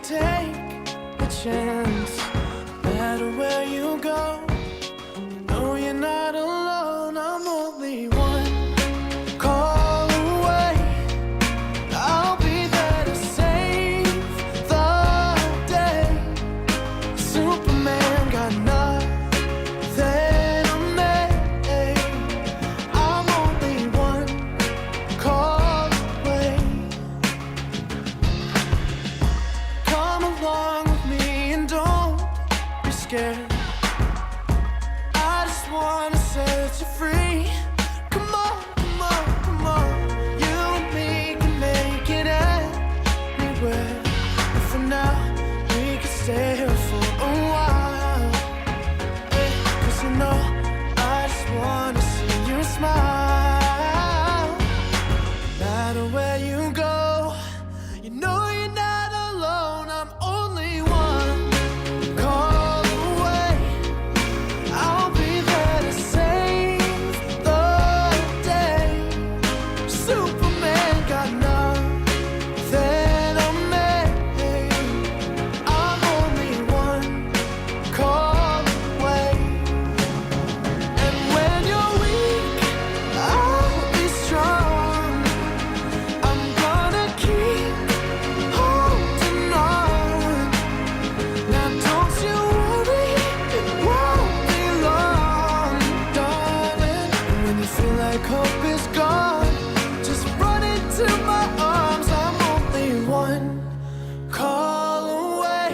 take a chance. No matter where you go, no, you're not alone. I'm only one call away. I'll be there to save the day. Superman got nothing on me. I'm only one call away. Come along with me and don't be scared. I just wanna set you free. Come on, come on, come on. You and me can make it anywhere. And for now, we can stay here for a while. Hey, 'cause you know, I just wanna see you smile. No matter where you go, you know you're not alone. I'm only one call away. I'll be there to save the day. Superman got nothing on me. I'm only one call away. And when you're weak, I'll be strong. I'm gonna keep holding on. Now don't you worry, it won't be long, darling. And when you feel like hope is gone, just run into my arms. I'm only one call away.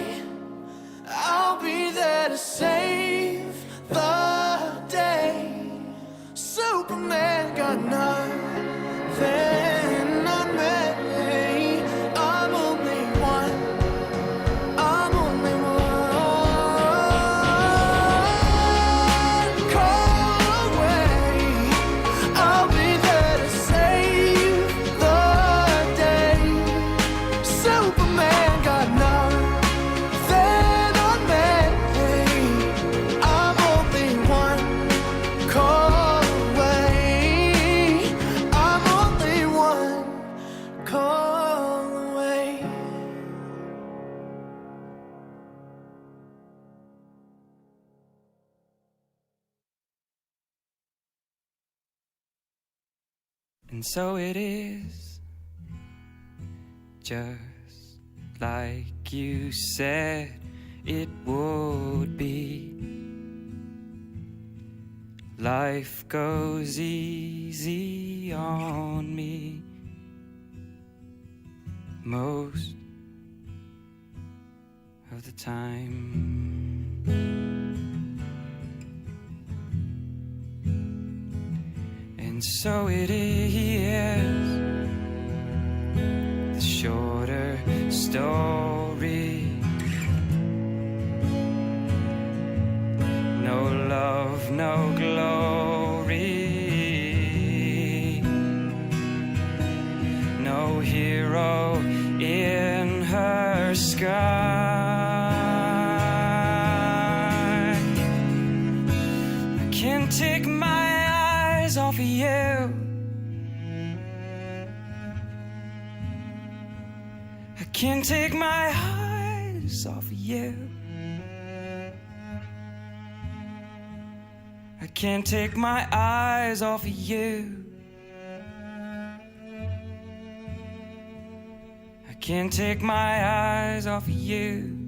I'll be there to save the day. Superman got nothing on me. I'm only one. I'm only one call away. I'll be there to save the day. Superman got nothing on me. I'm only one call away. I'm only one call away. And so it is, just like you said it would be. Life goes easy on me most of the time. And so it is, the shorter story. No love, no glory. No hero in her sky. I can't take my eyes off of you. I can't take my eyes off of you. I can't take my eyes off of you. I can't take my eyes off of you.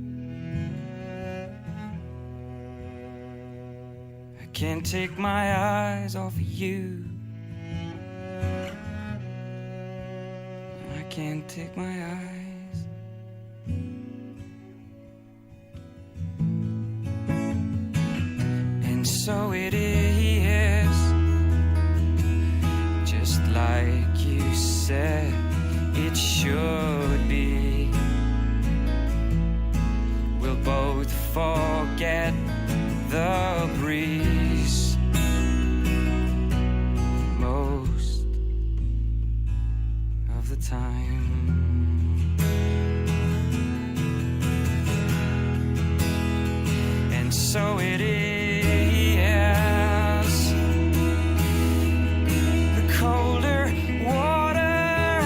I can't take my eyes off of you. I can't take my eyes. And so it is, just like you said it should be. We'll both forget the breeze most of the time. And so it is, the colder water,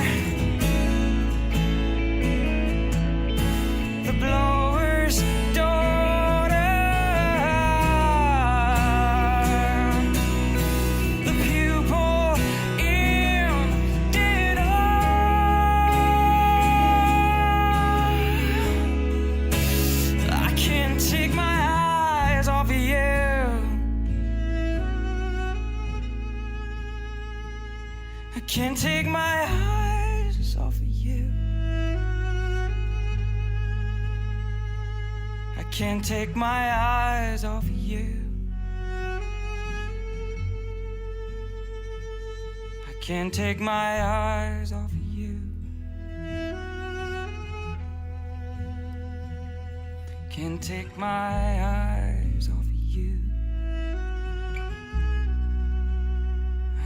can't take my eyes off of you. I can't take my eyes off of you. I can't take my eyes off of you. Can't take my eyes off of you.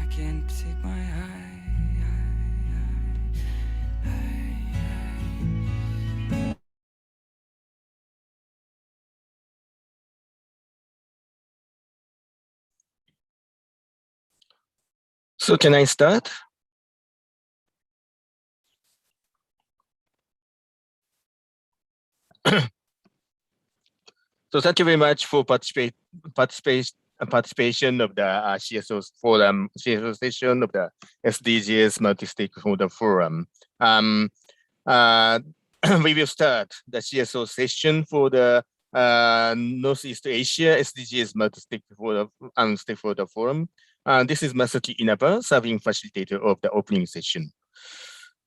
I can't take my eye. So can I start? So thank you very much for participation of the CSO forum, CSO session of the SDGs Multi-Stakeholder Forum. We will start the CSO session for the North-East Asia SDGs Multi-Stakeholder Forum. This is Masaki Inaba, serving facilitator of the opening session.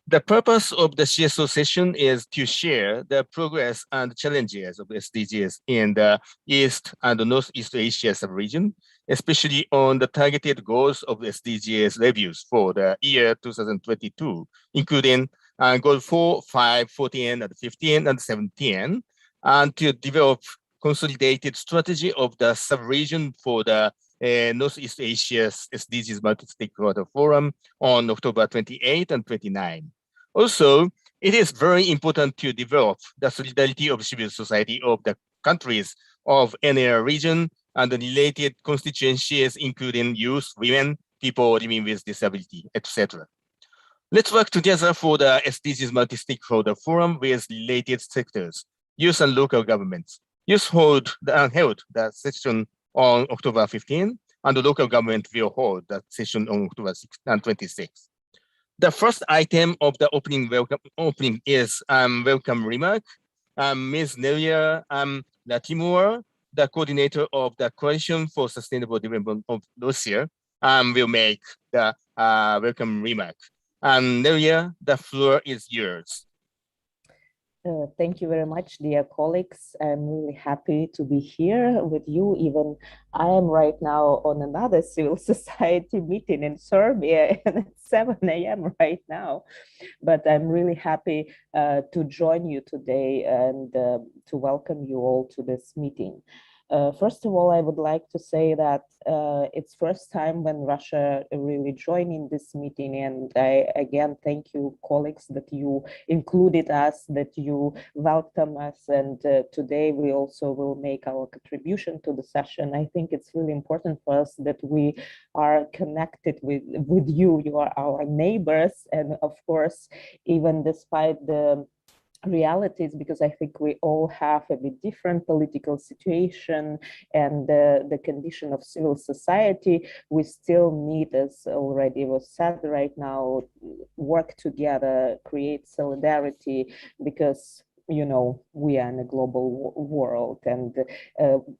The purpose of the CSO session is to share the progress and challenges of SDGs in the East and Northeast Asia sub-region, especially on the targeted goals of SDGs reviews for the year 2022, including goal 4, 5, 14, and 15, and 17, and to develop consolidated strategy of the sub-region for the Northeast Asia SDGs Multi-Stakeholder Forum on October 28 and 29. Also, it is very important to develop the solidarity of civil society of the countries of NEA region and the related constituencies, including youth, women, people living with disability, etc. Let's work together for the SDGs Multi-Stakeholder Forum with related sectors, youth and local governments. Youth held the session on October 15, and the local government will hold the session on October 6 and 26. The first item of the opening is welcome remark. Ms. Nelia Latimore, the coordinator of the Coalition for Sustainable Development of Russia, will make the welcome remark. Nelia, the floor is yours. Thank you very much, dear colleagues. I'm really happy to be here with you. Even I am right now on another civil society meeting in Serbia, and it's 7 a.m. right now. But I'm really happy to join you today and to welcome you all to this meeting. First of all, I would like to say that it's first time when Russia really joining this meeting, and I again thank you, colleagues, that you included us, that you welcome us, and today we also will make our contribution to the session. I think it's really important for us that we are connected with you. You are our neighbors, and of course, even despite the realities, because I think we all have a bit different political situation and the condition of civil society, we still need, as already was said right now, work together, create solidarity, because you know, we are in a global world, and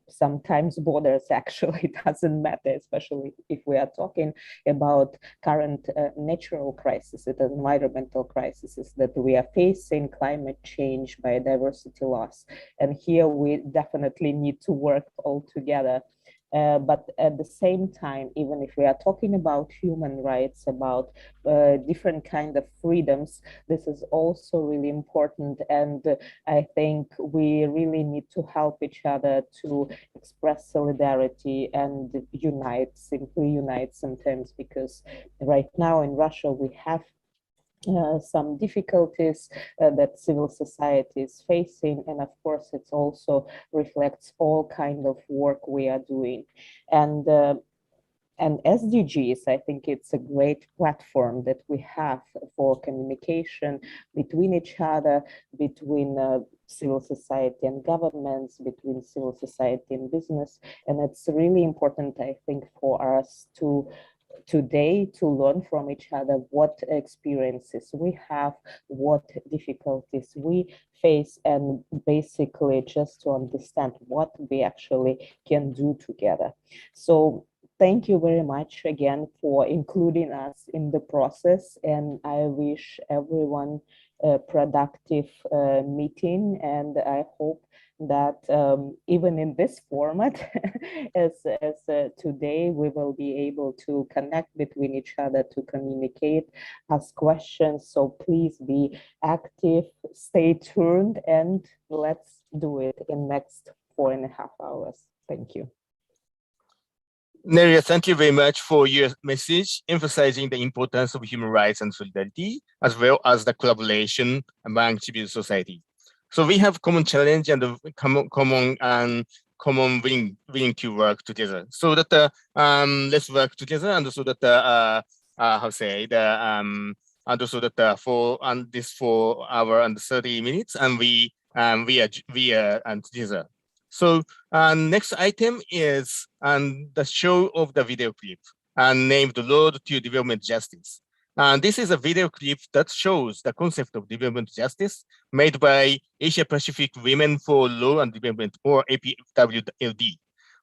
sometimes borders actually doesn't matter, especially if we are talking about current natural crises, environmental crises that we are facing, climate change, biodiversity loss. And here we definitely need to work all together. But at the same time, even if we are talking about human rights, about different kind of freedoms, this is also really important. And I think we really need to help each other to express solidarity and unite, simply unite sometimes, because right now in Russia, we have some difficulties that civil society is facing, and of course it also reflects all kind of work we are doing. And SDGs, I think it's a great platform that we have for communication between each other, between civil society and governments, between civil society and business. And it's really important, I think, for us to today to learn from each other what experiences we have, what difficulties we face, and basically just to understand what we actually can do together. So thank you very much again for including us in the process, and I wish everyone a productive meeting, and I hope that even in this format, as today, we will be able to connect between each other, to communicate, ask questions. So please be active, stay tuned, and let's do it in next 4.5 hours. Thank you. Neria, thank you very much for your message, emphasizing the importance of human rights and solidarity, as well as the collaboration among civil society. So we have common challenge and common willing to work together. So that let's work together, and so that and also that for this 4 hour and 30 minutes, and we are together. So next item is the show of the video clip named Road to Development Justice. This is a video clip that shows the concept of development justice made by Asia Pacific Women for Law and Development, or APFSD.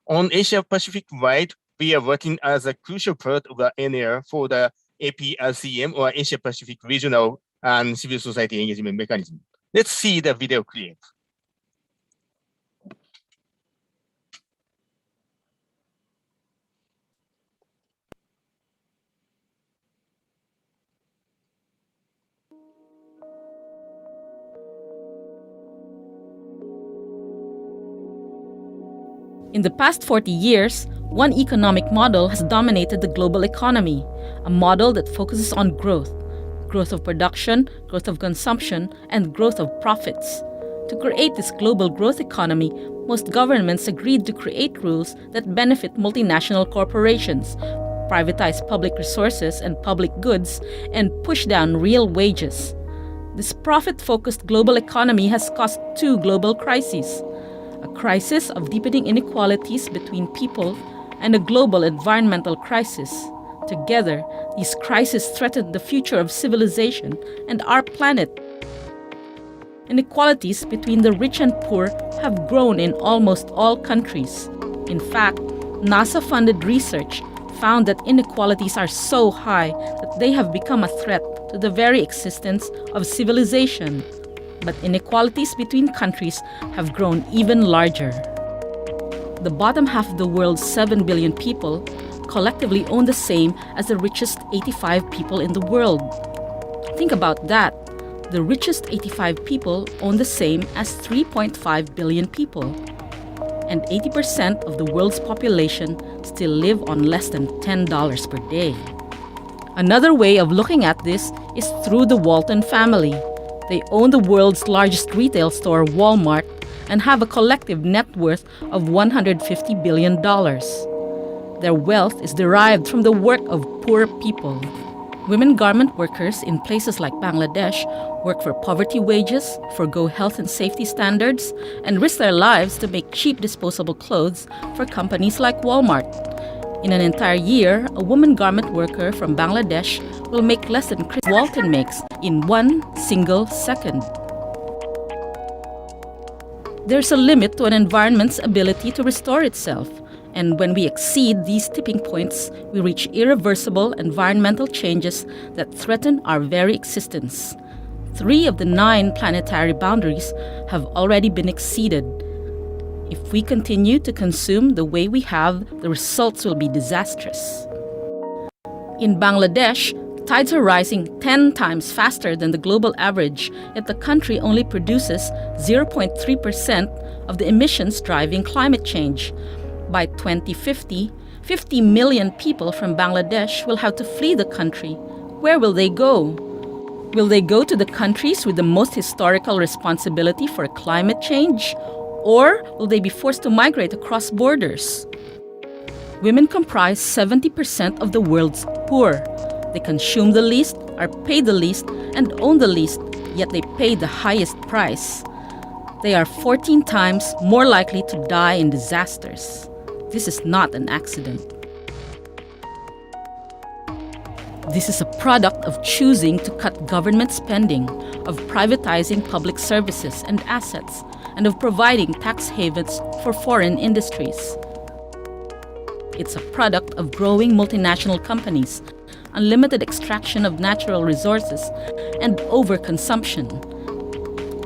On Asia Pacific wide, we are working as a crucial part of the NEA for the APRCEM, or Asia Pacific Regional and Civil Society Engagement Mechanism. Let's see the video clip. In the past 40 years, one economic model has dominated the global economy, a model that focuses on growth of production, growth of consumption, and growth of profits. To create this global growth economy, most governments agreed to create rules that benefit multinational corporations, privatize public resources and public goods, and push down real wages. This profit-focused global economy has caused 2 global crises: a crisis of deepening inequalities between people and a global environmental crisis. Together, these crises threaten the future of civilization and our planet. Inequalities between the rich and poor have grown in almost all countries. In fact, NASA-funded research found that inequalities are so high that they have become a threat to the very existence of civilization. But inequalities between countries have grown even larger. The bottom half of the world's 7 billion people collectively own the same as the richest 85 people in the world. Think about that. The richest 85 people own the same as 3.5 billion people. And 80% of the world's population still live on less than $10 per day. Another way of looking at this is through the Walton family. They own the world's largest retail store, Walmart, and have a collective net worth of $150 billion. Their wealth is derived from the work of poor people. Women garment workers in places like Bangladesh work for poverty wages, forgo health and safety standards, and risk their lives to make cheap disposable clothes for companies like Walmart. In an entire year, a woman garment worker from Bangladesh will make less than Chris Walton makes in 1 single second. There's a limit to an environment's ability to restore itself, and when we exceed these tipping points, we reach irreversible environmental changes that threaten our very existence. 3 of the 9 planetary boundaries have already been exceeded. If we continue to consume the way we have, the results will be disastrous. In Bangladesh, tides are rising 10 times faster than the global average, yet the country only produces 0.3% of the emissions driving climate change. By 2050, 50 million people from Bangladesh will have to flee the country. Where will they go? Will they go to the countries with the most historical responsibility for climate change? Or will they be forced to migrate across borders? Women comprise 70% of the world's poor. They consume the least, are paid the least, and own the least, yet they pay the highest price. They are 14 times more likely to die in disasters. This is not an accident. This is a product of choosing to cut government spending, of privatizing public services and assets, and of providing tax havens for foreign industries. It's a product of growing multinational companies, unlimited extraction of natural resources, and overconsumption.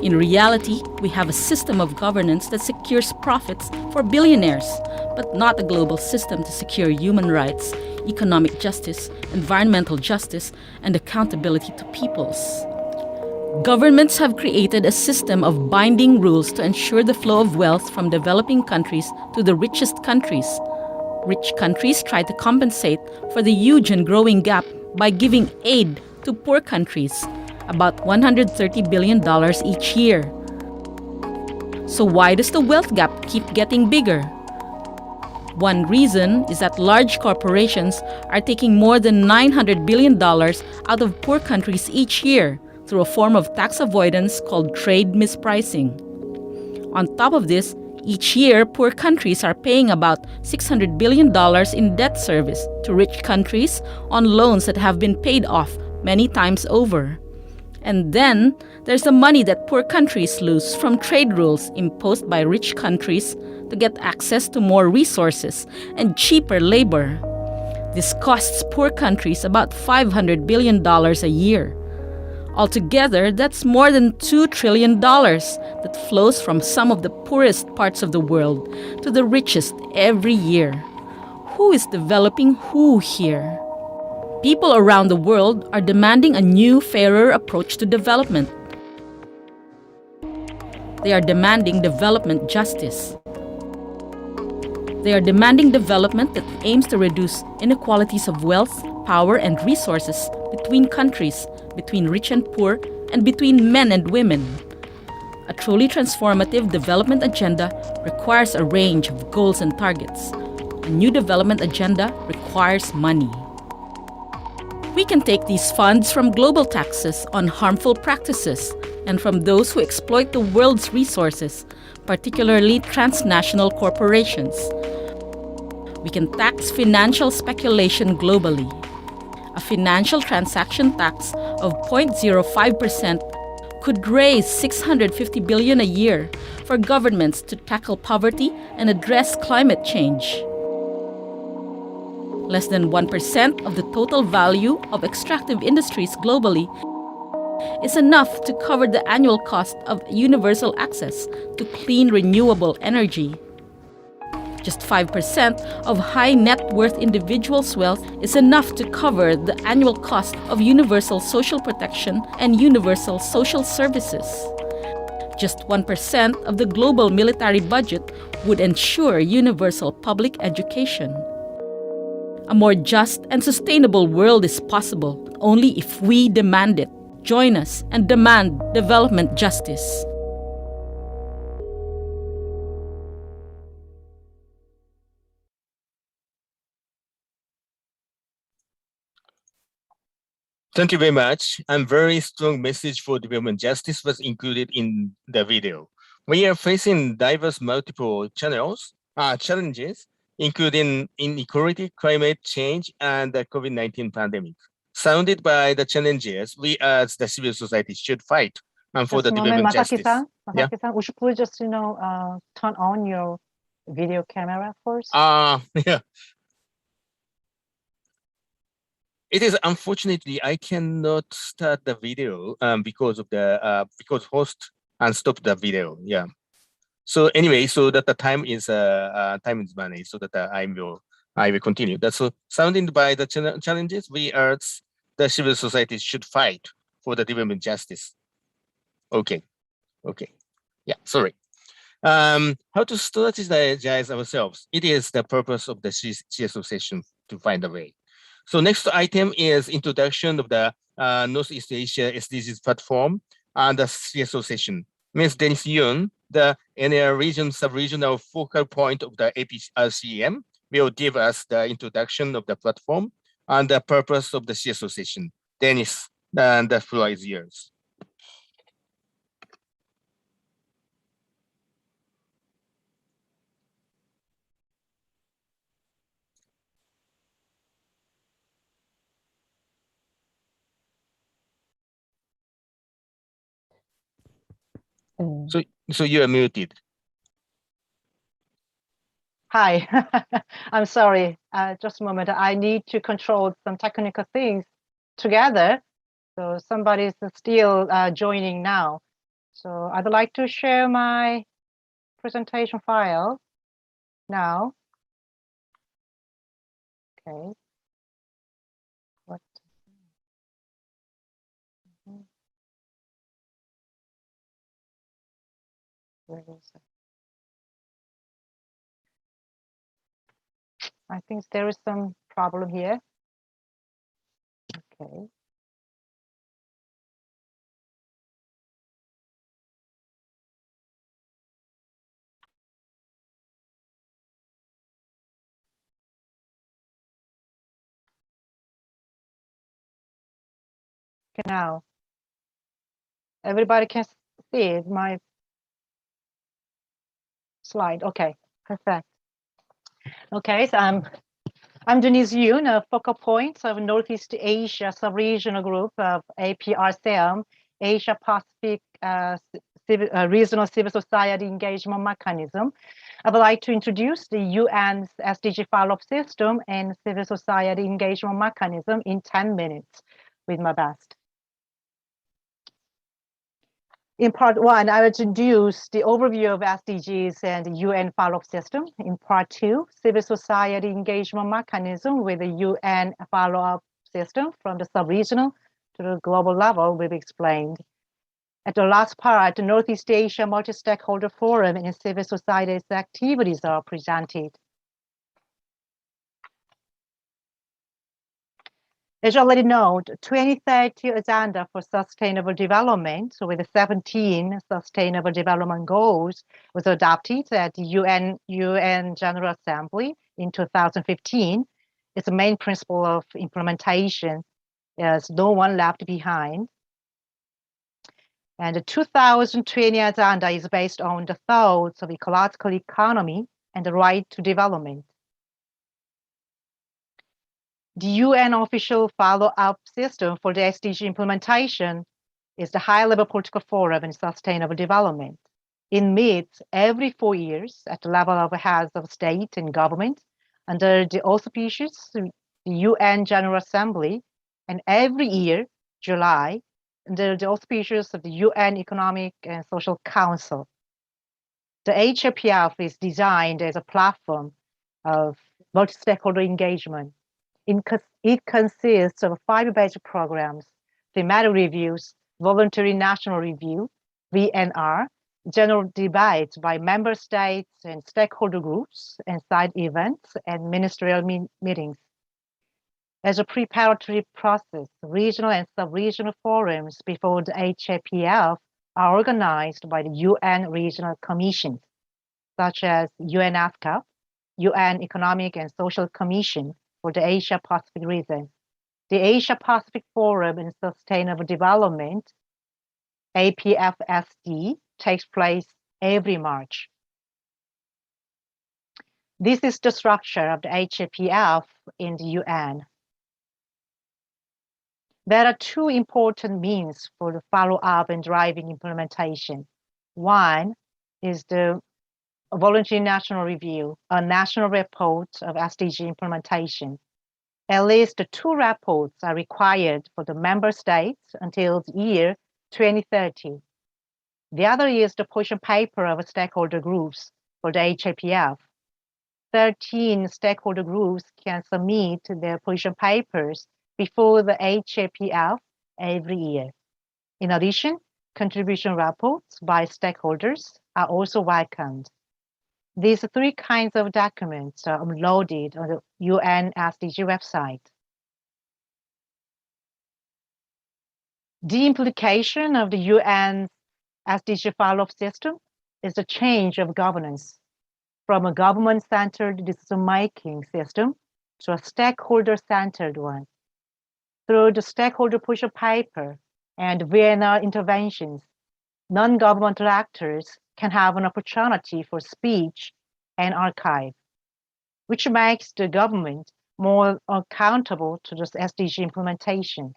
In reality, we have a system of governance that secures profits for billionaires, but not a global system to secure human rights, economic justice, environmental justice, and accountability to peoples. Governments have created a system of binding rules to ensure the flow of wealth from developing countries to the richest countries. Rich countries try to compensate for the huge and growing gap by giving aid to poor countries, about $130 billion each year. So why does the wealth gap keep getting bigger? One reason is that large corporations are taking more than $900 billion out of poor countries each year through a form of tax avoidance called trade mispricing. On top of this, each year, poor countries are paying about $600 billion in debt service to rich countries on loans that have been paid off many times over. And then, there's the money that poor countries lose from trade rules imposed by rich countries to get access to more resources and cheaper labor. This costs poor countries about $500 billion a year. Altogether, that's more than $2 trillion that flows from some of the poorest parts of the world to the richest every year. Who is developing who here? People around the world are demanding a new, fairer approach to development. They are demanding development justice. They are demanding development that aims to reduce inequalities of wealth, power, and resources between countries, between rich and poor, and between men and women. A truly transformative development agenda requires a range of goals and targets. A new development agenda requires money. We can take these funds from global taxes on harmful practices and from those who exploit the world's resources, particularly transnational corporations. We can tax financial speculation globally. A financial transaction tax of 0.05% could raise $650 billion a year for governments to tackle poverty and address climate change. Less than 1% of the total value of extractive industries globally is enough to cover the annual cost of universal access to clean renewable energy. Just 5% of high net worth individuals' wealth is enough to cover the annual cost of universal social protection and universal social services. Just 1% of the global military budget would ensure universal public education. A more just and sustainable world is possible only if we demand it. Join us and demand development justice. Thank you very much. And very strong message for development justice was included in the video. We are facing diverse multiple challenges, including inequality, climate change, and the COVID-19 pandemic. Surrounded by the challenges, we as the civil society should fight for the development justice. Masaki-san, would you please just, turn on your video camera first? Yeah. It is unfortunately I cannot start the video because of the because host unstopped the video. Yeah. So anyway, so that the time is money. So that I will continue. That's so surrounded by the challenges, we as the civil society should fight for the development justice. Okay. Yeah. Sorry. How to strategize ourselves? It is the purpose of the CSO session to find a way. So next item is introduction of the North-East Asia SDGs platform and the CSO session. Ms. Dennis Yoon, the NEA sub-regional focal point of the APRCEM, will give us the introduction of the platform and the purpose of the CSO session. Dennis, the floor is yours. So you are muted. Hi, I'm sorry. Just a moment. I need to control some technical things together. So somebody's still joining now. So I'd like to share my presentation file now. Okay. What? Where is it? I think there is some problem here. Okay. Okay, now everybody can see it, my slide. Okay, perfect. Okay, so I'm Denise Yoon, a focal point of North-East Asia Sub-Regional Group of APRCEM, Asia Pacific Regional Civil Society Engagement Mechanism. I would like to introduce the UN's SDG follow-up system and civil society engagement mechanism in 10 minutes with my best. In part one, I will introduce the overview of SDGs and the UN follow-up system. In part two, civil society engagement mechanism with the UN follow-up system from the sub-regional to the global level will be explained. At the last part, the North-East Asia Multi-Stakeholder Forum and civil society's activities are presented. As you already know, the 2030 Agenda for Sustainable Development, so with the 17 Sustainable Development Goals, was adopted at the UN General Assembly in 2015. Its main principle of implementation is no one left behind. And the 2020 Agenda is based on the thoughts of ecological economy and the right to development. The UN official follow-up system for the SDG implementation is the high-level political forum on sustainable development. It meets every 4 years at the level of heads of state and government under the auspices of the UN General Assembly, and every year, July, under the auspices of the UN Economic and Social Council. The APF is designed as a platform of multi-stakeholder engagement. It consists of 5 basic programs: thematic reviews, voluntary national review, VNR, general debates by member states and stakeholder groups, and side events and ministerial meetings. As a preparatory process, regional and sub-regional forums before the APF are organized by the UN regional commissions, such as UNESCAP, UN Economic and Social Commission for the Asia Pacific region, the Asia Pacific Forum in Sustainable Development, APFSD, takes place every March. This is the structure of the APF in the UN. There are 2 important means for the follow-up and driving implementation. One is the voluntary national review, a national report of SDG implementation. At least 2 reports are required for the member states until the year 2030. The other is the position paper of stakeholder groups for the APF. 13 stakeholder groups can submit their position papers before the APF every year. In addition, contribution reports by stakeholders are also welcomed. These 3 kinds of documents are uploaded on the UN SDG website. The implication of the UN SDG follow-up system is the change of governance from a government-centered decision-making system to a stakeholder-centered one. Through the stakeholder position paper and VNR interventions, non-governmental actors can have an opportunity for speech and archive, which makes the government more accountable to this SDG implementation.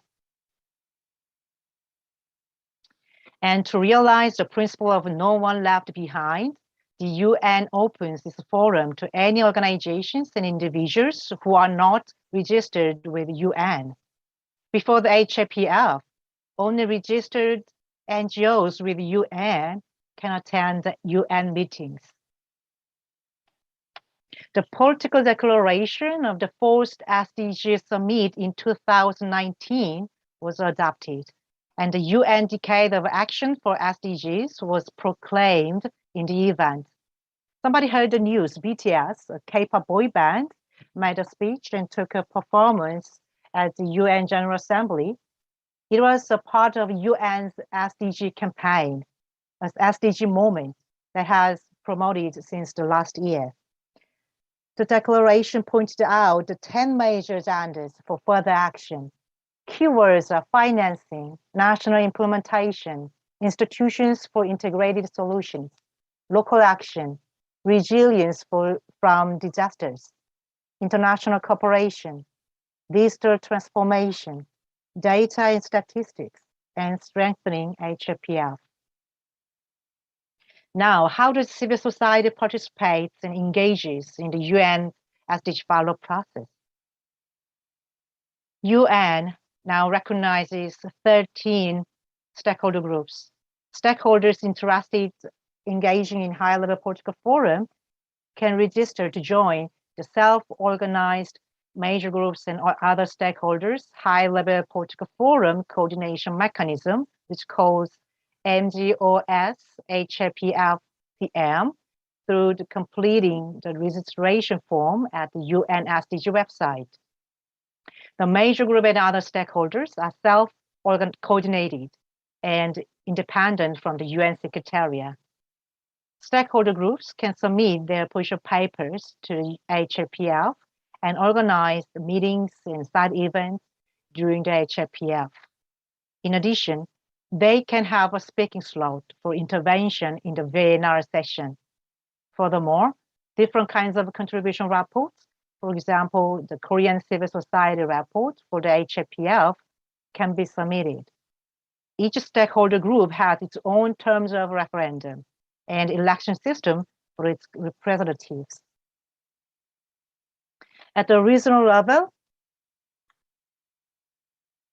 And to realize the principle of no one left behind, the UN opens this forum to any organizations and individuals who are not registered with UN. Before the HAPF, only registered NGOs with UN can attend the UN meetings. The political declaration of the fourth SDG summit in 2019 was adopted, and the UN Decade of Action for SDGs was proclaimed in the event. Somebody heard the news. BTS, a K-pop boy band, made a speech and took a performance at the UN General Assembly. It was a part of UN's SDG campaign, an SDG moment that has promoted since the last year. The declaration pointed out the 10 major agendas for further action. Keywords are financing, national implementation, institutions for integrated solutions, local action, resilience from disasters, international cooperation, digital transformation, data and statistics, and strengthening HAPF. Now, how does civil society participate and engages in the UN SDG follow-up process? UN now recognizes 13 stakeholder groups. Stakeholders interested engaging in high-level political forum can register to join the self-organized major groups and other stakeholders high-level political forum coordination mechanism, which calls MGOS APFSD through completing the registration form at the UN SDG website. The major group and other stakeholders are self-coordinated and independent from the UN Secretariat. Stakeholder groups can submit their position papers to the HAPF and organize meetings and side events during the HAPF. In addition, they can have a speaking slot for intervention in the VNR session. Furthermore, different kinds of contribution reports, for example, the Korean civil society report for the HAPF, can be submitted. Each stakeholder group has its own terms of referendum and election system for its representatives. At the regional level,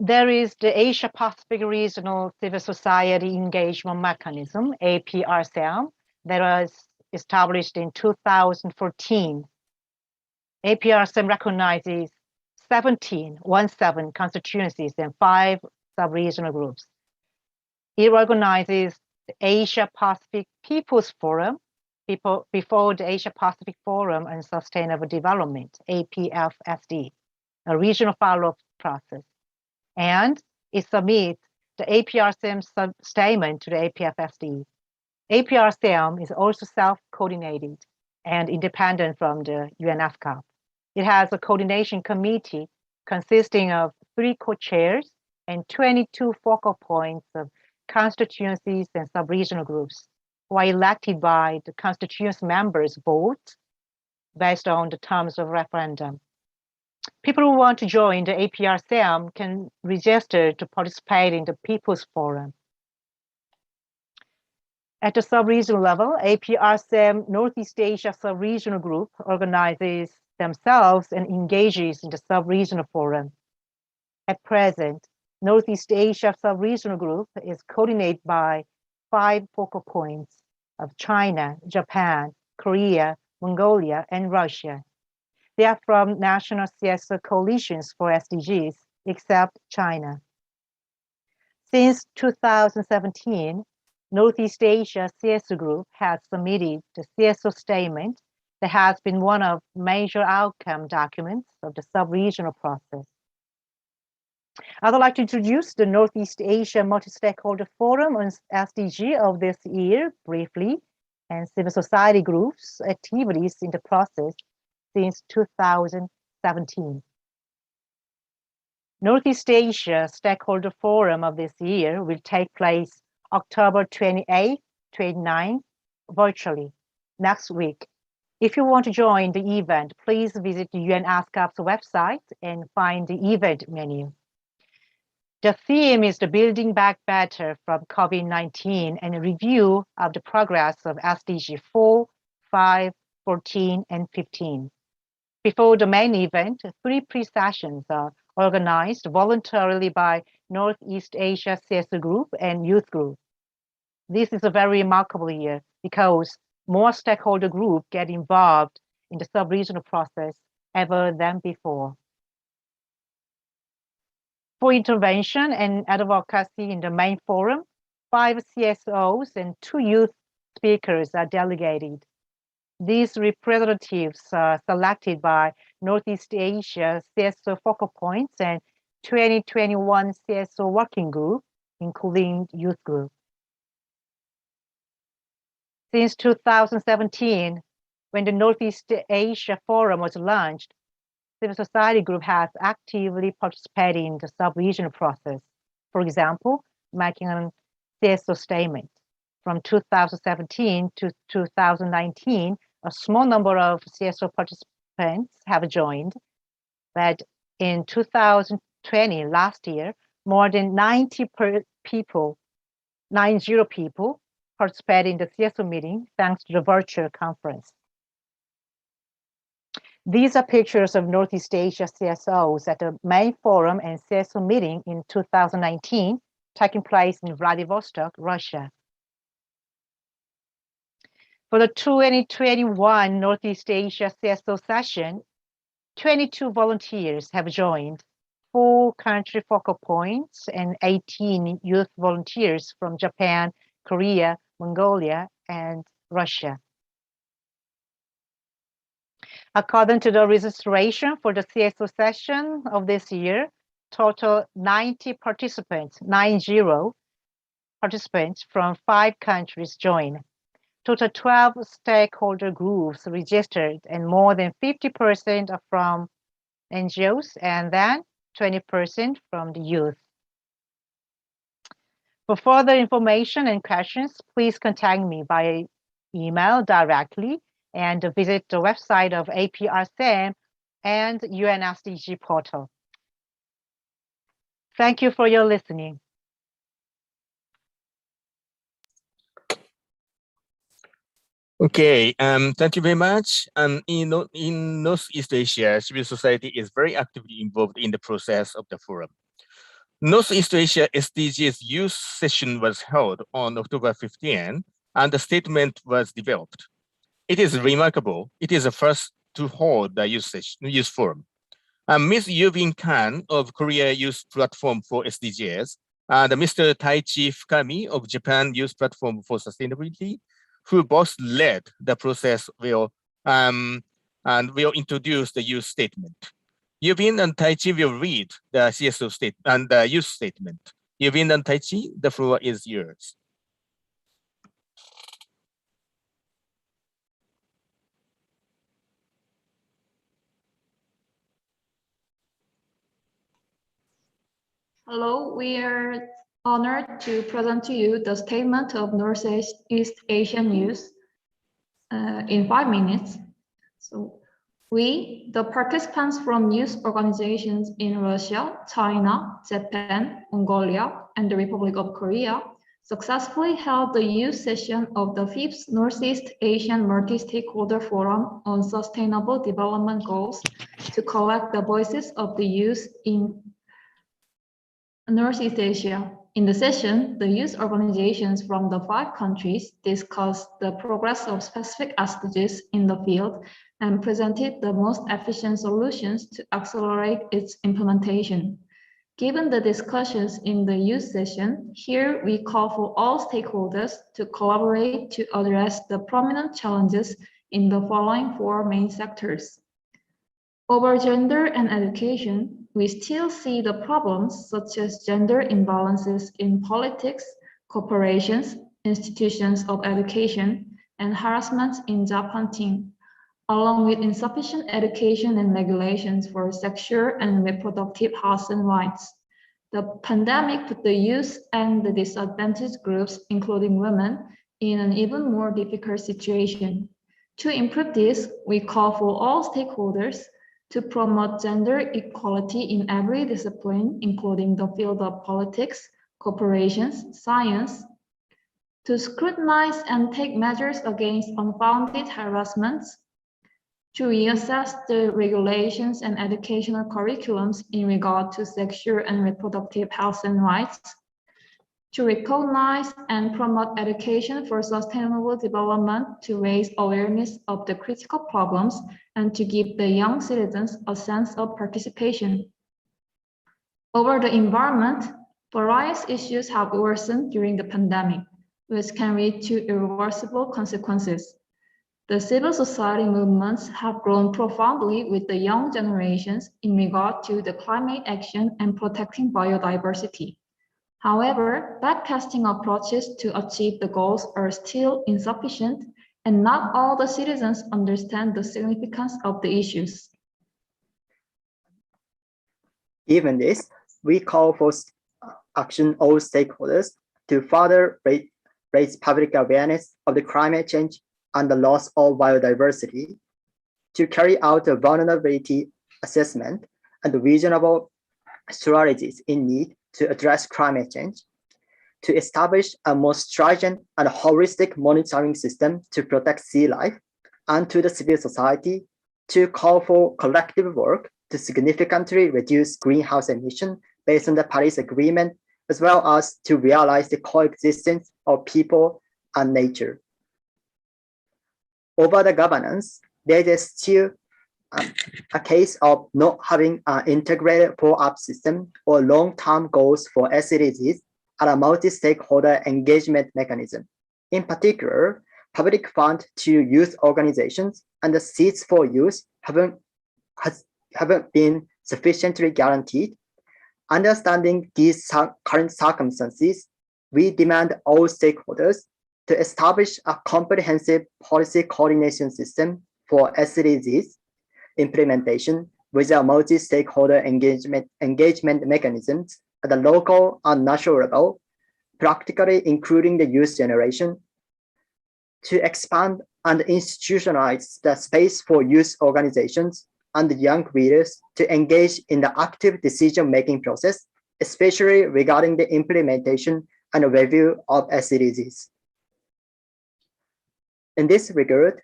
there is the Asia Pacific Regional Civil Society Engagement Mechanism, APRCEM, that was established in 2014. APRCEM recognizes 17 constituencies and 5 sub-regional groups. It organizes the Asia Pacific People's Forum before the Asia Pacific Forum on Sustainable Development, APFSD, a regional follow-up process. And it submits the APRCEM statement to the APFSD. APRCEM is also self-coordinated and independent from the UNESCAP. It has a coordination committee consisting of 3 co-chairs and 22 focal points of constituencies and sub-regional groups who are elected by the constituency members' vote based on the terms of referendum. People who want to join the APRCEM can register to participate in the People's Forum. At the sub-regional level, APRCEM North-East Asia Sub-Regional Group organizes themselves and engages in the sub-regional forum. At present, North-East Asia Sub-Regional Group is coordinated by 5 focal points of China, Japan, Korea, Mongolia, and Russia. They are from national CSO coalitions for SDGs, except China. Since 2017, North-East Asia CSO Group has submitted the CSO statement that has been one of major outcome documents of the sub-regional process. I'd like to introduce the North-East Asia Multi-Stakeholder Forum on SDG of this year briefly, and civil society groups' activities in the process since 2017. North-East Asia Stakeholder Forum of this year will take place October 28, 29, virtually, next week. If you want to join the event, please visit the UNESCAP's website and find the event menu. The theme is the Building Back Better from COVID-19 and a review of the progress of SDG 4, 5, 14, and 15. Before the main event, 3 pre-sessions are organized voluntarily by North-East Asia CSO Group and Youth Group. This is a very remarkable year because more stakeholder groups get involved in the sub-regional process ever than before. For intervention and advocacy in the main forum, 5 CSOs and 2 youth speakers are delegated. These representatives are selected by Northeast Asia CSO focal points and 2021 CSO working group, including youth group. Since 2017, when the Northeast Asia Forum was launched, civil society group has actively participated in the sub-regional process. For example, making a CSO statement. From 2017 to 2019, a small number of CSO participants have joined, but in 2020, last year, more than 90 people participated in the CSO meeting thanks to the virtual conference. These are pictures of Northeast Asia CSOs at the main forum and CSO meeting in 2019, taking place in Vladivostok, Russia. For the 2021 Northeast Asia CSO session, 22 volunteers have joined, 4 country focal points and 18 youth volunteers from Japan, Korea, Mongolia, and Russia. According to the registration for the CSO session of this year, total 90 participants, 90 participants from 5 countries joined. Total 12 stakeholder groups registered, and more than 50% are from NGOs, and then 20% from the youth. For further information and questions, please contact me by email directly and visit the website of APRCEM and UN SDG portal. Thank you for your listening. Okay, thank you very much. In Northeast Asia, civil society is very actively involved in the process of the forum. Northeast Asia SDGs youth session was held on October 15, and the statement was developed. It is remarkable. It is the first to hold the youth forum. Ms. Yubin Khan of Korea Youth Platform for SDGs, and Mr. Taichi Fukami of Japan Youth Platform for Sustainability, who both led the process, will introduce the youth statement. Yubin and Taichi will read the CSO statement and the youth statement. Yubin and Taichi, the floor is yours. Hello, we are honored to present to you the statement of Northeast Asian youth in 5 minutes. So we, the participants from youth organizations in Russia, China, Japan, Mongolia, and the Republic of Korea, successfully held the youth session of the 5th Northeast Asian Multi-Stakeholder Forum on Sustainable Development Goals to collect the voices of the youth in Northeast Asia. In the session, the youth organizations from the 5 countries discussed the progress of specific SDGs in the field and presented the most efficient solutions to accelerate its implementation. Given the discussions in the youth session, here we call for all stakeholders to collaborate to address the prominent challenges in the following 4 main sectors. Over gender and education, we still see the problems such as gender imbalances in politics, corporations, institutions of education, and harassment in job hunting, along with insufficient education and regulations for sexual and reproductive health and rights. The pandemic put the youth and the disadvantaged groups, including women, in an even more difficult situation. To improve this, we call for all stakeholders to promote gender equality in every discipline, including the field of politics, corporations, science, to scrutinize and take measures against unfounded harassments, to reassess the regulations and educational curriculums in regard to sexual and reproductive health and rights, to recognize and promote education for sustainable development, to raise awareness of the critical problems, and to give the young citizens a sense of participation. Over the environment, various issues have worsened during the pandemic, which can lead to irreversible consequences. The civil society movements have grown profoundly with the young generations in regard to the climate action and protecting biodiversity. However, backcasting approaches to achieve the goals are still insufficient, and not all the citizens understand the significance of the issues. Given this, we call for action all stakeholders to further raise public awareness of the climate change and the loss of biodiversity, to carry out a vulnerability assessment and reasonable strategies in need to address climate change, to establish a more stringent and holistic monitoring system to protect sea life, and to the civil society to call for collective work to significantly reduce greenhouse emissions based on the Paris Agreement, as well as to realize the coexistence of people and nature. Over the governance, there is still a case of not having an integrated follow-up system or long-term goals for SDGs and a multi-stakeholder engagement mechanism. In particular, public funds to youth organizations and the seats for youth haven't been sufficiently guaranteed. Understanding these current circumstances, we demand all stakeholders to establish a comprehensive policy coordination system for SDGs implementation with a multi-stakeholder engagement mechanisms at the local and national level, practically including the youth generation, to expand and institutionalize the space for youth organizations and young readers to engage in the active decision-making process, especially regarding the implementation and review of SDGs. In this regard,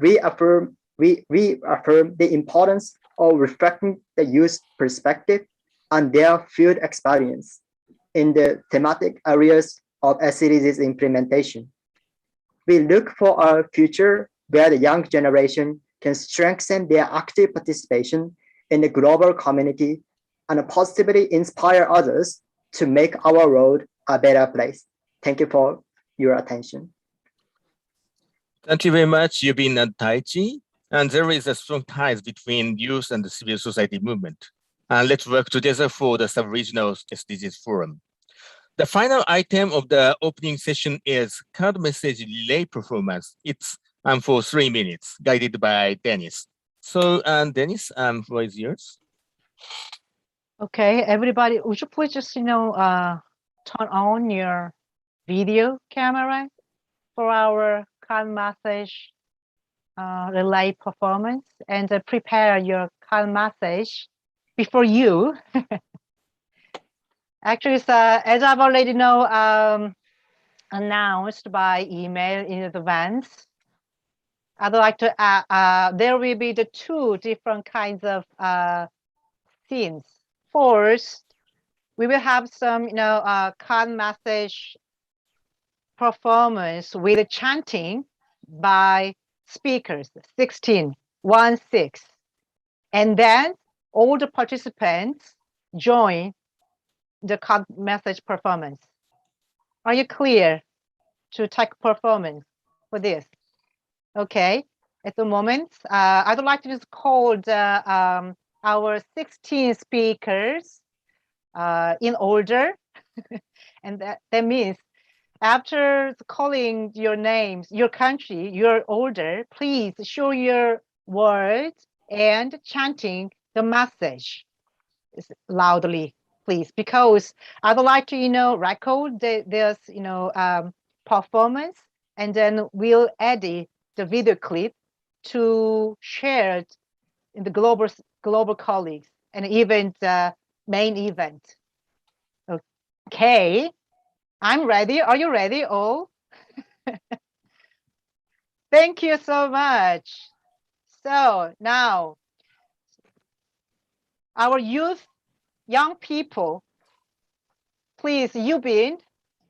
we affirm the importance of reflecting the youth perspective and their field experience in the thematic areas of SDGs implementation. We look for a future where the young generation can strengthen their active participation in the global community and positively inspire others to make our world a better place. Thank you for your attention. Thank you very much, Yubin and Taichi. And there is a strong ties between youth and the civil society movement. And let's work together for the sub-regional SDGs forum. The final item of the opening session is card message relay performance. It's for 3 minutes, guided by Dennis. So, Dennis, floor is yours. Okay, everybody, would you please just, turn on your video camera for our card message relay performance, and prepare your card message before you. Actually, as I've already announced by email in advance, I'd like to there will be the 2 different kinds of scenes. First, we will have some card message performance with chanting by speakers, 16, and then all the participants join the card message performance. Are you clear to take performance for this? Okay, at the moment, I'd like to just call our 16 speakers in order, and that means after calling your names, your country, your order, please show your words and chanting the message loudly, please, because I'd like to, record this, performance, and then we'll edit the video clip to share it in the global colleagues and even the main event. Okay. I'm ready. Are you ready all? Thank you so much. So now, our young people, please, Yubin,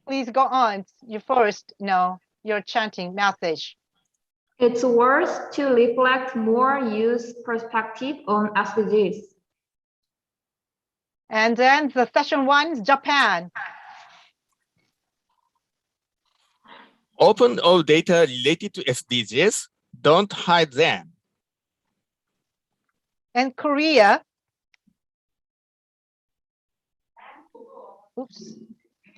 please go on. You first, your chanting message. It's worth to reflect more youth perspective on SDGs. And then the session 1, Japan. Open all data related to SDGs. Don't hide them. And Korea. Oops.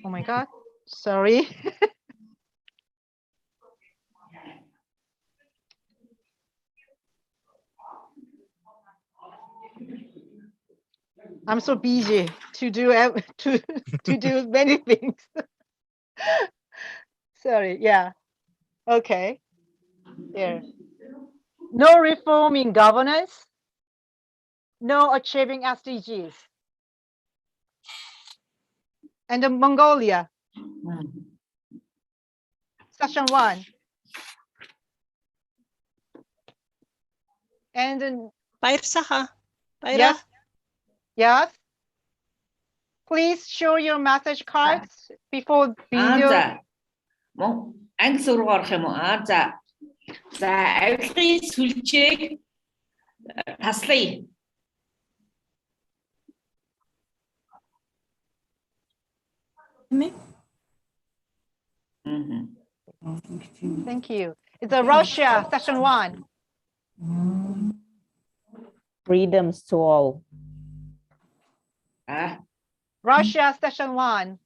Oh my God. Sorry. I'm so busy to do to do many things. Sorry. Yeah. Okay. There. No reform in governance. No achieving SDGs. And then Mongolia. Session 1. And then yes. Yes. Please show your message cards before video. Анги сургуу орох юм уу? За авилгын сүлжээг таслая. Thank you. It's a Russia, session 1. Freedoms to all. Russia, session 1.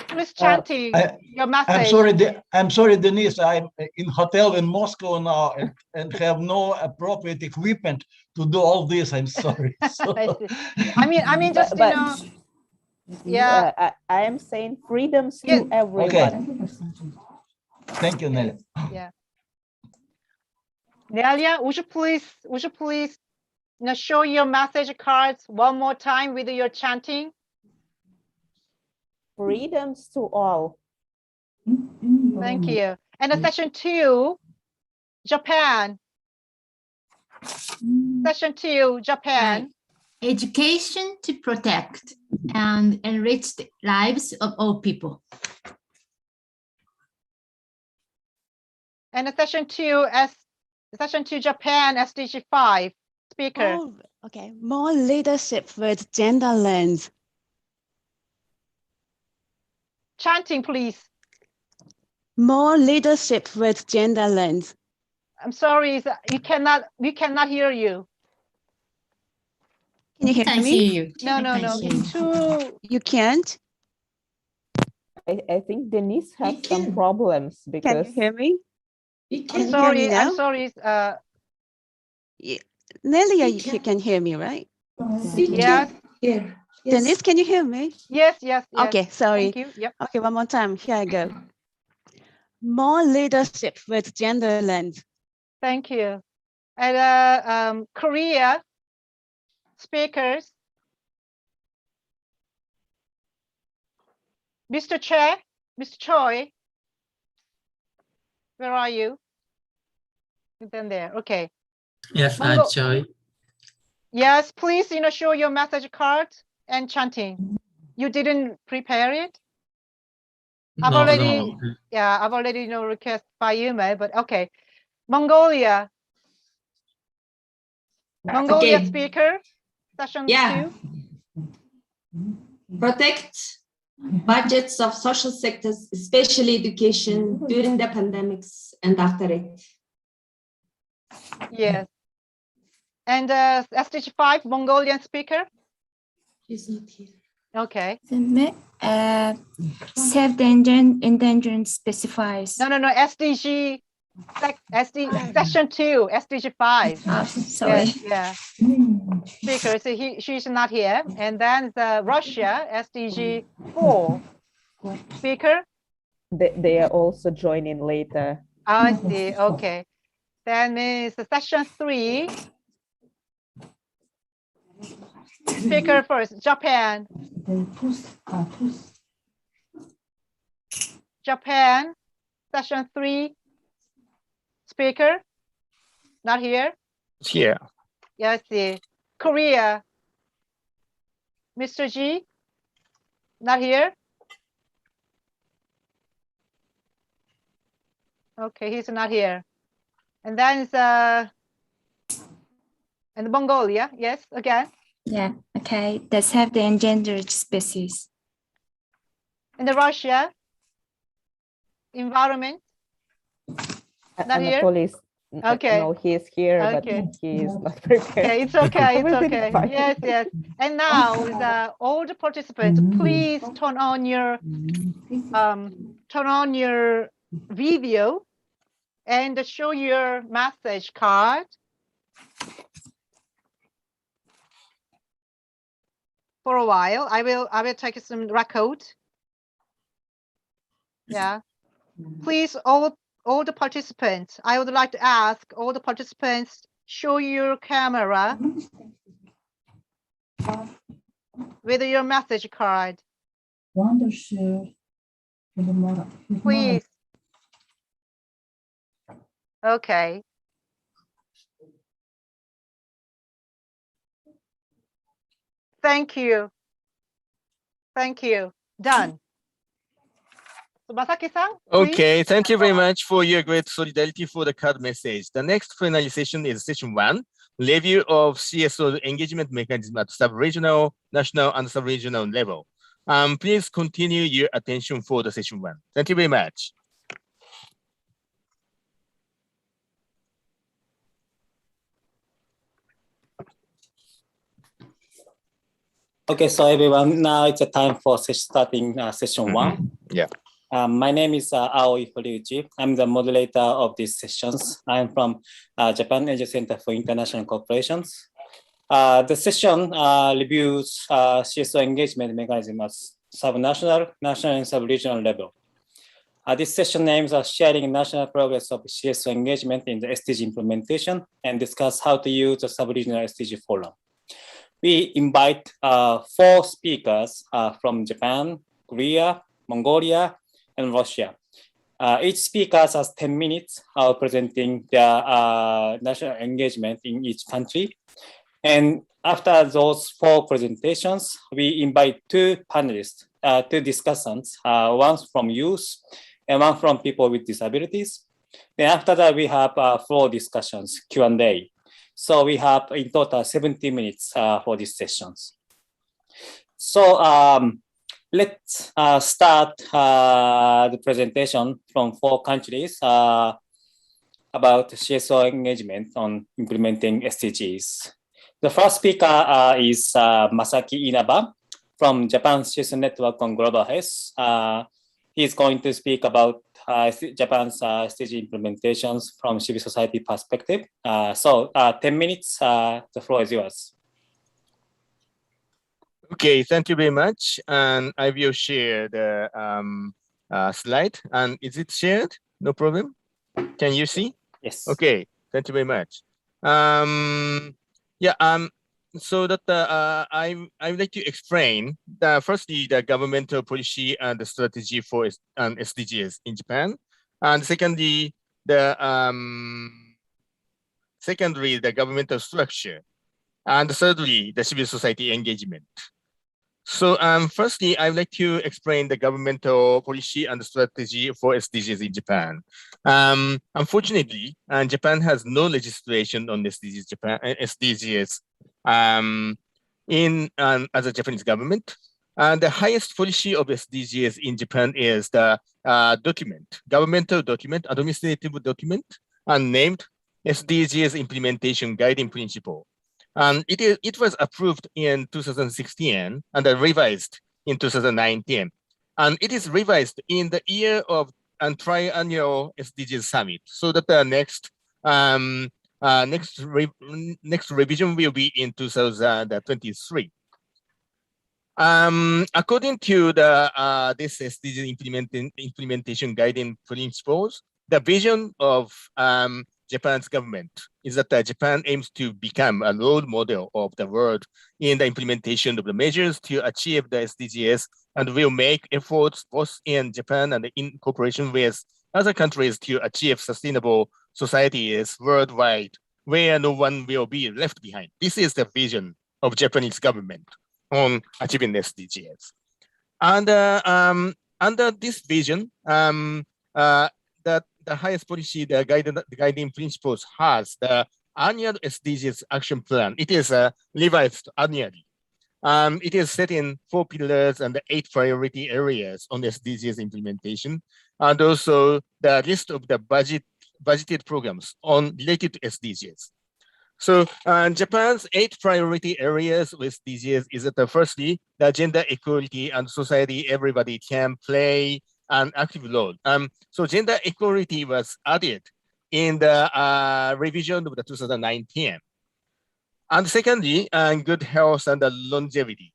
Please chanting your message. I'm sorry, Denise. I'm in hotel in Moscow now and have no appropriate equipment to do all this. I'm sorry. So. I mean, just yeah. I am saying freedoms to everyone. Okay. Thank you, Nelia. Yeah. Nelia, would you please show your message cards one more time with your chanting? Freedoms to all. Thank you. And session 2, Japan. Session 2, Japan. Education to protect and enrich the lives of all people. And session 2, Japan, SDG 5, speaker. Okay, more leadership with gender lens. Chanting, please. More leadership with gender lens. I'm sorry, we cannot hear you. Can you hear me? No. You can't? I think Denise has some problems because. Can you hear me? I'm sorry. Nelia, you can hear me, right? Yes. Denise, can you hear me? Yes. Okay, sorry. Thank you. Yep. Okay, one more time. Here I go. More leadership with gender lens. Thank you. And Korea speakers. Mr. Choi, where are you? Then there. Okay. Yes, I'm Choi. Yes, please, show your message card and chanting. You didn't prepare it? I've already request by email, but okay. Mongolia speaker, session 2. Protect budgets of social sectors, especially education, during the pandemics and after it. Yes. And SDG 5, Mongolian speaker? She's not here. Okay. Save the endangered specifies. No, SDG, session 2, SDG 5. Sorry. Yeah. Speaker, so she's not here. And then the Russia, SDG 4. Speaker? They are also joining later. I see. Okay. Then is session 3. Speaker first, Japan. Japan, session 3 speaker, not here. Here. Yes, see. Korea, Mr. G, not here. Okay, he's not here. And then it's and Mongolia, yes, again. Yeah, okay. Let's have the endangered species. And the Russia, environment, not here. Anatoly, Okay. no, he is here, Okay. but he is not prepared. Okay, it's okay, it's Everything okay. fine. Yes, yes. And now, all the participants, please turn on your video and show your message card. For a while, I will take some record. Yeah. Please, all the participants, I would like to ask all the participants, show your camera with your message card. Please. Okay. Thank you. Thank you. Done. So Masaki-san, Okay, thank you very much for your great solidarity for the card message. The next plenary session is session 1, review of CSO engagement mechanism at sub-regional, national, and sub-regional level. Please continue your attention for the session 1. Thank you very much. Okay, so everyone, now it's a time for starting session 1. Yeah. My name is Aoi Horiuchi. I'm the moderator of these sessions. I'm from Japan Asia Center for International Corporations. The session reviews CSO engagement mechanism at sub-national, national, and sub-regional level. This session aims at sharing national progress of CSO engagement in the SDG implementation and discuss how to use the sub-regional SDG forum. We invite 4 speakers from Japan, Korea, Mongolia, and Russia. Each speaker has 10 minutes presenting their national engagement in each country. And after those 4 presentations, we invite 2 panelists, 2 discussants, one from youth and one from people with disabilities. Then after that, we have floor discussions, Q&A. So we have in total 70 minutes for these sessions. So let's start the presentation from 4 countries about CSO engagement on implementing SDGs. The first speaker is Masaki Inaba from Japan CSO Network on Global Health. He's going to speak about Japan's SDG implementations from civil society perspective. So 10 minutes, the floor is yours. Okay, thank you very much. And I will share the slide. And is it shared? No problem. Can you see? Yes. Okay, thank you very much. So that I would like to explain firstly the governmental policy and the strategy for SDGs in Japan, and secondly the governmental structure, and thirdly the civil society engagement. So firstly, I would like to explain the governmental policy and strategy for SDGs in Japan. Unfortunately, Japan has no legislation on SDGs as a Japanese government. And the highest policy of SDGs in Japan is the governmental document, administrative document, and named SDGs Implementation Guiding Principle. And it was approved in 2016 and revised in 2019. And it is revised in the year of triennial SDGs summit. So that the next revision will be in 2023. According to the this SDG implementation guiding principles, the vision of Japan's government is that Japan aims to become a role model of the world in the implementation of the measures to achieve the SDGs and will make efforts both in Japan and in cooperation with other countries to achieve sustainable societies worldwide, where no one will be left behind. This is the vision of Japanese government on achieving SDGs. And under this vision, the highest policy, the guiding principles has the annual SDGs action plan. It is revised annually. It is set in 4 pillars and 8 priority areas on SDGs implementation, and also the list of the budgeted programs on related to SDGs. So Japan's 8 priority areas with SDGs is that firstly, the gender equality and society, everybody can play an active role. So gender equality was added in the revision of the 2019. And secondly, good health and longevity.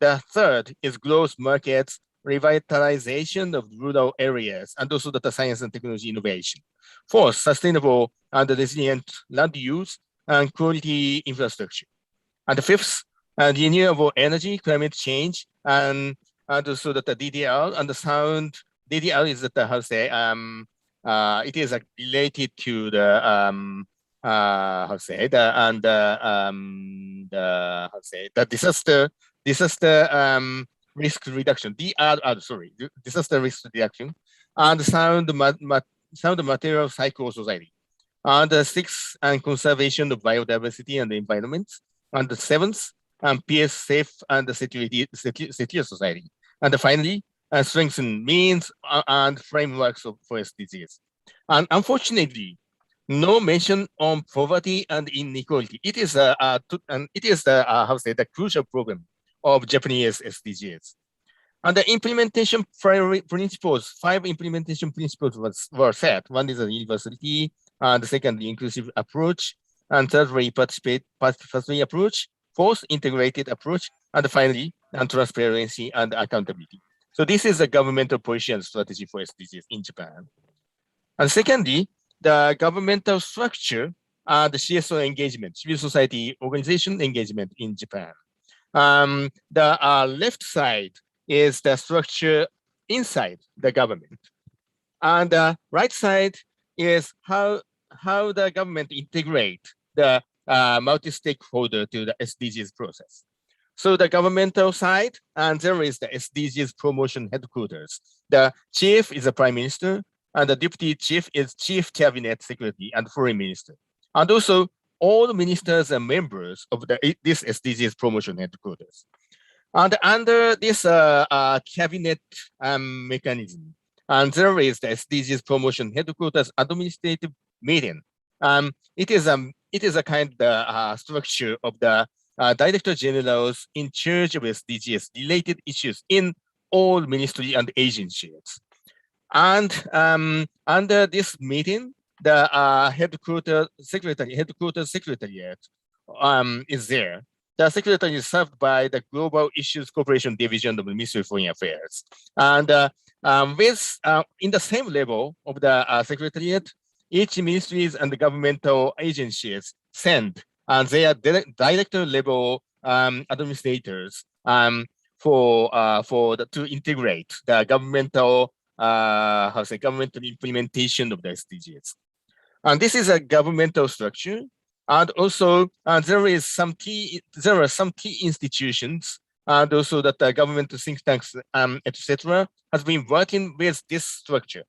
The third is growth markets, revitalization of rural areas, and also data science and technology innovation. Fourth, sustainable and resilient land use and quality infrastructure. And the fifth, renewable energy, climate change, and also that the DDR and the sound. DDR is that how to say it is related to the how to say the disaster risk reduction, disaster risk reduction, and sound material cycle society. And the sixth, conservation of biodiversity and the environment. And the seventh, peace, safe, and the secure society. And finally, strengthen means and frameworks for SDGs. And unfortunately, no mention on poverty and inequality. It is the crucial problem of Japanese SDGs. And the implementation principles, 5 implementation principles were set. One is the universality, and the second, the inclusive approach, and thirdly, participatory approach, fourth, integrated approach, and finally, transparency and accountability. So this is the governmental policy and strategy for SDGs in Japan. And secondly, the governmental structure and the CSO engagement, civil society organization engagement in Japan. The left side is the structure inside the government. And the right side is how the government integrate the multi-stakeholder to the SDGs process. So the governmental side, and there is the SDGs promotion headquarters. The chief is the prime minister, and the deputy chief is chief cabinet secretary and foreign minister. And also all ministers and members of this SDGs promotion headquarters. And under this cabinet mechanism, and there is the SDGs promotion headquarters administrative meeting. It is a kind of structure of the director generals in charge of SDGs related issues in all ministry and agencies. And under this meeting, the headquarters secretariat is there. The secretary is served by the Global Issues Cooperation Division of the Ministry of Foreign Affairs. And in the same level of the secretariat, each ministries and the governmental agencies send their director level administrators to integrate the governmental governmental implementation of the SDGs. And this is a governmental structure. And also there are some key institutions, and also that the governmental think tanks, etc., has been working with this structure,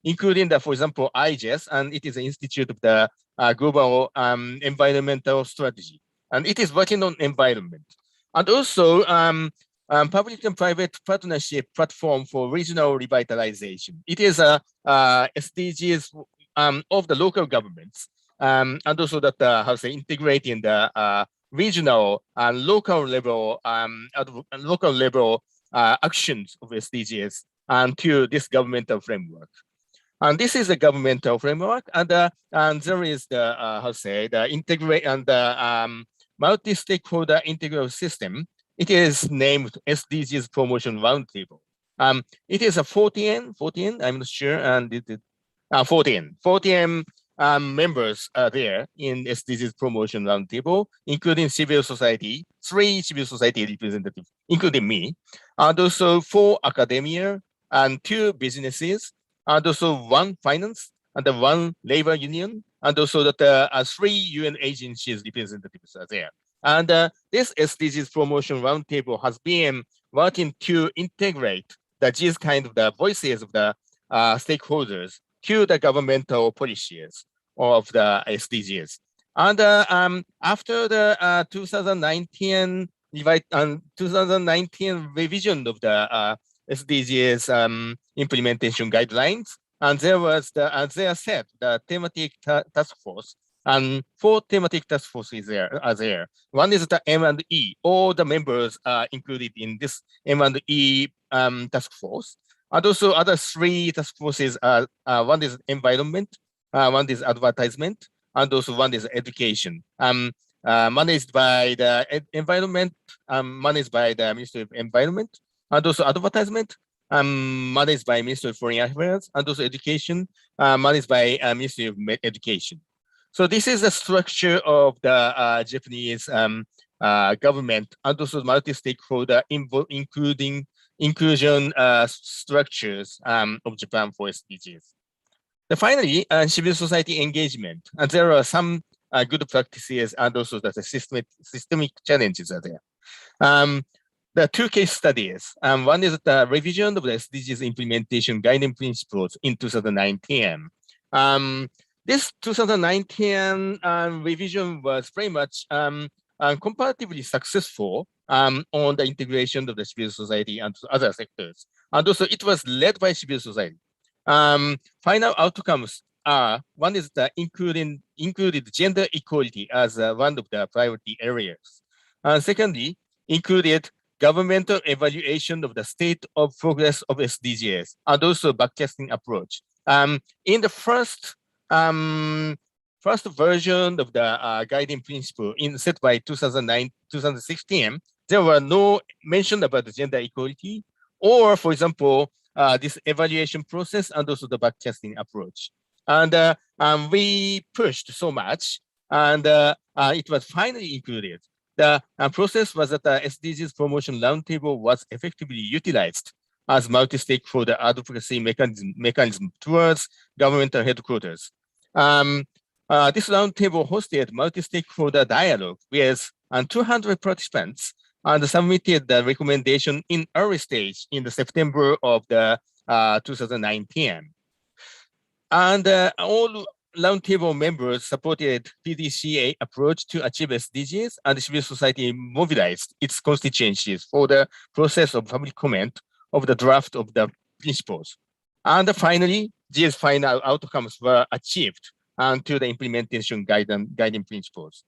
including for example, IGES, and it is an institute of the global environmental strategy, and it is working on environment. And also public and private partnership platform for regional revitalization. It is a SDGs of the local governments, and also that integrating the regional and local level actions of SDGs to this governmental framework. And this is the governmental framework, and there is the integrate and the multi-stakeholder integral system. It is named SDGs Promotion Roundtable. It is a 14, I'm not sure, and it is 14 members are there in SDGs Promotion Roundtable, including civil society, 3 civil society representatives, including me, and also 4 academia and 2 businesses, and also 1 finance and 1 labor union, and also that 3 UN agencies representatives are there. And this SDGs Promotion Roundtable has been working to integrate these kind of the voices of the stakeholders to the governmental policies of the SDGs. And after the 2019 revision of the SDGs implementation guidelines, and there was the, as they said, the thematic task force, and 4 thematic task forces are there. One is the M&E. All the members are included in this M&E task force. And also other 3 task forces are, one is environment, one is advertisement, and also one is education. Managed by the environment, managed by the Ministry of Environment, and also advertisement, managed by Ministry of Foreign Affairs, and also education, managed by Ministry of Education. So this is the structure of the Japanese government, and also multi-stakeholder inclusion structures of Japan for SDGs. Finally, civil society engagement, and there are some good practices and also the systemic challenges are there. There are 2 case studies. One is the revision of the SDGs implementation guiding principles in 2019. This 2019 revision was very much comparatively successful on the integration of the civil society and other sectors. And also it was led by civil society. Final outcomes are, one is the included gender equality as one of the priority areas. Secondly, included governmental evaluation of the state of progress of SDGs, and also backcasting approach. In the first version of the guiding principle set by 2016, there were no mention about the gender equality, or for example, this evaluation process and also the backcasting approach. And we pushed so much, and it was finally included. The process was that the SDGs Promotion Roundtable was effectively utilized as multi-stakeholder advocacy mechanism towards governmental headquarters. This roundtable hosted multi-stakeholder dialogue with 200 participants and submitted the recommendation in early stage in the September of the 2019. And all roundtable members supported PDCA approach to achieve SDGs, and civil society mobilized its constituencies for the process of public comment of the draft of the principles. And finally, these final outcomes were achieved to the implementation guiding principles.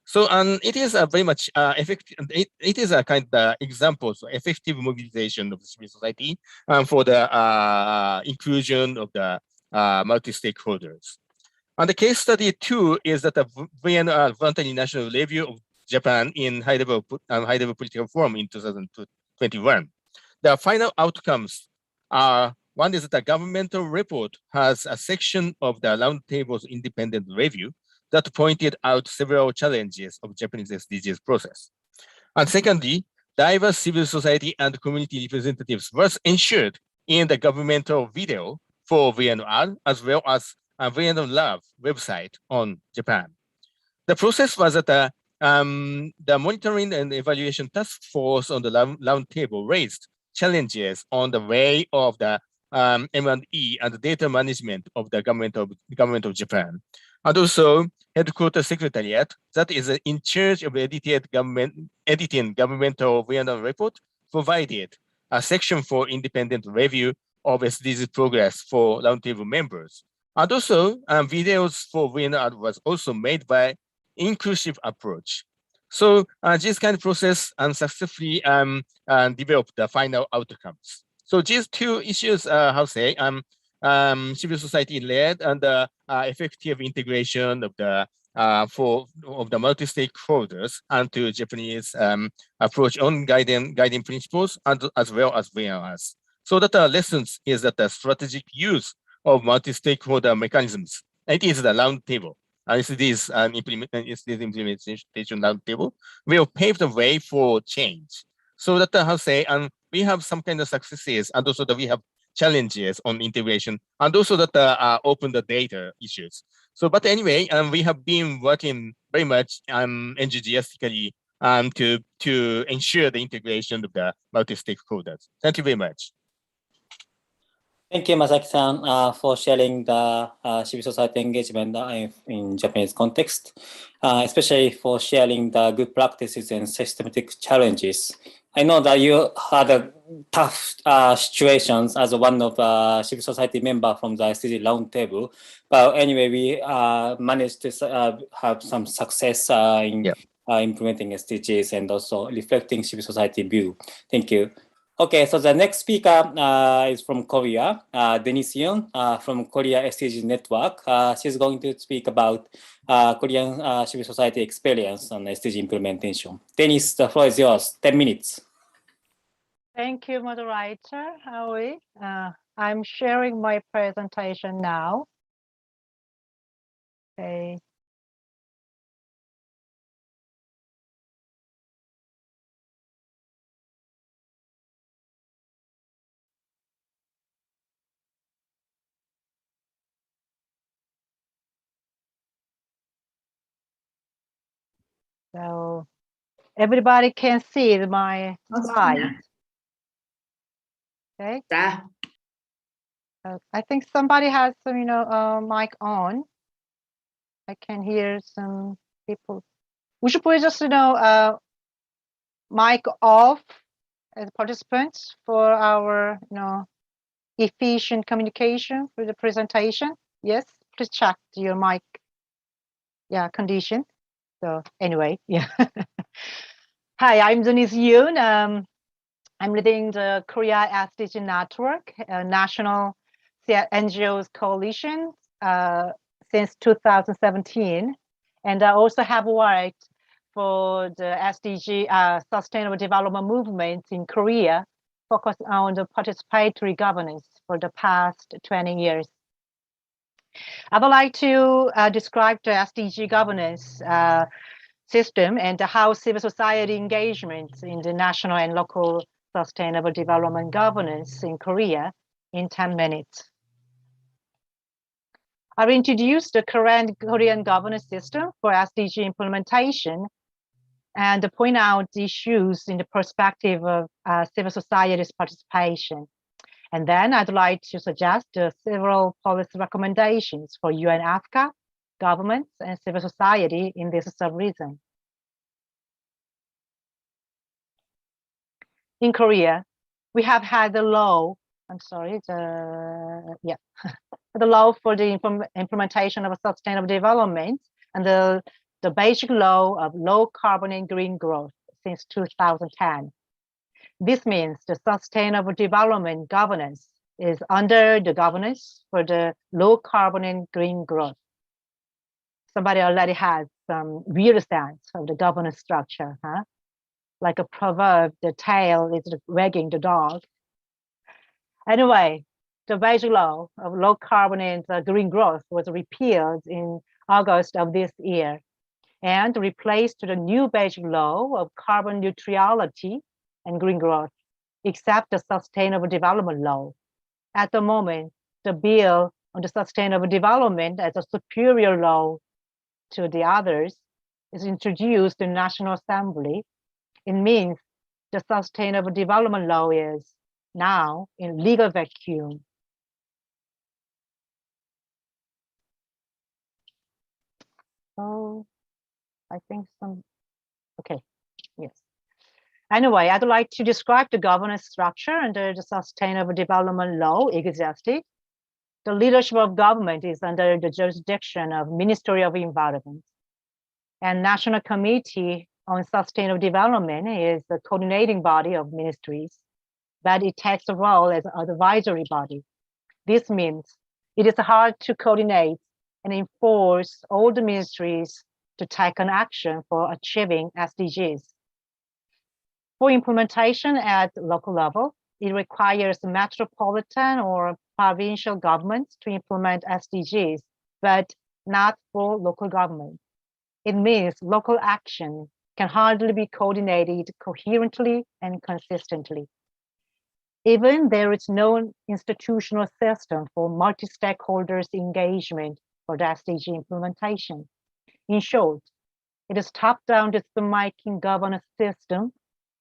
So it is a very much effective, it is a kind of examples of effective mobilization of the civil society for the inclusion of the multi-stakeholders. And the case study 2 is that the VNR, Voluntary National Review of Japan in high-level political forum in 2021. The final outcomes are, one is that the governmental report has a section of the roundtable's independent review that pointed out several challenges of Japanese SDGs process. And secondly, diverse civil society and community representatives was ensured in the governmental video for VNR, as well as a VNR Love website on Japan. The process was that the monitoring and evaluation task force on the roundtable raised challenges on the way of the M&E and the data management of the government of Japan. And also headquarters secretariat that is in charge of editing governmental VNR report provided a section for independent review of SDGs progress for roundtable members. And also videos for VNR was also made by inclusive approach. So this kind of process successfully developed the final outcomes. So these 2 issues, civil society led and effective integration of the multi-stakeholders into Japanese approach on guiding principles and as well as VNRs. So that the lessons is that the strategic use of multi-stakeholder mechanisms It is the round table. SDGs implementation round table will pave the way for change. So that how to say, we have some kind of successes, and also that we have challenges on integration, and also that open the data issues. So, but anyway, we have been working very much enthusiastically to ensure the integration of the multi-stakeholders. Thank you very much. Thank you, Masaki-san, for sharing the civil society engagement in Japanese context, especially for sharing the good practices and systematic challenges. I know that you had a tough situations as one of the civil society member from the SDG roundtable, but anyway, we managed to have some success in implementing SDGs and also reflecting civil society view. Thank you. Okay, so the next speaker is from Korea, Denise Yoon from Korea SDG Network. She's going to speak about Korean civil society experience on SDG implementation. Denise, the floor is yours, 10 minutes. Thank you, moderator Aoi. I'm sharing my presentation now. Okay. So everybody can see my slide. Okay. I think somebody has some, mic on. I can hear some people. We should put just, mic off as participants for our, efficient communication for the presentation. Yes, please check your mic, condition. So anyway, Hi, I'm Denise Yoon. I'm leading the Korea SDG Network, a national NGOs coalition since 2017. And I also have worked for the SDG Sustainable Development Movement in Korea, focused on the participatory governance for the past 20 years. I would like to describe the SDG governance system and how civil society engagement in the national and local sustainable development governance in Korea in 10 minutes. I'll introduce the current Korean governance system for SDG implementation and point out issues in the perspective of civil society's participation. And then I'd like to suggest several policy recommendations for UNESCAP, governments, and civil society in this sub-region. In Korea, we have had the law, the law for the implementation of sustainable development and the basic law of low carbon and green growth since 2010. This means the sustainable development governance is under the governance for the low carbon and green growth. Somebody already has some real sense of the governance structure, huh? Like a proverb, the tail is wagging the dog. Anyway, the basic law of low carbon and green growth was repealed in August of this year and replaced the new basic law of carbon neutrality and green growth, except the sustainable development law. At the moment, the bill on the sustainable development as a superior law to the others is introduced in National Assembly. It means the sustainable development law is now in legal vacuum. So I think okay, yes. Anyway, I'd like to describe the governance structure under the Sustainable Development Law existing. The leadership of government is under the jurisdiction of Ministry of Environment. And National Committee on Sustainable Development is the coordinating body of ministries, but it takes a role as an advisory body. This means it is hard to coordinate and enforce all the ministries to take an action for achieving SDGs. For implementation at local level, it requires metropolitan or provincial governments to implement SDGs but not for local government. It means local action can hardly be coordinated coherently and consistently. Even there is no institutional system for multi-stakeholders engagement for the SDG implementation. In short, it is top-down decision-making governance system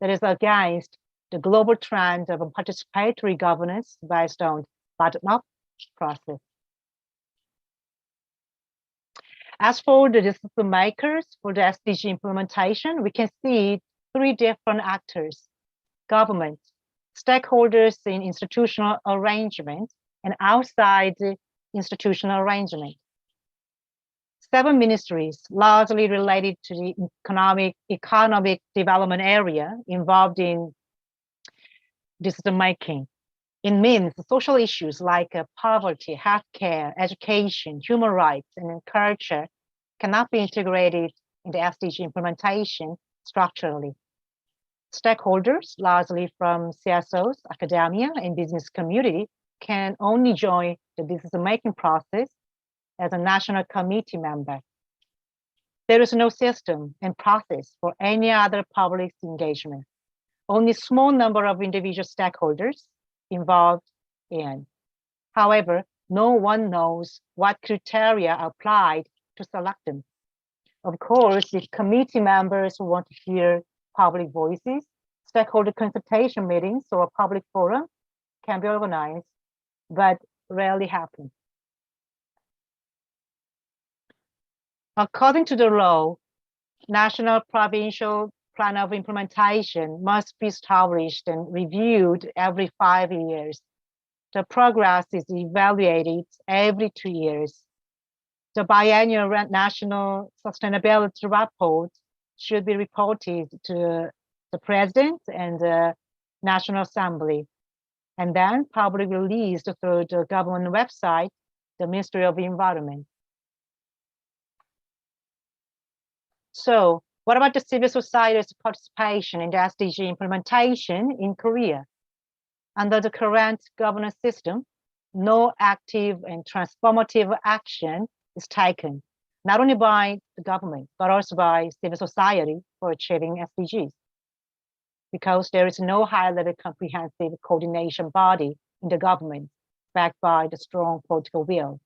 that is against the global trend of a participatory governance based on bottom-up process. As for the decision makers for the SDG implementation, we can see three different actors: government, stakeholders in institutional arrangement, and outside institutional arrangement. 7 ministries, largely related to the economic development area, involved in decision making. It means social issues like poverty, healthcare, education, human rights, and culture cannot be integrated in the SDG implementation structurally. Stakeholders, largely from CSOs, academia, and business community, can only join the decision-making process as a national committee member. There is no system and process for any other public engagement. Only a small number of individual stakeholders involved in. However, no one knows what criteria are applied to select them. Of course, if committee members want to hear public voices, stakeholder consultation meetings or a public forum can be organized, but rarely happen. According to the law, national provincial plan of implementation must be established and reviewed every 5 years. The progress is evaluated every 2 years. The biennial national sustainability report should be reported to the President and the National Assembly, and then publicly released through the government website, the Ministry of Environment. So, what about the civil society's participation in the SDG implementation in Korea? Under the current governance system, no active and transformative action is taken, not only by the government, but also by civil society for achieving SDGs. Because there is no high-level comprehensive coordination body in the government backed by the strong political will,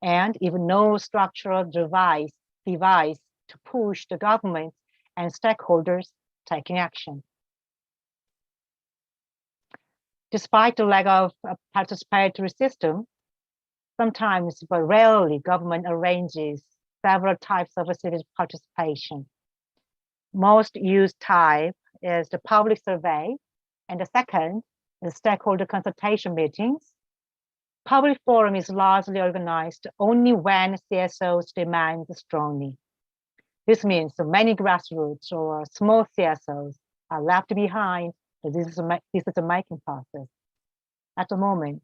and even no structural device to push the government and stakeholders taking action. Despite the lack of a participatory system, sometimes but rarely government arranges several types of civic participation. Most used type is the public survey, and the second is stakeholder consultation meetings. Public forum is largely organized only when CSOs demand strongly. This means many grassroots or small CSOs are left behind the decision-making process. At the moment,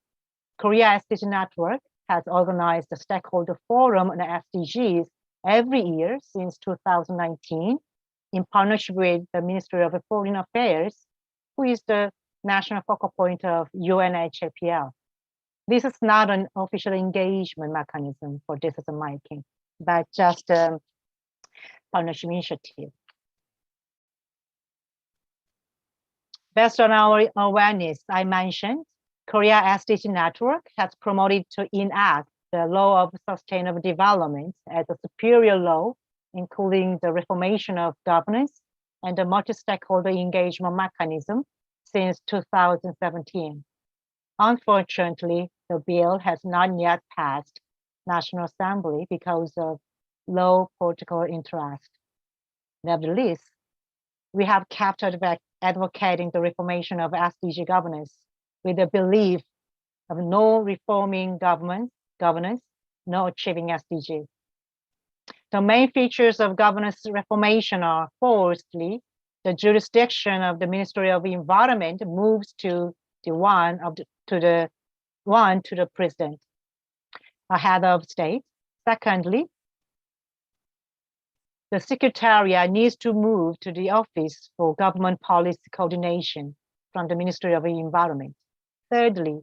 Korea SDG Network has organized the Stakeholder Forum on SDGs every year since 2019 in partnership with the Ministry of Foreign Affairs, who is the national focal point of UNHCR. This is not an official engagement mechanism for decision-making, but just a partnership initiative. Based on our awareness I mentioned, Korea SDG Network has promoted to enact the law of sustainable development as a superior law, including the reformation of governance and the multi-stakeholder engagement mechanism since 2017. Unfortunately, the bill has not yet passed National Assembly because of low political interest. Nevertheless, we have kept advocating the reformation of SDG governance with the belief of no reforming governance, no achieving SDG. The main features of governance reformation are, firstly, the jurisdiction of the Ministry of Environment moves to the President, a head of state. Secondly, the Secretariat needs to move to the Office for Government Policy Coordination from the Ministry of Environment. Thirdly,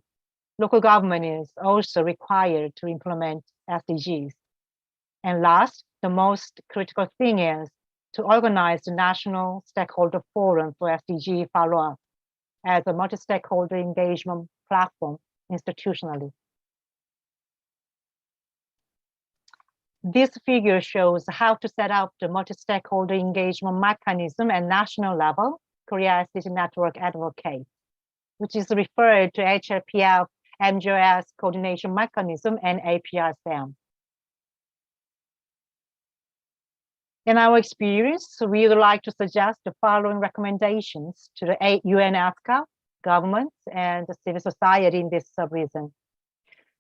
local government is also required to implement SDGs. And last, the most critical thing is to organize the National Stakeholder Forum for SDG follow-up as a multi-stakeholder engagement platform institutionally. This figure shows how to set up the multi-stakeholder engagement mechanism at national level, Korea SDG Network Advocate, which is referred to HLPF, MJOS Coordination Mechanism, and APRCEM. In our experience, we would like to suggest the following recommendations to the UNESCAP, governments, and the civil society in this sub-region.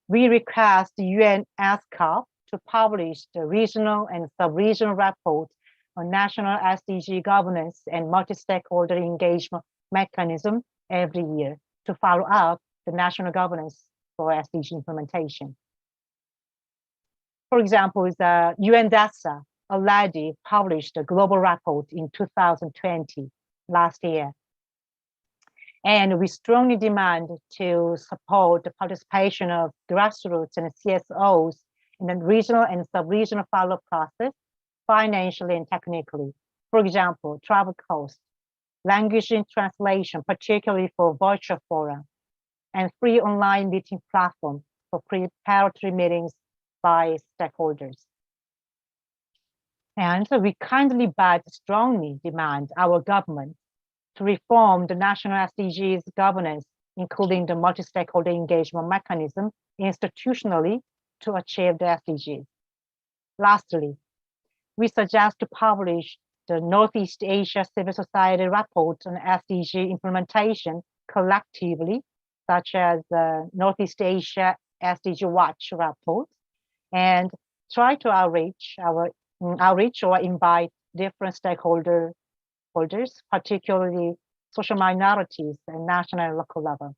We request the UNESCAP to publish the regional and sub-regional reports on national SDG governance and multi-stakeholder engagement mechanism every year to follow up the national governance for SDG implementation. For example, the UNDESA already published a global report in 2020, last year. And we strongly demand to support the participation of grassroots and CSOs in the regional and sub-regional follow-up process, financially and technically. For example, travel costs, language translation, particularly for virtual forums, and free online meeting platform for preparatory meetings by stakeholders. And so we kindly but strongly demand our government to reform the national SDGs governance, including the multi-stakeholder engagement mechanism institutionally to achieve the SDGs. Lastly, we suggest to publish the North-East Asia Civil Society report on SDG implementation collectively, such as the North-East Asia SDG Watch report, and try to outreach or invite different stakeholders, particularly social minorities and national and local level.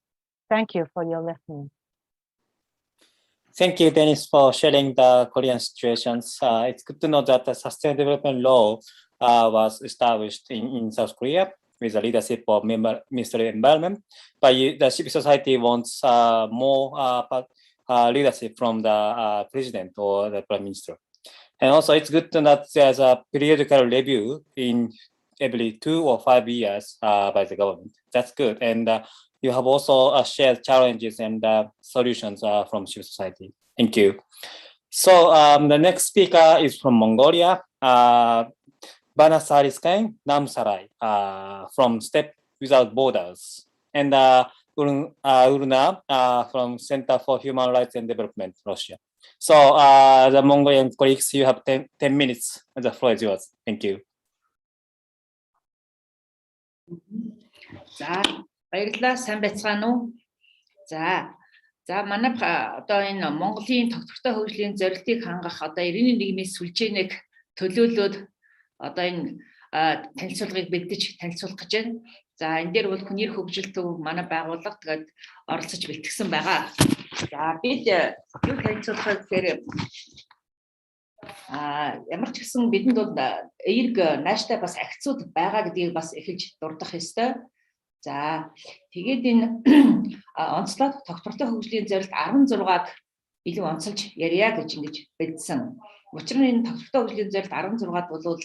Thank you for your listening. Thank you, Dennis, for sharing the Korean situations. It's good to know that the Sustainable Development Law was established in South Korea with the leadership of Ministry of Environment, but the civil society wants more leadership from the president or the prime minister. And also, it's good to know that there's a periodical review in every 2 or 5 years by the government. That's good. And you have also shared challenges and solutions from civil society. Thank you. So the next speaker is from Mongolia, Banasariskang Namsarai from Step Without Borders, and Urna from Center for Human Rights and Development, Russia. So the Mongolian colleagues, you have 10 minutes. The floor is yours. Thank you. За баярлалаа, сайн байцгаана уу? За манай одоо энэ Монголын тогтвортой хөгжлийн зорилтыг хангах одоо 91-ийн сүлжээнийг төлөөлөөд одоо энэ танилцуулгыг бэлдэж танилцуулах гэж байна. За энэ дээр бол хүний хөгжил төв манай байгууллага тэгээд оролцож бэлтгэсэн байгаа. За бид юу танилцуулах гэхээр ямар ч гэсэн бидэнд бол эерэг нааштай бас акцууд байгаа гэдгийг бас эхэлж дурдах ёстой. За тэгээд энэ онцлог тогтвортой хөгжлийн зорилт 16-г илүү онцолж ярья гэж ингэж бэлдсэн. Учир нь энэ тогтвортой хөгжлийн зорилт 16-д бол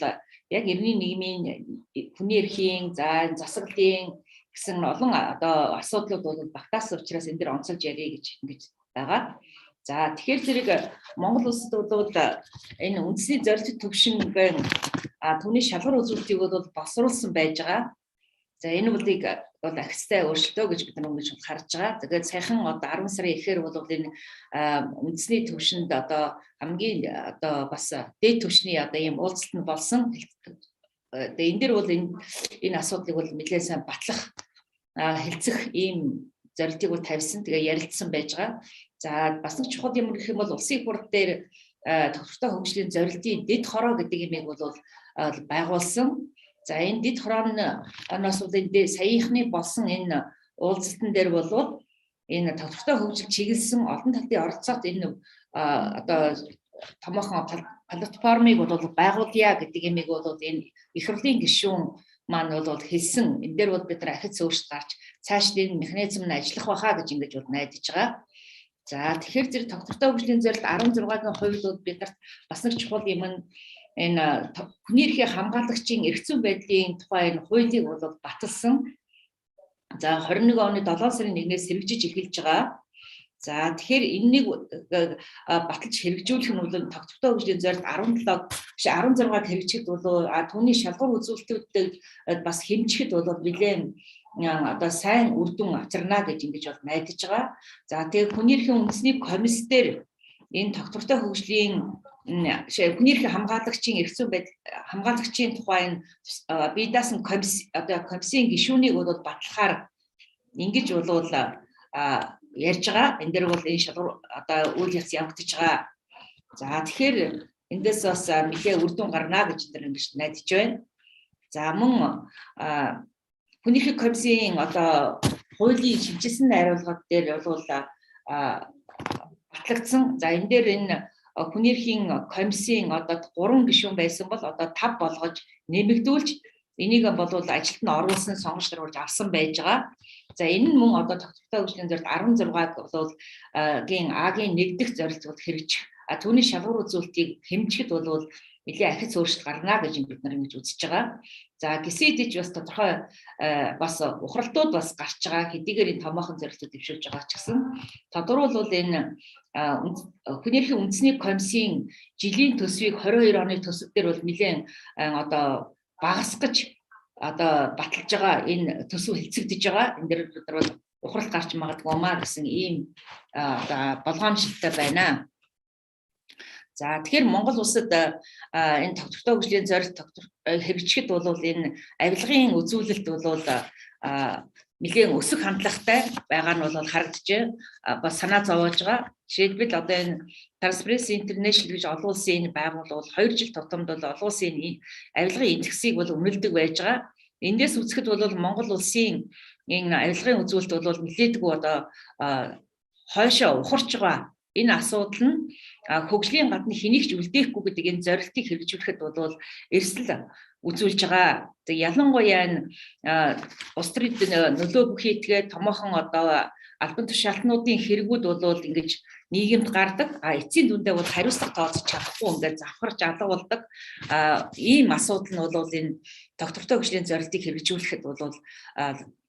яг эртний нийгмийн хүний эрхийн, засаглалын гэсэн олон одоо асуудлууд бол багтаасан учраас энэ дэр онцолж ярья гэж ингэж байгаа. За тэгэхээр зэрэг Монгол улсад бол энэ үндэсний зорилт төвшингийн түүний шалгуур үзүүлэлтийг бол боловсруулсан байж байгаа. За энэ болыг бол ахистай өөрчлөлтөө гэж бид нар ингэж харж байгаа. Тэгээд саяхан одоо 10 сарын эхээр бол энэ үндэсний төвшөнд одоо хамгийн одоо бас дээд түвшний одоо ийм уулзалт нь болсон. Тэгээд энэ дэр бол энэ асуудлыг бол нэлээд сайн батлах хэлцэх ийм зорилтыг бол тавьсан. Тэгээ ярилцсан байж байгаа. За бас нэг чухал юм гэх юм бол улсын хурлын дээр тогтвортой хөгжлийн зорилтын дэд хороо гэдэг юмыг бол байгуулсан. За энэ дэд хорооноос бол саяхны болсон энэ уулзалтан дээр бол энэ тогтвортой хөгжил чиглэсэн олон талын оролцоот энэ одоо томоохон платформыг бол байгуулъя гэдэг юмыг бол энэ их хурлын гишүүн маань бол хэлсэн. Энэ дээр бол бид нар ахиц өөрчлөлт гарч цааш энэ механизм нь ажиллах байхаа гэж ингэж бол найдаж байгаа. За тэгэхээр зэрэг тогтвортой хөгжлийн зорилт 16-гийн хувьд биднэрт бас нэг чухал юм энэ хүний эрхийн хамгаалагчийн эрх зүйн байдлын тухай энэ хуулийг бол баталсан. За 21 оны 7 сарын 1-ээс хэрэгжиж эхэлж байгаа. За тэгэхээр энэнийг баталж хэрэгжүүлэх нь бол тогтвортой хөгжлийн зорилт 16-г хэрэгжихэд бол түүний шалгуур үзүүлэлтүүдэд бас хэмжихэд бол нэлээд одоо сайн үр дүн авчирна гэж ингэж бол найдаж байгаа. За тэгээд хүний эрхийн үндэсний комисс дээр энэ тогтвортой хөгжлийн хүний эрхийн хамгаалагчийн эрх зүйн байдал хамгаалагчийн тухай бие даасан комиссийн гишүүнийг бол батлахаар ингэж бол ярьж байгаа. Энэ дээр бол энэ шалгуур одоо үйл явц явагдаж байгаа. За тэгэхээр эндээс бас нэлээд үр дүн гарна гэж энэ ингэж найдаж байна. За мөн хүний эрхийн комиссийн одоо хуулийн шилжүүлсэн найруулгад дээр бол батлагдсан. За энэ дээр энэ хүний эрхийн комиссийн одоо 3 гишүүн байсан бол одоо 5 болгож нэмэгдүүлж энийг бол ажилд нь оруулсан сонгож даруулж авсан байж байгаа. За энэ нь мөн одоо тогтвортой хөгжлийн зорилт 16-г бол гийн А-гийн 1 дэх зорилт бол хэрэгжих. Түүний шалгуур үзүүлэлтийг хэмжихэд бол нэлээд ахиц өөрчлөлт гарна гэж бид нар ингэж үзэж байгаа. За гисэн идэж бас тодорхой бас ухралтууд бас гарч байгаа. Хэдийгээр энэ томоохон зорилтууд дэвшүүлж байгаа ч гэсэн тодорхойлбол энэ хүний эрхийн үндэсний комиссийн жилийн төсвийг 22 оны төсөв дээр бол нэлээд одоо багасгаж одоо баталж байгаа энэ төсөв хэлцэгдэж байгаа. Энэ дээр бид нар бол ухралт гарч магадгүй маа гэсэн ийм одоо болгоомжтой байна. За тэгэхээр Монгол улсад энэ тогтвортой хөгжлийн зорилт хэрэгжихэд бол энэ авилгын үзүүлэлт бол нэлээд өсөх хандлагатай байгаа нь бол харагдаж бас санаа зовоож байгаа. Жишээлбэл одоо энэ Transparency International гэж олон улсын энэ байгуул бол 2 жил тутамд бол олон улсын авилгын индексийг бол үнэлдэг байж байгаа. Эндээс үзэхэд бол Монгол улсын энэ авилгын үзүүлэлт бол нэлээдгүй одоо хойшоо ухарч байгаа. Энэ асуудал нь хөгжлийн гадна хэнийг ч үлдээхгүй гэдэг энэ зорилтыг хэрэгжүүлэхэд бол эрсдэл үзүүлж байгаа. Тэг ялангуяа энэ улс төрийн нөлөө бүхий тэгээ томоохон одоо албан тушаалтнуудын хэрэгүүд бол ингэж нийгэмд гардаг. Эцсийн дүндээ бол хариуцлага тооцож чадахгүй ингээд завхарч алга болдог. Ийм асуудал нь бол энэ тогтвортой хөгжлийн зорилтыг хэрэгжүүлэхэд бол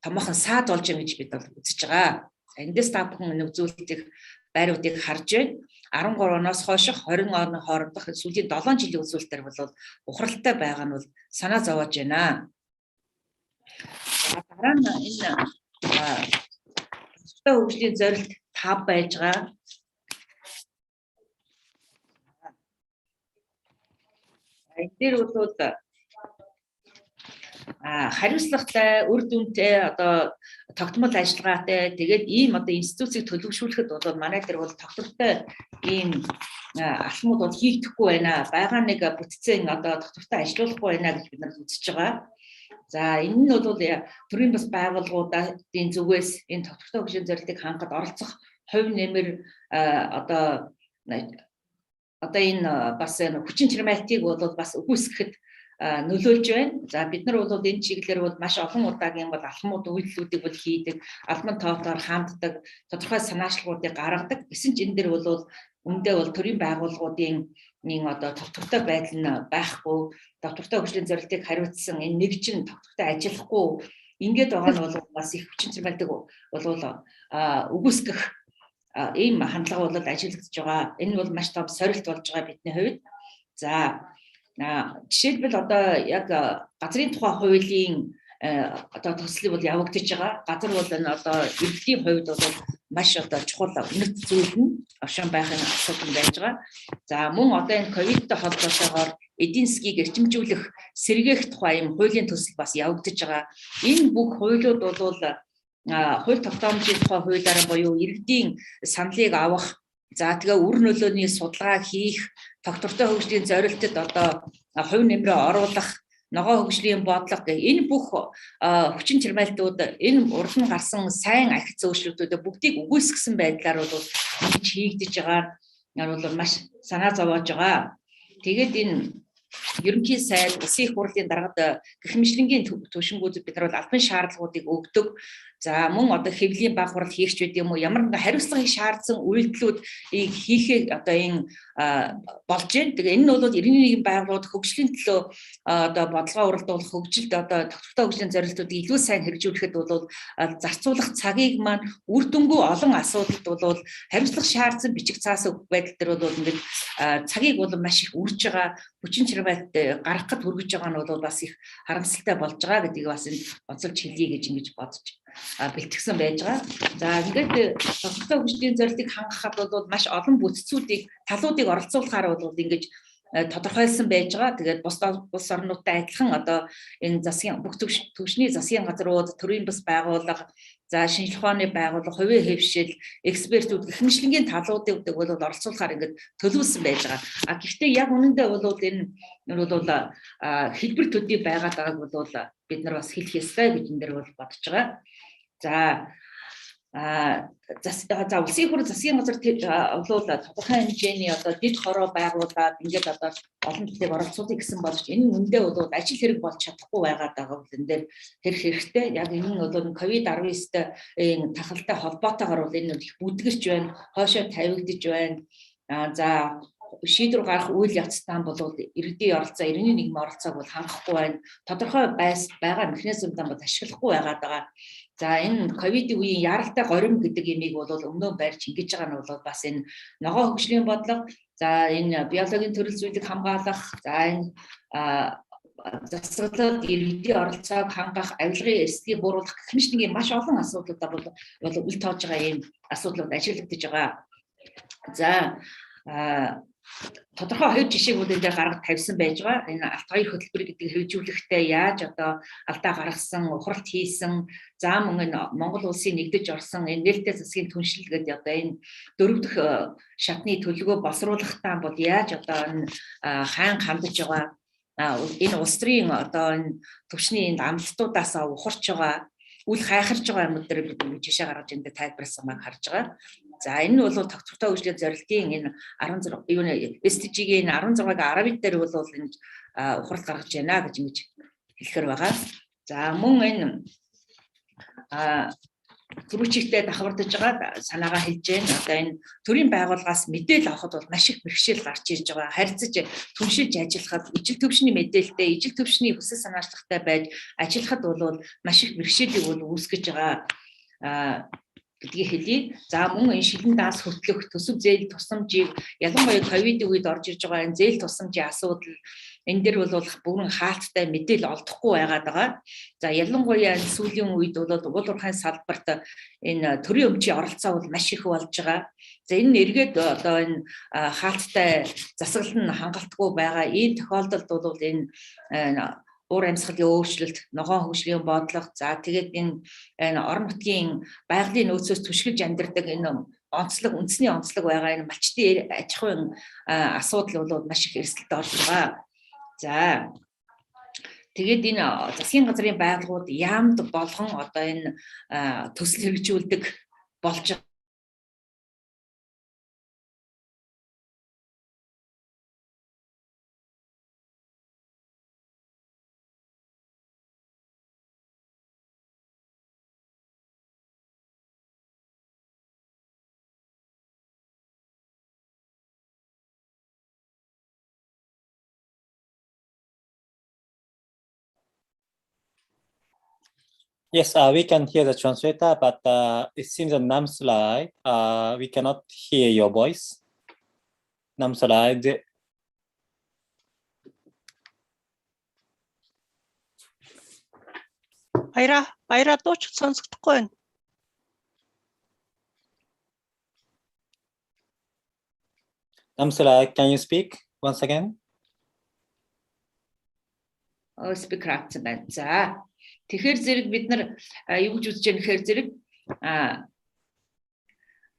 томоохон саад болж байгаа гэж бид бол үзэж байгаа. Эндээс та бүхэн үзүүлэлтийг байруудыг харж байна. 13 оноос хойших 20 оны хоорондох сүүлийн 7 жилийн үзүүлэлтээр бол ухралтай байгаа нь бол санаа зовоож байна. Дараа нь энэ тогтвортой хөгжлийн зорилт 5 байж байгаа. Энэ дээр бол хариуцлагатай, үр дүнтэй одоо тогтмол ажиллагаатай тэгээд ийм одоо институцийг төлөвшүүлэхэд бол манай дээр бол тогтвортой ийм алхмууд бол хийгдэхгүй байна. Бага нэг бүтцэн одоо тогтвортой ажиллахгүй байна гэж бид нар үзэж байгаа. За энэ нь бол төрийн бас байгууллагуудын зүгээс энэ тогтвортой хөгжлийн зорилтыг хангахад оролцох хувь нэмэр одоо энэ бас хүчин чармайлтыг бол бас үгүйсгэхэд нөлөөлж байна. За бид нар бол энэ чиглэлээр бол маш олон удаагийн бол алхмууд үйлдэлүүдийг бол хийдэг, албан тоотоор ханддаг, тодорхой санаачлагуудыг гаргадаг. Гэсэн ч энэ дээр бол үндэ бол төрийн байгууллагуудын нэг одоо тогтвортой байдал нь байхгүй, тогтвортой хөгжлийн зорилтыг хариуцсан энэ нэгжин тогтвортой ажиллахгүй ингээд байгаа нь бол бас их хүчин чармайлтыг бол үгүйсгэх ийм хандлага бол ажиглагдж байгаа. Энэ бол маш том сорилт болж байгаа бидний хувьд. За жишээлбэл одоо яг газрын тухай хуулийн одоо төслийг бол явагдаж байгаа. Газар бол энэ одоо иргэдийн хувьд бол маш одоо чухал үнэт зүйл нь овшин байхын асуудал байж байгаа. За мөн одоо энэ ковидтэй холбоотойгоор эдийн засгийг эрчимжүүлэх, сэргээх тухай юм хуулийн төсөл бас явагдаж байгаа. Энэ бүх хуулиуд бол хууль тогтоомжийн тухай хуулиараа буюу иргэдийн саналыг авах, за тэгээ үр нөлөөний судалгаа хийх, тогтвортой хөгжлийн зорилтод одоо хувь нэмрээ оруулах, ногоо хөгжлийн бодлого гэх энэ бүх хүчин чармайлтууд энэ урд нь гарсан сайн ахиц өөрчлөлтүүдээ бүгдийг үгүйсгэсэн байдлаар бол хийж хийгдэж байгаа нь бол маш санаа зовоож байгаа. Тэгээд энэ ерөнхий сайд, улсын их хурлын даргад гэх түвшингүүд бид нар бол албан шаардлагуудыг өгдөг. За мөн одоо хэвлэлийн баг хурал хийх ч үгүй юм уу, ямар нэгэн хариуцлагыг шаардсан үйлдэлүүдийг хийхээ одоо энэ болж байна. Тэгээ энэ нь бол иргэний нийгэм байгууллагууд хөгжлийн төлөө одоо бодлогоо уралдуулах, хөгжилд одоо тогтвортой хөгжлийн зорилтуудыг илүү сайн хэрэгжүүлэхэд бол зарцуулах цагийг маань үр дүнгүй олон асуудалд бол хариуцлага шаардсан бичиг цаас өгөх байдал дээр бол ингээд цагийг бол маш их үрж байгаа, хүчин чармайлт гаргахад хүргэж байгаа нь бол бас их харамсалтай болж байгаа гэдгийг бас энэ онцолж хэлье гэж ингэж бодож бэлтгэсэн байж байгаа. За ингээд тодорхой хөгжлийн зорилтыг хангахад бол маш олон бүтцүүдийг, талуудыг оролцуулахаар бол ингэж тодорхойлсон байж байгаа. Тэгээд бус орнуудтай адилхан одоо энэ засгийн бүх төвшний засгийн газрууд, төрийн бас байгууллага, за шинжлэх ухааны байгууллага, хувийн хэвшил, экспертүүд гэх мэтлэнгийн талуудыг бол оролцуулахаар ингээд төлөвлөсөн байж байгаа. Гэхдээ яг үнэндээ бол энэ бол хэлбэр төдий байгаад байгааг бол бид нар бас хэлэх ёстой гэж энэ дэр бол бодож байгаа. За улсын хурлын засгийн газар бол тодорхой хэмжээний одоо дэд хороо байгуулаад ингээд одоо олон зүйлийг оролцуулах гэсэн болж энэ үндэ бол ажил хэрэг болж чадахгүй байгаад байгаа бол энэ дээр хэрэг хэрэгтэй. Яг энэ нь бол COVID-19-тэй энэ тахалтай холбоотойгоор бол энэ их бүдгэрч байна, хоошоо тавигдж байна. За шийдвэр гарах үйл явцтай бол иргэдийн оролцоо, иргэний нийгмийн оролцоог бол хангахгүй байна. Тодорхой байгаа механизмдаа бол ашиглахгүй байгаад байгаа. За энэ ковидын үеийн яралтай горим гэдэг имийг бол өмнөө барьж ингэж байгаа нь бол бас энэ ногоо хөгжлийн бодлого, за энэ биологийн төрөл зүйлийг хамгаалах, за энэ засаглалд иргэдийн оролцоог хангах, авилгын эрсдлийг бууруулах гэх мэт маш олон асуудлуудаа бол үл тоож байгаа ийм асуудлууд ажиглагдаж байгаа. За тодорхой хоёр жишээгүүд дээр гаргаж тавьсан байж байгаа. Энэ алт хоёр хөтөлбөр гэдгийг хэрэгжүүлэхдээ яаж одоо алдаа гаргасан, ухралт хийсэн, за мөн энэ Монгол улсын нэгдэж орсон энэ нээлттэй засгийн түншлэл гэдэг одоо энэ дөрөв дэх шатны төлөвөө боловсруулахтаа бол яаж одоо энэ хаан хандж байгаа. Энэ улс төрийн одоо энэ төвчний энэ амлалтуудаас ухарч байгаа, үл хайхарч байгаа юмуд дээр бид жишээ гаргаж энэ тайлбарласан маяг харж байгаа. За энэ нь бол тогтвортой хөгжлийн зорилтын энэ 16 юуны SDG-ийн 16-г 10 дээр бол энэ ухрал гаргаж байна гэж ингэж хэлэхэр байгаа. За мөн энэ түрүүчигтэй давхардж байгаа санаагаа хэлж байна. Одоо энэ төрийн байгууллагаас мэдээлэл авахд бол маш их бэрхшээл гарч ирж байгаа. Харьцаж түншилж ажиллахад ижил төвшний мэдээлэлтэй, ижил төвшний хүсэл санаачлагтай байж ажиллахад бол маш их бэрхшээлийг бол үүсгэж байгаа гэдгийг хэлье. За мөн энэ шилэн даас хөтлөх төсөв зээл тусламжийг ялангуяа ковидын үед орж ирж байгаа энэ зээл тусламжийн асуудал энэ дэр бол бүрэн хаалттай мэдээлэл олдохгүй байгаад байгаа. За ялангуяа энэ сүүлийн үед бол уул уурхайн салбарт энэ төрийн өмчийн оролцоо бол маш их болж байгаа. За энэ нь эргээд одоо энэ хаалттай засаглал нь хангалтгүй байгаа. Ийм тохиолдолд бол энэ уур амьсгалын өөрчлөлт, ногоон хөгжлийн бодлого, за тэгээд энэ орон нутгийн байгалийн нөөцөөс түшгэлж амьдардаг энэ онцлог, үндэсний онцлог байгаа энэ малчтын аж ахуйн асуудал бол маш их эрсдэлд орж байгаа. За тэгээд энэ засгийн газрын байгууллагууд яамд болгон одоо энэ төсөл хэрэгжүүлдэг болж байгаа. Yes, we can hear the translator, but it seems that Nam slide, we cannot hear your voice. Nam slide. Баяра дууч сонсохдохгүй байна. Nam slide, can you speak once again? Speak right байна. За тэгэхээр зэрэг бид нар юу гэж үзэж байгаа нөхөр зэрэг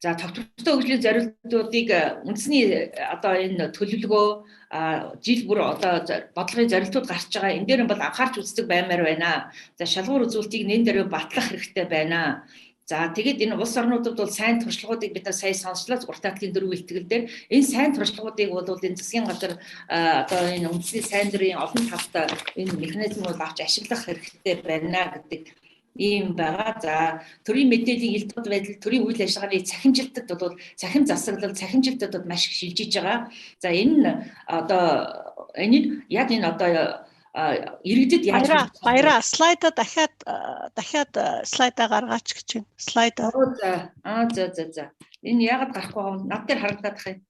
за тогтвортой хөгжлийн зорилтуудыг үндэсний одоо энэ төлөвлөгөө жил бүр одоо бодлогын зорилтууд гарч байгаа. Энэ дээр нь бол анхаарч үздэг баймаар байна. За шалгуур үзүүлэлтийг нэн дээр батлах хэрэгтэй байна. За тэгээд энэ улс орнуудад бол сайн туршлагуудыг бид нар сая сонслоо 3 талын 4 бэлтгэл дээр энэ сайн туршлагуудыг бол энэ засгийн газар одоо энэ үндэсний сайн дурын олон талтай энэ механизмыг авч ашиглах хэрэгтэй байна гэдэг ийм байгаа. За төрийн мэдээллийн элдвэд байдал, төрийн үйл ажиллагааны цахимжилтад бол цахим засаглал, цахимжилтад маш их шилжиж байгаа. За энэ одоо энэ яг энэ одоо иргэдэд яаж баяра слайда дахиад слайда гаргаач гэж байна. Слайда. За. Энэ яагаад гарахгүй вэ? Над дээр харагдаад байгаа юм.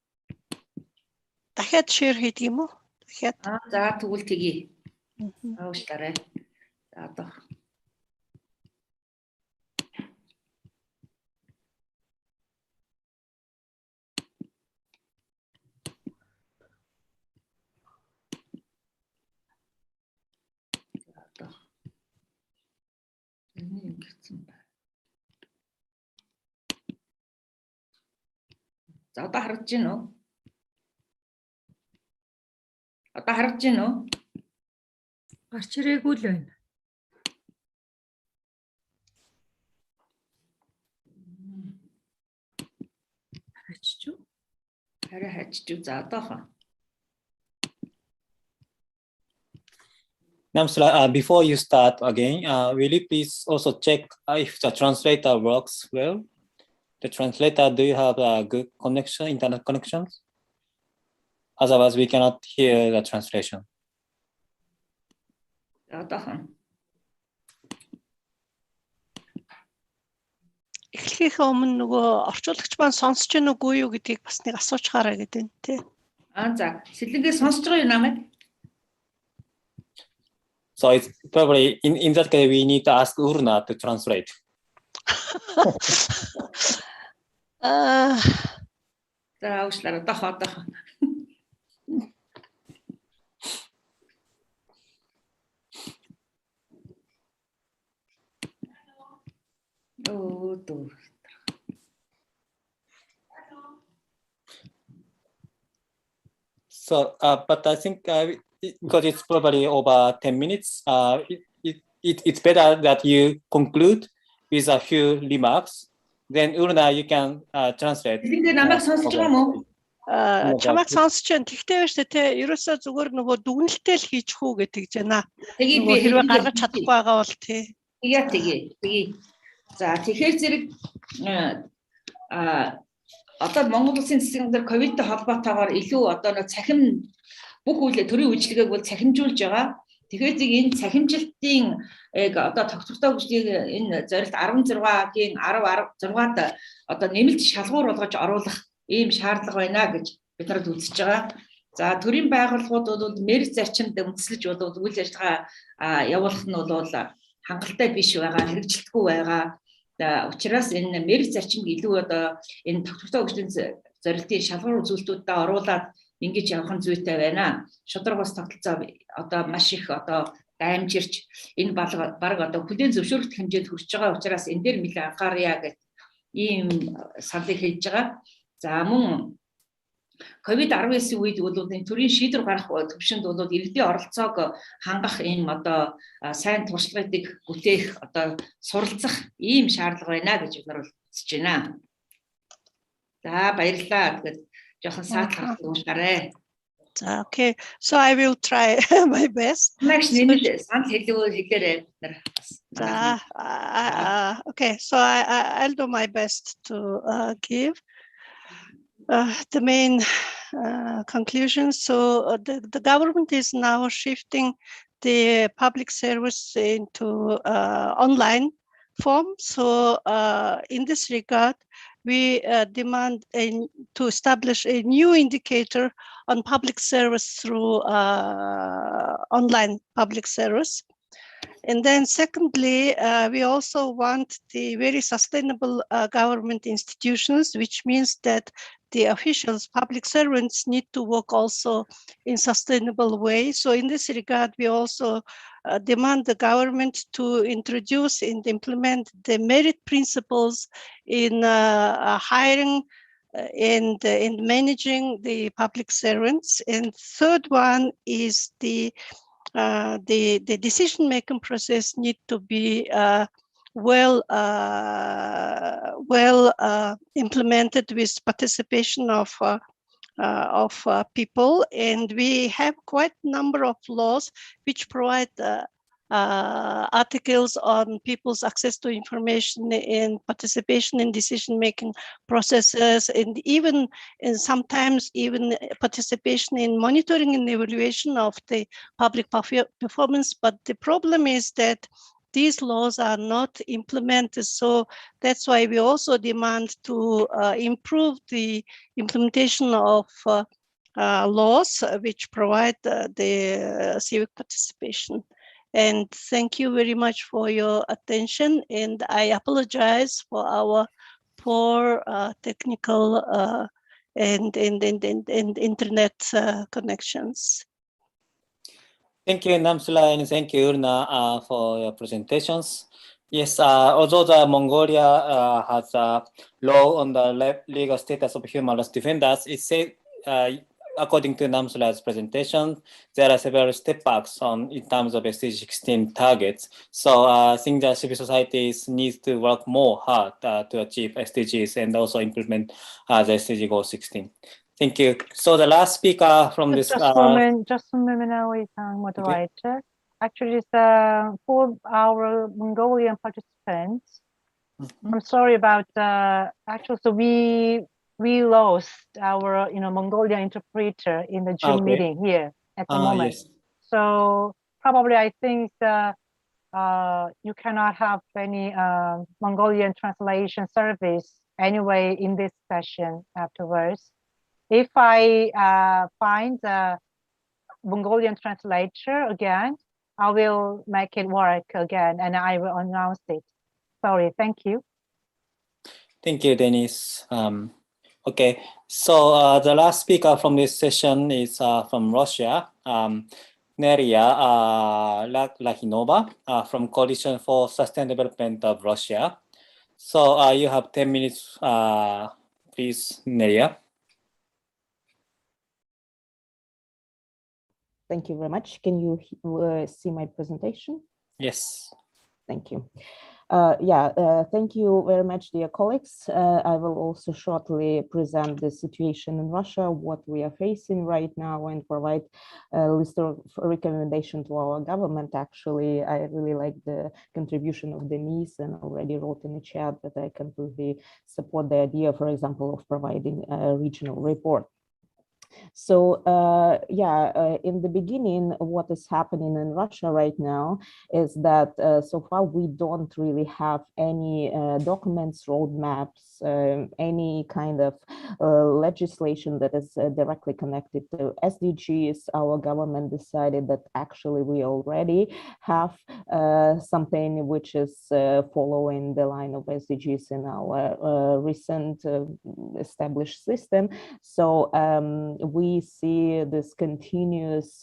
Дахиад share хийдэг юм уу? Дахиад. За тэгвэл тгий. Уушлаарай. За одоо. За одоо харагдаж байна уу? Одоо харагдаж байна уу? Гарч ирээгүй л байна. Хачиж. Хараа хачиж. За одоохон. Before you start again, will you please also check if the translator works well? The translator, do you have a good connection, internet connections? Otherwise, we cannot hear the translation. Эхлэхийн өмнө нөгөө орчуулагч маань сонсож байна уугүй юу гэдгийг бас нэг асуучгаарай гэдэг нь тий. За сэлэнгээ сонсож байгаа юу намайг? So it's probably in that case we need to ask Urna to translate. За уушлаарай дохоо. So, but I think because it's probably over 10 minutes, it's better that you conclude with a few remarks. Then Urna, you can translate. Чамайг сонсож байна. Тэгтээ байж тээ ерөөсөө зүгээр нөгөө дүгнэлтээ л хийж хүү гэдэг жана. Нөгөө хэрвээ гаргаж чадахгүй байгаа бол тий. Тэгээ. За тэгэхээр зэрэг одоо Монгол Улсын засгийн газар ковидтэй холбоотойгоор илүү одоо нэг цахим бүх үйл төрийн үйлчлэгийг бол цахимжуулж байгаа. Тэгэхээр зэрэг энэ цахимжилтын одоо тогтвортой хөгжлийг энэ зорилт 16-гийн 16-ад одоо нэмэлт шалгуур болгож оруулах ийм шаардлага байна гэж бид нарт үзэж байгаа. За төрийн байгууллагууд бол мэрэг зарчимд үндэслэж бол үйл ажиллагаа явуулах нь бол хангалттай биш байгаа, хэрэгжилтгүй байгаа. Учираас энэ мэрэг зарчимд илүү одоо энэ тогтвортой хөгжлийн зорилтын шалгуур үзүүлэлтүүдэд оруулаад ингэж явах нь зүйтэй байна. Шударга бас тогтолцоо одоо маш их одоо даймжирч энэ баг одоо хүлээн зөвшөөрөх хэмжээнд хүрч байгаа учраас энэ дээр нэлээд анхаарья гэх ийм саналыг хэлж байгаа. За мөн COVID-19 үед бол энэ төрийн шийдвэр гарах төвшөнд бол иргэдийн оролцоог хангах ийм одоо сайн туршлагыг бүтээх одоо суралцах ийм шаардлага байна гэж бид нар үзэж байна. За баярлалаа. Тэгээд жоохон саатлах уушгаарай. Okay, so I will try my best. Okay, so I'll do my best to give the main conclusions. So the government is now shifting the public service into online form. So in this regard, we demand to establish a new indicator on public service through online public service. And then secondly, we also want the very sustainable government institutions, which means that the officials, public servants need to work also in sustainable way. So in this regard, we also demand the government to introduce and implement the merit principles in hiring and in managing the public servants. And third one is the decision-making process need to be well implemented with participation of people, and we have quite a number of laws which provide articles on people's access to information and participation in decision-making processes, and even sometimes even participation in monitoring and evaluation of the public performance. But the problem is that these laws are not implemented. So that's why we also demand to improve the implementation of laws which provide the civic participation. And thank you very much for your attention. And I apologize for our poor technical and internet connections. Thank you, Namsula, and thank you, Urna, for your presentations. Yes, although the Mongolia has a law on the legal status of human rights defenders, it said, according to Namsula's presentation, there are several step backs in terms of SDG 16 targets. So I think the civil societies need to work more hard to achieve SDGs and also implement the SDG goal 16. Thank you. So the last speaker from this. Just a moment, moderator. Okay. Actually, it's for our Mongolian participants. I'm sorry about actually. So we lost our Mongolian interpreter in the Zoom meeting here at the moment. Yes. So probably I think you cannot have any Mongolian translation service anyway in this session afterwards. If I find the Mongolian translator again, I will make it work again and I will announce it. Sorry, thank you. Thank you, Denise. Okay, so the last speaker from this session is from Russia, Neria Lahinova from Coalition for Sustainable Development of Russia. So you have 10 minutes, please, Neria. Thank you very much. Can you see my presentation? Yes. Thank you. Thank you very much, dear colleagues. I will also shortly present the situation in Russia, what we are facing right now, and provide a list of recommendations to our government. Actually, I really like the contribution of Denise and already wrote in the chat that I completely support the idea, for example, of providing a regional report. So in the beginning, what is happening in Russia right now is that so far we don't really have any documents, roadmaps, any kind of legislation that is directly connected to SDGs. Our government decided that actually we already have something which is following the line of SDGs in our recent established system. So we see this continuous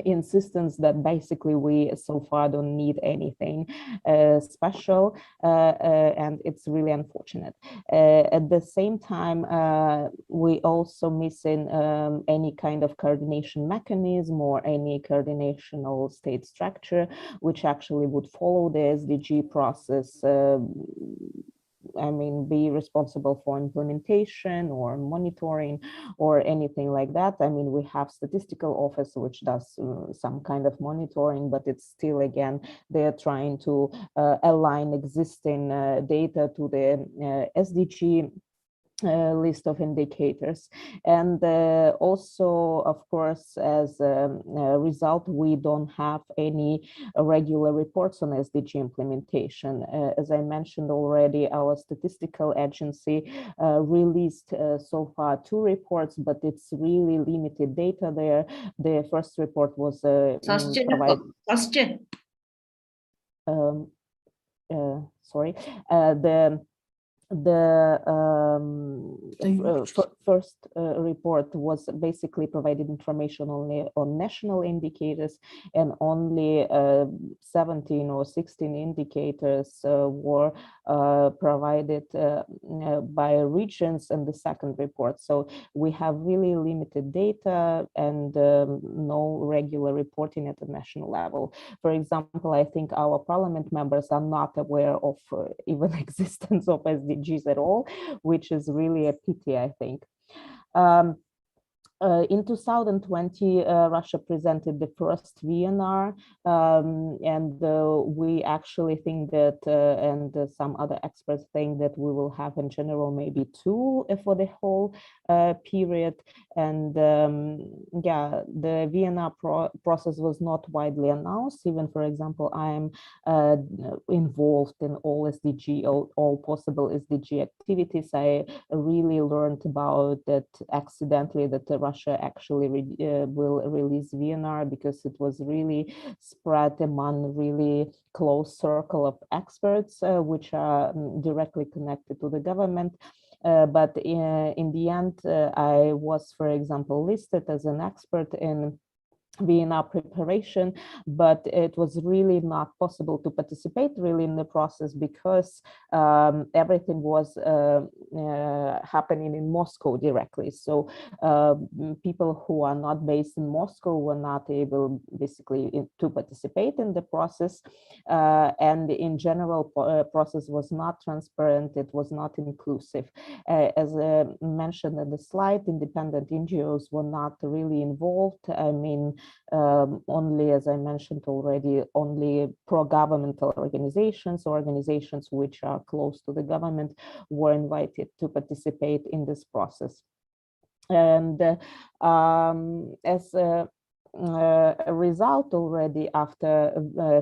insistence that basically we so far don't need anything special, and it's really unfortunate. At the same time, we also missing any kind of coordination mechanism or any coordinational state structure which actually would follow the SDG process. Be responsible for implementation or monitoring or anything like that. We have statistical office which does some kind of monitoring, but it's still, again, they're trying to align existing data to the SDG list of indicators. And also, of course, as a result, we don't have any regular reports on SDG implementation. As I mentioned already, our statistical agency released so far 2 reports, but it's really limited data there. The first report was the first report was basically provided information only on national indicators, and only 17 or 16 indicators were provided by regions in the second report. So we have really limited data and no regular reporting at the national level. For example, I think our parliament members are not aware of even existence of SDGs at all, which is really a pity, I think. In 2020, Russia presented the first VNR, and we actually think that, and some other experts think that we will have in general maybe two for the whole period. And yeah, the VNR process was not widely announced. Even, for example, I am involved in all SDG, all possible SDG activities. I really learned about that accidentally, that Russia actually will release VNR, because it was really spread among really close circle of experts, which are directly connected to the government. But in the end, I was, for example, listed as an expert in VNR preparation, but it was really not possible to participate really in the process, because everything was happening in Moscow directly. So people who are not based in Moscow were not able basically to participate in the process. And in general, process was not transparent, it was not inclusive. As mentioned in the slide, independent NGOs were not really involved. I mean, only, as I mentioned already, only pro-governmental organizations, or organizations which are close to the government, were invited to participate in this process. And as a result already after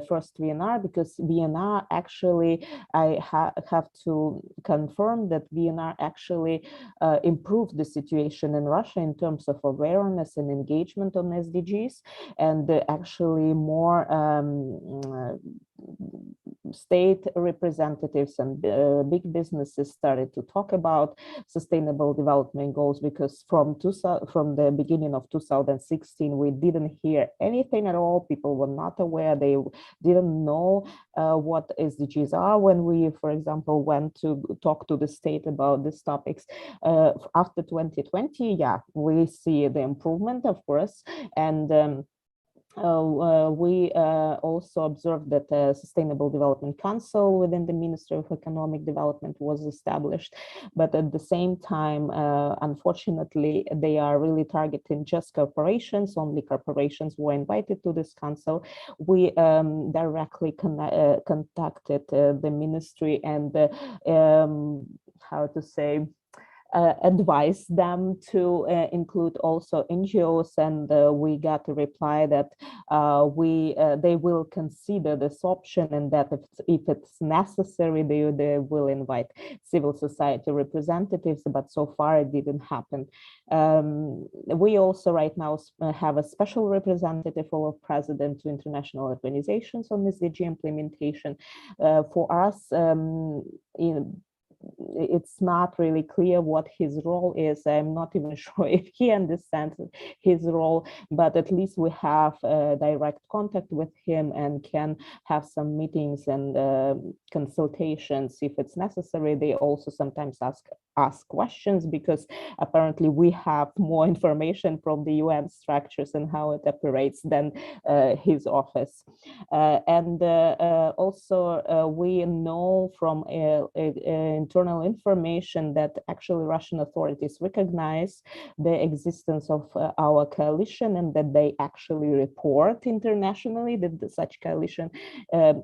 first VNR, because VNR actually, I have to confirm that VNR actually improved the situation in Russia in terms of awareness and engagement on SDGs, and actually more state representatives and big businesses started to talk about sustainable development goals, because from the beginning of 2016 we didn't hear anything at all. People were not aware, they didn't know what SDGs are. When we, for example, went to talk to the state about these topics after 2020, yeah, we see the improvement, of course. And we also observed that a Sustainable Development Council within the Ministry of Economic Development was established, but at the same time, unfortunately, they are really targeting just corporations. Only corporations were invited to this council. We directly contacted the ministry and how to say, advise them to include also NGOs, and we got a reply that they will consider this option, and that if it's necessary, they will invite civil society representatives, but so far it didn't happen. We also right now have a special representative or president to international organizations on SDG implementation. For us, it's not really clear what his role is. I'm not even sure if he understands his role, but at least we have direct contact with him and can have some meetings and consultations if it's necessary. They also sometimes ask questions, because apparently we have more information from the UN structures and how it operates than his office. And also we know from internal information that actually Russian authorities recognize the existence of our coalition, and that they actually report internationally that such coalition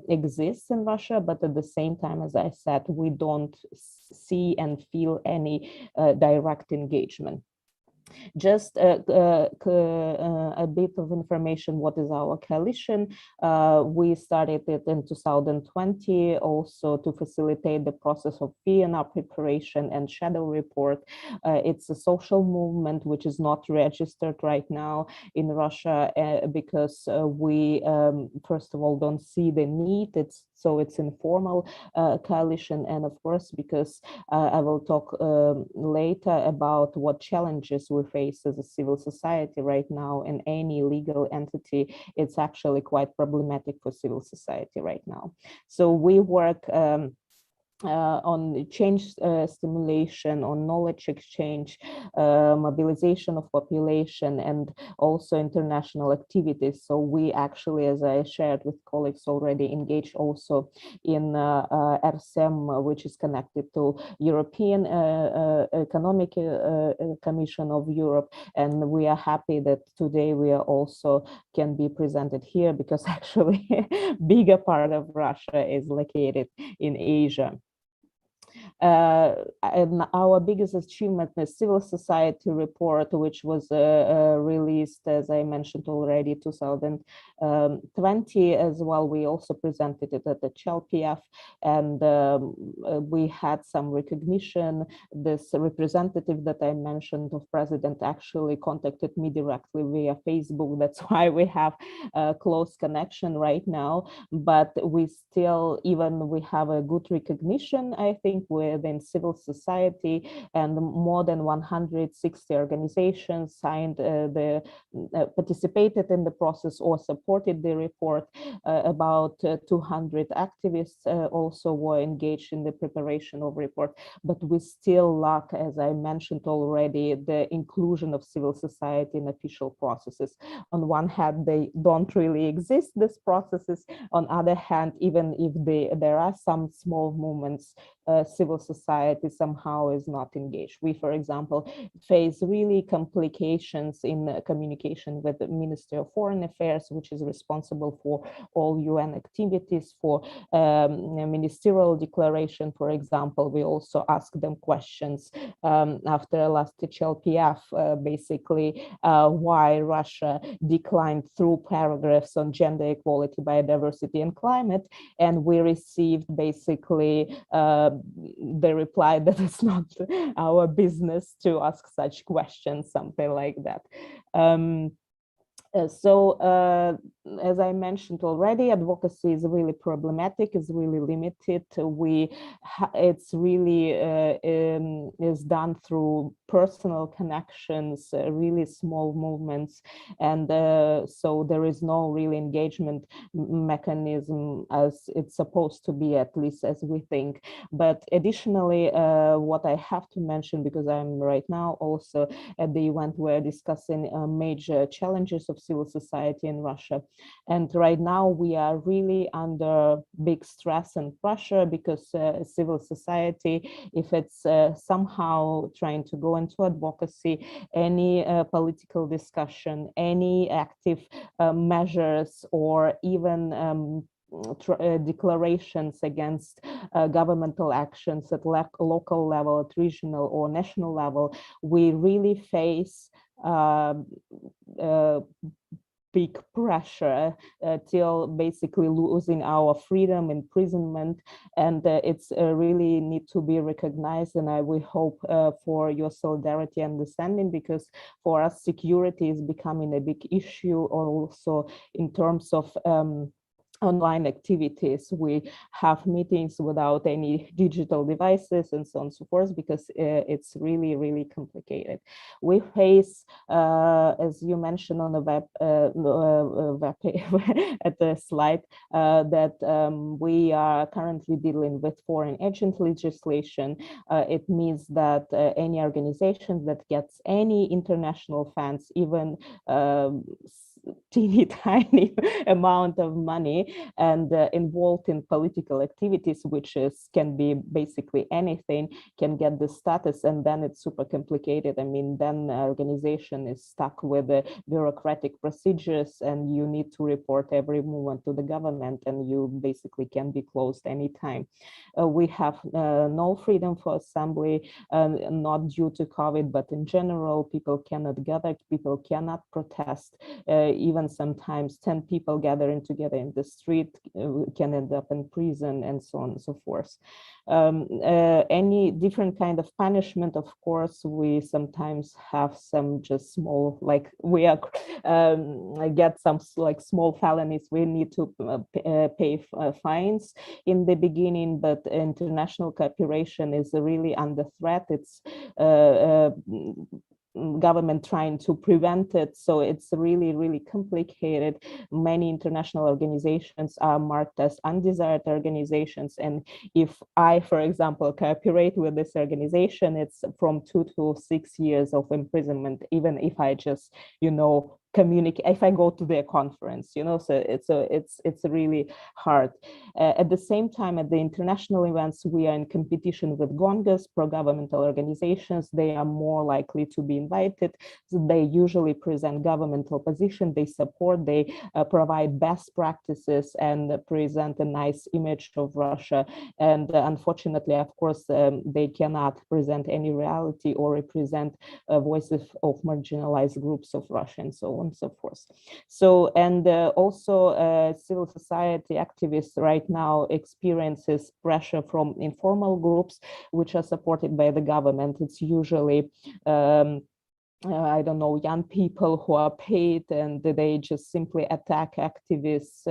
exists in Russia. But at the same time, as I said, we don't see and feel any direct engagement. Just a bit of information, what is our coalition? We started it in 2020 also to facilitate the process of VNR preparation and shadow report. It's a social movement which is not registered right now in Russia because we first of all don't see the need. It's informal coalition, and of course because I will talk later about what challenges we face as a civil society right now in any legal entity. It's actually quite problematic for civil society right now. So we work on change stimulation, on knowledge exchange, mobilization of population, and also international activities. So we actually, as I shared with colleagues already, engage also in APRCEM, which is connected to European Economic Commission of Europe. And we are happy that today we are also can be presented here because actually bigger part of Russia is located in Asia. And our biggest achievement is civil society report, which was released, as I mentioned already, 2020 as well. We also presented it at the CHLPF, and we had some recognition. This representative that I mentioned of president actually contacted me directly via Facebook. That's why we have a close connection right now, but we still, even we have a good recognition, I think, within civil society, and more than 160 organizations signed participated in the process or supported the report. About 200 activists also were engaged in the preparation of report, but we still lack, as I mentioned already, the inclusion of civil society in official processes. On one hand, they don't really exist, these processes. On other hand, even if there are some small movements, civil society somehow is not engaged. We, for example, face really complications in communication with the Ministry of Foreign Affairs, which is responsible for all UN activities, for ministerial declaration, for example. We also ask them questions after last HLPF, basically why Russia declined through paragraphs on gender equality, biodiversity, and climate, and we received basically the reply that it's not our business to ask such questions, something like that. As I mentioned already, advocacy is really problematic, is really limited. It's really is done through personal connections, really small movements, and so there is no really engagement mechanism as it's supposed to be, at least as we think. But additionally, what I have to mention, because I'm right now also at the event, we're discussing major challenges of civil society in Russia. And right now we are really under big stress and pressure because civil society, if it's somehow trying to go into advocacy, any political discussion, any active measures, or even declarations against governmental actions at local level, at regional or national level, we really face big pressure till basically losing our freedom, imprisonment, and it's really need to be recognized. And we hope for your solidarity and understanding, because for us security is becoming a big issue also in terms of online activities. We have meetings without any digital devices and so on and so forth, because it's really, really complicated. We face, as you mentioned on the web at the slide, that we are currently dealing with foreign agent legislation. It means that any organization that gets any international funds, even teeny tiny amount of money and involved in political activities, which can be basically anything, can get the status, and then it's super complicated. I mean, then organization is stuck with the bureaucratic procedures, and you need to report every movement to the government, and you basically can be closed anytime. We have no freedom for assembly, not due to COVID, but in general, people cannot gather, people cannot protest. Even sometimes 10 people gathering together in the street can end up in prison, and so on and so forth. Any different kind of punishment, of course, we sometimes have some just small, like we are get some like small felonies, we need to pay fines in the beginning, but international cooperation is really under threat. It's government trying to prevent it. So it's really, really complicated. Many international organizations are marked as undesired organizations. And if I, for example, cooperate with this organization, it's from 2 to 6 years of imprisonment, even if I just, communicate, if I go to their conference, so it's really hard. At the same time, at the international events, we are in competition with GONGAs, pro-governmental organizations. They are more likely to be invited. So they usually present governmental position, they support, they provide best practices and present a nice image of Russia. And unfortunately, of course, they cannot present any reality or represent voices of marginalized groups of Russia, and so on and so forth. So, and also civil society activists right now experiences pressure from informal groups, which are supported by the government. It's usually I don't know, young people who are paid, and they just simply attack activists,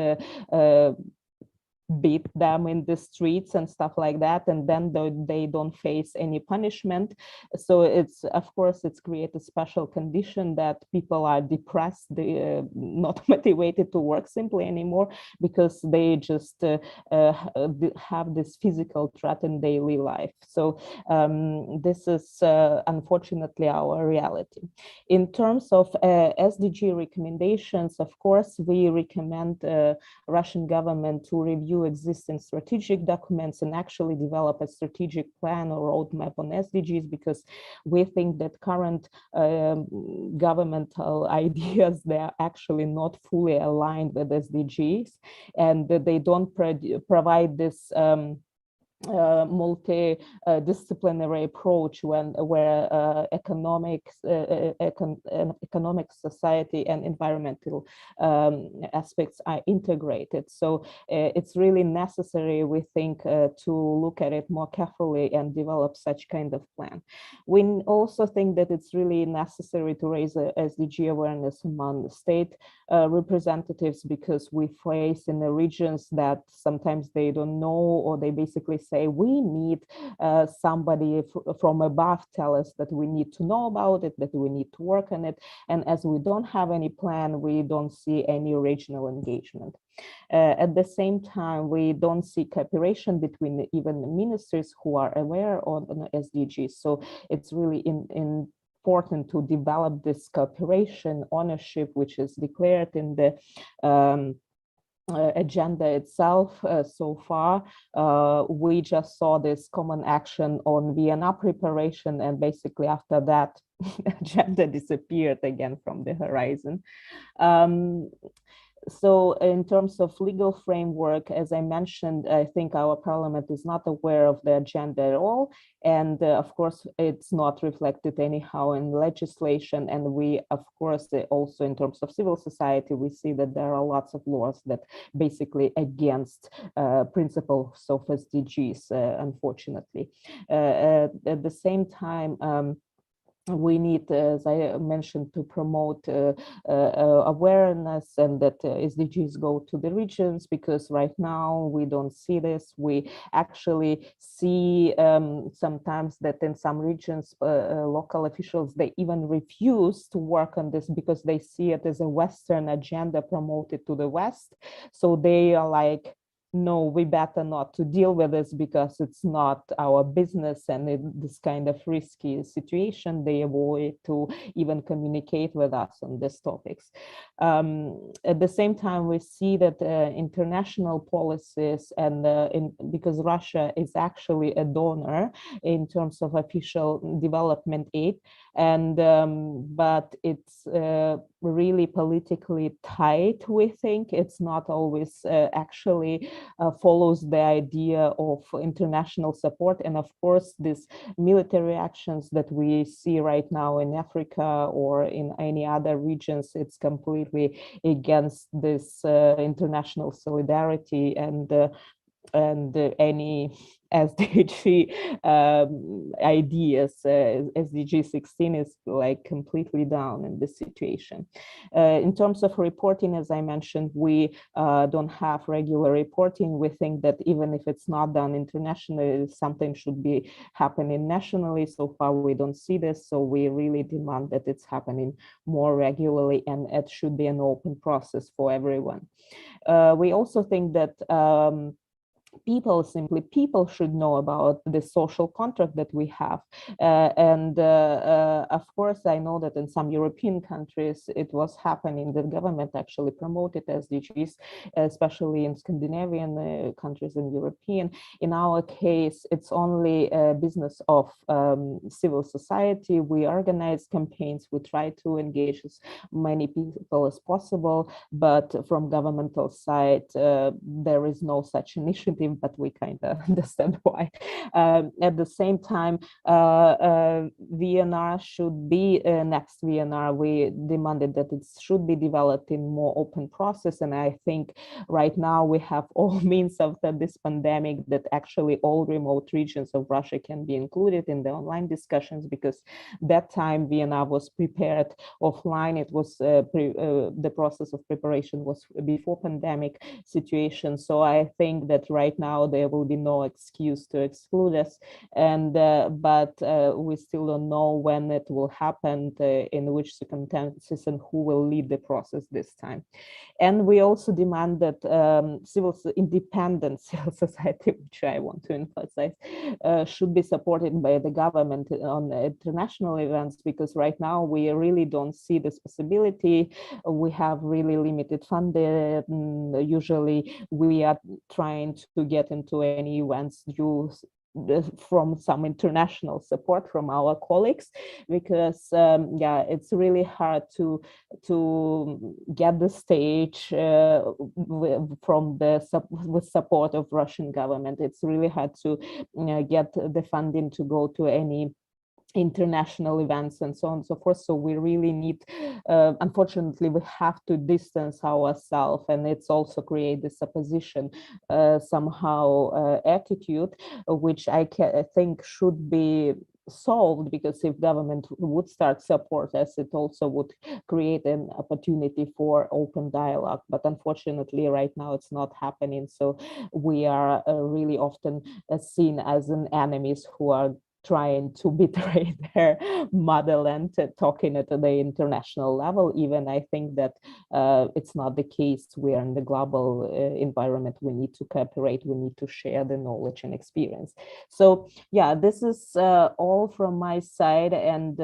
beat them in the streets and stuff like that, and then they don't face any punishment. So it's, of course, it's created a special condition that people are depressed, they not motivated to work simply anymore, because they just have this physical threat in daily life. So this is unfortunately our reality. In terms of SDG recommendations, of course, we recommend Russian government to review existing strategic documents and actually develop a strategic plan or roadmap on SDGs, because we think that current governmental ideas, they're actually not fully aligned with SDGs, and that they don't provide this multidisciplinary approach where economic, society, and environmental aspects are integrated. So it's really necessary, we think, to look at it more carefully and develop such kind of plan. We also think that it's really necessary to raise SDG awareness among state representatives, because we face in the regions that sometimes they don't know, or they basically say we need somebody from above tell us that we need to know about it, that we need to work on it. And as we don't have any plan, we don't see any regional engagement. At the same time, we don't see cooperation between even ministers who are aware of SDGs. So it's really important to develop this cooperation ownership, which is declared in the agenda itself. So far, we just saw this common action on Vienna preparation, and basically after that, agenda disappeared again from the horizon. So in terms of legal framework, as I mentioned, I think our parliament is not aware of the agenda at all. And of course, it's not reflected anyhow in legislation. And we, of course, also in terms of civil society, we see that there are lots of laws that basically against principles of SDGs, unfortunately. At the same time, we need, as I mentioned, to promote awareness, and that SDGs go to the regions, because right now we don't see this. We actually see sometimes that in some regions, local officials, they even refuse to work on this because they see it as a Western agenda promoted to the West. So they are like, no, we better not to deal with this because it's not our business, and in this kind of risky situation, they avoid to even communicate with us on these topics. At the same time, we see that international policies and because Russia is actually a donor in terms of official development aid, and but it's really politically tight. We think it's not always actually follows the idea of international support. And of course, these military actions that we see right now in Africa or in any other regions, it's completely against this international solidarity and any SDG ideas. SDG 16 is like completely down in this situation. In terms of reporting, as I mentioned, we don't have regular reporting. We think that even if it's not done internationally, something should be happening nationally. So far, we don't see this. So we really demand that it's happening more regularly, and it should be an open process for everyone. We also think that people should know about the social contract that we have. Of course, I know that in some European countries, it was happening, the government actually promoted SDGs, especially in Scandinavian countries and European. In our case, it's only a business of civil society. We organize campaigns, we try to engage as many people as possible, but from governmental side, there is no such initiative, but we kind of understand why. At the same time, VNR should be next VNR. We demanded that it should be developed in more open process. And I think right now we have all means of this pandemic that actually all remote regions of Russia can be included in the online discussions, because that time VNR was prepared offline. It was the process of preparation was before pandemic situation. So I think that right now there will be no excuse to exclude us, and but we still don't know when it will happen, in which circumstances, and who will lead the process this time. And we also demand that independent civil society, which I want to emphasize, should be supported by the government on international events, because right now we really don't see this possibility. We have really limited funding. Usually we are trying to get into any events due from some international support from our colleagues, because yeah, it's really hard to get the stage from with support of Russian government. It's really hard to get the funding to go to any international events and so on and so forth. So we really need, unfortunately, we have to distance ourselves, and it's also create this opposition somehow attitude, which I think should be solved, because if government would start support us, it also would create an opportunity for open dialogue. But unfortunately, right now it's not happening. So we are really often seen as an enemies who are trying to betray their motherland, talking at the international level. Even I think that it's not the case. We are in the global environment. We need to cooperate. We need to share the knowledge and experience. So yeah, this is all from my side, and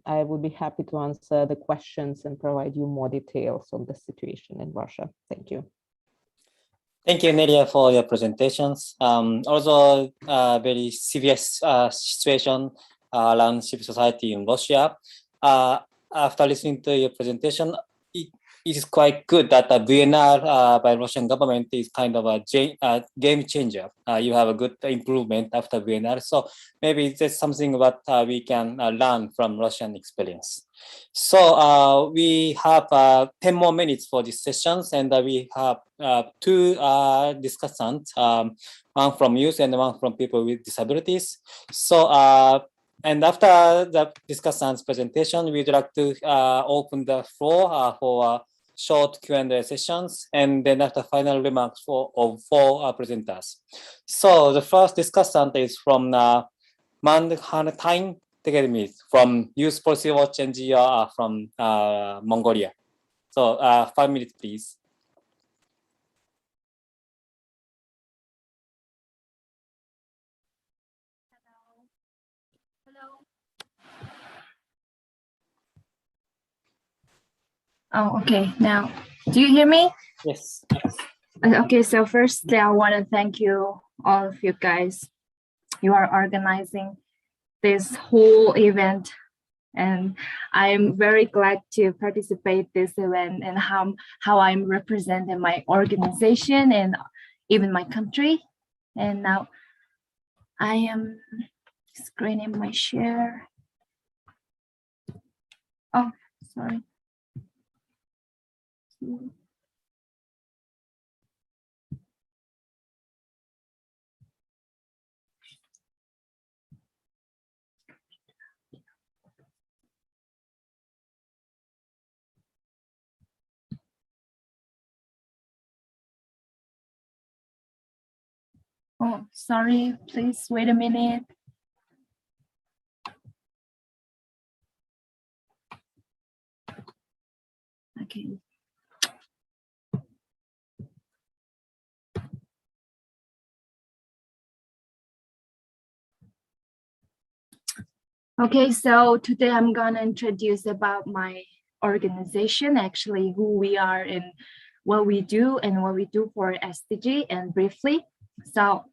I would be happy to answer the questions and provide you more details on the situation in Russia. Thank you. Thank you, Nelia, for your presentations. Also, very serious situation around civil society in Russia. After listening to your presentation, it is quite good that the VNR by Russian government is kind of a game changer. You have a good improvement after VNR. So maybe that's something that we can learn from Russian experience. So we have 10 more minutes for these sessions, and we have two discussants, one from youth and one from people with disabilities. So and after the discussant's presentation, we'd like to open the floor for short Q&A sessions, and then after final remarks of four presenters. So the first discussant is from Manhattan from Youth Policy Watch NGO from Mongolia. So 5 minutes, please. Oh, okay. Now, do you hear me? Yes. Okay, so firstly, I want to thank you, all of you guys. You are organizing this whole event, and I'm very glad to participate this event and how I'm representing my organization and even my country. And now I am screening my share. Oh, sorry. Oh, sorry, please wait a minute. Okay. Okay, so today I'm gonna introduce about my organization, actually who we are and what we do for SDG, and briefly. So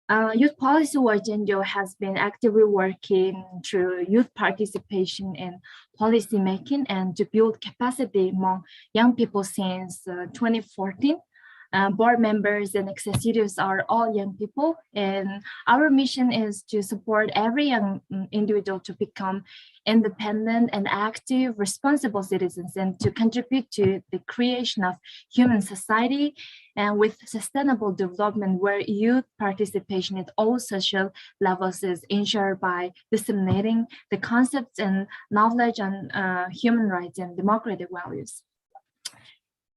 Youth Policy Watch NGO has been actively working through youth participation in policy making and to build capacity among young people since 2014. Board members and executives are all young people, and our mission is to support every young individual to become independent and active, responsible citizens, and to contribute to the creation of human society and with sustainable development where youth participation at all social levels is ensured by disseminating the concepts and knowledge on human rights and democratic values.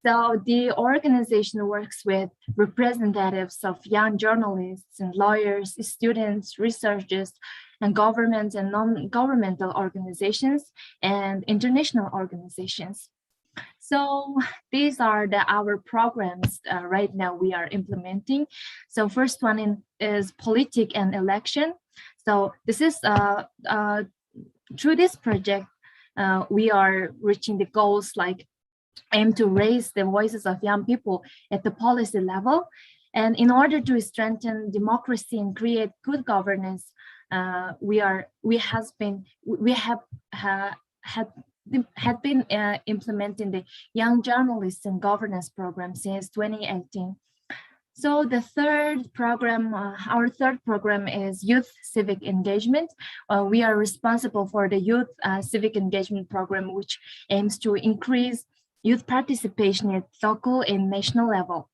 So the organization works with representatives of young journalists and lawyers, students, researchers, and government and non-governmental organizations and international organizations. So these are our programs right now we are implementing. So first one is politics and election. So this is through this project, we are reaching the goals like aim to raise the voices of young people at the policy level. And in order to strengthen democracy and create good governance, we have been implementing the Young Journalists and Governance program since 2018. So the third program, our third program is Youth Civic Engagement. We are responsible for the Youth Civic Engagement program, which aims to increase youth participation at local and national level.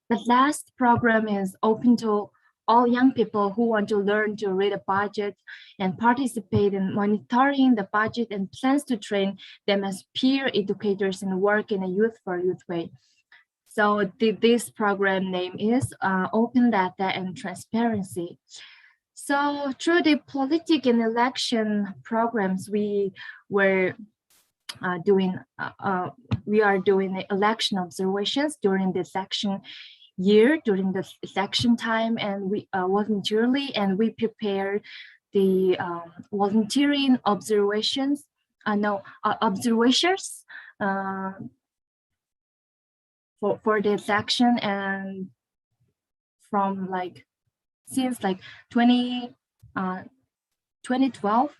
The last program is open to all young people who want to learn to read a budget and participate in monitoring the budget and plans to train them as peer educators and work in a youth for youth way. So this program name is Open Data and Transparency. So through the politics and election programs, we are doing election observations during the election year, during the election time, and we voluntarily, and we prepare the volunteering observations, observers for the election, and from since 2012.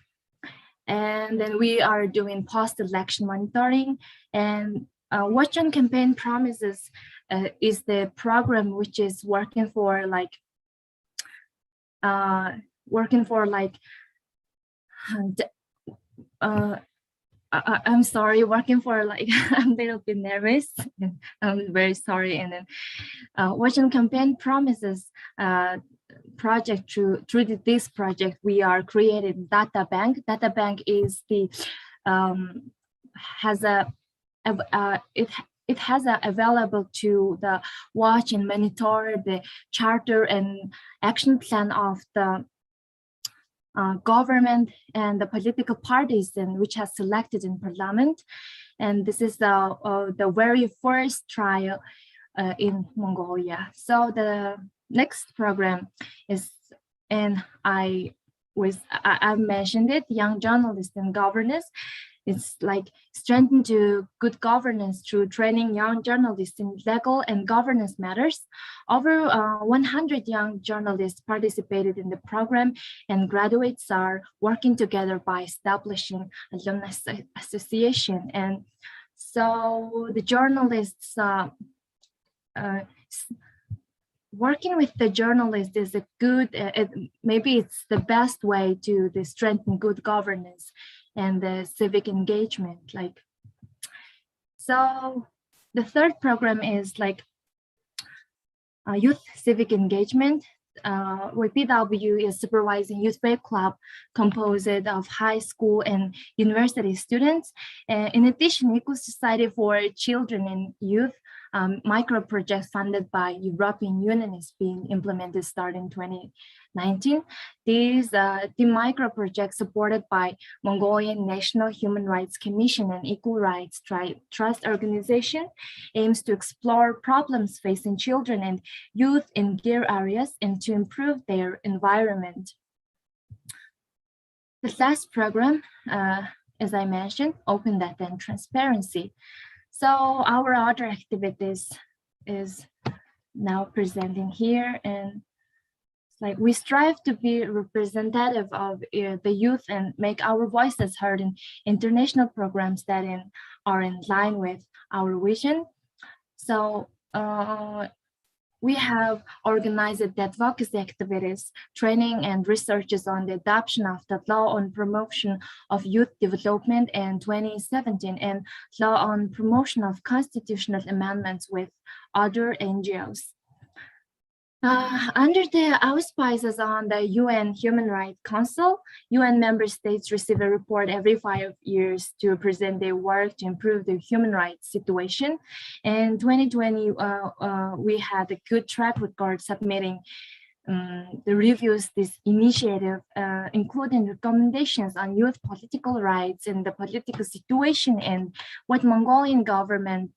And then we are doing post-election monitoring, and Watch on Campaign Promises is the program which is working for I'm sorry, working for I'm a little bit nervous. I'm very sorry. And then Watch on Campaign Promises project, through this project, we are creating data bank. Data bank is the it has available to the watch and monitor the charter and action plan of the government and the political parties, and which has selected in parliament. And this is the very first trial in Mongolia. So the next program is, and I mentioned it, Young Journalists and Governance. It's like strengthen to good governance through training young journalists in legal and governance matters. Over 100 young journalists participated in the program, and graduates are working together by establishing alumni association. And so the journalists working with the journalist is a good, maybe it's the best way to strengthen good governance and the civic engagement. Like, so the third program is like youth civic engagement. YPW is supervising youth fair club composed of high school and university students. In addition, Eco Society for Children and Youth micro projects funded by European Union is being implemented starting 2019. The micro project supported by Mongolian National Human Rights Commission and Equal Rights Trust Organization aims to explore problems facing children and youth in gear areas and to improve their environment. The last program, as I mentioned, open data and transparency. So our other activities is now presenting here, and like we strive to be representative of the youth and make our voices heard in international programs that are in line with our vision. So we have organized advocacy activities, training and researches on the adoption of the law on promotion of youth development in 2017 and law on promotion of constitutional amendments with other NGOs. Under the auspices on the UN Human Rights Council, UN member states receive a report every 5 years to present their work to improve the human rights situation. In 2020, we had a good track record submitting the reviews this initiative, including recommendations on youth political rights and the political situation and what Mongolian government,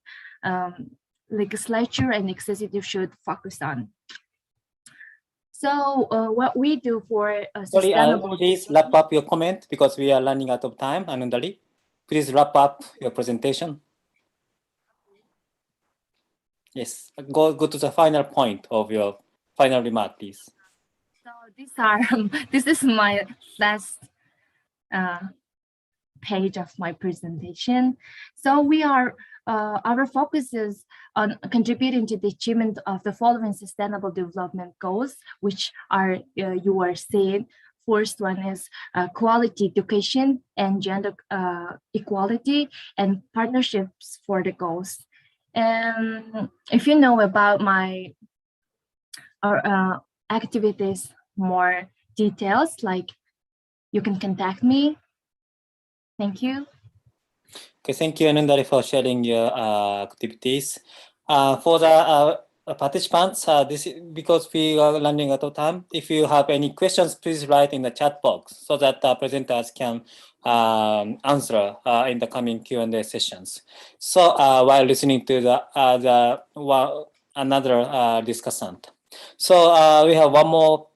legislature and executive should focus on. So what we do for sustainable... Please wrap up your comment because we are running out of time, Anandali. Please wrap up your presentation. Yes, go to the final point of your final remark, please. So this is my last page of my presentation. So we are, our focus is on contributing to the achievement of the following sustainable development goals, which are, you are seeing. First one is quality education and gender equality and partnerships for the goals. And if you know about my activities, more details, like you can contact me. Thank you. Okay, thank you, Anandali, for sharing your activities. For the participants, this is because we are running out of time. If you have any questions, please write in the chat box so that the presenters can answer in the coming Q&A sessions. So while listening to another discussant. So we have one more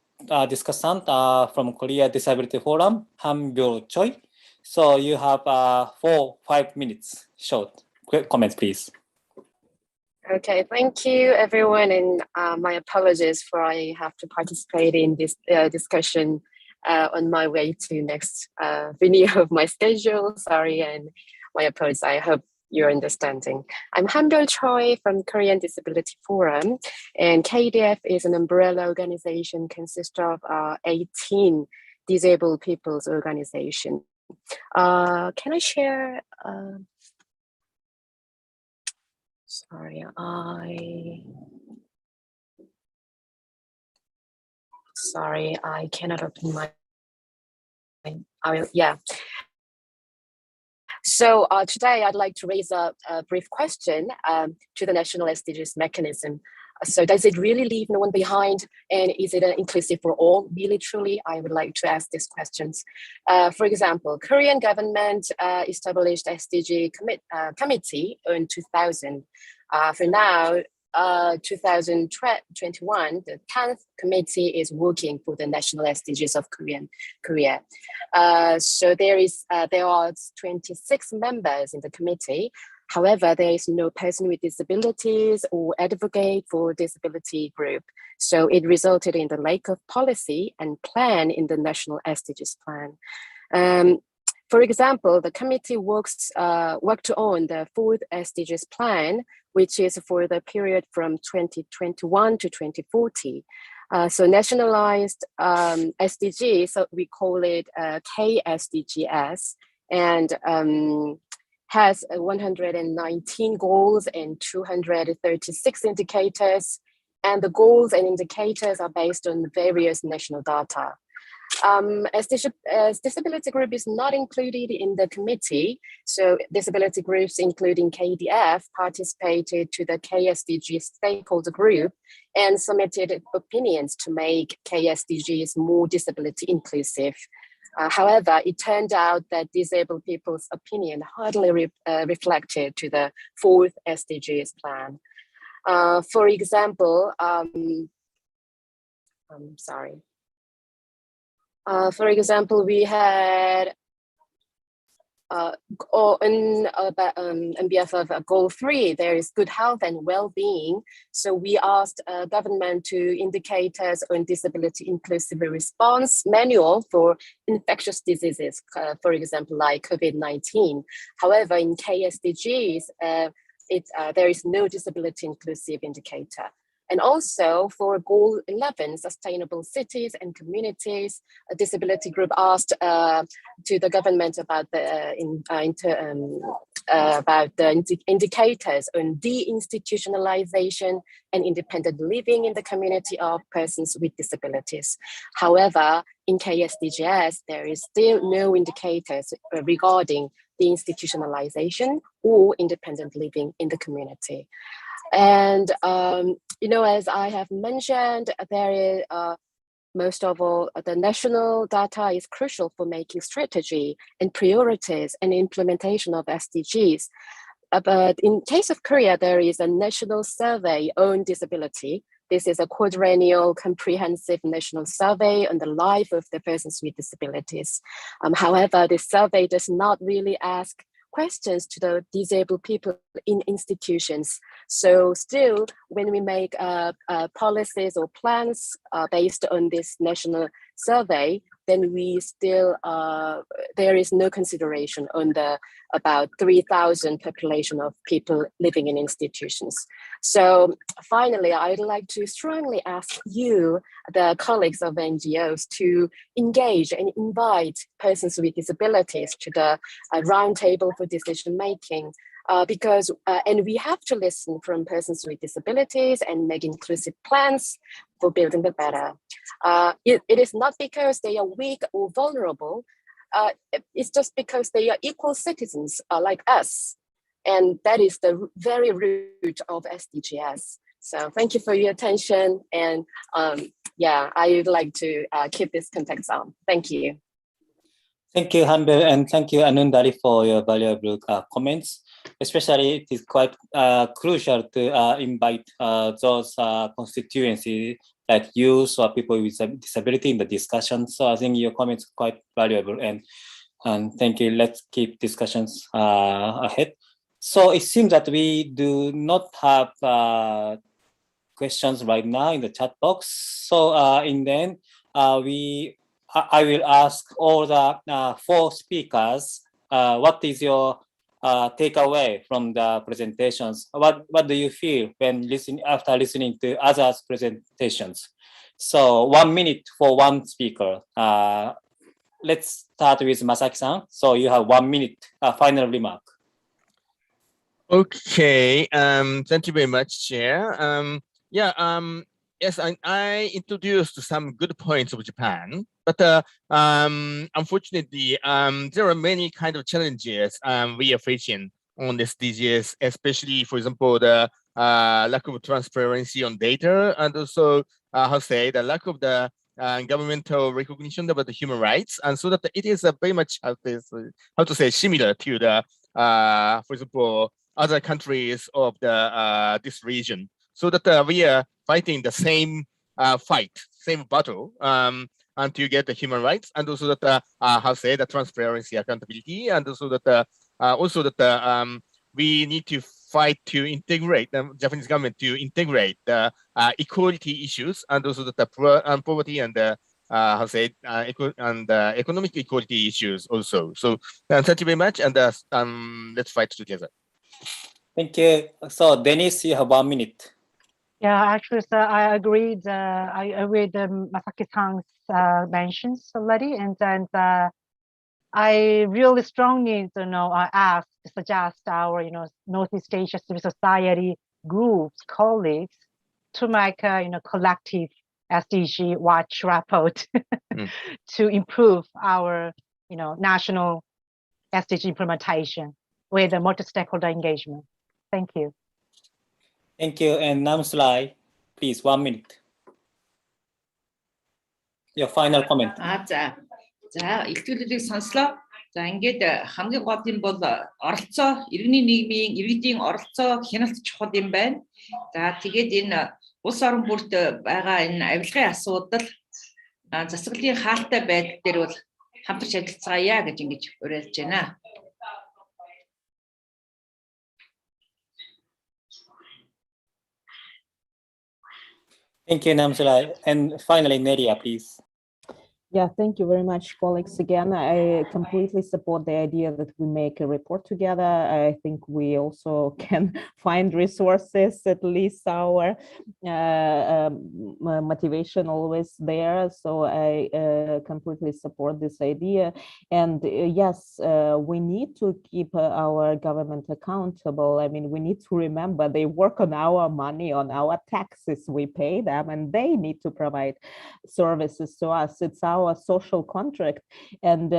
discussant from Korea Disability Forum, Han Byo-choi. So you have 4-5 minutes short. Quick comments, please. Okay, thank you everyone, and my apologies for I have to participate in this discussion on my way to next venue of my schedule. Sorry, and my apologies. I hope you're understanding. I'm Han Byo-choi from Korean Disability Forum, and KDF is an umbrella organization consist of 18 disabled people's organization. Can I share? Sorry, I cannot open my. Yeah. So today I'd like to raise a brief question to the national SDGs mechanism. So does it really leave no one behind? And is it inclusive for all? Really, truly, I would like to ask these questions. For example, Korean government established SDG committee in 2000. For now, 2021, the 10th committee is working for the national SDGs of Korea. So there are 26 members in the committee. However, there is no person with disabilities or advocate for disability group. So it resulted in the lack of policy and plan in the national SDGs plan. For example, the committee worked on the 4th SDGs plan, which is for the period from 2021 to 2040. So nationalized SDGs, so we call it KSDGs, and has 119 goals and 236 indicators. And the goals and indicators are based on various national data. As disability group is not included in the committee, so disability groups including KDF participated to the KSDG stakeholder group and submitted opinions to make KSDGs more disability inclusive. However, it turned out that disabled people's opinion hardly reflected to the 4th SDGs plan. For example, for example, we had on behalf of goal 3, there is good health and well-being. So we asked government to indicators on disability inclusive response manual for infectious diseases, for example, like COVID-19. However, in KSDGs, there is no disability inclusive indicator. And also for goal 11, sustainable cities and communities, a disability group asked to the government about the indicators on deinstitutionalization and independent living in the community of persons with disabilities. However, in KSDGs, there is still no indicators regarding deinstitutionalization or independent living in the community. And, as I have mentioned, there is, most of all, the national data is crucial for making strategy and priorities and implementation of SDGs. But in case of Korea, there is a national survey on disability. This is a quadrennial comprehensive national survey on the life of the persons with disabilities. However, this survey does not really ask questions to the disabled people in institutions. So still, when we make policies or plans based on this national survey, then we still, there is no consideration on the about 3,000 population of people living in institutions. So finally, I'd like to strongly ask you, the colleagues of NGOs, to engage and invite persons with disabilities to the roundtable for decision making. Because and we have to listen from persons with disabilities and make inclusive plans for building the better. It is not because they are weak or vulnerable. It's just because they are equal citizens like us. And that is the very root of SDGs. So thank you for your attention. And yeah, I would like to keep this context on. Thank you. Thank you, Hanbel, and thank you, Anundari, for your valuable comments. Especially, it is quite crucial to invite those constituencies like youth or people with disability in the discussion. So I think your comments are quite valuable, and thank you. Let's keep discussions ahead. So it seems that we do not have questions right now in the chat box. So in the end, I will ask all the 4 speakers, what is your takeaway from the presentations? What do you feel when after listening to others' presentations? So 1 minute for one speaker. Let's start with Masaki-san. So you have 1 minute final remark. Okay. Thank you very much, Chair. Yes, I introduced some good points of Japan, but unfortunately, there are many kind of challenges we are facing on the SDGs, especially, for example, the lack of transparency on data, and also, the lack of the governmental recognition about the human rights, and so that it is very much, similar to the, for example, other countries of the this region. so that we are fighting the same same battle, and to get the human rights, and also that how say the transparency, accountability, and also that we need to fight to integrate the Japanese government to integrate the equality issues, and also the poverty and the economic equality issues also. So thank you very much, and let's fight together. Thank you. So Dennis, you have 1 minute. Yeah, actually, sir, I agreed. I read Masaki-san's mentions already, and then I really strongly, suggest our, North-East Asia Civil Society groups, colleagues, to make a, collective SDG watch report to improve our, national SDG implementation with a multi-stakeholder engagement. Thank you. Thank you. And Namsulai, please, 1 minute. Your final comment. За илтгэлүүдийг сонслоо. За ингээд хамгийн гол юм бол оролцоо, иргэний нийгмийн иргэдийн оролцоо хяналт чухал юм байна. За тэгээд энэ улс орон бүрт байгаа энэ авилгын асуудал засаглалын хаалттай байдал дээр бол хамтарч ажиллацгаая гэж ингэж уриалж байна. Thank you, Namsulai. And finally, Nadia, please. Yeah, thank you very much, colleagues. Again, I completely support the idea that we make a report together. I think we also can find resources, at least our motivation always there. So I completely support this idea. And yes, we need to keep our government accountable. I mean, we need to remember they work on our money, on our taxes, we pay them, and they need to provide services to us. It's our social contract, and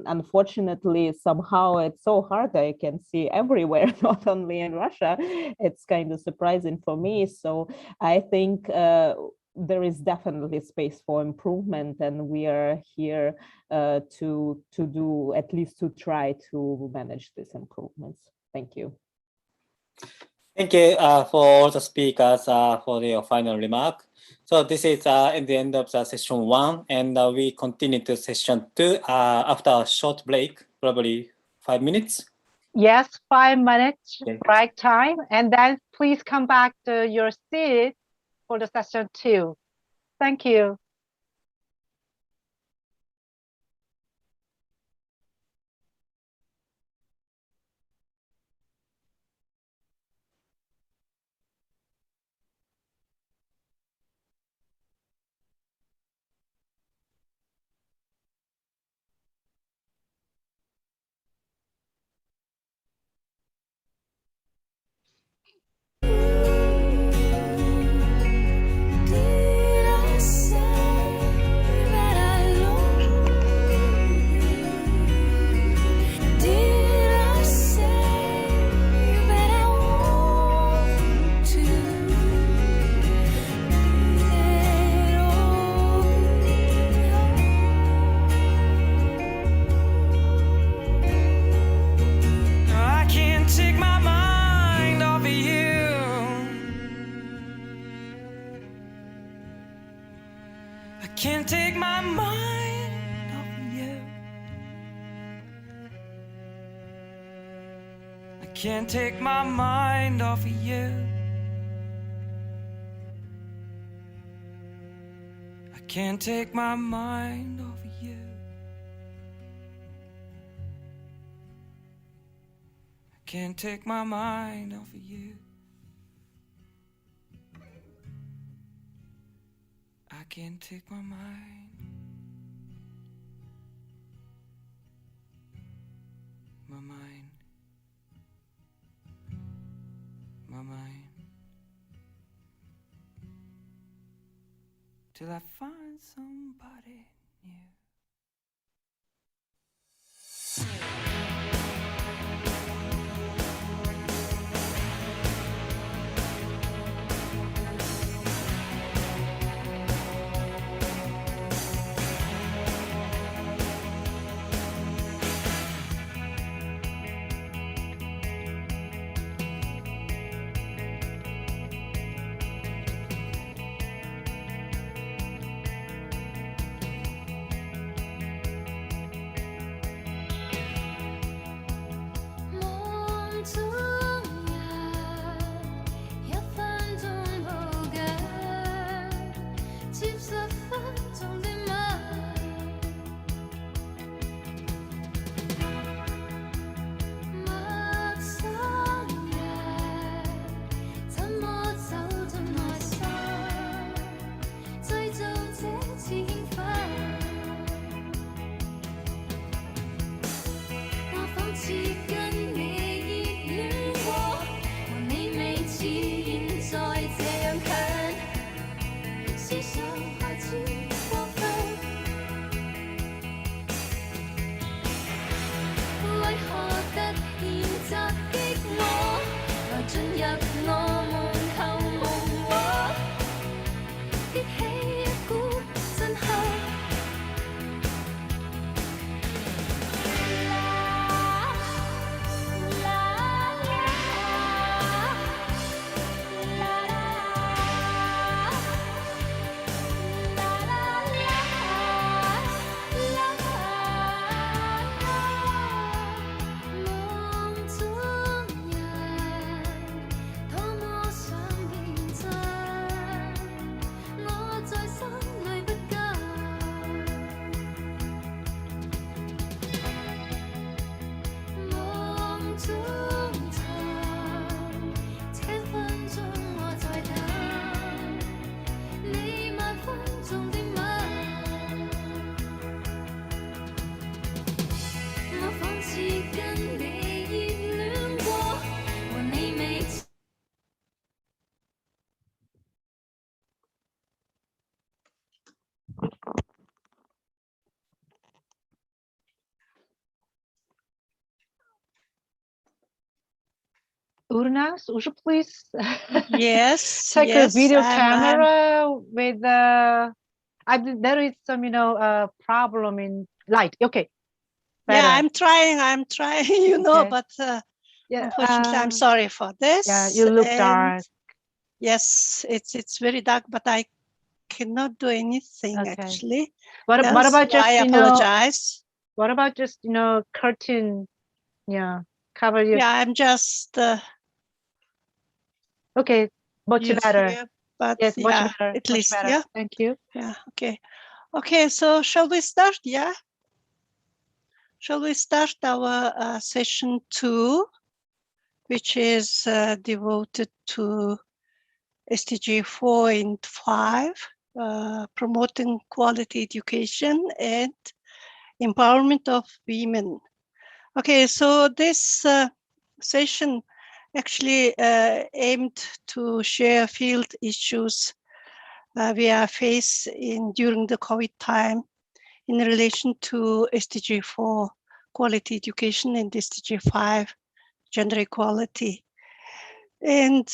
unfortunately somehow it's so hard. I can see everywhere, not only in Russia. It's kind of surprising for me. So I think there is definitely space for improvement, and we are here to do, at least to try to manage these improvements. Thank you. Thank you for all the speakers for their final remark. So this is at the end of the session 1, and we continue to session 2 after a short break, probably 5 minutes. Yes, 5 minutes, break time, and then please come back to your seat for the session 2. Thank you. Can't take my mind off of you. I can't take my mind off of you. I can't take my mind off of you. I can't take my mind off of you. I can't take my mind. My mind. My mind. Till I find somebody new. Urnas, would you please Yes, check your yes, video I'm camera with there is some problem in light. Okay. yeah, Better. I'm trying, you know, Okay. but Yeah, unfortunately, I'm sorry for this. Yeah, you look And dark. yes, it's very dark, but I cannot do anything actually. What Yes, about just I apologize. What about just curtain? Yeah, cover your. Yeah, I'm just Okay, much use better. here, but Yes, much yeah, better. at Much least better. yeah. Thank you. Yeah, okay. Okay, so shall we start? Yeah. Shall we start our session 2, which is devoted to SDG 4 and 5, promoting quality education and empowerment of women. Okay, so this session actually aimed to share field issues we are facing during the COVID time in relation to SDG 4, quality education, and SDG 5, gender equality. And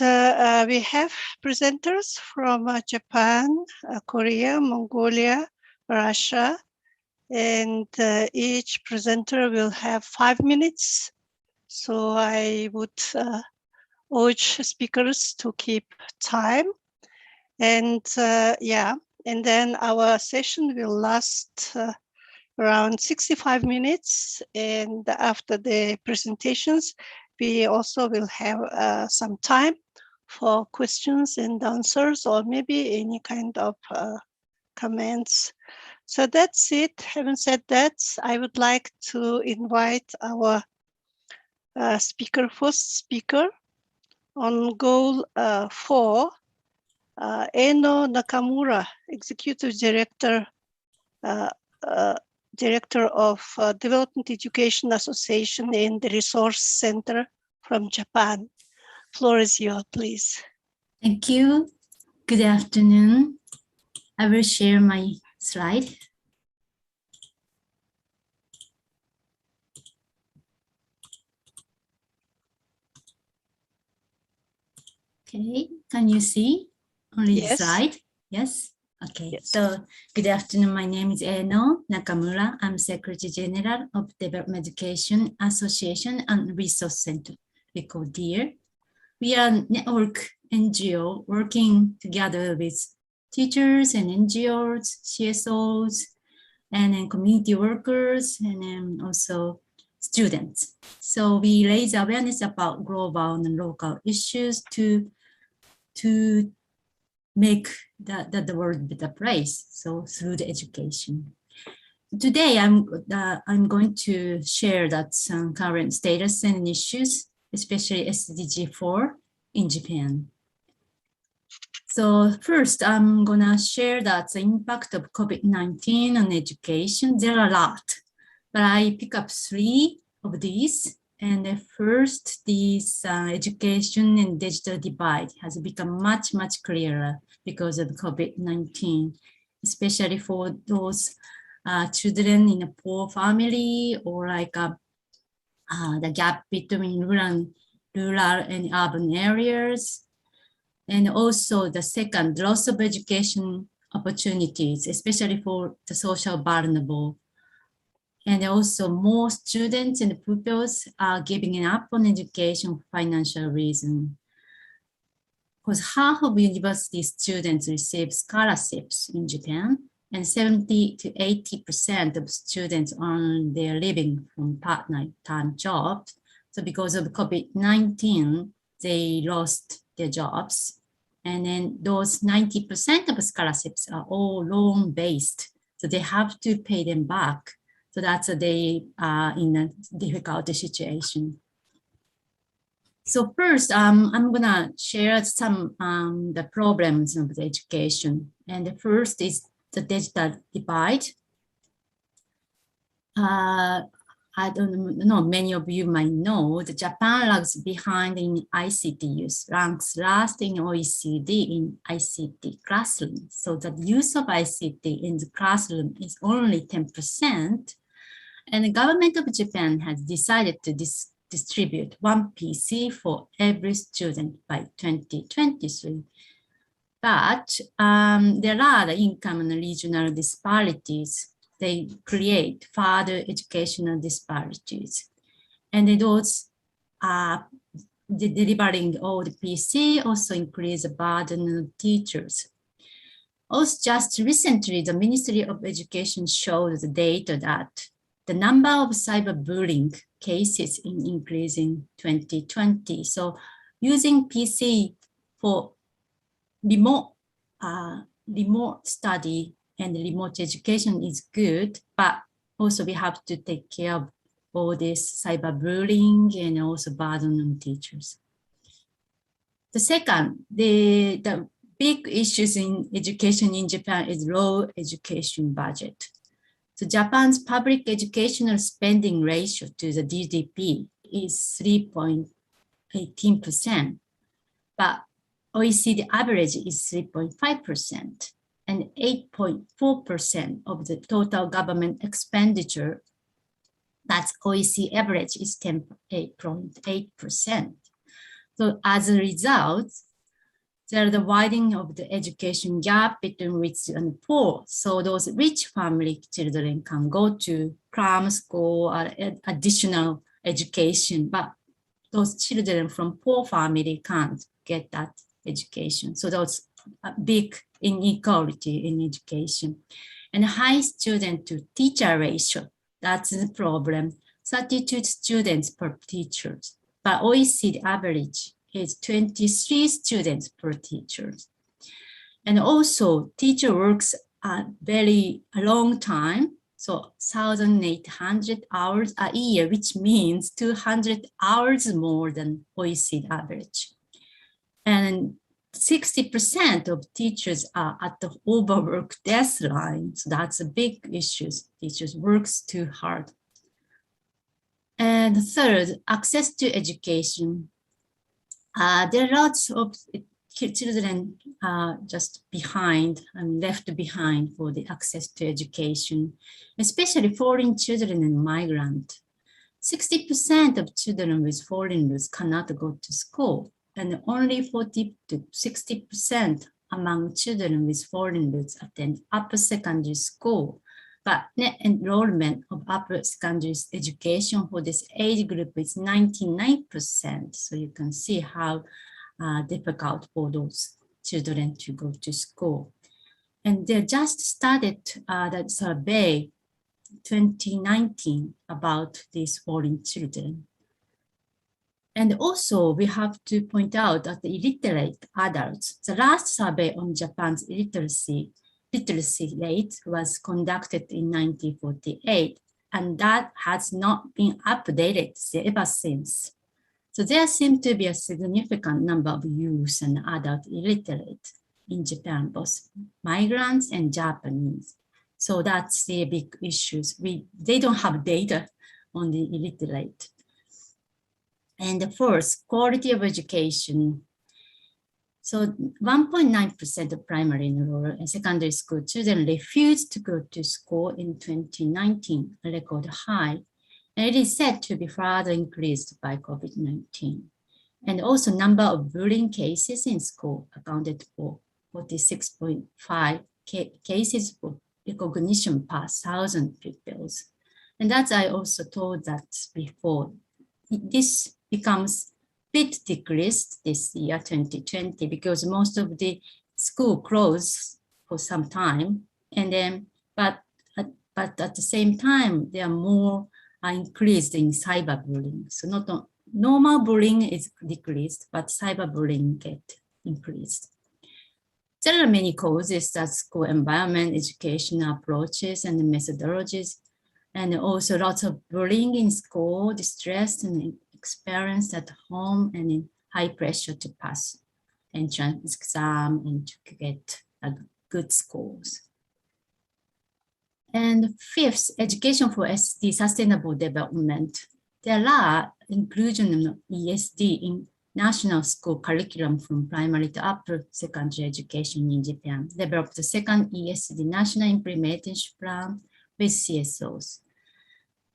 we have presenters from Japan, Korea, Mongolia, Russia, and each presenter will have 5 minutes. So I would urge speakers to keep time. And yeah, and then our session will last around 65 minutes. And after the presentations, we also will have some time for questions and answers, or maybe any kind of comments. So that's it. Having said that, I would like to invite our first speaker on goal 4, Eno Nakamura, Executive Director Director of Development Education Association and the Resource Center from Japan. Floor is yours, please. Thank you. Good afternoon. I will share my slide. Okay, can you see only the slide? Yes. Okay, yes. So good afternoon. My name is Eno Nakamura. I'm Secretary General of Development Education Association and Resource Center. We call DEAR. We are a network NGO working together with teachers and NGOs, CSOs, and then community workers, and then also students. So we raise awareness about global and local issues to make the world a better place. So through the education. Today, I'm going to share that some current status and issues, especially SDG 4 in Japan. So first, I'm gonna share that the impact of COVID-19 on education. There are a lot, but I pick up 3 of these. And the first, this education and digital divide has become much, much clearer because of COVID-19, especially for those children in a poor family, or like the gap between rural and urban areas. And also the second, loss of education opportunities, especially for the social vulnerable. And also more students and pupils are giving up on education for financial reasons. Because half of university students receive scholarships in Japan, and 70 to 80% of students earn their living from part-time jobs. So because of COVID-19, they lost their jobs. And then those 90% of scholarships are all loan-based. So they have to pay them back. So that's they are in a difficult situation. So first, I'm gonna share some the problems of the education. And the first is the digital divide. I don't know, many of you might know that Japan lags behind in ICT use, ranks last in OECD in ICT classroom. So the use of ICT in the classroom is only 10%. And the government of Japan has decided to distribute 1 PC for every student by 2023. But there are the income and regional disparities. They create further educational disparities. And those delivering all the PC also increase the burden on teachers. Also, just recently, the Ministry of Education showed the data that the number of cyberbullying cases in increasing 2020. So using PC for remote study and remote education is good, but also we have to take care of all this cyberbullying and also burden on teachers. The second, the big issues in education in Japan is low education budget. So Japan's public educational spending ratio to the GDP is 3.18%, but OECD average is 3.5%, and 8.4% of the total government expenditure, that's OECD average, is 8.8%. So as a result, there's the widening of the education gap between rich and poor. So those rich family children can go to cram school or additional education, but those children from poor family can't get that education. So that's a big inequality in education. And high student to teacher ratio, that's the problem. 32 students per teacher, but OECD average is 23 students per teacher. And also teacher works a very long time, so 1,800 hours a year, which means 200 hours more than OECD average. And 60% of teachers are at the overwork deadline. So that's a big issue. Teachers works too hard. And third, access to education. There are lots of children just behind and left behind for the access to education, especially foreign children and migrant. 60% of children with foreign roots cannot go to school, and only 40 to 60% among children with foreign roots attend upper secondary school. But net enrollment of upper secondary education for this age group is 99%. So you can see how difficult for those children to go to school. And they just started that survey 2019 about these foreign children. And also we have to point out that the illiterate adults, the last survey on Japan's literacy rate was conducted in 1948, and that has not been updated ever since. So there seems to be a significant number of youth and adult illiterate in Japan, both migrants and Japanese. So that's the big issues. They don't have data on the illiterate. And the first, quality of education. So 1.9% of primary and rural and secondary school children refused to go to school in 2019, a record high. And it is said to be further increased by COVID-19. And also number of bullying cases in school accounted for 46.5 cases for recognition per 1,000 pupils. And as I also told that before, this becomes bit decreased this year, 2020, because most of the school closed for some time. And then, but at the same time, there are more increased in cyberbullying. So not normal bullying is decreased, but cyberbullying get increased. There are many causes that school environment, educational approaches and methodologies, and also lots of bullying in school, distress and experience at home, and in high pressure to pass entrance exam and to get good scores. And fifth, education for SD, sustainable development. There are inclusion of ESD in national school curriculum from primary to upper secondary education in Japan. Developed the second ESD national implementation plan with CSOs.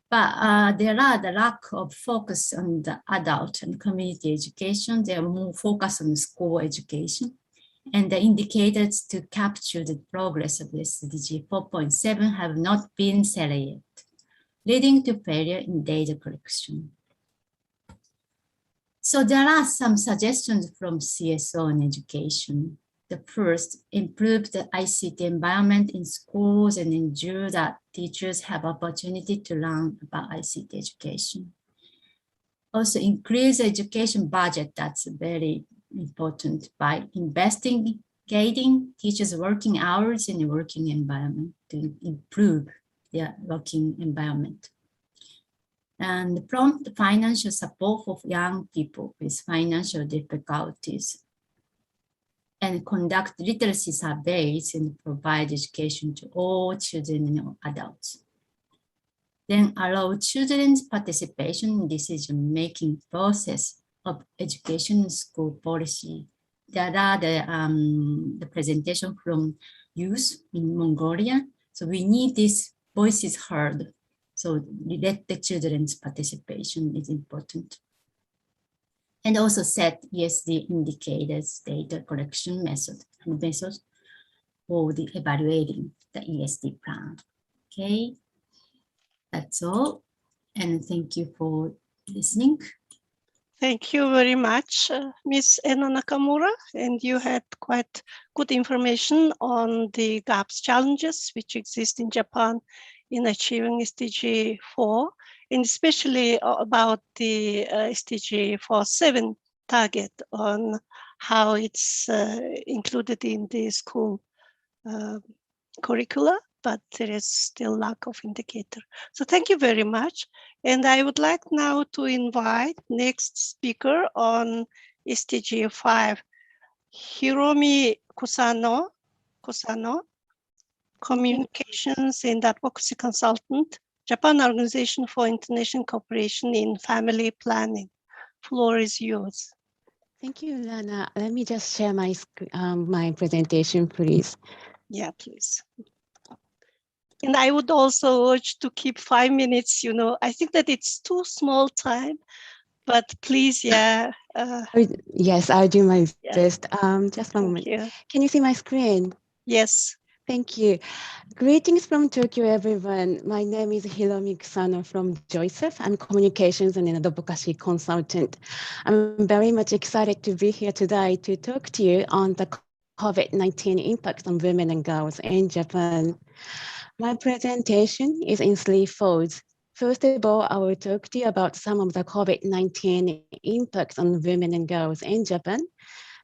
But there are the lack of focus on the adult and community education. They are more focused on school education. And the indicators to capture the progress of SDG 4.7 have not been set yet, leading to failure in data collection. So there are some suggestions from CSO on education. The first, improve the ICT environment in schools and ensure that teachers have opportunity to learn about ICT education. Also increase education budget, that's very important, by investigating teachers' working hours in the working environment to improve their working environment. And prompt financial support for young people with financial difficulties. And conduct literacy surveys and provide education to all children and adults. Then allow children's participation in decision-making process of education and school policy. There are the presentation from youth in Mongolia. So we need these voices heard. So let the children's participation is important. And also set ESD indicators, data collection method and methods for the evaluating the ESD plan. Okay, that's all. And thank you for listening. Thank you very much, Ms. Eno Nakamura. And you had quite good information on the gaps challenges which exist in Japan in achieving SDG 4, and especially about the SDG 4.7 target on how it's included in the school curricula, but there is still lack of indicator. So thank you very much. And I would like now to invite next speaker on SDG 5, Hiromi Kusano, Communications and Advocacy Consultant, Japan Organization for International Cooperation in Family Planning. Floor is yours. Thank you, Lana. Let me just share my my presentation, please. Yeah, please. And I would also urge to keep 5 minutes, you know, I think that it's too small time, but please, yeah. Yes, I'll do my best. Just one moment. Can you see my screen? Yes. Thank you. Greetings from Tokyo, everyone. My name is Hiromi Kusano from Joseph. I'm communications and advocacy consultant. I'm very much excited to be here today to talk to you on the COVID-19 impact on women and girls in Japan. My presentation is in three folds. First of all, I will talk to you about some of the COVID-19 impacts on women and girls in Japan.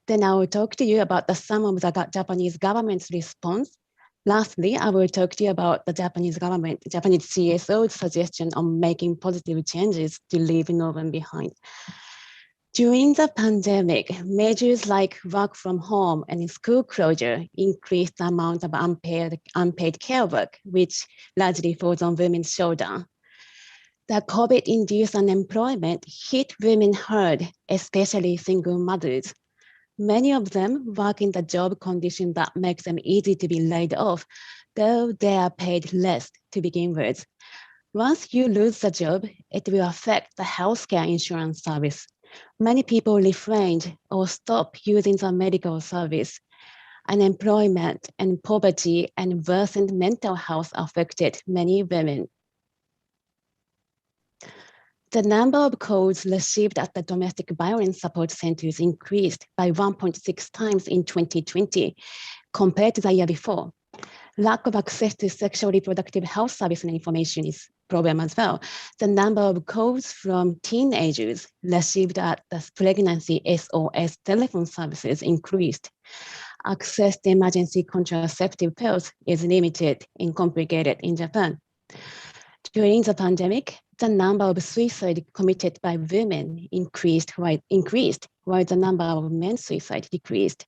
Then I will talk to you about some of the Japanese government's response. Lastly, I will talk to you about the Japanese CSO's suggestion on making positive changes to leave no one behind. During the pandemic, measures like work from home and school closure increased the amount of unpaid care work, which largely falls on women's shoulders. The COVID-induced unemployment hit women hard, especially single mothers. Many of them work in the job condition that makes them easy to be laid off, though they are paid less to begin with. Once you lose the job, it will affect the healthcare insurance service. Many people refrained or stopped using the medical service. Unemployment and poverty and worsened mental health affected many women. The number of calls received at the domestic violence support centers increased by 1.6 times in 2020 compared to the year before. Lack of access to sexual reproductive health service and information is a problem as well. The number of calls from teenagers received at the pregnancy SOS telephone services increased. Access to emergency contraceptive pills is limited and complicated in Japan. During the pandemic, the number of suicide committed by women increased while the number of men's suicide decreased.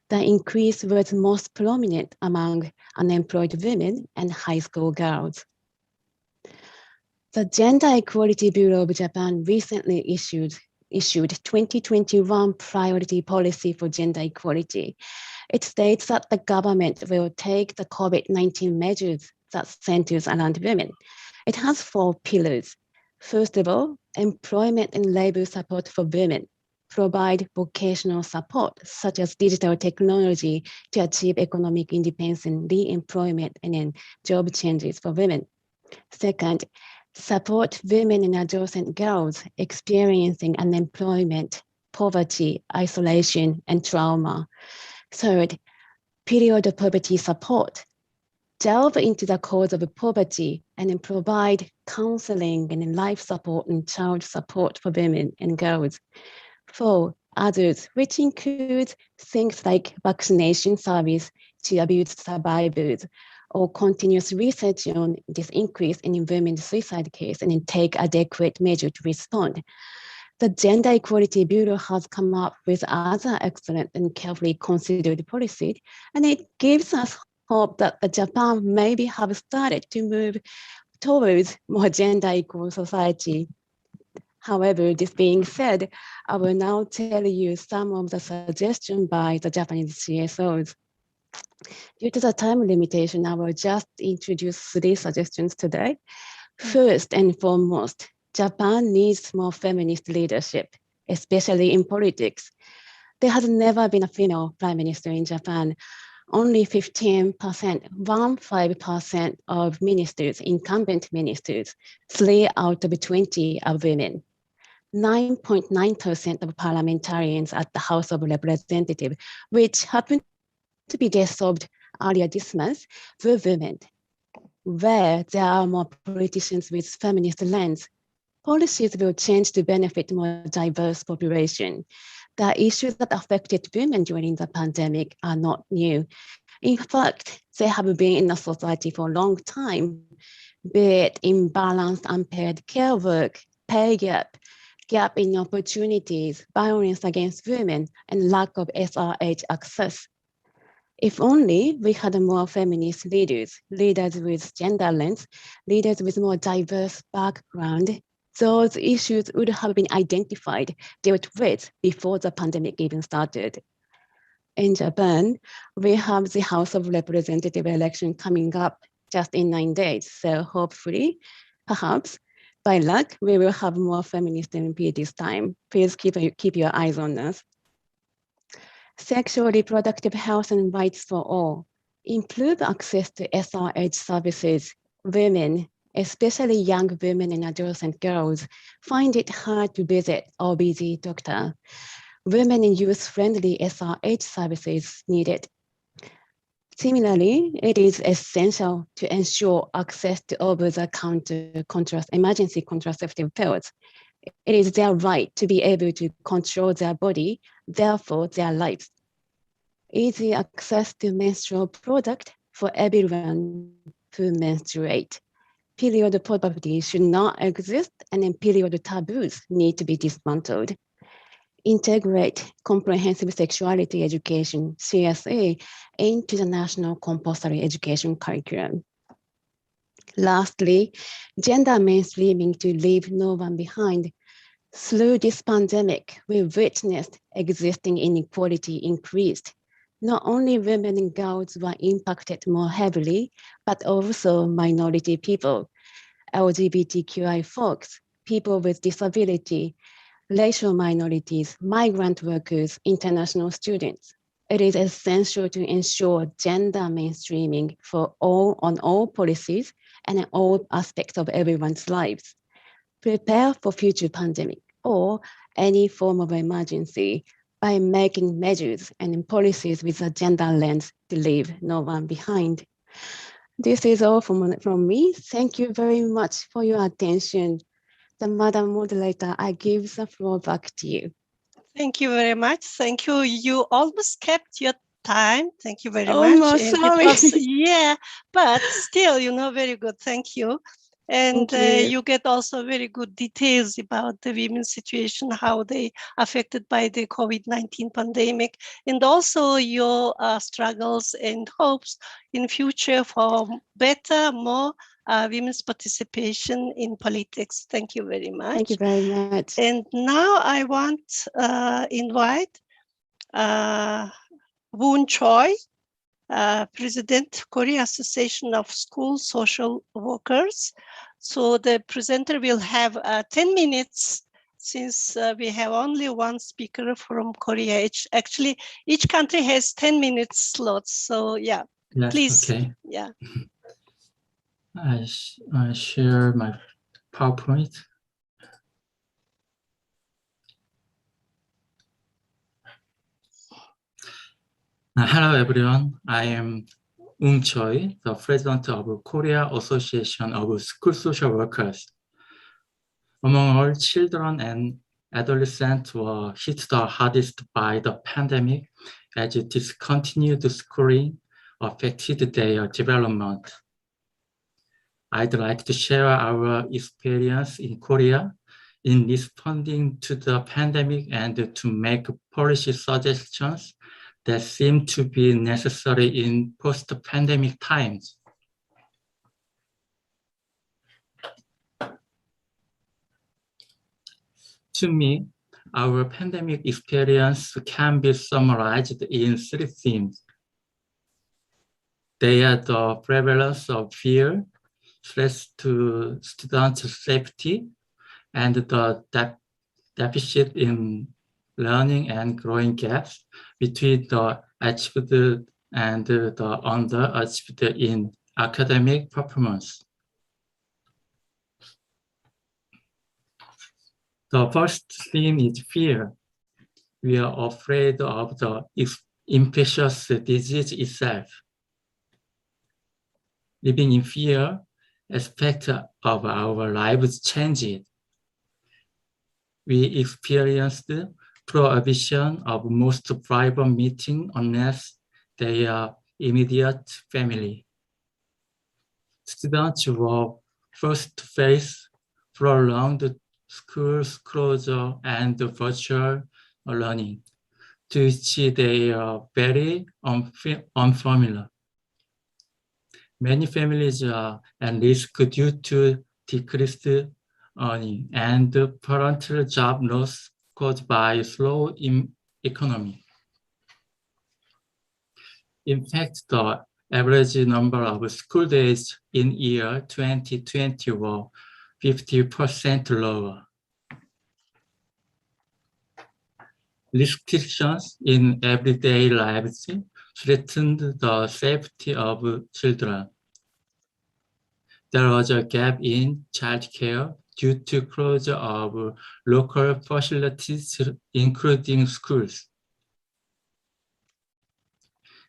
The increase was most prominent among unemployed women and high school girls. The Gender Equality Bureau of Japan recently issued 2021 priority policy for gender equality. It states that the government will take the COVID-19 measures that centers around women. It has 4 pillars. First of all, employment and labor support for women. Provide vocational support, such as digital technology, to achieve economic independence and re-employment and then job changes for women. Second, support women and adolescent girls experiencing unemployment, poverty, isolation, and trauma. Third, period of poverty support. Delve into the cause of poverty and then provide counseling and life support and child support for women and girls. 4, others, which includes things like vaccination service to abuse survivors, or continuous research on this increase in women's suicide case and then take adequate measure to respond. The Gender Equality Bureau has come up with other excellent and carefully considered policies, and it gives us hope that Japan maybe have started to move towards more gender equal society. However, this being said, I will now tell you some of the suggestions by the Japanese CSOs. Due to the time limitation, I will just introduce 3 suggestions today. First and foremost, Japan needs more feminist leadership, especially in politics. There has never been a female prime minister in Japan. Only 15% of ministers, incumbent ministers, 3 out of 20 are women. 9.9% of parliamentarians at the House of Representatives, which happened to be dissolved earlier this month, were women. Where there are more politicians with feminist lens, policies will change to benefit more diverse population. The issues that affected women during the pandemic are not new. In fact, they have been in the society for a long time, be it imbalanced unpaid care work, pay gap in opportunities, violence against women, and lack of SRH access. If only we had more feminist leaders with gender lens, leaders with more diverse background, those issues would have been identified, dealt with before the pandemic even started. In Japan, we have the House of Representatives election coming up just in 9 days. So hopefully, perhaps, by luck, we will have more feminist MP this time. Please keep your eyes on us. Sexual reproductive health and rights for all. Improve access to SRH services. Women, especially young women and adolescent girls, find it hard to visit OBG doctor. Women and youth-friendly SRH services needed. Similarly, it is essential to ensure access to over-the-counter emergency contraceptive pills. It is their right to be able to control their body, therefore their lives. Easy access to menstrual product for everyone who menstruate. Period poverty should not exist, and then period taboos need to be dismantled. Integrate comprehensive sexuality education, CSE, into the national compulsory education curriculum. Lastly, gender mainstreaming to leave no one behind. Through this pandemic, we witnessed existing inequality increased. Not only women and girls were impacted more heavily, but also minority people, LGBTQI folks, people with disability, racial minorities, migrant workers, international students. It is essential to ensure gender mainstreaming on all policies and in all aspects of everyone's lives. Prepare for future pandemic or any form of emergency by making measures and policies with a gender lens to leave no one behind. This is all from me. Thank you very much for your attention. Madam Moderator, I give the floor back to you. Thank you very much. Thank you. You almost kept your time. Thank you very much. Almost, sorry. Yeah, but still, very good. Thank you. And you get also very good details about the women's situation, how they affected by the COVID-19 pandemic, and also your struggles and hopes in future for better, more women's participation in politics. Thank you very much. Thank you very much. And now I want to invite Woon Choi, President, Korea Association of School Social Workers. So the presenter will have 10 minutes since we have only one speaker from Korea. Actually, each country has 10 minutes slots. So yeah, yes, please. Okay. Yeah. I share my PowerPoint. Hello, everyone. I am Woon Choi, the president of Korea Association of School Social Workers. Among all, children and adolescents were hit the hardest by the pandemic, as discontinued schooling affected their development. I'd like to share our experience in Korea in responding to the pandemic and to make policy suggestions that seem to be necessary in post-pandemic times. To me, our pandemic experience can be summarized in 3 themes. They are the prevalence of fear, threats to student safety, and the deficit in learning and growing gaps between the achieved and the underachieved in academic performance. The first theme is fear. We are afraid of the infectious disease itself. Living in fear, aspect of our lives changed. We experienced prohibition of most private meetings unless they are immediate family. Students were forced to face prolonged school closure and virtual learning, to which they are very unfamiliar. Many families are at risk due to decreased earning and parental job loss caused by slow economy. In fact, the average number of school days in year 2020 were 50% lower. Restrictions in everyday lives threatened the safety of children. There was a gap in childcare due to closure of local facilities, including schools.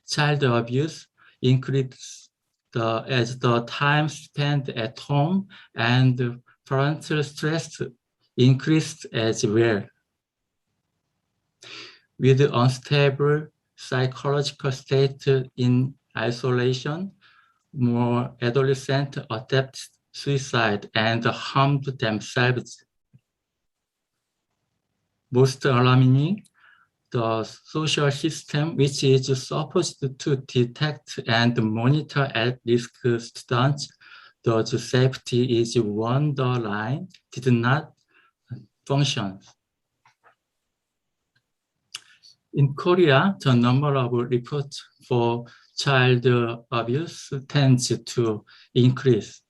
Child abuse increased as the time spent at home and parental stress increased as well. With unstable psychological state in isolation, more adolescents attempt suicide and harmed themselves. Most alarming, the social system, which is supposed to detect and monitor at-risk students, those safety is on the line, did not function. In Korea, the number of reports for child abuse tends to increase.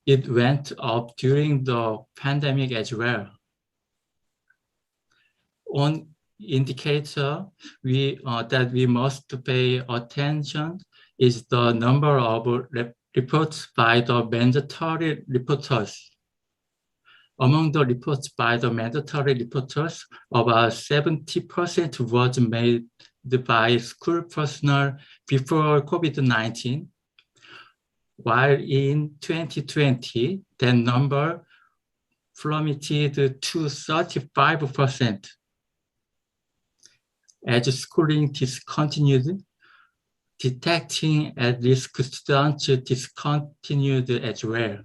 It went up during the pandemic as well. One indicator that we must pay attention is the number of reports by the mandatory reporters. Among the reports by the mandatory reporters, about 70% was made by school personnel before COVID-19, while in 2020, that number plummeted to 35%. As schooling discontinued, detecting at-risk students discontinued as well.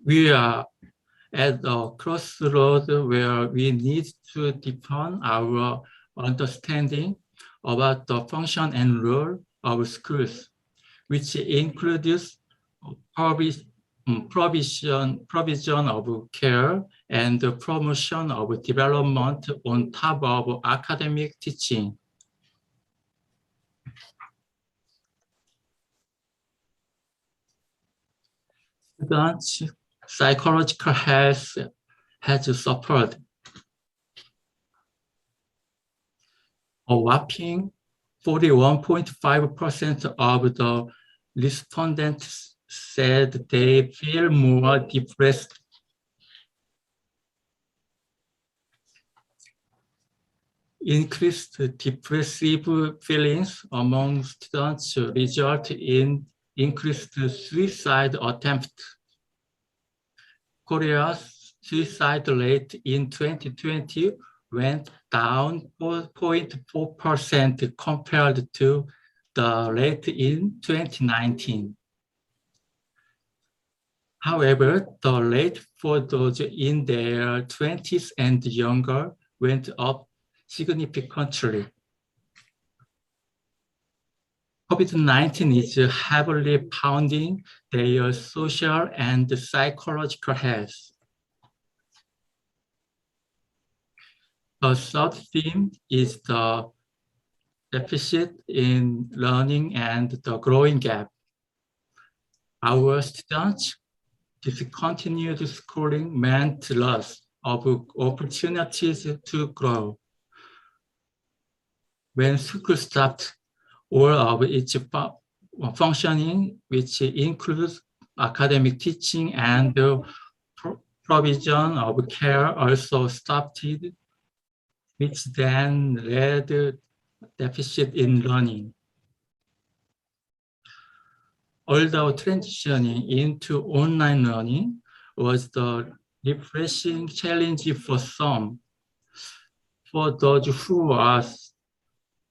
We are at a crossroad where we need to deepen our understanding about the function and role of schools, which includes provision of care and the promotion of development on top of academic teaching. Students' psychological health has suffered. A whopping 41.5% of the respondents said they feel more depressed. Increased depressive feelings among students result in increased suicide attempts. Korea's suicide rate in 2020 went down 4.4% compared to the rate in 2019. However, the rate for those in their 20s and younger went up significantly. COVID-19 is heavily pounding their social and psychological health. The third theme is the deficit in learning and the growing gap. Our students discontinued schooling meant loss of opportunities to grow. When school stopped, all of its functioning, which includes academic teaching and the provision of care, also stopped, which then led to deficit in learning. Although transitioning into online learning was the refreshing challenge for some, for those who are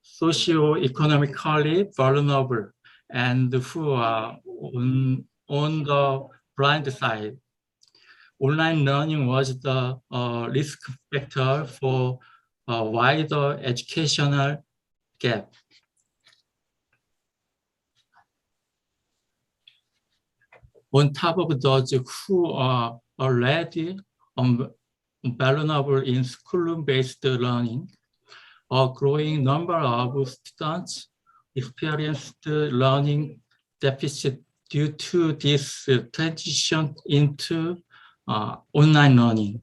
socio-economically vulnerable and who are on the blind side, online learning was the risk factor for a wider educational gap. On top of those who are already vulnerable in school-based learning, a growing number of students experienced learning deficit due to this transition into online learning.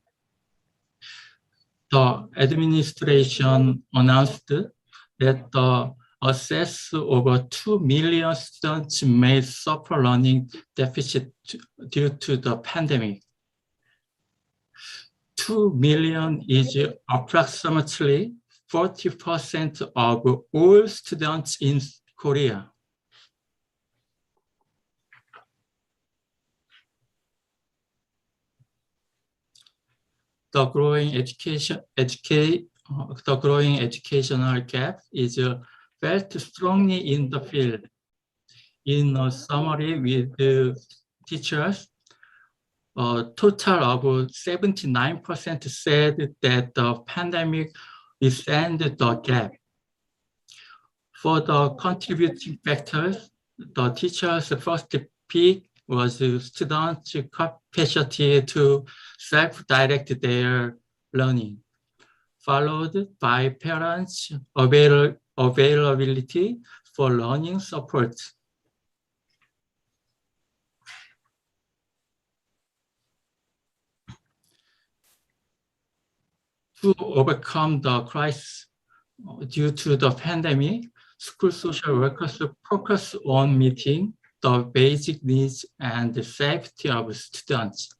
The administration announced that the assess over 2 million students may suffer learning deficit due to the pandemic. 2 million is approximately 40% of all students in Korea. The growing educational gap is felt strongly in the field. In a summary with the teachers, a total of 79% said that the pandemic extended the gap. For the contributing factors, the teachers' first pick was students' capacity to self-direct their learning, followed by parents' availability for learning support. To overcome the crisis due to the pandemic, school social workers focus on meeting the basic needs and the safety of students,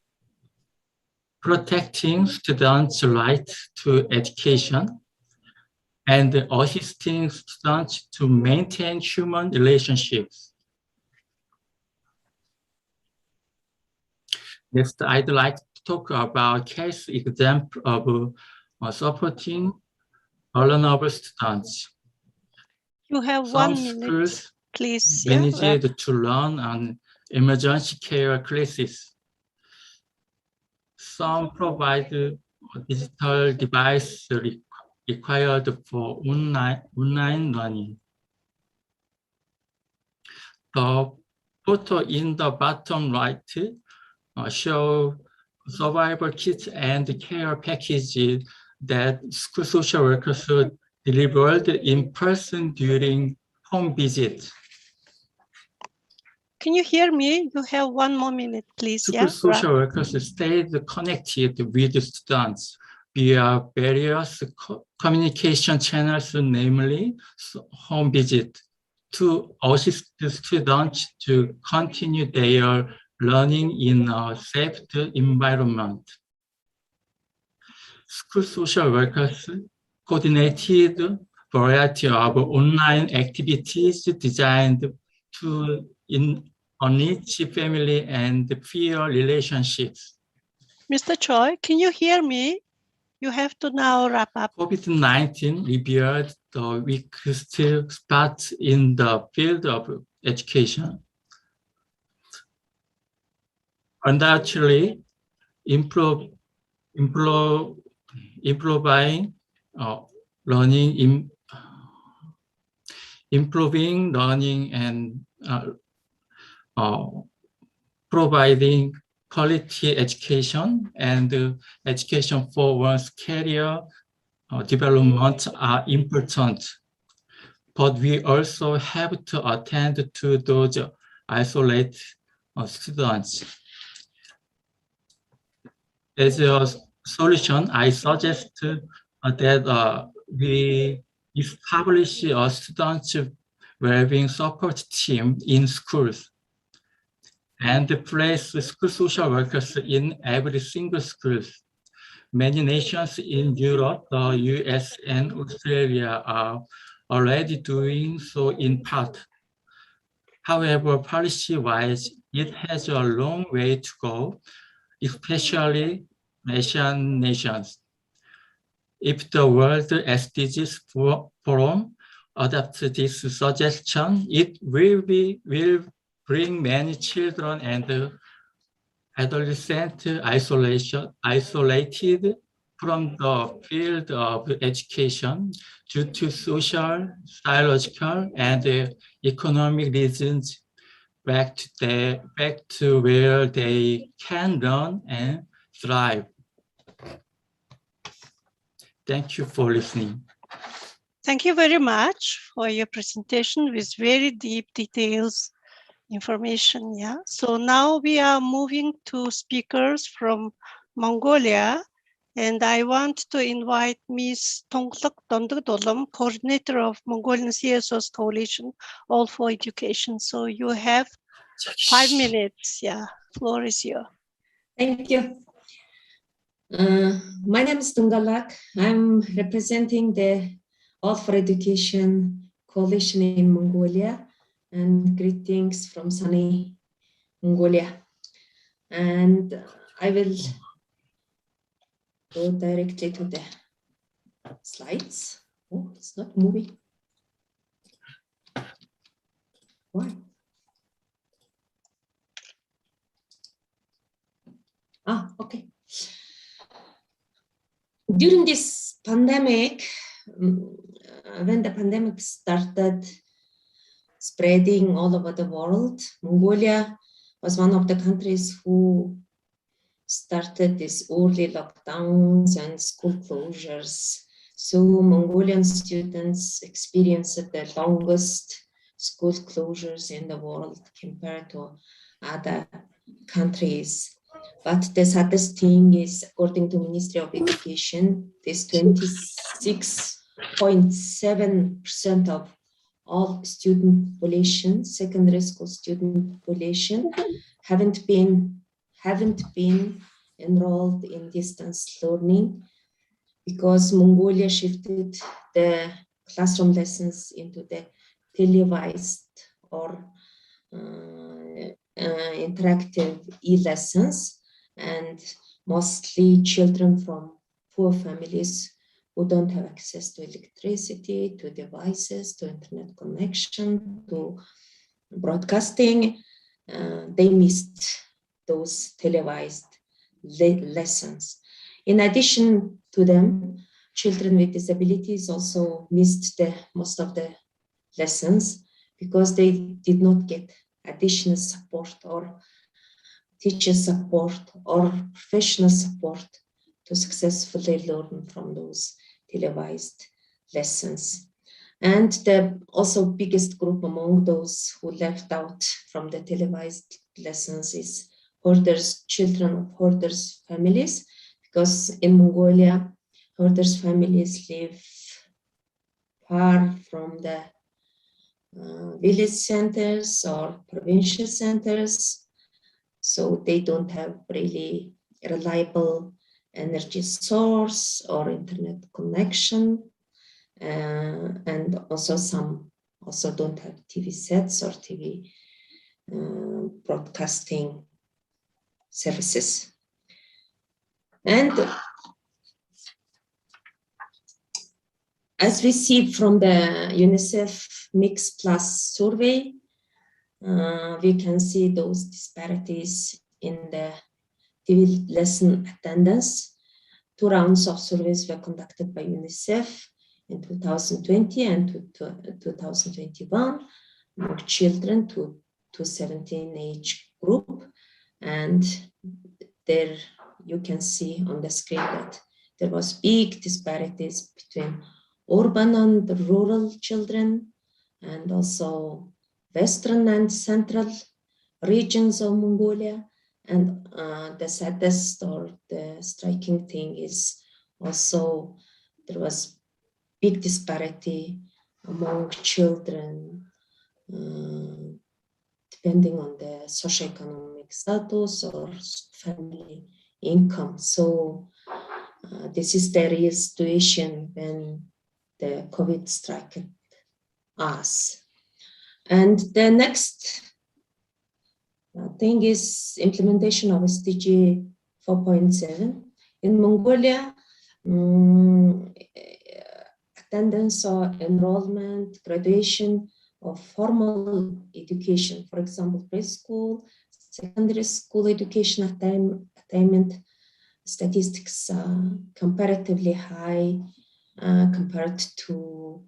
protecting students' right to education, and assisting students to maintain human relationships. Next, I'd like to talk about case example of supporting vulnerable students. You have Some 1 minute, schools please. managed to run an emergency care classes. Some provide digital device required for online learning. The photo in the bottom right show survival kits and care packages that school social workers delivered in person during home visits. Can you hear me? You have 1 more minute, please. School social workers stayed connected with the students via various communication channels, namely home visit, to assist the students to continue their learning in a safe environment. School social workers coordinated a variety of online activities designed to enrich family and peer relationships. Mr. Choi, can you hear me? You have to now wrap up. COVID-19 revealed the weakest spots in the field of education. Undoubtedly, improving learning and providing quality education and education for one's career development are important. But we also have to attend to those isolated students. As a solution, I suggest that we establish a student well-being support team in schools and place school social workers in every single school. Many nations in Europe, the US, and Australia are already doing so in part. However, policy-wise, it has a long way to go, especially Asian nations. If the World SDGs Forum adopts this suggestion, it will bring many children and adolescents isolated from the field of education due to social, psychological, and economic reasons back to where they can learn and thrive. Thank you for listening. Thank you very much for your presentation with very deep details, information. Yeah. So now we are moving to speakers from Mongolia, and I want to invite Ms. Tongseok Dondogdolom, coordinator of Mongolian CSO's Coalition, All for Education. So you have 5 minutes. Yeah, floor is yours. Thank you. My name is Tungalak. I'm representing the All for Education Coalition in Mongolia, and greetings from sunny Mongolia. And I will go directly to the slides. Oh, it's not moving. Why? Ah, okay. During this pandemic, when the pandemic started spreading all over the world, Mongolia was one of the countries who started these early lockdowns and school closures. So Mongolian students experienced the longest school closures in the world compared to other countries. But the saddest thing is, according to Ministry of Education, this 26.7% of all student population, secondary school student population, haven't been enrolled in distance learning because Mongolia shifted the classroom lessons into the televised or interactive e-lessons, and mostly children from poor families who don't have access to electricity, to devices, to internet connection, to broadcasting, they missed those televised lessons. In addition to them, children with disabilities also missed most of the lessons because they did not get additional support or teacher support or professional support to successfully learn from those televised lessons. And the also biggest group among those who left out from the televised lessons is hoarders, children of hoarders families, because in Mongolia, hoarders families live far from the village centers or provincial centers, so they don't have really reliable energy source or internet connection, and also some also don't have TV sets or TV broadcasting services. And as we see from the UNICEF Mix Plus survey, we can see those disparities in the TV lesson attendance. 2 rounds of surveys were conducted by UNICEF in 2020 and 2021 among children to 17 age group. And there you can see on the screen that there was big disparities between urban and rural children, and also western and central regions of Mongolia. And the saddest or the striking thing is also there was big disparity among children depending on the socioeconomic status or family income. So this is the real situation when the COVID struck us. And the next thing is implementation of SDG 4.7. In Mongolia, attendance or enrollment, graduation of formal education, for example, preschool, secondary school education attainment statistics are comparatively high compared to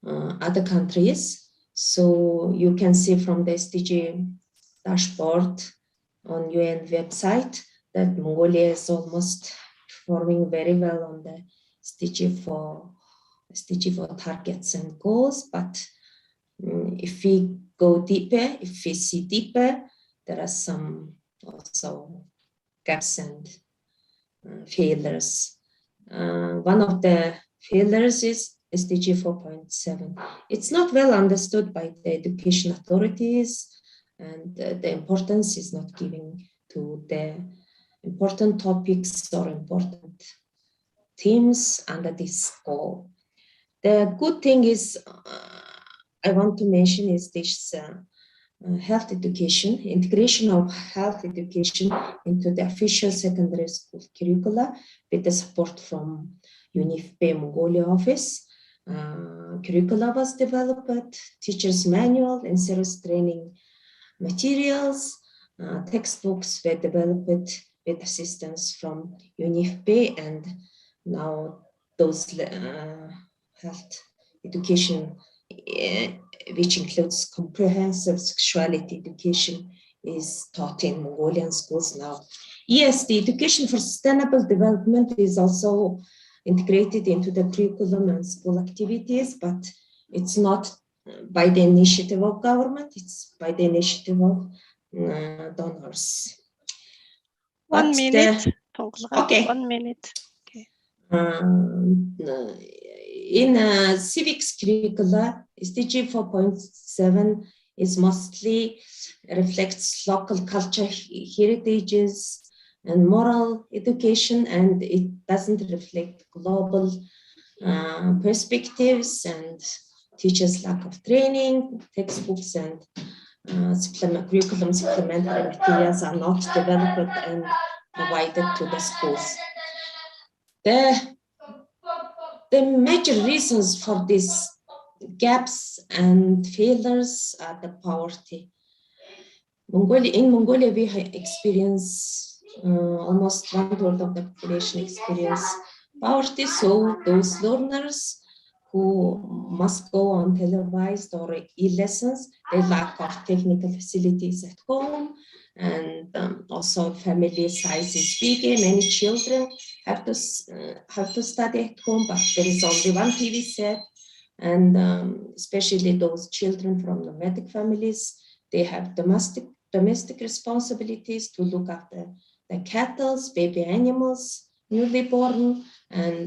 other countries. So you can see from the SDG dashboard on UN website that Mongolia is almost performing very well on the SDG 4 targets and goals. But if we go deeper, if we see deeper, there are some also gaps and failures. One of the failures is SDG 4.7. It's not well understood by the education authorities, and the importance is not given to the important topics or important themes under this goal. The good thing is, I want to mention is this health education, integration of health education into the official secondary school curricula with the support from UNESCAP Mongolia office. Curricula was developed, teachers manual and service training materials, textbooks were developed with assistance from UNESCAP, and now those health education, which includes comprehensive sexuality education, is taught in Mongolian schools now. Yes, the education for sustainable development is also integrated into the curriculum and school activities, but it's not by the initiative of government, it's by the initiative of donors. 1 minute. Okay. 1 minute. Okay. In civics curricula, SDG 4.7 is mostly reflects local culture, heritages, and moral education, and it doesn't reflect global perspectives, and teachers' lack of training, textbooks and curriculum supplementary materials are not developed and provided to the schools. The major reasons for these gaps and failures are the poverty. In Mongolia, we experience almost 1/3 of the population experience poverty. So those learners who must go on televised or e-lessons, they lack of technical facilities at home, and also family size is bigger. Many children have to study at home, but there is only one TV set, and especially those children from nomadic families, they have domestic responsibilities to look after the cattle, baby animals, newly born, and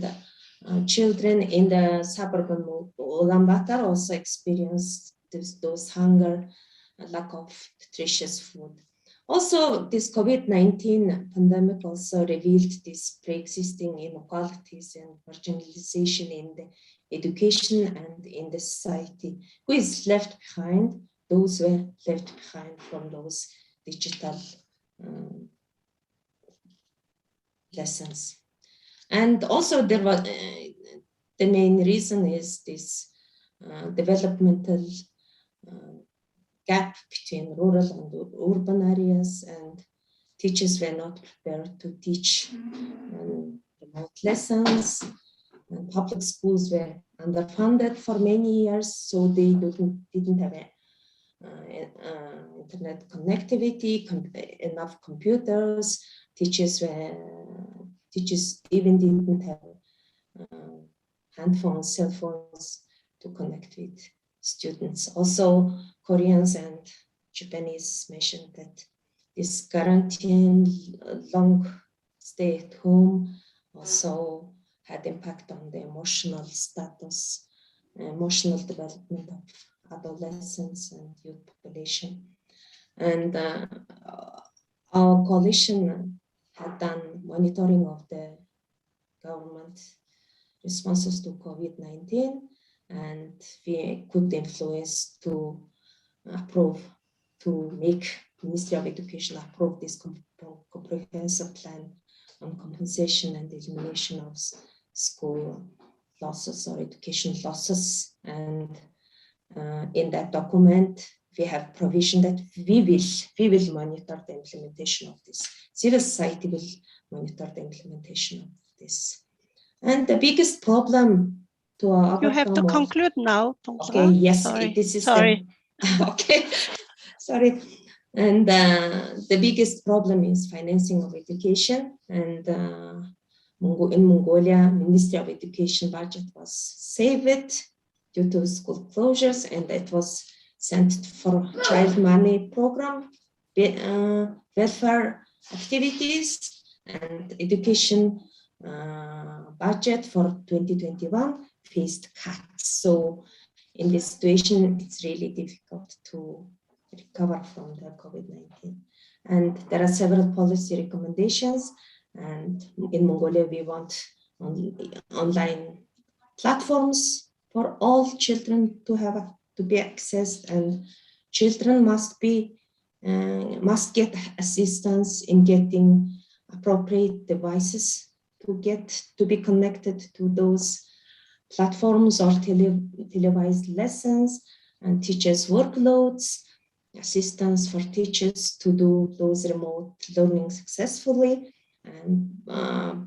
children in the suburban Ulaanbaatar also experience those hunger, lack of nutritious food. Also, this COVID-19 pandemic also revealed these pre-existing inequalities and marginalization in the education and in the society. Who is left behind? Those were left behind from those digital lessons. And also there was the main reason is this developmental gap between rural and urban areas, and teachers were not prepared to teach remote lessons, and public schools were underfunded for many years, so they didn't have internet connectivity, enough computers. Teachers even didn't have handphones, cell phones to connect with students. Also, Koreans and Japanese mentioned that this quarantine, long stay at home, also had impact on the emotional status, emotional development of adolescents and youth population. And our coalition had done monitoring of the government responses to COVID-19, and we could influence to approve, to make Ministry of Education approve this comprehensive plan on compensation and elimination of school losses or education losses. And in that document, we have provision that we will monitor the implementation of this. Civil society will monitor the implementation of this. And the biggest problem to overcome. You have to conclude now. Okay, yes, sorry. this is sorry. Okay, sorry. And the biggest problem is financing of education. And in Mongolia, Ministry of Education budget was saved due to school closures, and it was sent for child money program, welfare activities, and education budget for 2021 faced cuts. So in this situation, it's really difficult to recover from the COVID-19. And there are several policy recommendations. And in Mongolia, we want online platforms for all children to be accessed, and children must get assistance in getting appropriate devices to be connected to those platforms or televised lessons, and teachers' workloads, assistance for teachers to do those remote learning successfully, and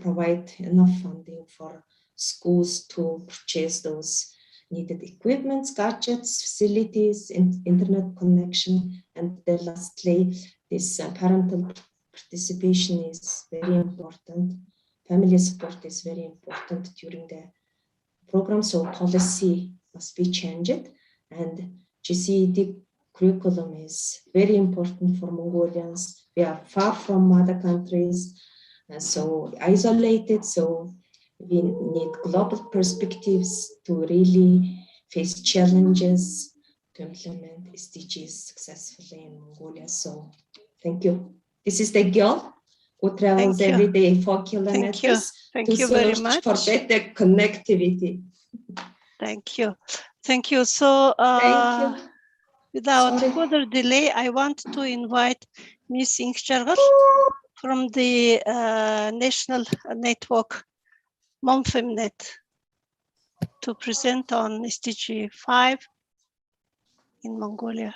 provide enough funding for schools to purchase those needed equipments, gadgets, facilities, internet connection. And then lastly, this parental participation is very important. Family support is very important during the program, so policy must be changed. And GCED curriculum is very important for Mongolians. We are far from other countries, and so isolated, so we need global perspectives to really face challenges to implement SDGs successfully in Mongolia. So thank you. This is the girl who travels every day 4 kilometers Thank you very much for better connectivity. Thank you. Thank you. So without further delay, I want to invite Ms. Inkjargal from the National Network MomFemNet to present on SDG 5 in Mongolia.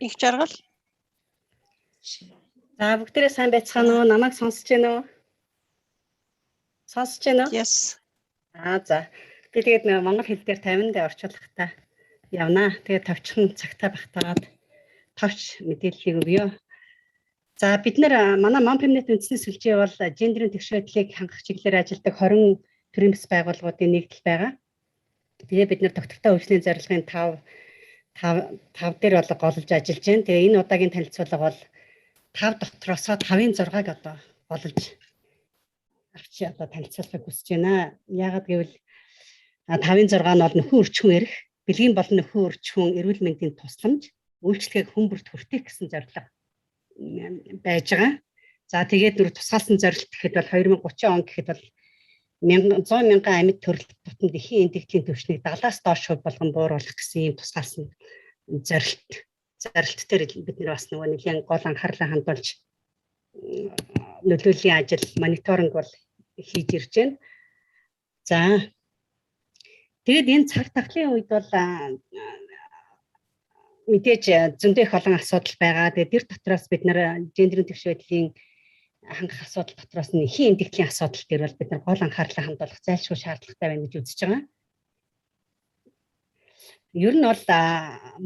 Inkjargal. За бүгдээрээ сайн байцгаана уу? Намайг сонсож байна уу? Сонсож байна уу? Yes. За. Би тэгээд монгол хэл дээр 50-д орчуулгатай явнаа. Тэгээд товчхон цагтаа багтаагаад товч мэдээллийг өгье. За бид нар манай MomFemNet үндэсний сүлжээ бол гендерийн тэгш байдлыг хангах чиглэлээр ажилладаг 20 төрлийн бас байгууллагуудын нэгдэл байгаа. Тэгээд бид нар доктортой хөгжлийн зорилгын 5 дээр бол голж ажиллаж байна. Тэгээ энэ удаагийн танилцуулга бол 5 дотроос 5-ын 6-ыг одоо голж авч одоо танилцуулахыг хүсэж байна. Яагаад гэвэл 5-ын 6 нь бол нөхөн өрчхүн эрх, бэлгийн болон нөхөн өрчхүн эрүүл мэндийн тусламж, үйлчлэгийг хүн бүрт хүртэх гэсэн зорилго байж байгаа. За тэгээд нүр тусгаалсан зорилт гэхэд бол 2030 он гэхэд бол 100 мянган амьд төрөл тутамд эхийн эндэгтлийн түвшнийг 70-аас доош хувь болгон бууруулах гэсэн юм тусгаалсан зорилт дээр бид нар бас нөгөө нэгэн гол анхаарлаа хандуулж нөлөөллийн ажил мониторинг бол хийж ирж байна. За тэгээд энэ цаг тахлын үед бол мэдээж зөндөө их олон асуудал байгаа. Тэгээд тэр дотроос бид нар гендерийн тэгш байдлын хангах асуудал дотроос нь эхийн эндэгтлийн асуудал дээр бол бид нар гол анхаарлаа хандуулах зайлшгүй шаардлагатай байна гэж үзэж байгаа. Ер нь бол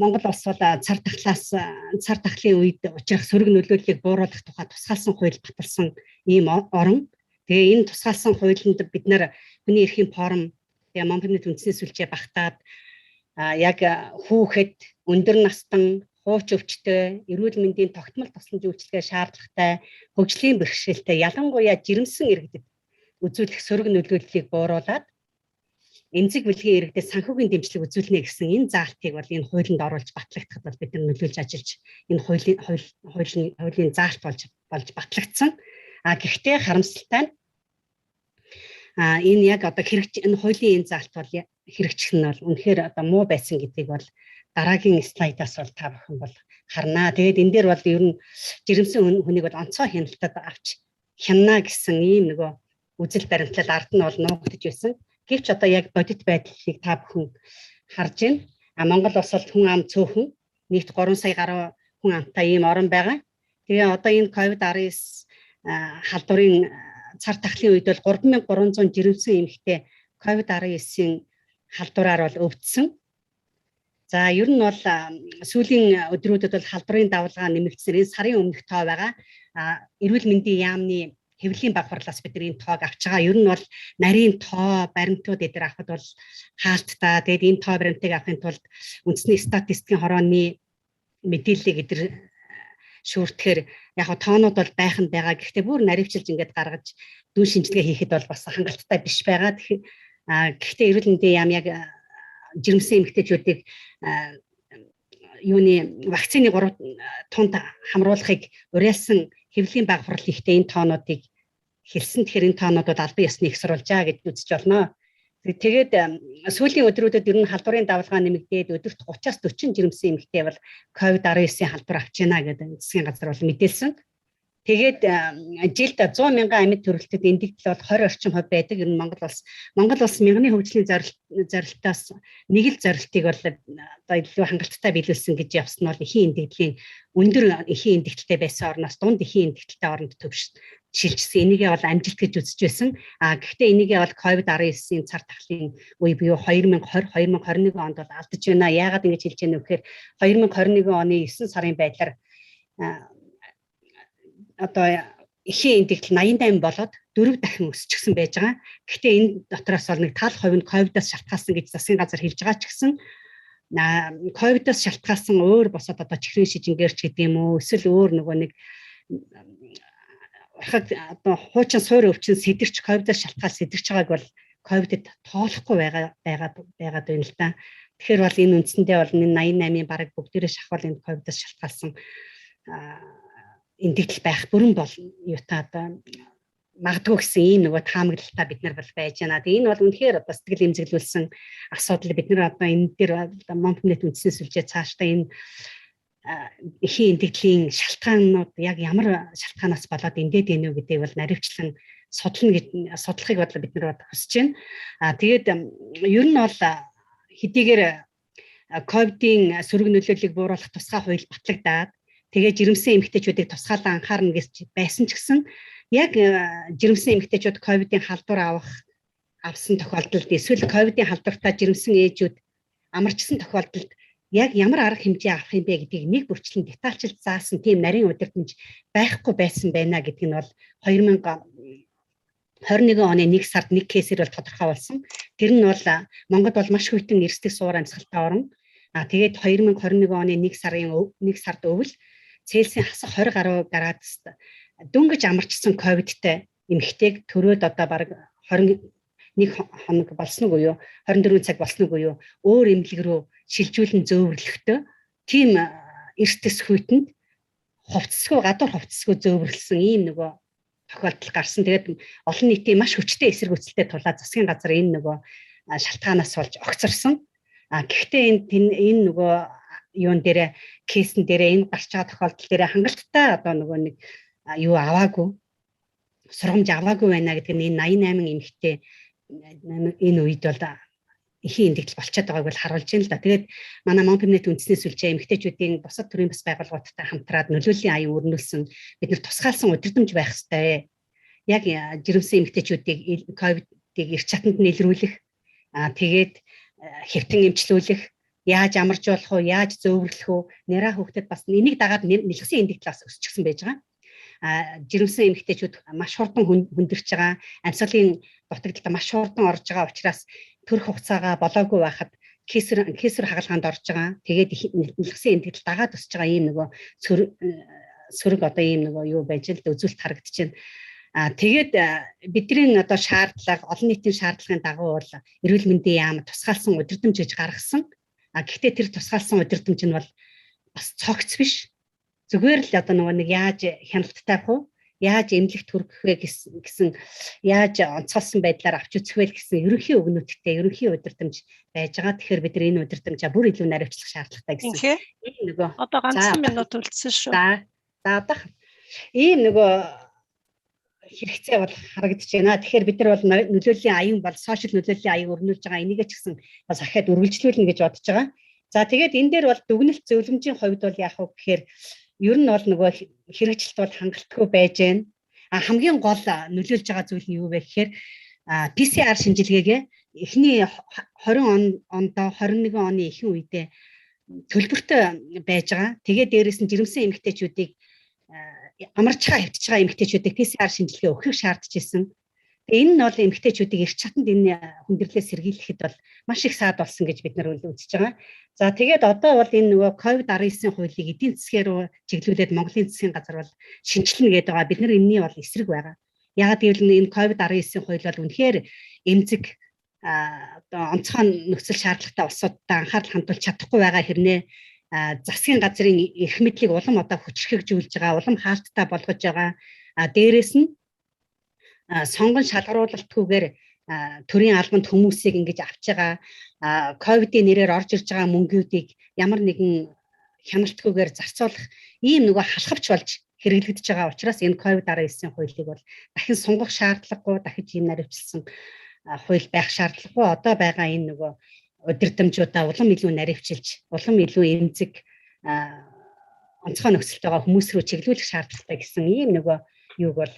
Монгол улс бол цар тахлын үед учрах сөрөг нөлөөллийг бууруулах тухай тусгаалсан хууль баталсан ийм орон. Тэгээ энэ тусгаалсан хуулинд бид нар хүний эрхийн форум, тэгээ MomFemNet үндэсний сүлжээ багтаад яг хүүхэд, өндөр настан, хууч өвчтөй, эрүүл мэндийн тогтмол тусламж үйлчилгээ шаардлагатай, хөгжлийн бэрхшээлтэй, ялангуяа жирэмсэн иргэдэд үзүүлэх сөрөг нөлөөллийг бууруулад эмзэг бэлгийн иргэдэд санхүүгийн дэмжлэг үзүүлнэ гэсэн энэ заалтыг бол энэ хуулинд оруулж батлагдахад бол бид нар нөлөөлж ажиллаж энэ хуулийн заалт болж батлагдсан. Гэхдээ харамсалтай нь энэ яг одоо энэ хуулийн энэ заалт бол хэрэгжих нь бол үнэхээр одоо муу байсан гэдгийг бол дараагийн слайдаас бол та бүхэн бол харнаа. Тэгээд энэ дээр бол ер нь жирэмсэн хүнийг бол онцгой хяналтад авч хянана гэсэн ийм нөгөө үзэл баримтлал ард нь бол нуугдж байсан. Гэвч одоо яг бодит байдлыг та бүхэн харж байна. Монгол улс бол хүн ам цөөхөн нийт 3 сая гаруй хүн амтай ийм орн байгаа. Тэгээ одоо энэ COVID-19 халдварын цар тахлын үед бол 3300 жирэмсэн эмэгтэй COVID-19-ийн халдвараар бол өвдсөн. За ер нь бол сүүлийн өдрүүдэд бол халдварын давалгаа нэмэгдсэн. Энэ сарын өмнөх тоо байгаа. Эрүүл мэндийн яамны хэвлэлийн баг хурлаас бид энэ тоог авч байгаа. Ер нь бол нарийн тоо баримтууд эдгээр авахд бол хаалттай. Тэгээд энэ тоо баримтыг авахын тулд үндэсний статистикийн хорооны мэдээллийг эдгээр шүүртгэхээр яг тоонууд бол байх нь байгаа. Гэхдээ бүр наривчилж ингээд гаргаж дүүн шинжилгээ хийхэд бол бас хангалттай биш байгаа. Гэхдээ эрүүл мэндийн яам яг жирэмсэн эмэгтэйчүүдийг юуны вакцины 3 тунд хамруулахыг уриалсан хэвлэлийн багварал ихтэй энэ тоонуудыг хэлсэн. Тэгэхээр энэ тоонуудад албан ёсны ихсруулжаа гэж үзэж болно. Тэгээд сүүлийн өдрүүдэд ер нь халдварын давалгаа нэмэгдээд өдөрт 30-аас 40 жирэмсэн эмэгтэй бол COVID-19 халдвар авч байна гэдэг засгийн газар бол мэдээлсэн. Тэгээд жилд 100 мянган амьд төрөлтөд эндэгдэл бол 20 орчим хувь байдаг. Ер нь Монгол улс мягны хөгжлийн зорилтоос нэг л зорилтыг бол одоо илүү хангалттай биелүүлсэн гэж явсан бол эхийн эндэгдлийн өндөр эхийн эндэгдэлтэй байсан орноос дунд эхийн эндэгдэлтэй оронд шилжсэн. Энийгээ бол амжилт гэж үзэж байсан. Гэхдээ энийгээ бол COVID-19-ийн цар тахлын үе буюу 2020-2021 онд бол алдаж байна. Яагаад ингэж хэлж байна вэ гэхээр 2021 оны 9 сарын байдлаар одоо эхийн эндэгдэл 88 болоод 4 дахин өсчихсэн байж байгаа. Гэхдээ энэ дотроос бол нэг тал хувь нь ковидоос шалтгаалсан гэж засгийн газар хэлж байгаа ч гэсэн ковидоос шалтгаалсан өөр босоод одоо чихрийн шижингээр ч гэдэг юм уу эсвэл өөр нөгөө нэг одоо хуучин суурь өвчин сэдвэрч ковидоос шалтгаал сэдвэрч байгааг бол ковидд тоолохгүй байгаад байна л да. Тэгэхээр бол энэ үндсэндээ бол 88-ийн бараг бүгдээрээ шахвал энэ ковидоос шалтгаалсан эндэгдэл байх бүрэн бол юутай одоо магадгүй гэсэн ийм нөгөө таамаглалтаа бид нар бол байж байна. Тэгээ энэ бол үнэхээр одоо сэтгэл эмзэглүүлсэн асуудал. Бид нар одоо энэ дээр Монпнет үндснээс сүлжээ цаашдаа энэ эхийн эндэгдлийн шалтгаанууд яг ямар шалтгаанаас болоод эндээд байна вэ гэдгийг бол наривчлан судлахыг бол бид нар хүсэж байна. Тэгээд ер нь бол хэдийгээр ковидын сөрөг нөлөөллийг бууруулах тусгай хууль батлагдаад тэгээд жирэмсэн эмэгтэйчүүдийг тусгаалan анхаарна гэж байсан ч гэсэн яг жирэмсэн эмэгтэйчүүд ковидын халдвар авсан тохиолдолд эсвэл ковидын халдвартаа жирэмсэн ээжүүд амарчсан тохиолдолд яг ямар арга хэмжээ авах юм бэ гэдгийг нэг бүрчлэн детальчилж заасан тийм нарийн удирдамж байхгүй байсан байна гэдг нь бол 2021 оны 1 сард нэг кейсээр бол тодорхой болсон. Тэр нь бол Монгол бол маш хүйтэн эрсдэл суур амьсгалтай орн. Тэгээд 2021 оны 1 сард өвөл Цельсийн хасах 20 гаруй градуст дөнгөж амарчсан ковидтэй эмэгтэйг төрөөд одоо бараг 21 хоног болсног уу 24 цаг болсног уу өөр эмнэлэг рүү шилжүүлэн зөөвөрлөхдөө тийм эрсдэс хүйтэнд хувцсгүй гадуур хувцсгүй зөөвөрлсөн ийм нөгөө тохиолдол гарсан. Тэгээд олон нийтийн маш хүчтэй эсрэг үзэлтэй тулаад засгийн газар энэ нөгөө шалтгаанаас болж огцорсон. Гэхдээ энэ нөгөө юун дээр кейсэн дээр энэ гарч байгаа тохиолдол дээр хангалттай одоо нөгөө нэг юу аваагүй сургамж аваагүй байна гэдэг нь энэ 88 эмэгтэй энэ үед бол эхийн эндэгдэл болчиход байгааг бол харуулж байна л да. Тэгээд манай Монпнет үндснээс сүлжээ эмэгтэйчүүдийн бусад төрлийн бас байгууллагуудтай хамтраад нөлөөллийн аян өрнүүлсэн бид нар тусгаалсан удирдамж байх ёстой. Яг жирэмсэн эмэгтэйчүүдийг ковидыг эрт чатанд нийлрүүлэх тэгээд хэвтэн эмчлүүлэх яаж амаржуулах уу, яаж зөөвөрлөх үү, нэраа хүүхдэд бас энийг дагаад нэлгсэн эндэгдлээс өсчихсөн байж байгаа. Жирэмсэн эмэгтэйчүүд маш хурдан хүндэрч байгаа, амьсгалын дутагдалд маш хурдан орж байгаа учраас төрөх хугацаагаа болоогүй байхад кесар хагалгаанд орж байгаа. Тэгээд нэлгсэн эндэгдэл дагаад өсөж байгаа ийм нөгөө сөрөг одоо ийм нөгөө юу байж л үзүүлэлт харагдаж байна. Тэгээд бидний одоо шаардлага, олон нийтийн шаардлагын дагуу бол эрүүл мэндийн яам тусгаалсан удирдамж гэж гаргасан. Гэхдээ тэр тусгаалсан удирдамж нь бол бас цогц биш. Зүгээр л одоо нөгөө нэг яаж хяналттай тавих вэ? Яаж эмнэлэгт хүргэх вэ гэсэн яаж онцгойсон байдлаар авч үзэх вэ гэсэн ерөнхий өгнөттэй ерөнхий удирдамж байж байгаа. Тэгэхээр бид энэ удирдамжаа бүр илүү наривчлах шаардлагатай гэсэн. Энэ нөгөө одоо ганцхан минут үлдсэн шүү. За одоо ийм нөгөө хэрэгцээ бол харагдаж байна. Тэгэхээр бид нар бол нөлөөллийн аян бол сошиал нөлөөллийн аян өрнүүлж байгаа. Энийгээ ч гэсэн бас ахаад үргэлжлүүлнэ гэж бодож байгаа. За тэгээд энэ дээр бол дүгнэлт зөвлөмжийн хувьд бол яах вэ гэхээр ер нь бол нөгөө хэрэгжилт бол хангалтгүй байж байна. Хамгийн гол нөлөөлж байгаа зүйл нь юу вэ гэхээр PCR шинжилгээгээ эхний 20 ондоо 21 оны ихэнх үедээ төлбөртэй байж байгаа. Тэгээд дээрээс нь жирэмсэн эмэгтэйчүүдийг амарч байгаа хөвтөж байгаа эмэгтэйчүүдийг PCR шинжилгээ өгөхийг шаардж ирсэн. Энэ нь бол эмэгтэйчүүдийг эрт чатанд энэ хүндрэлээ сэргийлэхэд бол маш их саад болсон гэж бид нар үзэж байгаа. За тэгээд одоо бол энэ нөгөө COVID-19 хуулийг эдийн засгаар чиглүүлээд Монголын засгийн газар бол шинжилнэ гэдэг байгаа. Бид нар энэний бол эсрэг байгаа. Яагаад гэвэл энэ COVID-19 хууль бол үнэхээр эмзэг одоо онцгой нөхцөл шаардлагатай улсуудад анхаарал хандуулж чадахгүй байгаа хэрнээ засгийн газрын эрх мэдлийг улам одоо хүчрхэгжүүлж байгаа, улам хаалттай болгож байгаа. Дээрээс нь сонгон шалгаруулалтгүйгээр төрийн албанд хүмүүсийг ингэж авч байгаа, ковидын нэрээр орж ирж байгаа мөнгүүдийг ямар нэгэн хяналтгүйгээр зарцуулах ийм нөгөө халахвч болж хэрэглэгдэж байгаа учраас энэ COVID-19 хуулийг бол дахин сунгах шаардлагагүй, дахиж ийм наривчлсан хууль байх шаардлагагүй. Одоо байгаа энэ нөгөө удирдамжуудаа улам илүү наривчилж, улам илүү эмзэг онцгой нөхцөлд байгаа хүмүүс рүү чиглүүлэх шаардлагатай гэсэн ийм нөгөө юуг бол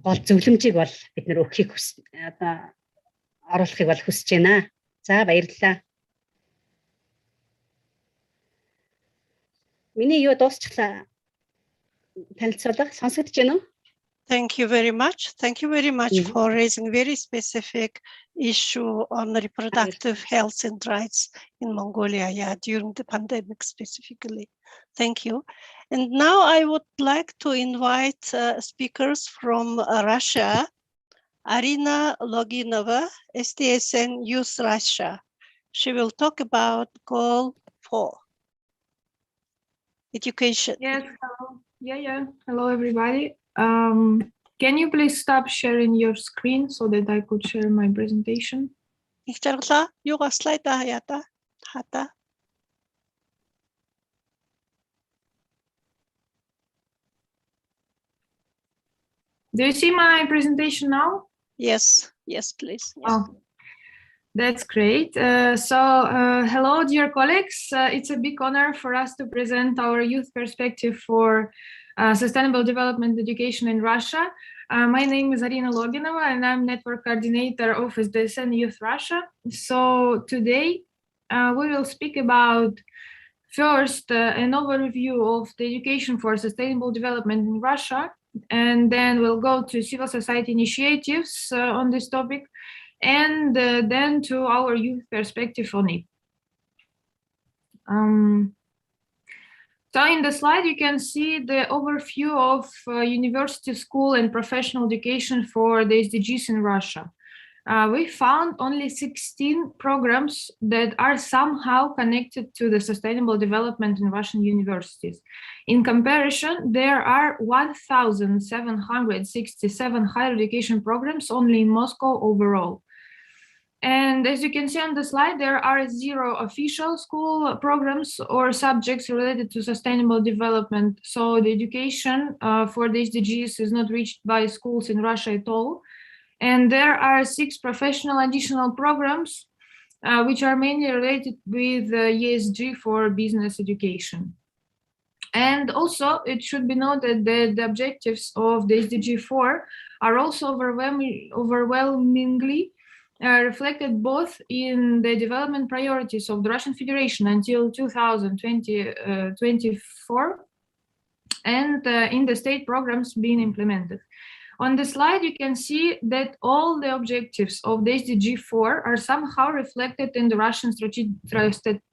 гол зөвлөмжийг бол бид нэр өгөхийг одоо оруулахыг бол хүсэж байна. За баярлалаа. Миний юу дуусчлаа. Танилцуулга сонсогдож байна уу? Thank you very much. Thank you very much for raising very specific issue on reproductive health and rights in Mongolia, during the pandemic specifically. Thank you. And now I would like to invite speakers from Russia, Arina Loginova, SDSN Youth Russia. She will talk about Goal 4, education. Yes, hello. Hello, everybody. Can you please stop sharing your screen so that I could share my presentation? Do you see my presentation now? Yes, yes, please. Yes. Oh, that's great. Hello, dear colleagues. It's a big honor for us to present our youth perspective for sustainable development education in Russia. My name is Arina Loginova, and I'm network coordinator of SDSN Youth Russia. So today we will speak about first an overview of the education for sustainable development in Russia, and then we'll go to civil society initiatives on this topic, and then to our youth perspective on it. So in the slide, you can see the overview of university, school, and professional education for the SDGs in Russia. We found only 16 programs that are somehow connected to the sustainable development in Russian universities. In comparison, there are 1,767 higher education programs only in Moscow overall. And as you can see on the slide, there are 0 official school programs or subjects related to sustainable development. So the education for the SDGs is not reached by schools in Russia at all. And there are 6 professional additional programs, which are mainly related with ESG for business education. And also, it should be noted that the objectives of the SDG 4 are also overwhelmingly reflected both in the development priorities of the Russian Federation until 2024 and in the state programs being implemented. On the slide, you can see that all the objectives of the SDG 4 are somehow reflected in the Russian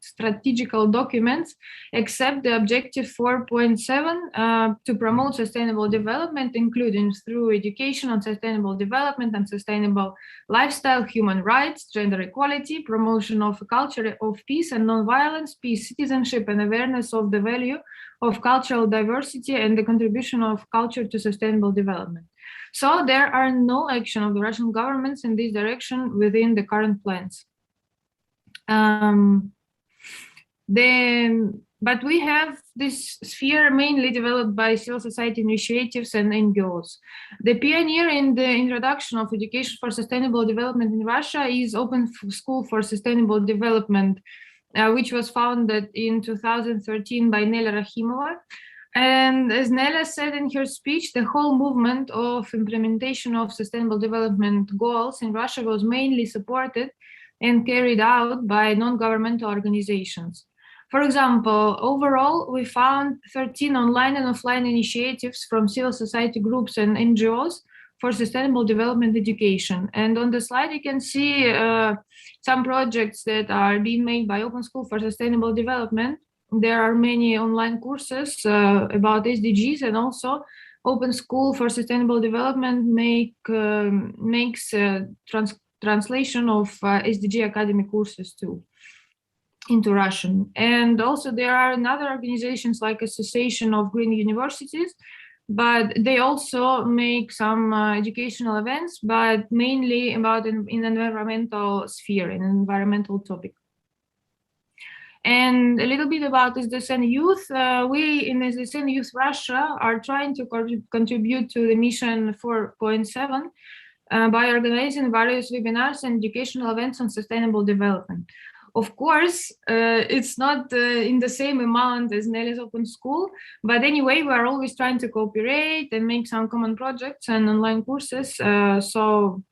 strategical documents, except the objective 4.7 to promote sustainable development, including through education on sustainable development and sustainable lifestyle, human rights, gender equality, promotion of a culture of peace and non-violence, peace, citizenship, and awareness of the value of cultural diversity and the contribution of culture to sustainable development. So there are no action of the Russian governments in this direction within the current plans. But we have this sphere mainly developed by civil society initiatives and NGOs. The pioneer in the introduction of education for sustainable development in Russia is Open School for Sustainable Development, which was founded in 2013 by Nela Rahimova. And as Nela said in her speech, the whole movement of implementation of sustainable development goals in Russia was mainly supported and carried out by non-governmental organizations. For example, overall, we found 13 online and offline initiatives from civil society groups and NGOs for sustainable development education. And on the slide, you can see some projects that are being made by Open School for Sustainable Development. There are many online courses about SDGs, and also Open School for Sustainable Development makes translation of SDG academic courses too into Russian. And also there are another organizations like Association of Green Universities, but they also make some educational events, but mainly about in environmental sphere, in environmental topic. And a little bit about SDSN Youth. We in SDSN Youth Russia are trying to contribute to the mission 4.7 by organizing various webinars and educational events on sustainable development. Of course, it's not in the same amount as Nelly's Open School, but anyway, we are always trying to cooperate and make some common projects and online courses. So,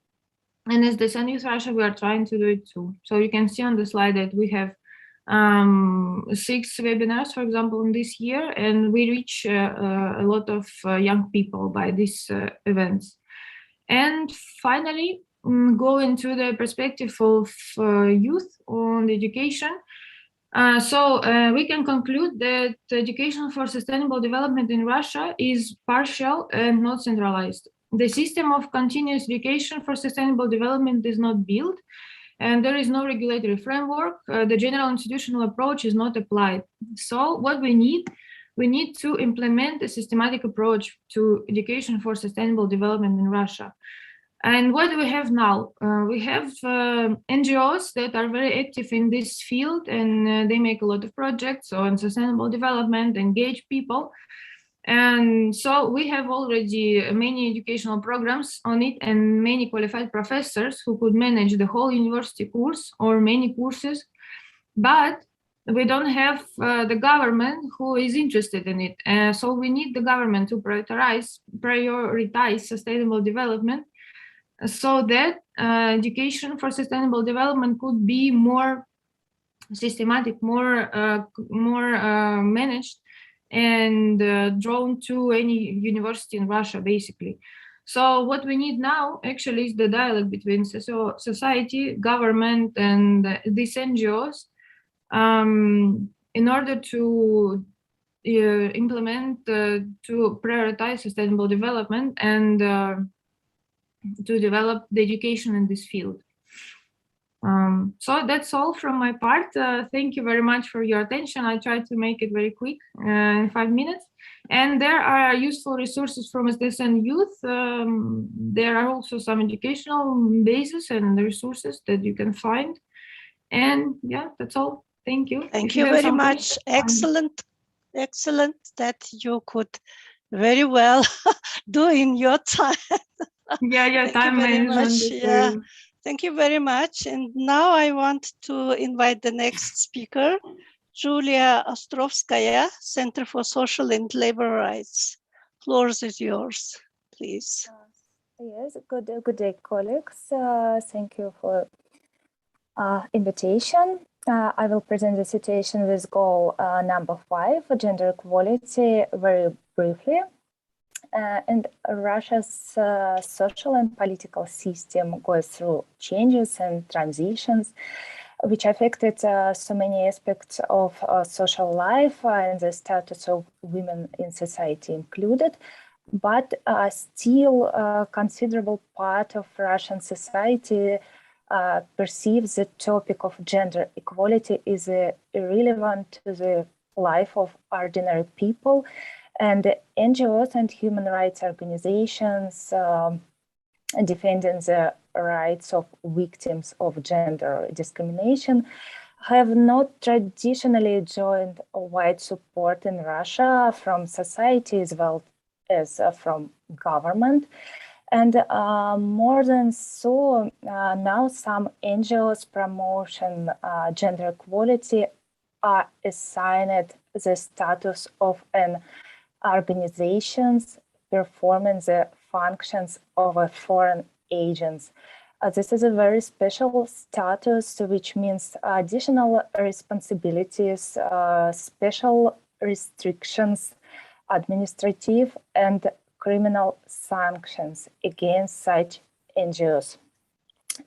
and as the SDSN Youth Russia, we are trying to do it too. So you can see on the slide that we have 6 webinars, for example, in this year, and we reach a lot of young people by these events. And finally, go into the perspective of youth on education. So we can conclude that education for sustainable development in Russia is partial and not centralized. The system of continuous education for sustainable development is not built, and there is no regulatory framework. The general institutional approach is not applied. So what we need to implement a systematic approach to education for sustainable development in Russia. And what do we have now? We have NGOs that are very active in this field, and they make a lot of projects on sustainable development, engage people. And so we have already many educational programs on it and many qualified professors who could manage the whole university course or many courses, but we don't have the government who is interested in it. So we need the government to prioritize sustainable development so that education for sustainable development could be more systematic, more managed, and drawn to any university in Russia, basically. So what we need now actually is the dialogue between society, government, and these NGOs in order to implement, to prioritize sustainable development and to develop the education in this field. So that's all from my part. Thank you very much for your attention. I tried to make it very quick in 5 minutes. And there are useful resources from SDSN Youth. There are also some educational bases and resources that you can find. And yeah, that's all. Thank you. Thank you very much. Excellent. Excellent that you could very well do in your time. Yeah, time management. Yeah. Thank you very much. And now I want to invite the next speaker, Julia Ostrovskaya, Center for Social and Labor Rights. Floor is yours, please. Yes, good day, colleagues. Thank you for invitation. I will present the situation with goal number 5, gender equality, very briefly. And Russia's social and political system goes through changes and transitions, which affected so many aspects of social life and the status of women in society included. But still, a considerable part of Russian society perceives the topic of gender equality is irrelevant to the life of ordinary people. And the NGOs and human rights organizations defending the rights of victims of gender discrimination have not traditionally enjoyed wide support in Russia from society as well as from government. And more than so, now some NGOs promoting gender equality are assigned the status of an organizations performing the functions of a foreign agents. This is a very special status, which means additional responsibilities, special restrictions, administrative and criminal sanctions against such NGOs.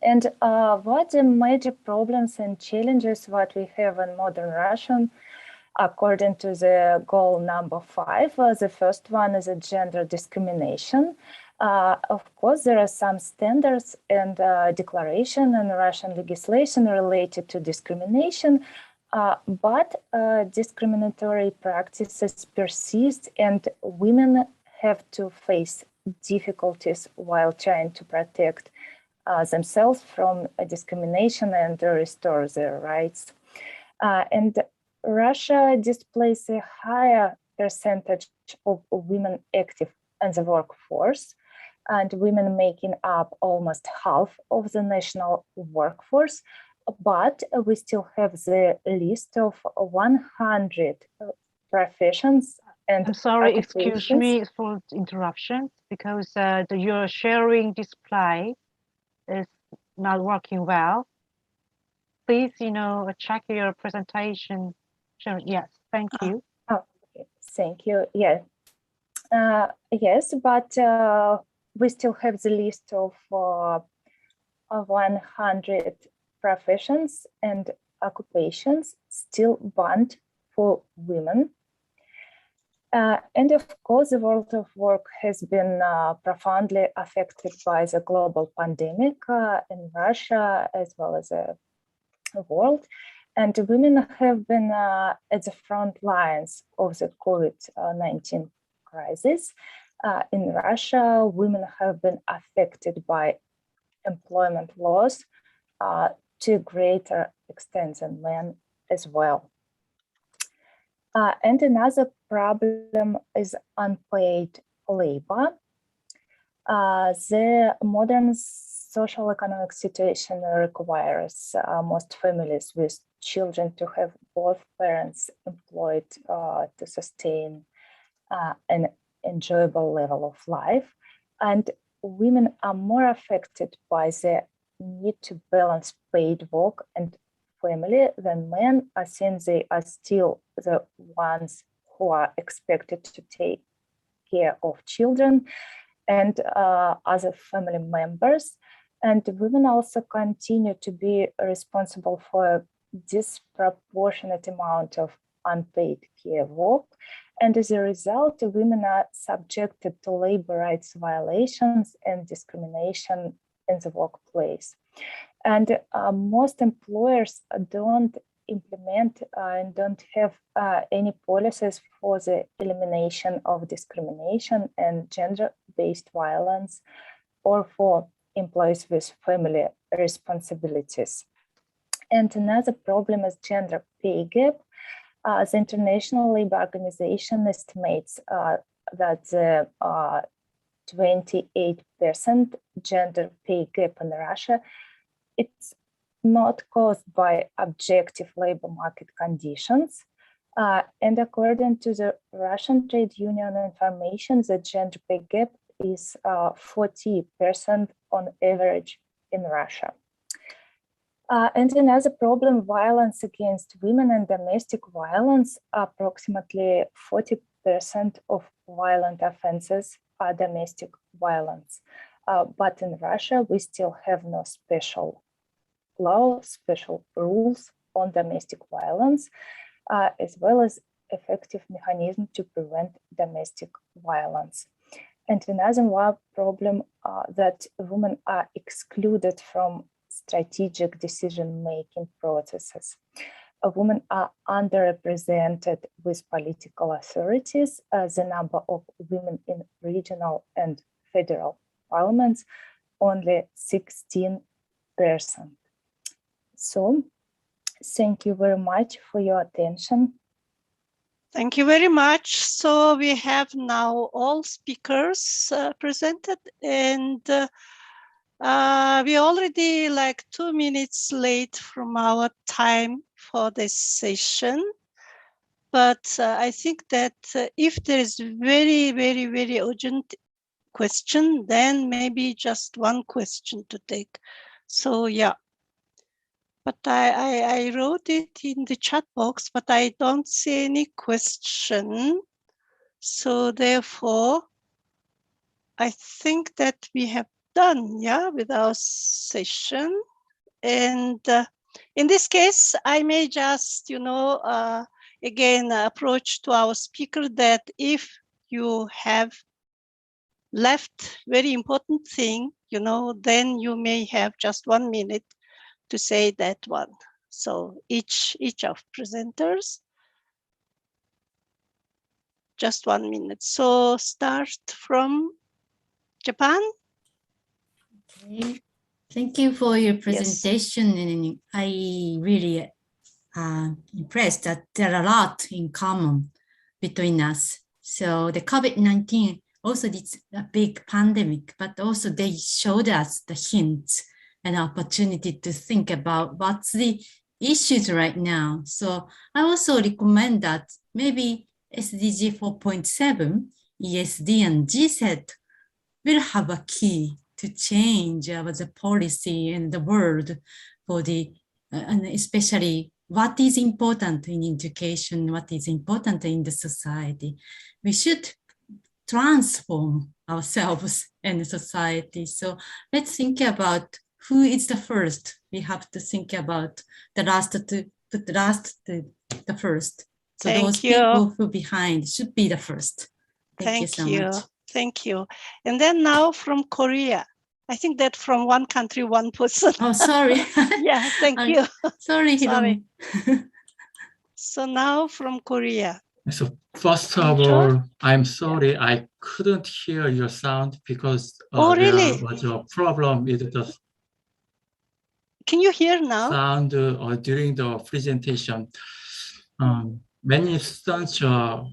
And what the major problems and challenges what we have in modern Russian, according to the goal number 5, the first one is a gender discrimination. Of course, there are some standards and declaration in Russian legislation related to discrimination, but discriminatory practices persist and women have to face difficulties while trying to protect themselves from discrimination and restore their rights. And Russia displays a higher percentage of women active in the workforce, and women making up almost half of the national workforce, but we still have the list of 100 professions and I'm sorry, excuse me for the interruption, because your sharing display is not working well. Please, check your presentation. Sure. Yes, thank you. Okay. Thank you. Yeah. Yes, but we still have the list of 100 professions and occupations still banned for women. And of course, the world of work has been profoundly affected by the global pandemic in Russia as well as the world. And women have been at the front lines of the COVID-19 crisis. In Russia, women have been affected by employment loss to a greater extent than men as well. And another problem is unpaid labor. The modern social economic situation requires most families with children to have both parents employed to sustain an enjoyable level of life. And women are more affected by the need to balance paid work and family than men, since they are still the ones who are expected to take care of children and other family members. And women also continue to be responsible for a disproportionate amount of unpaid care work. And as a result, women are subjected to labor rights violations and discrimination in the workplace. And most employers don't implement and don't have any policies for the elimination of discrimination and gender-based violence, or for employees with family responsibilities. And another problem is gender pay gap. The International Labour Organization estimates that the 28% gender pay gap in Russia, it's not caused by objective labor market conditions. And according to the Russian Trade Union information, the gender pay gap is 40% on average in Russia. And another problem, violence against women and domestic violence. Approximately 40% of violent offenses are domestic violence. But in Russia, we still have no special law, special rules on domestic violence, as well as effective mechanism to prevent domestic violence. And another problem that women are excluded from strategic decision-making processes. Women are underrepresented with political authorities. The number of women in regional and federal parliaments, only 16%. So, thank you very much for your attention. Thank you very much. So we have now all speakers presented, and we already like 2 minutes late from our time for this session. But I think that if there is very, very, very urgent question, then maybe just one question to take. So yeah. But I wrote it in the chat box, but I don't see any question. So therefore, I think that we have done, yeah, with our session. And in this case, I may just, again, approach to our speaker that if you have left very important thing, you know, then you may have just 1 minute to say that one. So each of presenters, just 1 minute. So start from Japan. Okay. Thank you for your presentation. Yes. And I really impressed that there are a lot in common between us. So the COVID-19 also it's a big pandemic, but also they showed us the hints and opportunity to think about what's the issues right now. So I also recommend that maybe SDG 4.7, ESD and GSET will have a key to change the policy in the world for the, and especially what is important in education, what is important in the society. We should transform ourselves and the society. So let's think about who is the first. We have to think about the last to put the last to the first. So those people who behind should be the first. Thank you so much. Thank you. And then now from Korea. I think that from one country, one person. Oh, sorry. Yeah, thank you. Sorry, Hiromi. So now from Korea. So first of all, I'm sorry I couldn't hear your sound because really? there was a problem with the Can you hear now? Sound during the presentation. Many students are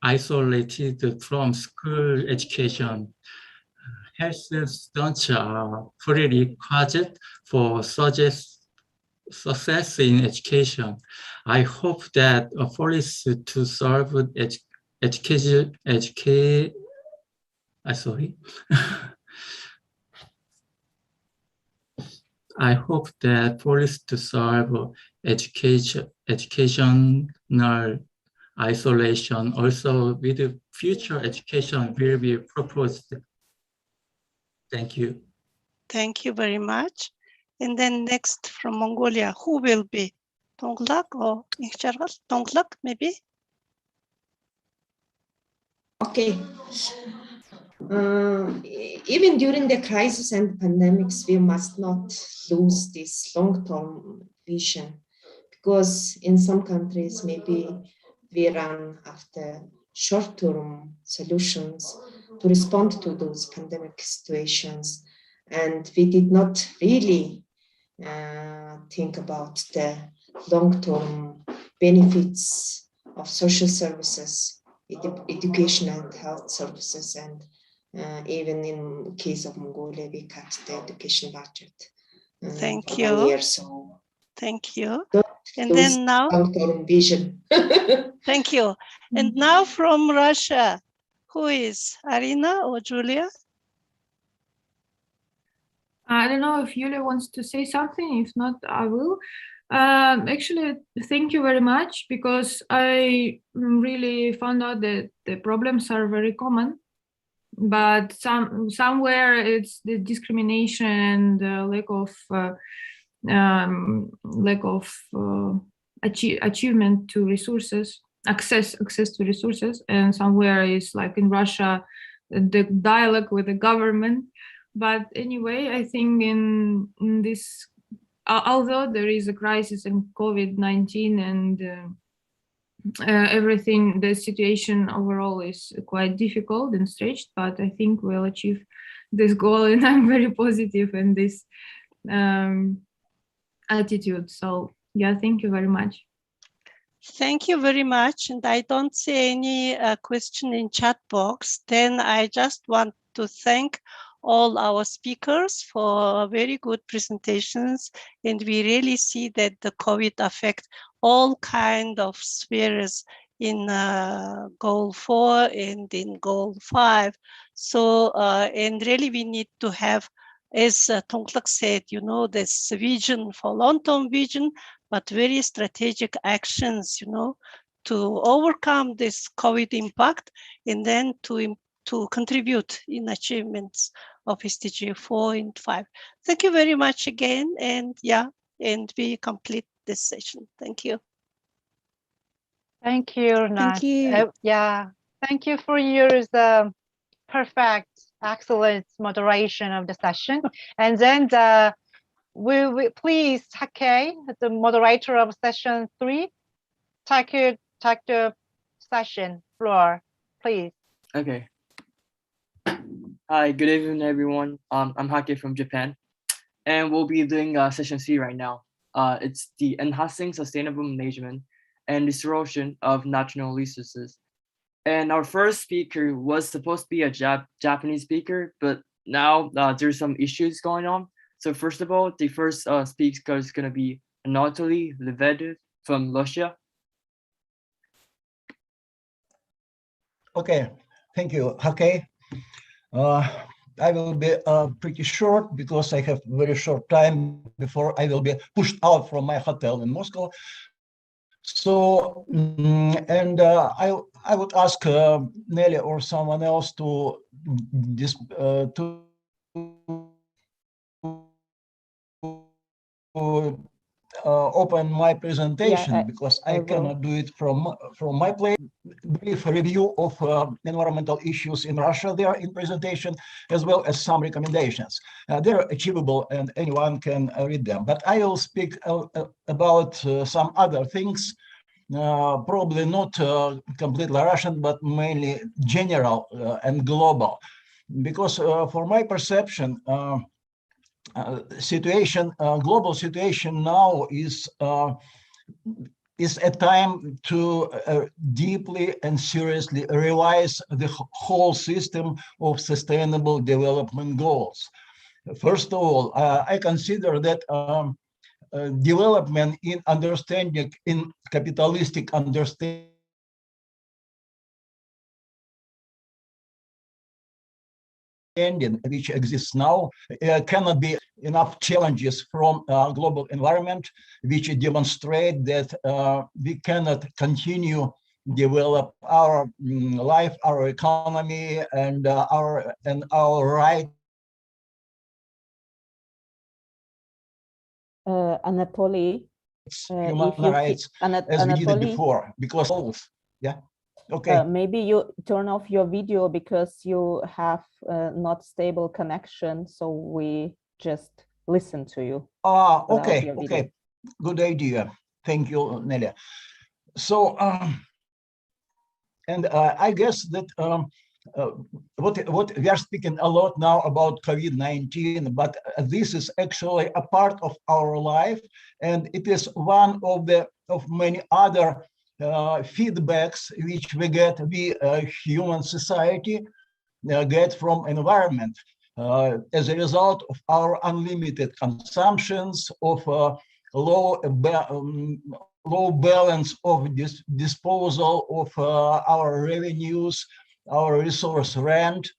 isolated from school education. Health students are prerequisite for success in education. I hope that police to solve I hope that policy to solve educational isolation also with future education will be proposed. Thank you. Thank you very much. And then next from Mongolia, who will be? Donglak or Incharagal? Donglak, maybe? Okay. Even during the crisis and pandemics, we must not lose this long-term vision, because in some countries, maybe we run after short-term solutions to respond to those pandemic situations. And we did not really think about the long-term benefits of social services, education and health services, and even in case of Mongolia, we cut the education budget. Thank you. Year, so thank you. And then now, long-term vision. Thank you. And now from Russia, who is Arina or Julia? I don't know if Yulia wants to say something. If not, I will. Actually, thank you very much, because I really found out that the problems are very common, but somewhere it's the discrimination and lack of achievement to resources, access to resources, and somewhere is like in Russia, the dialogue with the government. But anyway, I think in this, although there is a crisis in COVID-19 and everything, the situation overall is quite difficult and stretched, but I think we'll achieve this goal, and I'm very positive in this attitude. So yeah, thank you very much. Thank you very much. And I don't see any question in chat box. Then I just want to thank all our speakers for very good presentations. And we really see that the COVID affect all kind of spheres in goal 4 and in goal 5. So, and really we need to have, as Tonglak said, you know, this vision for long-term vision, but very strategic actions, you know, to overcome this COVID impact, and then to contribute in achievements of SDG 4 and 5. Thank you very much again, and yeah, and we complete this session. Thank you. Thank you, Rana. Thank you. Yeah, thank you for your perfect, excellent moderation of the session. And then we please, Take, the moderator of session 3, take the session floor, please. Okay. Hi, good evening, everyone. I'm Hake from Japan, and we'll be doing session 3 right now. It's the enhancing sustainable management and restoration of natural resources. And our first speaker was supposed to be a Japanese speaker, but now there's some issues going on. So first of all, the first speaker is going to be Anatoly Lebedev from Russia. Okay, thank you, Hake. I will be pretty short because I have very short time before I will be pushed out from my hotel in Moscow. So, I would ask Nelly or someone else to open my presentation, because I cannot do it from my place. Brief review of environmental issues in Russia there in presentation, as well as some recommendations. They're achievable and anyone can read them. But I will speak about some other things, probably not completely Russian, but mainly general and global. Because for my perception, global situation now is a time to deeply and seriously revise the whole system of sustainable development goals. First of all, I consider that development in understanding, in capitalistic understanding, which exists now, cannot be enough challenges from global environment, which demonstrate that we cannot continue develop our life, our economy, and our right. Anatoly, human rights, as we did it before, because both, yeah. Okay. Maybe you turn off your video because you have not stable connection, so we just listen to you. Okay, okay, good idea. Thank you, Nelia. So, and I guess that what we are speaking a lot now about COVID-19, but this is actually a part of our life, and it is one of many other feedbacks which we human society get from environment as a result of our unlimited consumptions, of low balance of disposal of our revenues, our resource rent,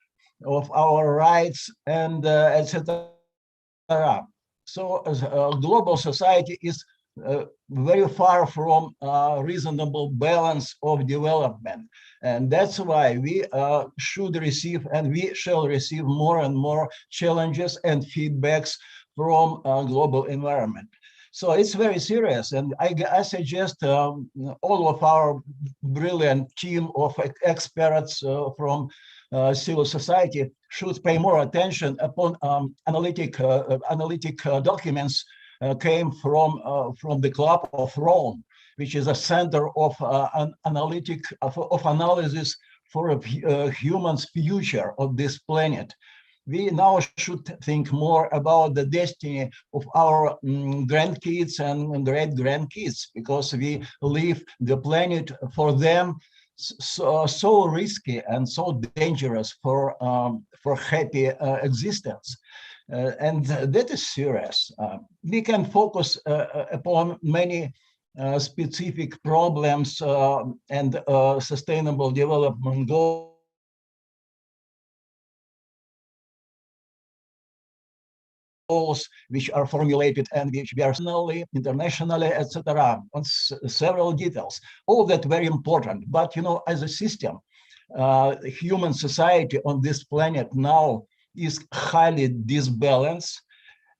of our rights, and etc. So global society is very far from reasonable balance of development. And that's why we should receive, and we shall receive, more and more challenges and feedbacks from global environment. So it's very serious, and I suggest all of our brilliant team of experts from civil society should pay more attention upon analytic documents came from the Club of Rome, which is a center of analysis for a human's future of this planet. We now should think more about the destiny of our grandkids and great-grandkids, because we leave the planet for them so risky and so dangerous for happy existence. And that is serious. We can focus upon many specific problems and sustainable development goals which are formulated and which we are internationally, etc., on several details. All that very important. But, you know, as a system, human society on this planet now is highly disbalanced.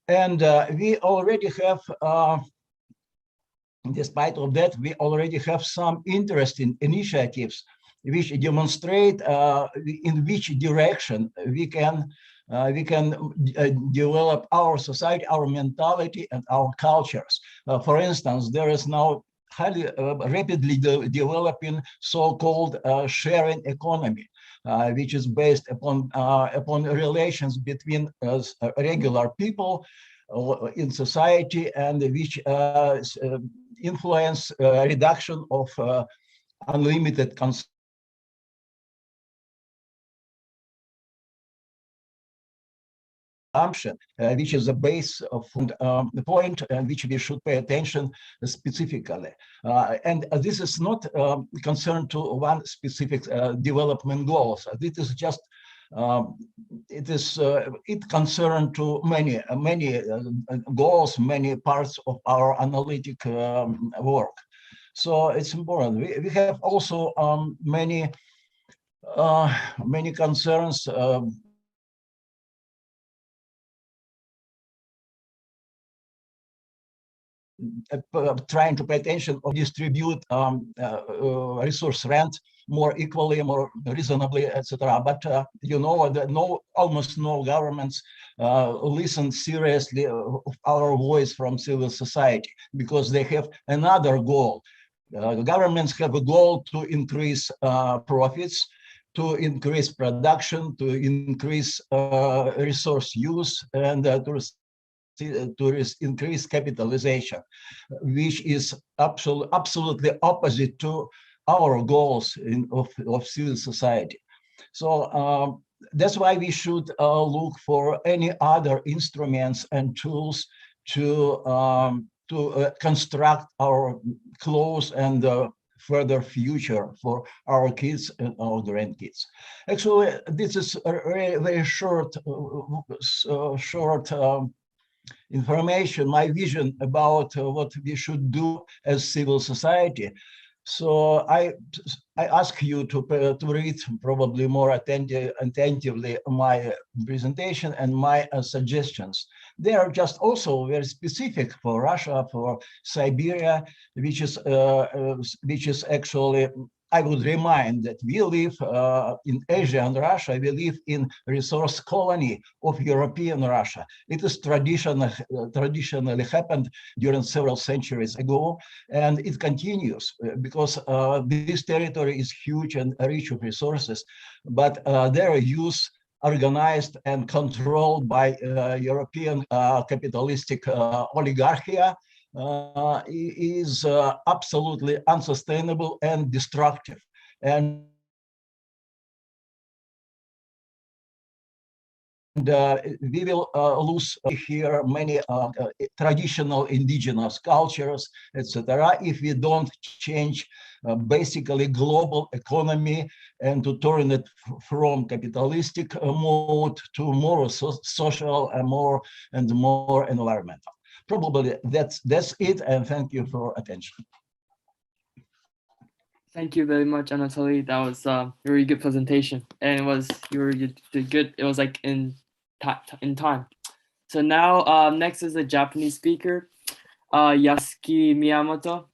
And we already have, despite of that, we already have some interesting initiatives which demonstrate in which direction we can develop our society, our mentality, and our cultures. For instance, there is now highly rapidly developing so-called sharing economy, which is based upon relations between regular people in society, and which influence reduction of unlimited consumption. Which is the base of the point which we should pay attention specifically. And this is not concerned to one specific development goals. This is just it concerned to many goals, many parts of our analytic work. So it's important. We have also many concerns trying to pay attention or distribute resource rent more equally, more reasonably, etc. But you know that almost no governments listen seriously of our voice from civil society, because they have another goal. Governments have a goal to increase profits, to increase production, to increase resource use, and to increase capitalization, which is absolutely opposite to our goals of civil society. So that's why we should look for any other instruments and tools to construct our close and further future for our kids and our grandkids. Actually, this is a very short information, my vision about what we should do as civil society. So I ask you to read probably more attentively my presentation and my suggestions. They are just also very specific for Russia, for Siberia, which is actually, I would remind that we live in Asia and Russia, we live in resource colony of European Russia. It is traditionally happened during several centuries ago, and it continues because this territory is huge and rich of resources, but their use organized and controlled by European capitalistic oligarchia is absolutely unsustainable and destructive. And we will lose here many traditional indigenous cultures, etc., if we don't change basically global economy and to turn it from capitalistic mode to more social and more environmental. Probably that's it, and thank you for attention. Thank you very much, Anatoly. That was a very good presentation, and you did good. It was like in time. So now next is a Japanese speaker, Yasuki Miyamoto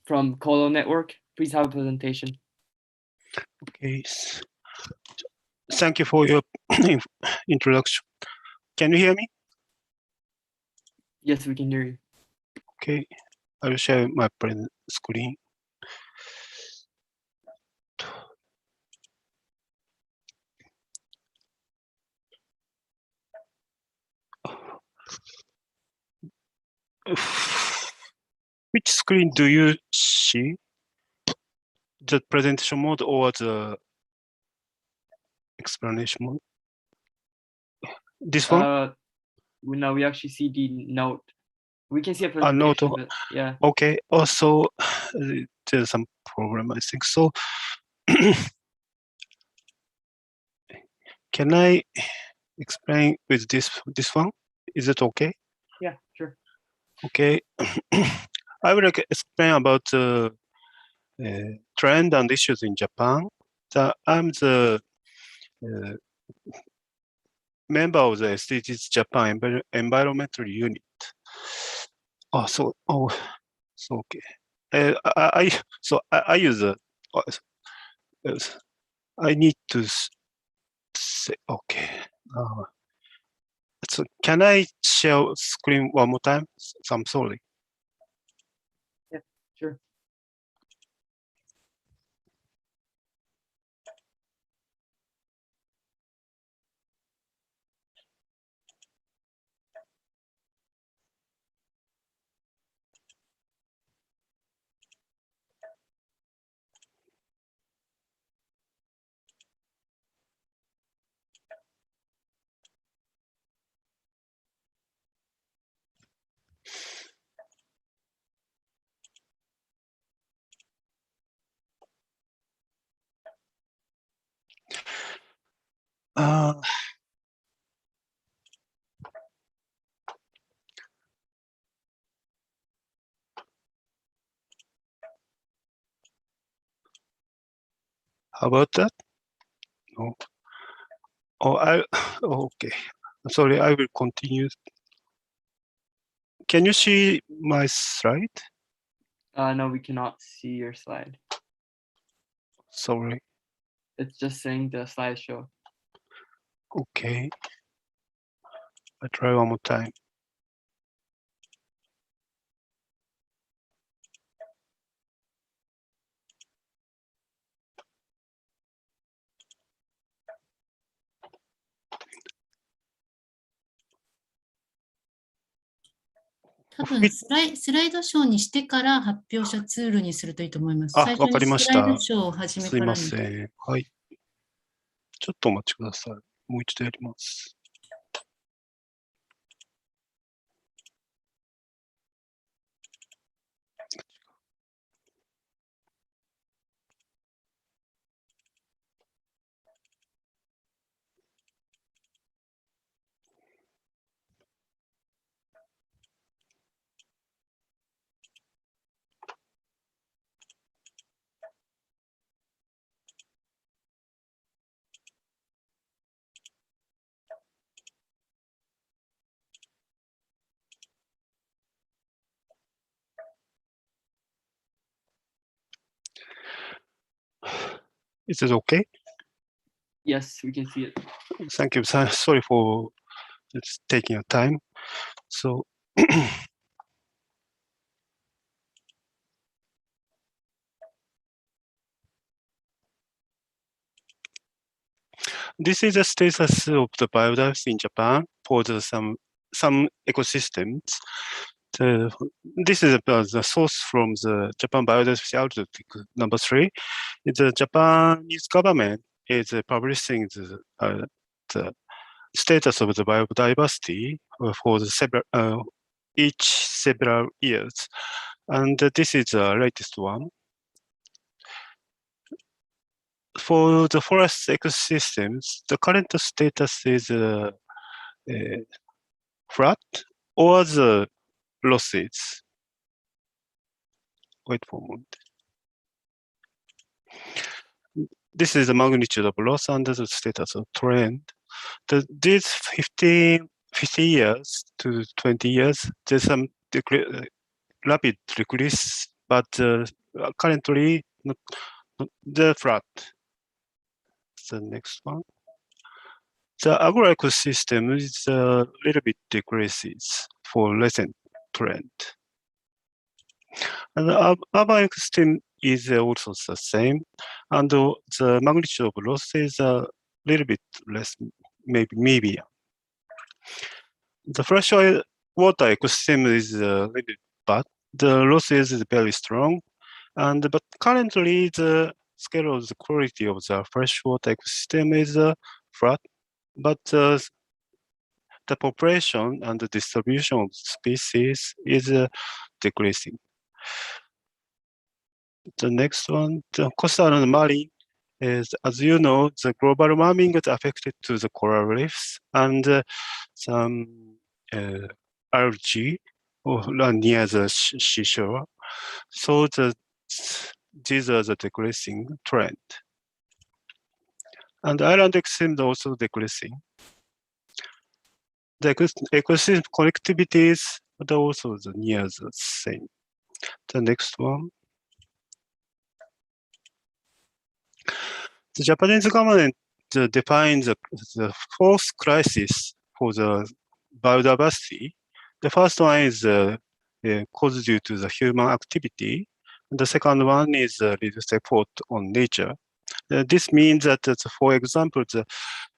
from Kolo Network. Please have a presentation. Okay. Thank you for your introduction. Can you hear me? Yes, we can hear you. Okay, I will share my screen. Which screen do you see? The presentation mode or the explanation mode? This one? No, we actually see the note. We can see a presentation, note. but yeah. Okay. Also, there's some problem, I think. So, can I explain with this one? Is it okay? Yeah, sure. Okay. I would like to explain about the trend and issues in Japan. I'm the member of the SDGs Japan Environmental Unit. So okay. I use I need to say, okay. So can I share screen one more time? So I'm sorry. Yeah, sure. How about that? No. Oh, okay. Sorry, I will continue. Can you see my slide? No, we cannot see your slide. Sorry. It's just saying the slideshow. Okay. I try one more time.多分スライドショーにしてから発表者ツールにするといいと思います。最初わかりまにスライドショーを始めすいからに。ません。はい。ちょっとお待ちください。もう一度やります。Is it okay? Yes, we can see it. Thank you. Sorry for it's taking your time. So this is the status of the biodiversity in Japan for some ecosystems. This is the source from the Japan Biodiversity Outlook number 3. The Japanese government is publishing the status of the biodiversity for the several years, and this is the latest one. For the forest ecosystems, the current status is flat or the losses. Wait for a moment. This is the magnitude of loss under the status of trend. These 50 years to 20 years, there's some rapid decrease, but currently they're flat. The next one. The agro-ecosystem is a little bit decreases for recent trend. And the urban ecosystem is also the same, and the magnitude of loss is a little bit less, maybe. The freshwater ecosystem is a little bit bad. The loss is very strong, but currently the scale of the quality of the freshwater ecosystem is flat, but the population and the distribution of species is decreasing. The next one, the coastal and marine, is, as you know, the global warming is affected to the coral reefs and some algae near the seashore. So these are the decreasing trend. And island ecosystem is also decreasing. The ecosystem connectivities are also near the same. The next one. The Japanese government defines the fourth crisis for the biodiversity. The first one is caused due to the human activity. And the second one is reduced effort on nature. This means that, for example,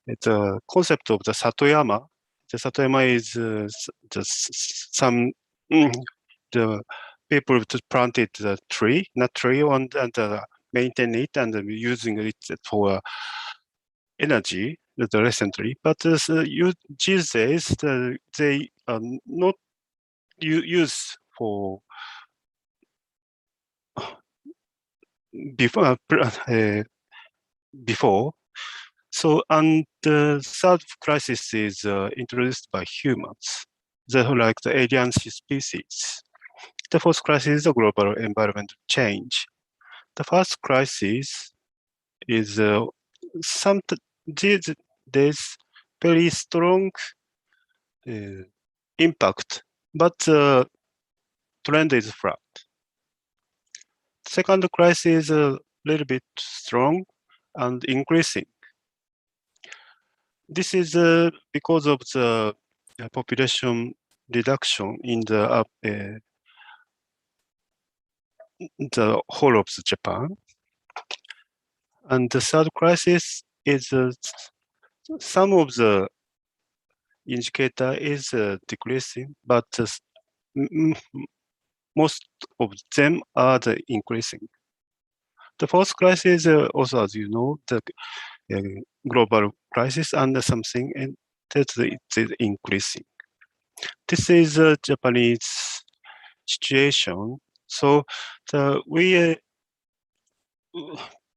the concept of the Satoyama. The Satoyama is the people planted the tree, not tree, and maintain it and using it for energy recently. But these days, they are not used for before. So, and the third crisis is introduced by humans, like the alien species. The fourth crisis is the global environmental change. The first crisis is there's very strong impact, but the trend is flat. Second crisis is a little bit strong and increasing. This is because of the population reduction in the whole of Japan. And the third crisis is some of the indicator is decreasing, but most of them are increasing. The fourth crisis is also, as you know, the global crisis and something, and that's it's increasing. This is a Japanese situation. So we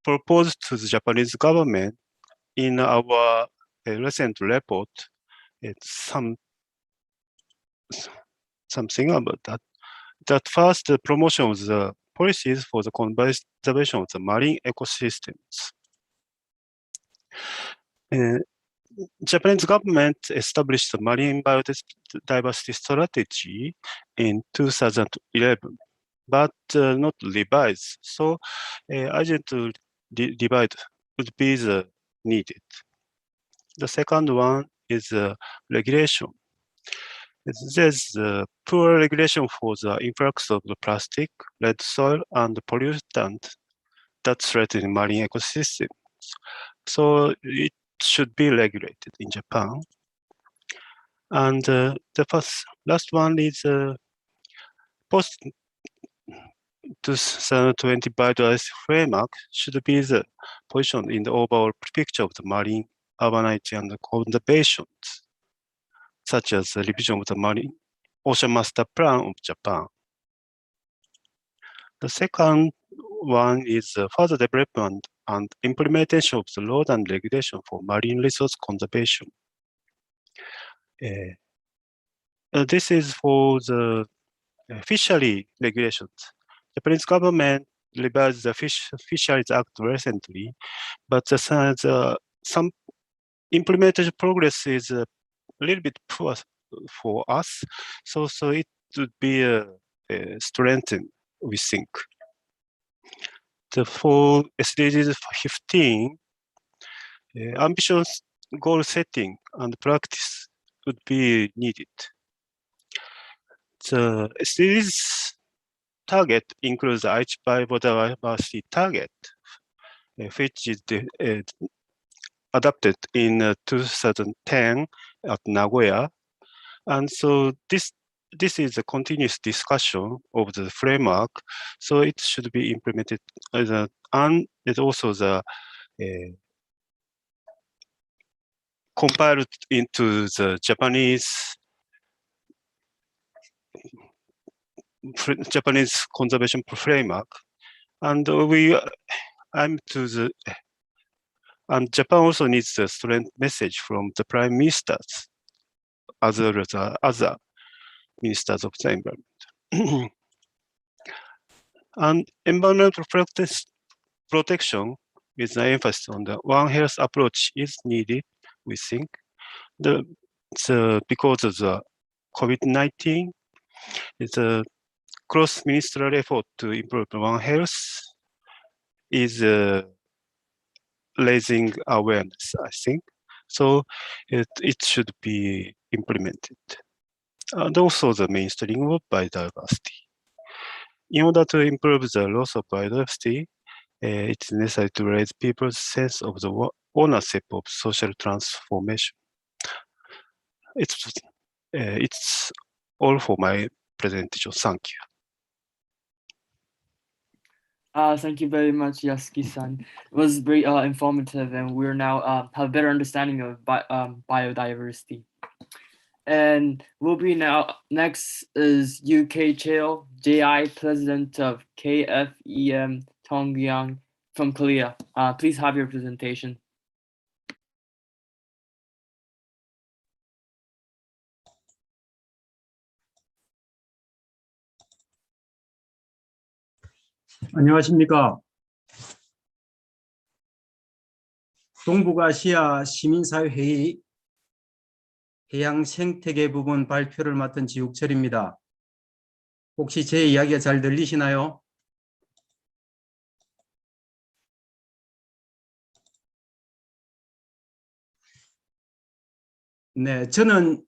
proposed to the Japanese government in our recent report something about that. That first, the promotion of the policies for the conservation of the marine ecosystems. Japanese government established the marine biodiversity strategy in 2011, but not revised. So urgent revise would be needed. The second one is regulation. There's poor regulation for the influx of the plastic, red soil, and pollutant that threaten marine ecosystems. So it should be regulated in Japan. And the last one is post 2020 biodiversity framework should be the position in the overall picture of the marine urbanity and conservation, such as the revision of the marine ocean master plan of Japan. The second one is further development and implementation of the law and regulation for marine resource conservation. This is for the fishery regulations. Japanese government revised the Fisheries Act recently, but some implementation progress is a little bit poor for us. So it would be strengthened, we think. For SDGs 15, ambitious goal setting and practice would be needed. The SDGs target includes the Aichi biodiversity target, which is adopted in 2010 at Nagoya. And so this is a continuous discussion of the framework, so it should be implemented and it also the compiled into the Japanese conservation framework, and and Japan also needs a strong message from the prime ministers, as well as other ministers of the environment. And environmental protection with an emphasis on the One Health approach is needed, we think. Because of the COVID-19, it's a cross-ministerial effort to improve One Health is raising awareness, I think. So it should be implemented. And also the mainstreaming of biodiversity. In order to improve the loss of biodiversity, it's necessary to raise people's sense of the ownership of social transformation. It's all for my presentation. Thank you. Thank you very much, Yasuki-san. It was very informative, and we're now have a better understanding of biodiversity. And will be now next is UK Cheo JI, President of KFEM Tongyang from Korea. Please have your presentation. 안녕하십니까. 동북아시아 시민사회회의 해양 생태계 부분 발표를 맡은 지욱철입니다. 혹시 제 이야기가 잘 들리시나요? 네, 저는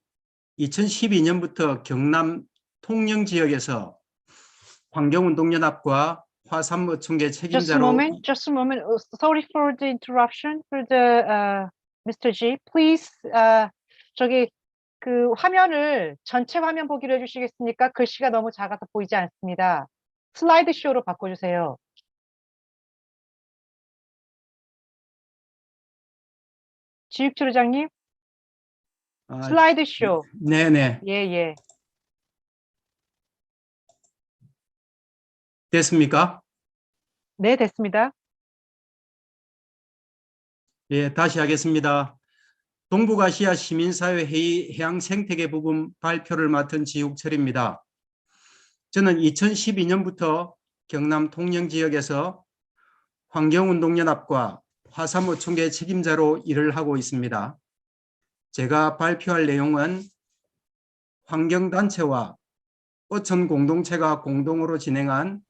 2012년부터 경남 통영 지역에서 환경운동연합과 화산모 총계 책임자로. Just a moment. Sorry for the interruption. For the Mr. G, please 저기 그 화면을 전체 화면 보기로 해주시겠습니까? 글씨가 너무 작아서 보이지 않습니다. 슬라이드 쇼로 바꿔주세요. 지육철 회장님. 슬라이드 쇼. 네네. 예. 됐습니까? 네, 됐습니다. 예, 다시 하겠습니다. 동북아시아 시민사회회의 해양생태계 부분 발표를 맡은 지욱철입니다. 저는 2012년부터 경남 통영 지역에서 환경운동연합과 화산모 총계 책임자로 일을 하고 있습니다. 제가 발표할 내용은 환경단체와 어촌 공동체가 공동으로 진행한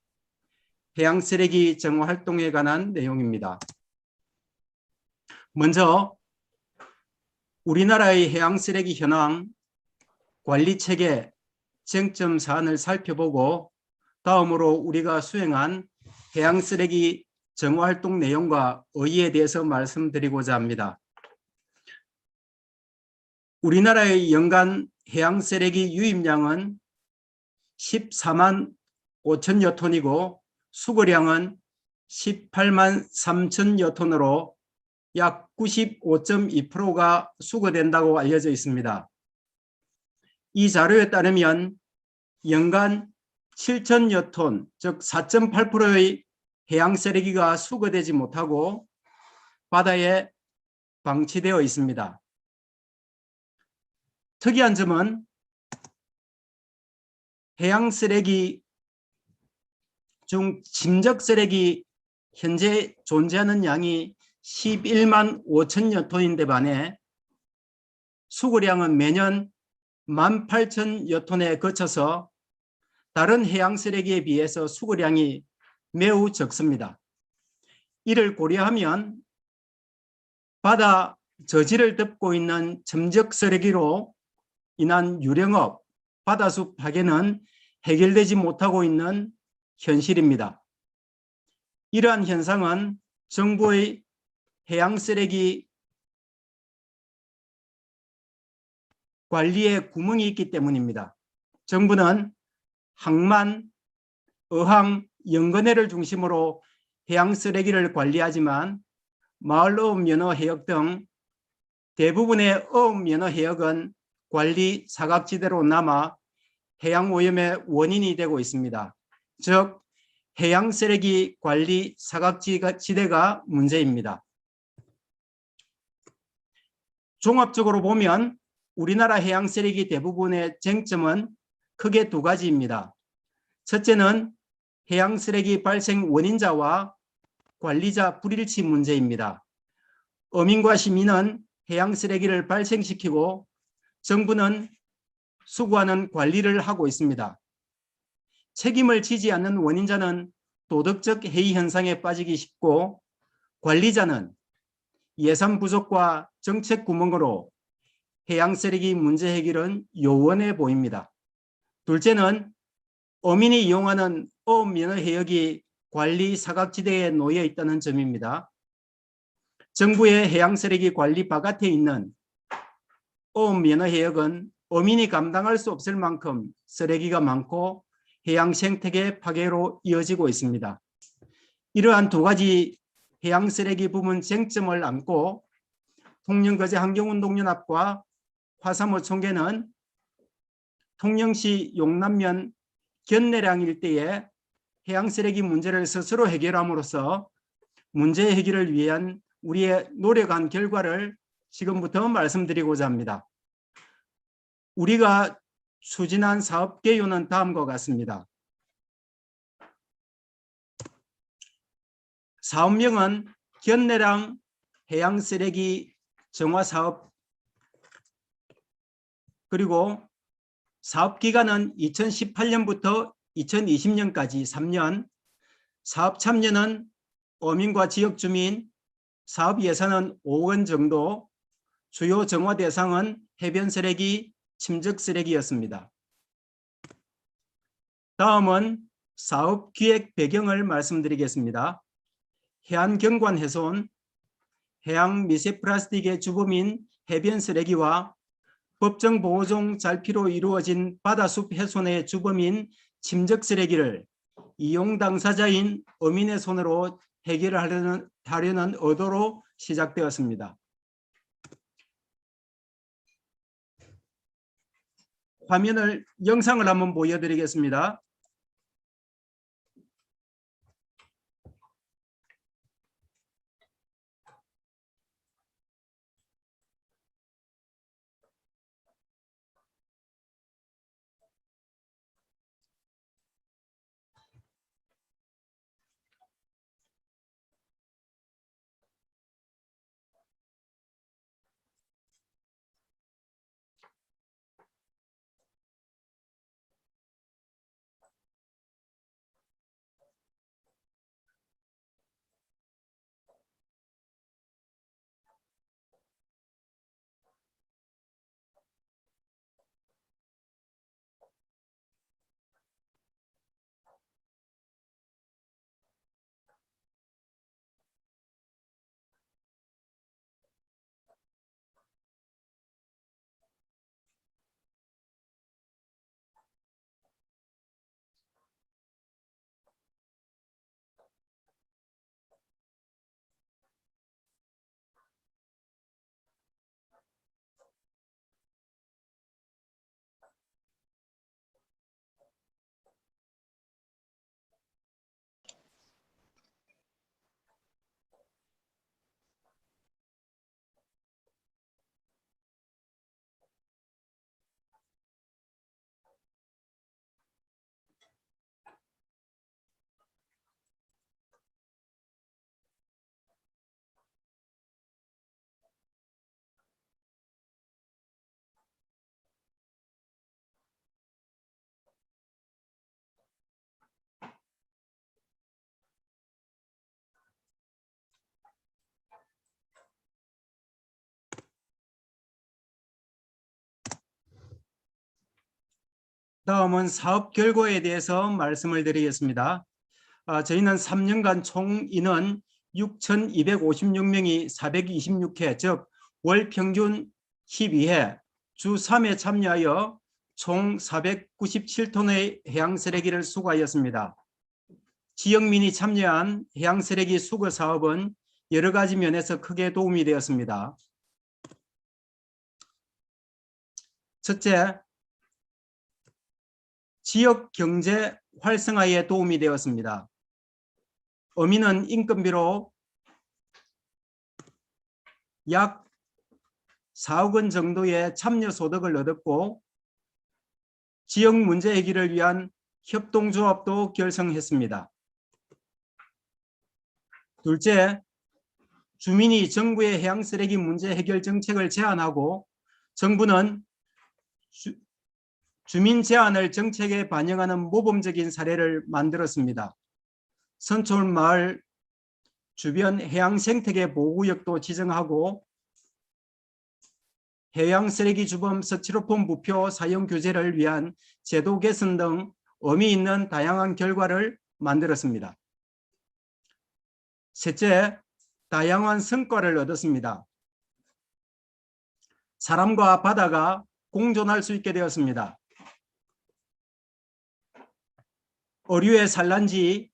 해양쓰레기 정화 활동에 관한 내용입니다. 먼저 우리나라의 해양쓰레기 현황, 관리체계, 쟁점 사안을 살펴보고 다음으로 우리가 수행한 해양쓰레기 정화 활동 내용과 의의에 대해서 말씀드리고자 합니다. 우리나라의 연간 해양쓰레기 유입량은 14만 5천여 톤이고 수거량은 18만 3천여 톤으로 약 95.2%가 수거된다고 알려져 있습니다. 이 자료에 따르면 연간 7천여 톤, 즉 4.8%의 해양쓰레기가 수거되지 못하고 바다에 방치되어 있습니다. 특이한 점은 해양쓰레기 중 침적쓰레기 현재 존재하는 양이 11만 5천여 톤인데 반해 수거량은 매년 18,000여 톤에 그쳐서 다른 해양쓰레기에 비해서 수거량이 매우 적습니다. 이를 고려하면 바다 저지를 덮고 있는 점적쓰레기로 인한 유령업, 바다숲 파괴는 해결되지 못하고 있는 현실입니다. 이러한 현상은 정부의 해양쓰레기 관리에 구멍이 있기 때문입니다. 정부는 항만, 어항, 연근해를 중심으로 해양쓰레기를 관리하지만 마을어업면허해역 등 대부분의 어업면허해역은 관리 사각지대로 남아 해양오염의 원인이 되고 있습니다. 즉, 해양쓰레기 관리 사각지대가 문제입니다. 종합적으로 보면 우리나라 해양쓰레기 대부분의 쟁점은 크게 두 가지입니다. 첫째는 해양쓰레기 발생 원인자와 관리자 불일치 문제입니다. 어민과 시민은 해양쓰레기를 발생시키고 정부는 수거하는 관리를 하고 있습니다. 책임을 지지 않는 원인자는 도덕적 해이 현상에 빠지기 쉽고 관리자는 예산 부족과 정책 구멍으로 해양 쓰레기 문제 해결은 요원해 보입니다. 둘째는 어민이 이용하는 어업면허 해역이 관리 사각지대에 놓여 있다는 점입니다. 정부의 해양 쓰레기 관리 바깥에 있는 어업면허 해역은 어민이 감당할 수 없을 만큼 쓰레기가 많고 해양 생태계 파괴로 이어지고 있습니다. 이러한 두 가지 해양 쓰레기 부분 쟁점을 안고 통영거제 환경운동연합과 화사모 총회는 통영시 용남면 견내량 일대의 해양 쓰레기 문제를 스스로 해결함으로써 문제 해결을 위한 우리의 노력한 결과를 지금부터 말씀드리고자 합니다. 우리가 추진한 사업 개요는 다음과 같습니다. 사업명은 견내량 해양 쓰레기 정화 사업, 그리고 사업 기간은 2018년부터 2020년까지 3년, 사업 참여는 어민과 지역 주민, 사업 예산은 5억 원 정도, 주요 정화 대상은 해변 쓰레기, 침적 쓰레기였습니다. 다음은 사업 기획 배경을 말씀드리겠습니다. 해안 경관 훼손, 해양 미세 플라스틱의 주범인 해변 쓰레기와 법정 보호종 잘피로 이루어진 바다숲 훼손의 주범인 침적 쓰레기를 이용 당사자인 어민의 손으로 해결하려는 의도로 시작되었습니다. 영상을 한번 보여드리겠습니다. 다음은 사업 결과에 대해서 말씀을 드리겠습니다. 저희는 3년간 총 인원 6,256명이 426회, 즉 월 평균 12회, 주 3회 참여하여 총 497톤의 해양 쓰레기를 수거하였습니다. 지역민이 참여한 해양 쓰레기 수거 사업은 여러 가지 면에서 크게 도움이 되었습니다. 첫째, 지역 경제 활성화에 도움이 되었습니다. 어민은 인건비로 약 4억 원 정도의 참여 소득을 얻었고 지역 문제 해결을 위한 협동조합도 결성했습니다. 둘째, 주민이 정부의 해양 쓰레기 문제 해결 정책을 제안하고 정부는 주민 제안을 정책에 반영하는 모범적인 사례를 만들었습니다. 선촌마을 주변 해양 생태계 보호구역도 지정하고 해양 쓰레기 주범 스티로폼 부표 사용 규제를 위한 제도 개선 등 의미 있는 다양한 결과를 만들었습니다. 셋째, 다양한 성과를 얻었습니다. 사람과 바다가 공존할 수 있게 되었습니다. 어류의 산란지,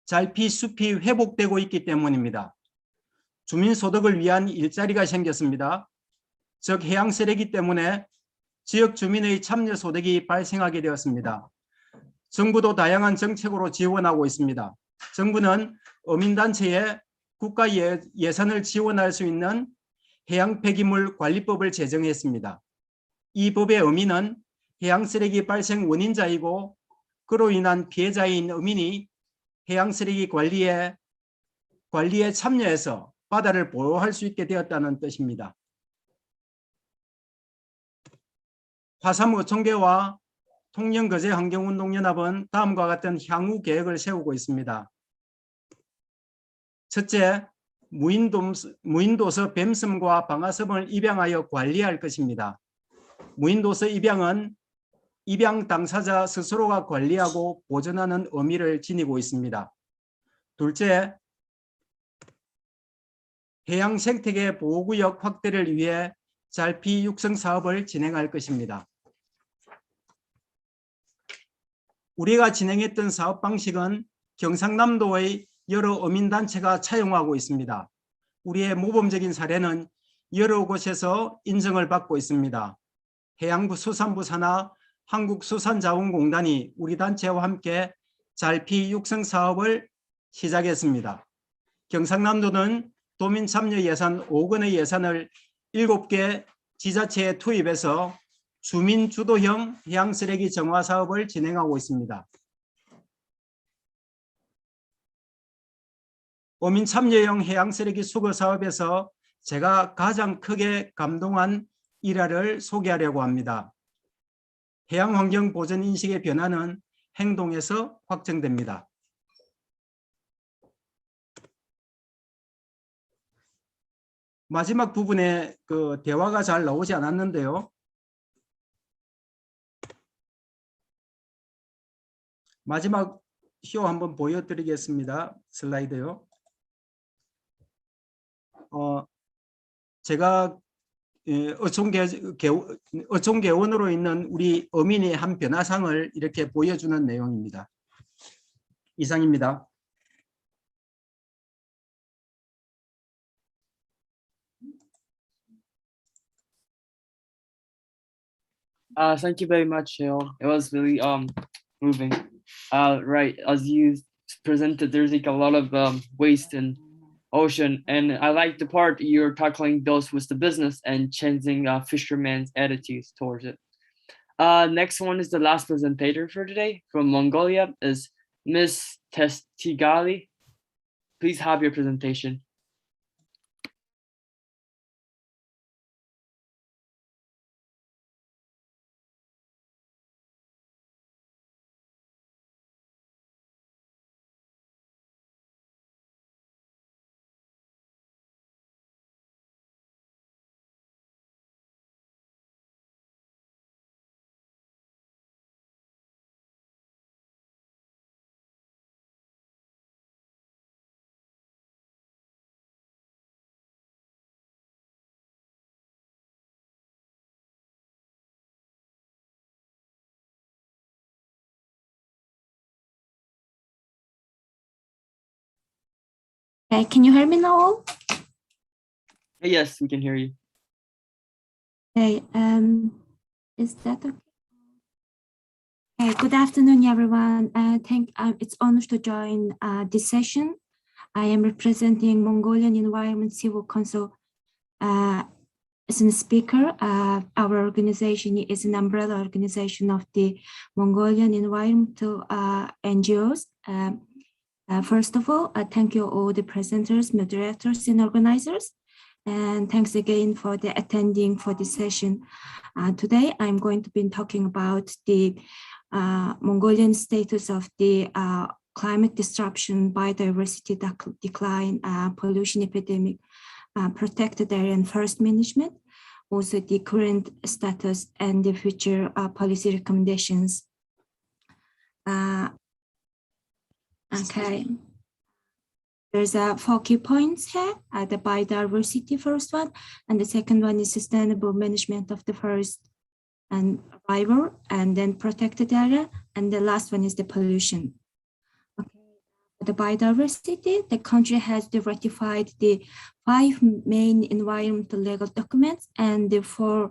잘피 숲이 회복되고 있기 때문입니다. 주민 소득을 위한 일자리가 생겼습니다. 즉 해양 쓰레기 때문에 지역 주민의 참여 소득이 발생하게 되었습니다. 정부도 다양한 정책으로 지원하고 있습니다. 정부는 어민단체에 국가 예산을 지원할 수 있는 해양 폐기물 관리법을 제정했습니다. 이 법의 의미는 해양 쓰레기 발생 원인자이고 그로 인한 피해자인 어민이 해양 쓰레기 관리에 참여해서 바다를 보호할 수 있게 되었다는 뜻입니다. 화삼 어촌계와 통영거제환경운동연합은 다음과 같은 향후 계획을 세우고 있습니다. 첫째, 무인도서 뱀섬과 방아섬을 입양하여 관리할 것입니다. 무인도서 입양은 입양 당사자 스스로가 관리하고 보존하는 의미를 지니고 있습니다. 둘째, 해양 생태계 보호구역 확대를 위해 잘피 육성 사업을 진행할 것입니다. 우리가 진행했던 사업 방식은 경상남도의 여러 어민단체가 차용하고 있습니다. 우리의 모범적인 사례는 여러 곳에서 인정을 받고 있습니다. 해양부 수산부 산하 한국수산자원공단이 우리 단체와 함께 잘피 육성 사업을 시작했습니다. 경상남도는 도민 참여 예산 5억 원의 예산을 7개 지자체에 투입해서 주민 주도형 해양 쓰레기 정화 사업을 진행하고 있습니다. 어민 참여형 해양 쓰레기 수거 사업에서 제가 가장 크게 감동한 일화를 소개하려고 합니다. 해양 환경 보전 인식의 변화는 행동에서 확정됩니다. 마지막 부분에 그 대화가 잘 나오지 않았는데요. 마지막 쇼 한번 보여드리겠습니다. 슬라이드요. 제가 어촌개원으로 있는 우리 어민의 한 변화상을 이렇게 보여주는 내용입니다. 이상입니다. Thank you very much, Seoul. It was really moving. Right, as you presented, there's like a lot of waste in ocean, and I like the part you're tackling those with the business and changing fishermen's attitudes towards it. Next one is the last presenter for today from Mongolia is Ms. Testigali. Please have your presentation. Can you hear me now? Yes, we can hear you. Okay, is that okay? Okay, good afternoon, everyone. It's an honor to join this session. I am representing Mongolian Environment Civil Council as a speaker. Our organization is an umbrella organization of the Mongolian environmental NGOs. First of all, thank you all the presenters, moderators, and organizers. And thanks again for the attending for this session. Today, I'm going to be talking about the Mongolian status of the climate disruption, biodiversity decline, pollution epidemic, protected area and forest management, also the current status and the future policy recommendations. Okay. There's 4 key points here, the biodiversity first one, and the second one is sustainable management of the forest and river, and then protected area, and the last one is the pollution. Okay. The biodiversity, the country has ratified the 5 main environmental legal documents and the 4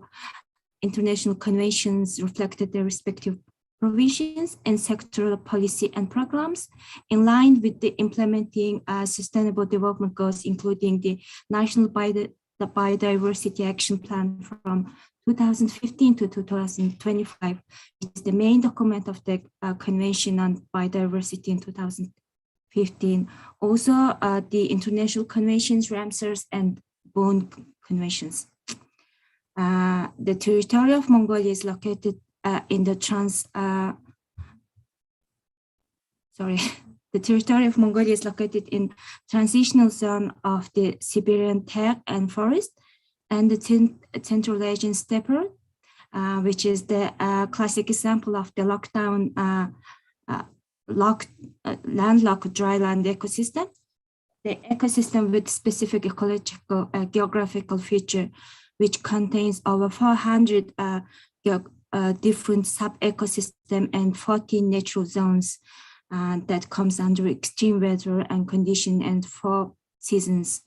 international conventions reflected their respective provisions and sectoral policy and programs in line with the implementing sustainable development goals, including the National Biodiversity Action Plan from 2015 to 2025. It's the main document of the Convention on Biodiversity in 2015. Also, the international conventions, Ramsar and Bonn conventions. The territory of Mongolia is located in the the territory of Mongolia is located in transitional zone of the Siberian teak and forest and the Central Asian steppe, which is the classic example of the landlocked dryland ecosystem. The ecosystem with specific ecological geographical feature, which contains over 400 different sub-ecosystem and 14 natural zones that comes under extreme weather and condition and 4 seasons.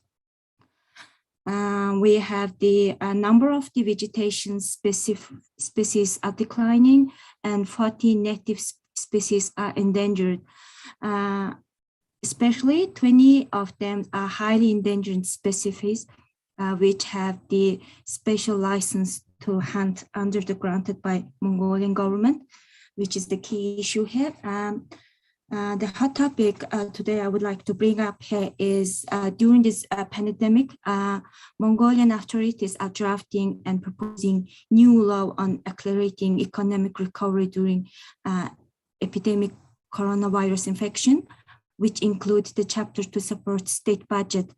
We have the number of the vegetation species are declining and 14 native species are endangered. Especially 20 of them are highly endangered species, which have the special license to hunt under the granted by Mongolian government, which is the key issue here. The hot topic today I would like to bring up here is during this pandemic, Mongolian authorities are drafting and proposing new law on accelerating economic recovery during epidemic coronavirus infection, which includes the chapter to support state budget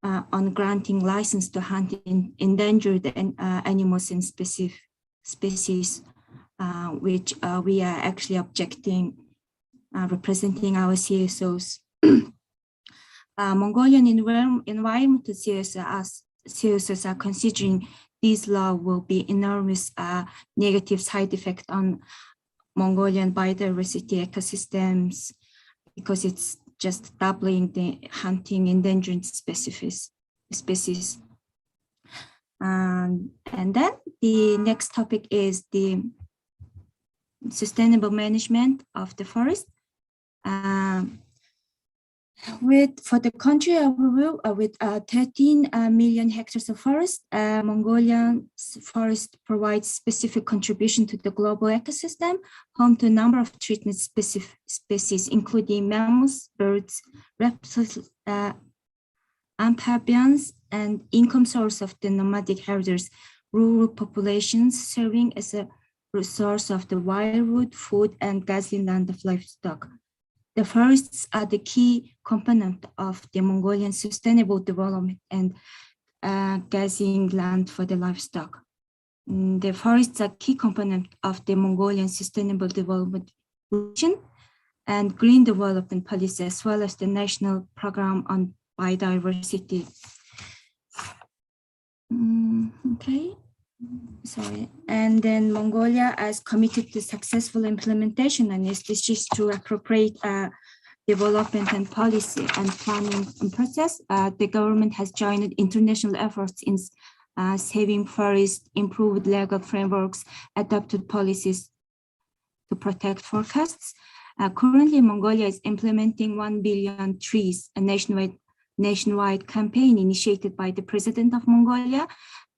on granting license to hunt in endangered animals and species, which we are actually objecting, representing our CSOs. Mongolian environmental CSOs are considering this law will be enormous negative side effect on Mongolian biodiversity ecosystems because it's just doubling the hunting endangered species. And then the next topic is the sustainable management of the forest. For the country overview, with 13 million hectares of forest, Mongolian forest provides specific contribution to the global ecosystem, home to a number of treatment species, including mammals, birds, reptiles, amphibians, and income source of the nomadic herders, rural populations, serving as a resource of the wirewood, food, and grazing land of livestock. The forests are the key component of the Mongolian sustainable development and grazing land for the livestock. The forests are key component of the Mongolian sustainable development vision and green development policy, as well as the national program on biodiversity. Okay. Sorry. And then Mongolia is committed to successful implementation and SDGs through appropriate development and policy and planning and process. The government has joined international efforts in saving forests, improved legal frameworks, adopted policies to protect forests. Currently, Mongolia is implementing 1 billion trees, a nationwide campaign initiated by the President of Mongolia.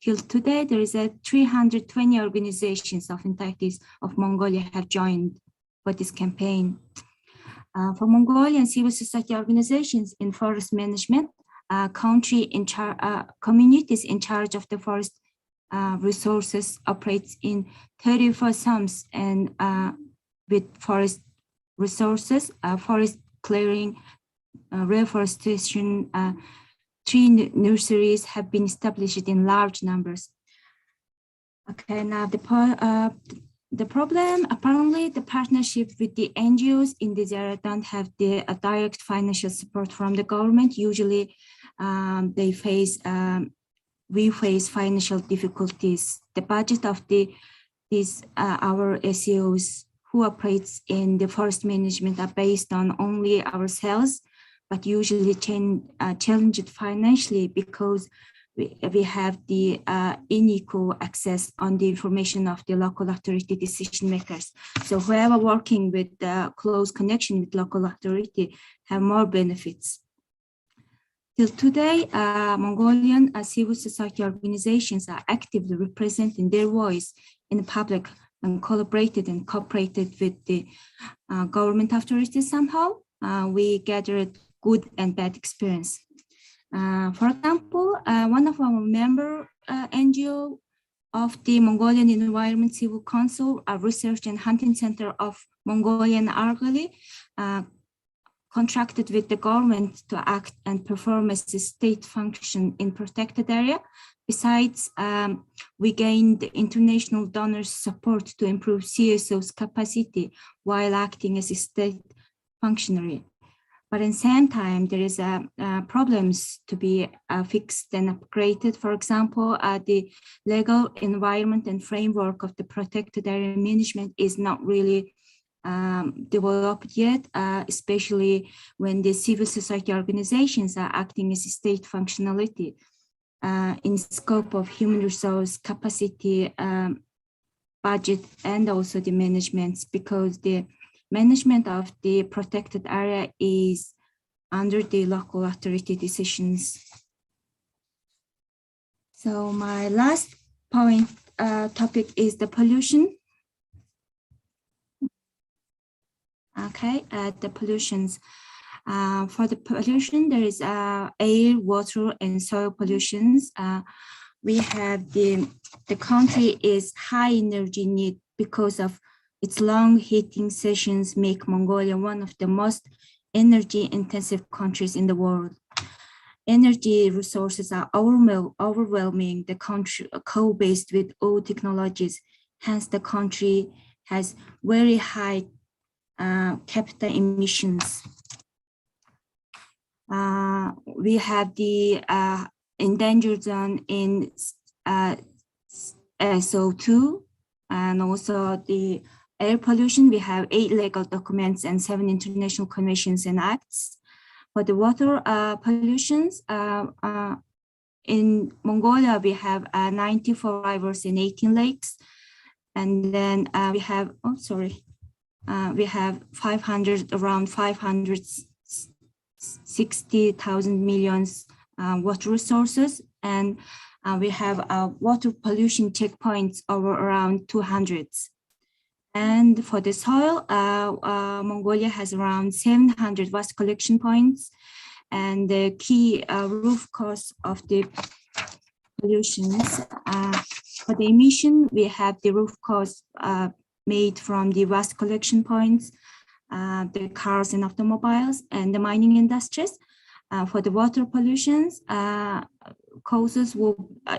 Till today, there is 320 organizations of entities of Mongolia have joined for this campaign. For Mongolian civil society organizations in forest management, communities in charge of the forest resources operates in 34 SAMs and with forest resources, forest clearing, reforestation, tree nurseries have been established in large numbers. Okay, now the problem, apparently the partnership with the NGOs in this area don't have the direct financial support from the government. Usually we face financial difficulties. The budget of our SEOs who operates in the forest management are based on only ourselves, but usually challenged financially because we have the unequal access on the information of the local authority decision makers. So whoever working with close connection with local authority have more benefits. Till today, Mongolian civil society organizations are actively representing their voice in the public and collaborated and cooperated with the government authorities somehow. We gathered good and bad experience. For example, one of our member NGO of the Mongolian Environment Civil Council, a research and hunting center of Mongolian Argali, contracted with the government to act and perform as a state function in protected area. Besides, we gained international donors' support to improve CSO's capacity while acting as a state functionary. But at the same time, there is problems to be fixed and upgraded. For example, the legal environment and framework of the protected area management is not really developed yet, especially when the civil society organizations are acting as a state functionality in scope of human resource capacity, budget, and also the management, because the management of the protected area is under the local authority decisions. So my last point topic is the pollution. Okay, the pollutions. For the pollution, there is air, water, and soil pollutions. We have the country is high energy need because of its long heating sessions make Mongolia one of the most energy intensive countries in the world. Energy resources are overwhelming the country, coal-based with old technologies. Hence, the country has very high capital emissions. We have the endangered zone in SO2, and also the air pollution. We have 8 legal documents and 7 international conventions and acts. For the water pollutions, in Mongolia, we have 94 rivers and 18 lakes. And then we have, we have around 560,000 millions water resources. And we have water pollution checkpoints over around 200. And for the soil, Mongolia has around 700 waste collection points. And the key root cause of the pollutions, for the emission, we have the root cause made from the waste collection points, the cars and automobiles, and the mining industries. For the water pollutions, causes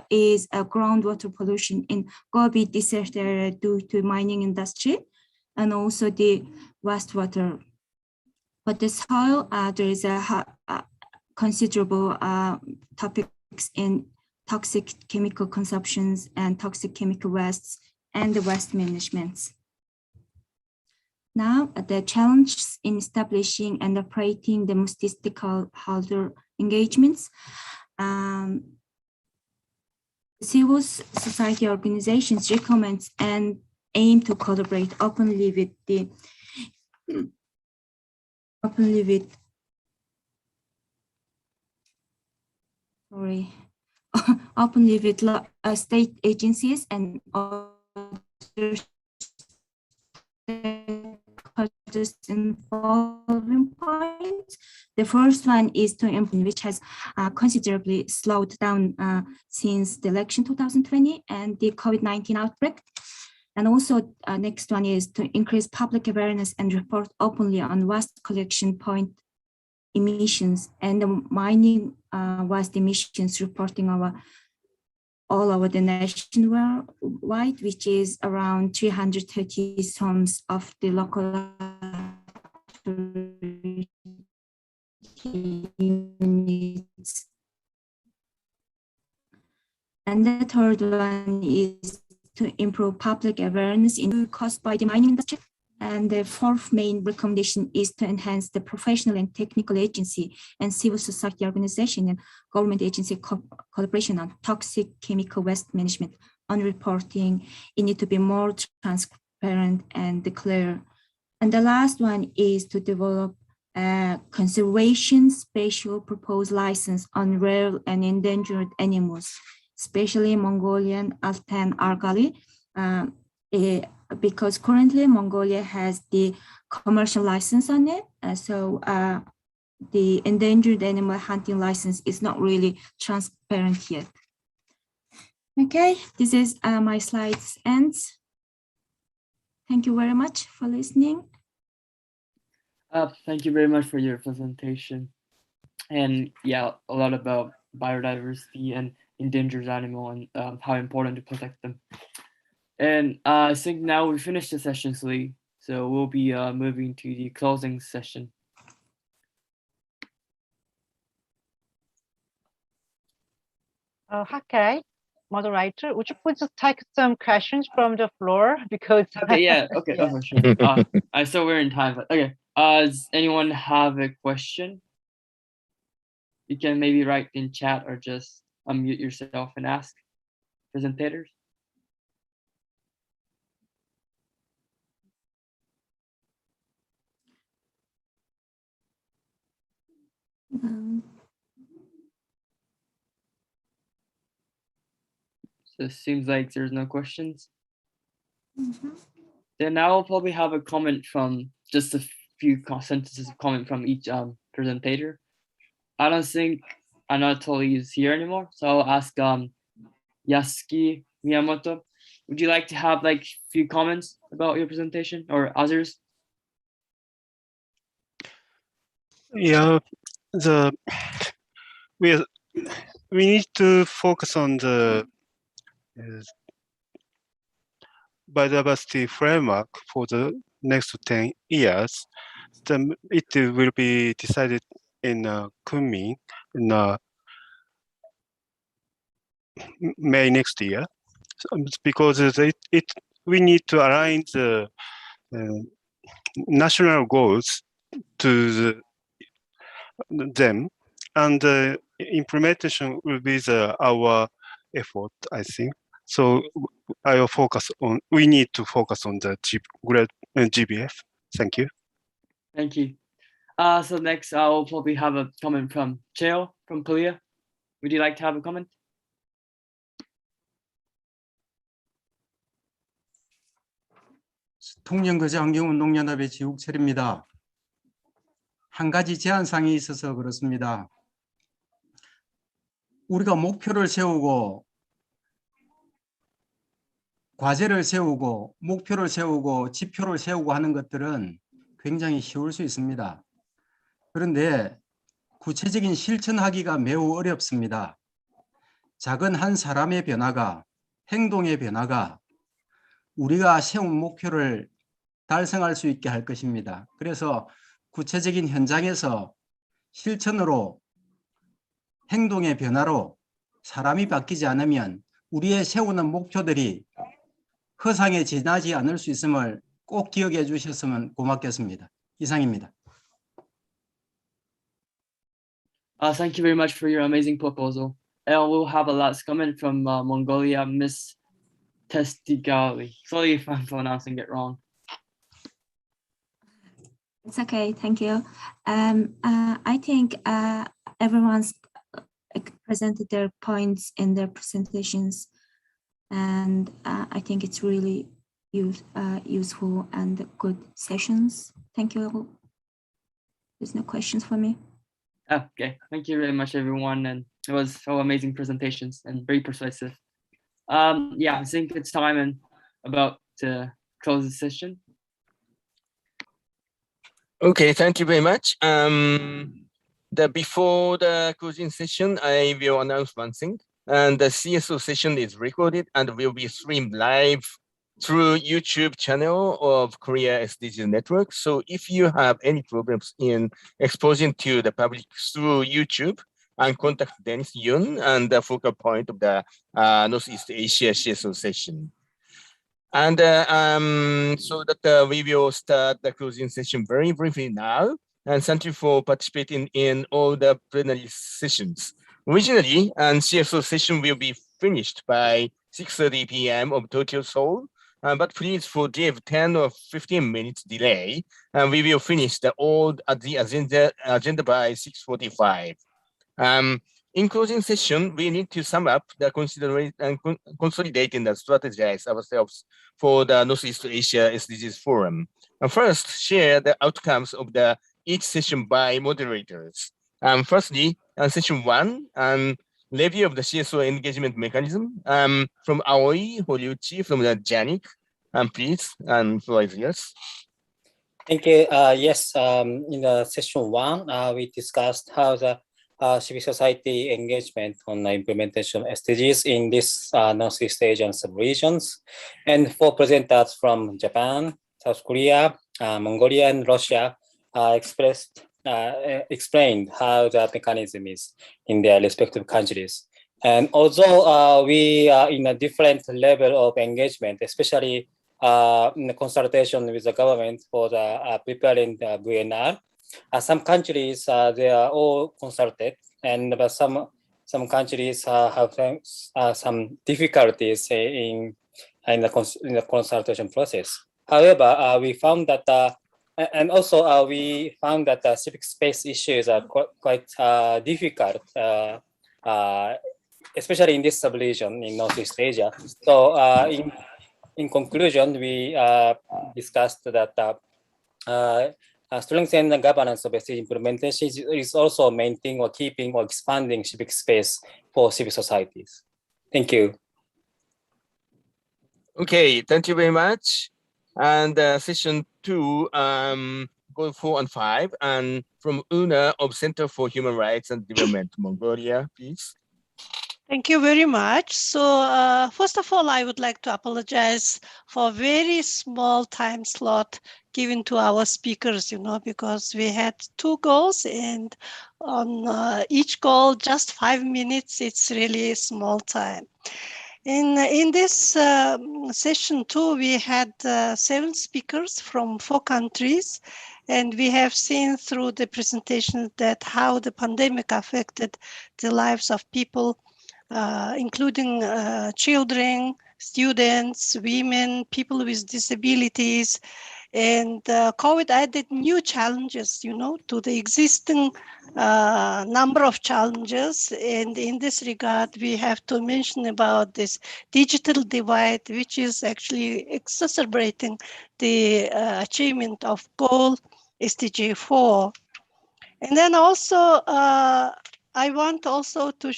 is groundwater pollution in Gobi Desert area due to mining industry, and also the wastewater. For the soil, there is a considerable topics in toxic chemical consumptions and toxic chemical wastes and the waste management. Now, the challenges in establishing and operating the multi-stakeholder engagements. Civil society organizations recommend and aim to collaborate openly with state agencies and other involving points. The first one is to implement, which has considerably slowed down since the election 2020 and the COVID-19 outbreak. And also next one is to increase public awareness and report openly on waste collection point emissions and the mining waste emissions reporting all over the nationwide, which is around 330 tons of the local units. And the third one is to improve public awareness caused by the mining industry. And the fourth main recommendation is to enhance the professional and technical agency and civil society organization and government agency collaboration on toxic chemical waste management, on reporting. It needs to be more transparent and clear. And the last one is to develop a conservation special proposed license on rare and endangered animals, especially Mongolian Altan argali. Because currently Mongolia has the commercial license on it. So the endangered animal hunting license is not really transparent yet. Okay, this is my slides end. Thank you very much for listening. Thank you very much for your presentation. And yeah, a lot about biodiversity and endangered animal and how important to protect them. And I think now we finished the session, Lee, so we'll be moving to the closing session. Okay, moderator, would you please just take some questions from the floor? Because okay, yeah, okay, yeah. Oh, sure. I saw we're in time, but okay. Does anyone have a question? You can maybe write in chat or just unmute yourself and ask presentators. So it seems like there's no questions. Then I will probably have a comment from just a few sentences of comment from each presentator. I don't think Anatoly is here anymore, so I'll ask Yasuki Miyamoto. Would you like to have like a few comments about your presentation or others? Yeah, we need to focus on the biodiversity framework for the next 10 years. Then it will be decided in Kunming in May next year, because we need to align the national goals to them, and the implementation will be our effort, I think. So I will focus on, we need to focus on the GBF. Thank you. Thank you. So next I'll probably have a comment from Cheo from Korea. Would you like to have a comment? 통영거제환경운동연합의 지욱철입니다. 한 가지 제안사항이 있어서 그렇습니다. 우리가 목표를 세우고 과제를 세우고 목표를 세우고 지표를 세우고 하는 것들은 굉장히 쉬울 수 있습니다. 그런데 구체적인 실천하기가 매우 어렵습니다. 작은 한 사람의 변화가, 행동의 변화가 우리가 세운 목표를 달성할 수 있게 할 것입니다. 그래서 구체적인 현장에서 실천으로 행동의 변화로 사람이 바뀌지 않으면 우리의 세우는 목표들이 허상에 지나지 않을 수 있음을 꼭 기억해 주셨으면 고맙겠습니다. 이상입니다. Thank you very much for your amazing proposal. And we'll have a last comment from Mongolia, Ms. Testigali. Sorry if I'm pronouncing it wrong. It's okay, thank you. I think everyone's presented their points in their presentations, and I think it's really useful and good sessions. Thank you. There's no questions for me. Okay, thank you very much, everyone, and it was so amazing presentations and very persuasive. Yeah, I think it's time in about to close the session? Okay, thank you very much. Before the closing session, I will announce one thing. And the CSO session is recorded and will be streamed live through YouTube channel of Korea SDGs Network. So if you have any problems in exposing to the public through YouTube, and contact Dennis Yoon and the focal point of the North-East Asia CSO session. And so that we will start the closing session very briefly now. And thank you for participating in all the plenary sessions. Originally, CSO session will be finished by 6:30 p.m. of Tokyo, Seoul. But please forgive 10 or 15 minutes delay. And we will finish the agenda by 6:45. In closing session, we need to sum up the consideration and consolidate and strategize ourselves for the North-East Asia SDGs Forum. And first, share the outcomes of each session by moderators. Firstly, session 1, review of the CSO engagement mechanism from Aoi Horiuchi from the JANIC. Please, floor is yours. Thank you. Yes, in the session 1, we discussed how the civil society engagement on the implementation of SDGs in this North-East Asian sub-regions. And 4 presenters from Japan, South Korea, Mongolia, and Russia explained how the mechanism is in their respective countries. And although we are in a different level of engagement, especially in the consultation with the government for the preparing the VNR, some countries, they are all consulted, but some countries have some difficulties in the consultation process. However, we found that, and also we found that civic space issues are quite difficult, especially in this sub-region in Northeast Asia. So in conclusion, we discussed that strengthening the governance of SDG implementation is also maintaining or keeping or expanding civic space for civil societies. Thank you. Okay, thank you very much. And session 2, going 4 and 5, and from Una of Center for Human Rights and Development, Mongolia, please. Thank you very much. So first of all, I would like to apologize for a very small time slot given to our speakers, because we had 2 goals, and on each goal, just 5 minutes. It's really small time. In this session 2, we had 7 speakers from 4 countries, and we have seen through the presentation that how the pandemic affected the lives of people, including children, students, women, people with disabilities, and COVID added new challenges, to the existing number of challenges. And in this regard, we have to mention about this digital divide, which is actually exacerbating the achievement of goal SDG 4. And then also, I want also to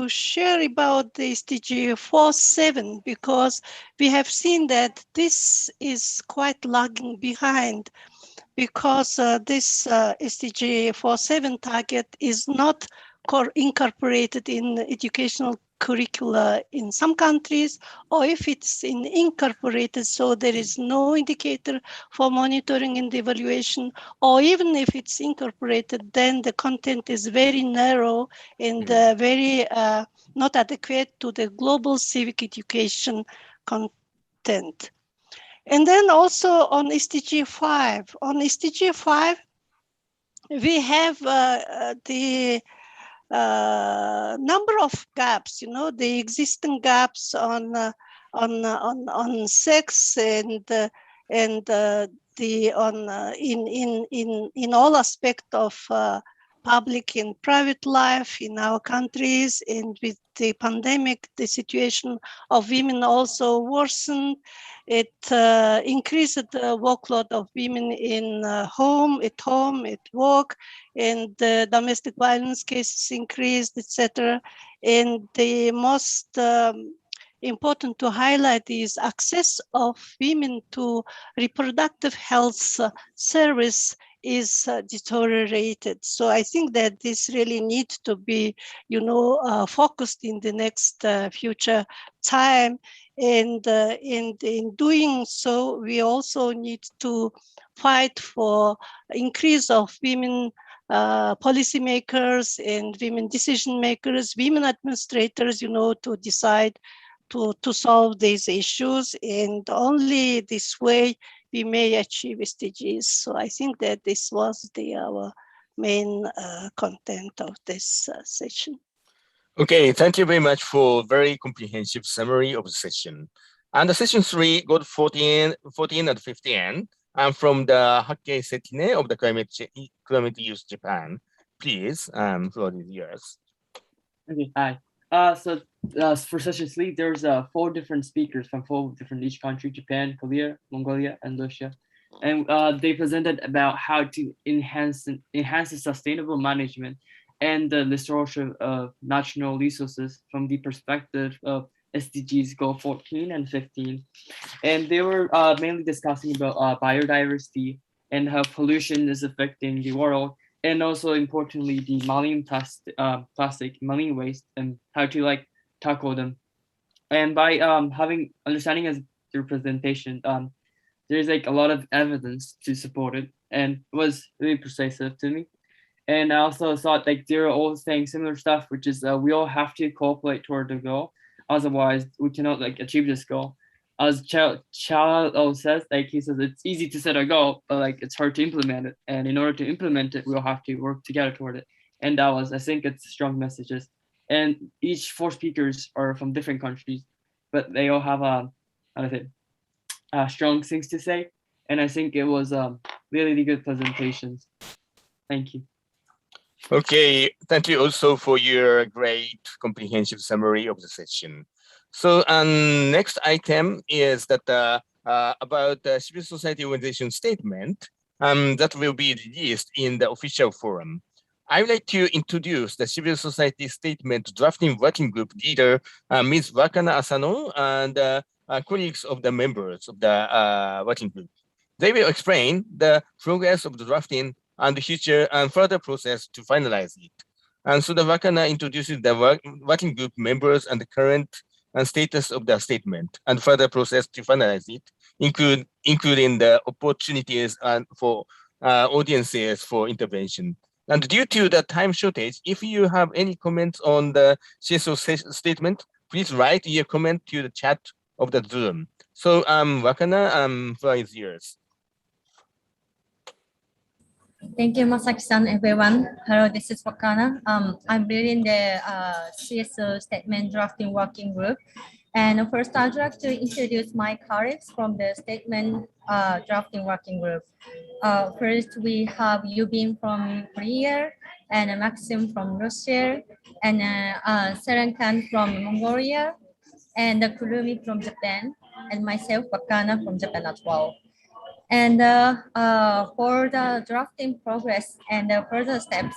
share about the SDG 4.7, because we have seen that this is quite lagging behind, because this SDG 4.7 target is not incorporated in educational curricula in some countries, or if it's incorporated, so there is no indicator for monitoring and evaluation, or even if it's incorporated, then the content is very narrow and very not adequate to the global civic education content. And then also on SDG 5, we have the number of gaps, the existing gaps on sex and in all aspects of public and private life in our countries. And with the pandemic, the situation of women also worsened. It increased the workload of women in home, at work, and the domestic violence cases increased, etc. And the most important to highlight is access of women to reproductive health service is deteriorated. So I think that this really needs to be, focused in the next future time. And in doing so, we also need to fight for increase of women policymakers and women decision makers, women administrators, to decide to solve these issues. And only this way we may achieve SDGs. So I think that this was our main content of this session. Okay, thank you very much for very comprehensive summary of the session. And the session 3 got 14 and 15. I'm from the Hake Setine of the Climate Youth Japan. Please, floor is yours. Okay, hi. So for session 3, there's 4 different speakers from 4 different each country: Japan, Korea, Mongolia, and Russia. And they presented about how to enhance the sustainable management and the restoration of natural resources from the perspective of SDGs goal 14 and 15. And they were mainly discussing about biodiversity and how pollution is affecting the world, and also importantly the marine plastic marine waste and how to tackle them. And by having understanding as their presentation, there's a lot of evidence to support it, and it was really persuasive to me. And I also thought they were all saying similar stuff, which is we all have to cooperate toward the goal, otherwise we cannot achieve this goal. As Chao says, he says it's easy to set a goal, but it's hard to implement it. And in order to implement it, we'll have to work together toward it. And I think it's strong messages. And each 4 speakers are from different countries, but they all have strong things to say. And I think it was really good presentations. Thank you. Okay, thank you also for your great comprehensive summary of the session. So next item is that about the civil society organization statement that will be released in the official forum. I would like to introduce the civil society statement drafting working group leader, Ms. Wakana Asano, and colleagues of the members of the working group. They will explain the progress of the drafting and the future and further process to finalize it. And so the Wakana introduces the working group members and the current and status of the statement and further process to finalize it, including the opportunities and for audiences for intervention. And due to the time shortage, if you have any comments on the CSO statement, please write your comment to the chat of the Zoom. So Wakana, floor is yours. Thank you, Masaki-san, everyone. Hello, this is Wakana. I'm leading the CSO statement drafting working group. And first, I'd like to introduce my colleagues from the statement drafting working group. First, we have Yubin from Korea, and Maxim from Russia, and Serenkan from Mongolia, and Kurumi from Japan, and myself, Wakana, from Japan as well. And for the drafting progress and the further steps,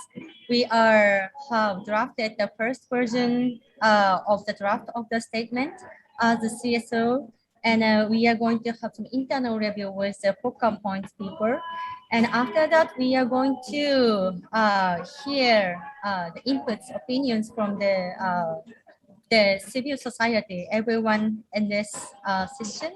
we have drafted the first version of the draft of the statement as the CSO, and we are going to have some internal review with the focal points people. And after that, we are going to hear the inputs, opinions from the civil society, everyone in this session.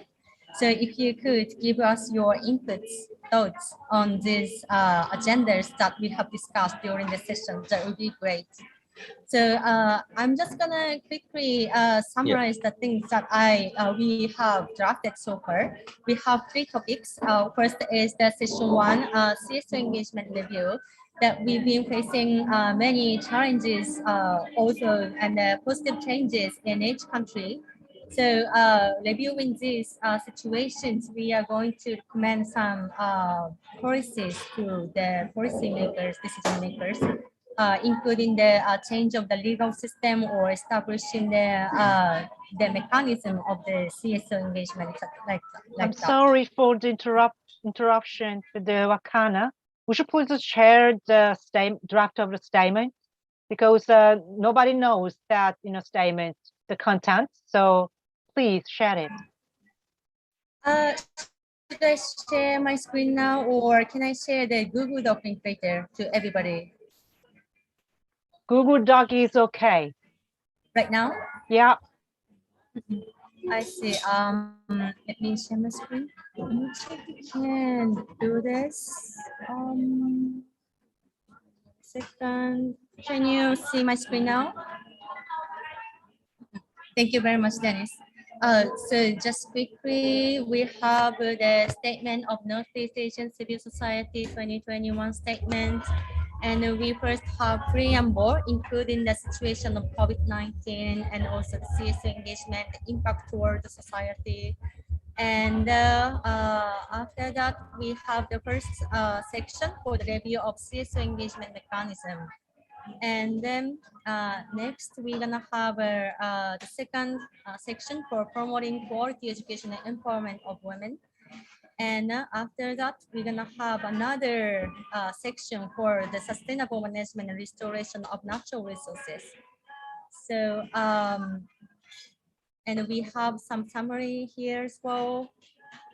So if you could give us your inputs, thoughts on these agendas that we have discussed during the session, that would be great. So I'm just gonna quickly summarize the things that we have drafted so far. We have 3 topics. First is the session 1, CSO engagement review, that we've been facing many challenges also and positive changes in each country. So reviewing these situations, we are going to recommend some policies to the policymakers, decision makers, including the change of the legal system or establishing the mechanism of the CSO engagement. I'm sorry for the interruption with the Wakana. Would you please share the draft of the statement? Because nobody knows that statement, the content. So please share it. Should I share my screen now, or can I share the Google Doc link later to everybody? Google Doc is okay. Right now? Yeah. I see. Let me share my screen. Let me check if I can do this. Second. Can you see my screen now? Thank you very much, Dennis. So just quickly, we have the statement of North-East Asian Civil Society 2021 statement. And we first have preamble, including the situation of COVID-19 and also the CSO engagement, the impact toward the society. And after that, we have the first section for the review of CSO engagement mechanism. And then next, we're gonna have the second section for promoting quality education and empowerment of women. And after that, we're gonna have another section for the sustainable management and restoration of natural resources. So, and we have some summary here as well.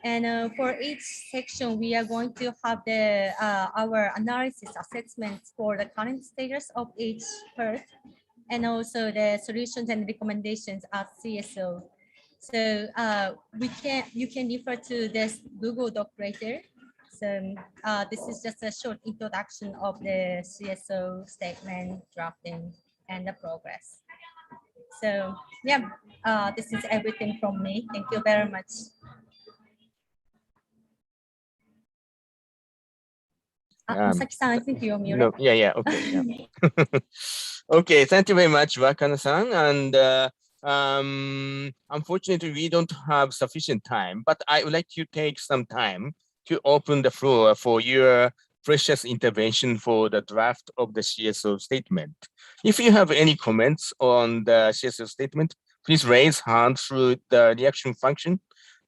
And for each section, we are going to have the our analysis assessments for the current status of each part, and also the solutions and recommendations as CSO. So you can refer to this Google Doc right there. So this is just a short introduction of the CSO statement drafting and the progress. So yeah, this is everything from me. Thank you very much. Masaki-san, I think you're muted. No, yeah, okay, yeah. Okay, thank you very much, Wakana-san. And unfortunately, we don't have sufficient time, but I would like to take some time to open the floor for your precious intervention for the draft of the CSO statement. If you have any comments on the CSO statement, please raise hand through the reaction function.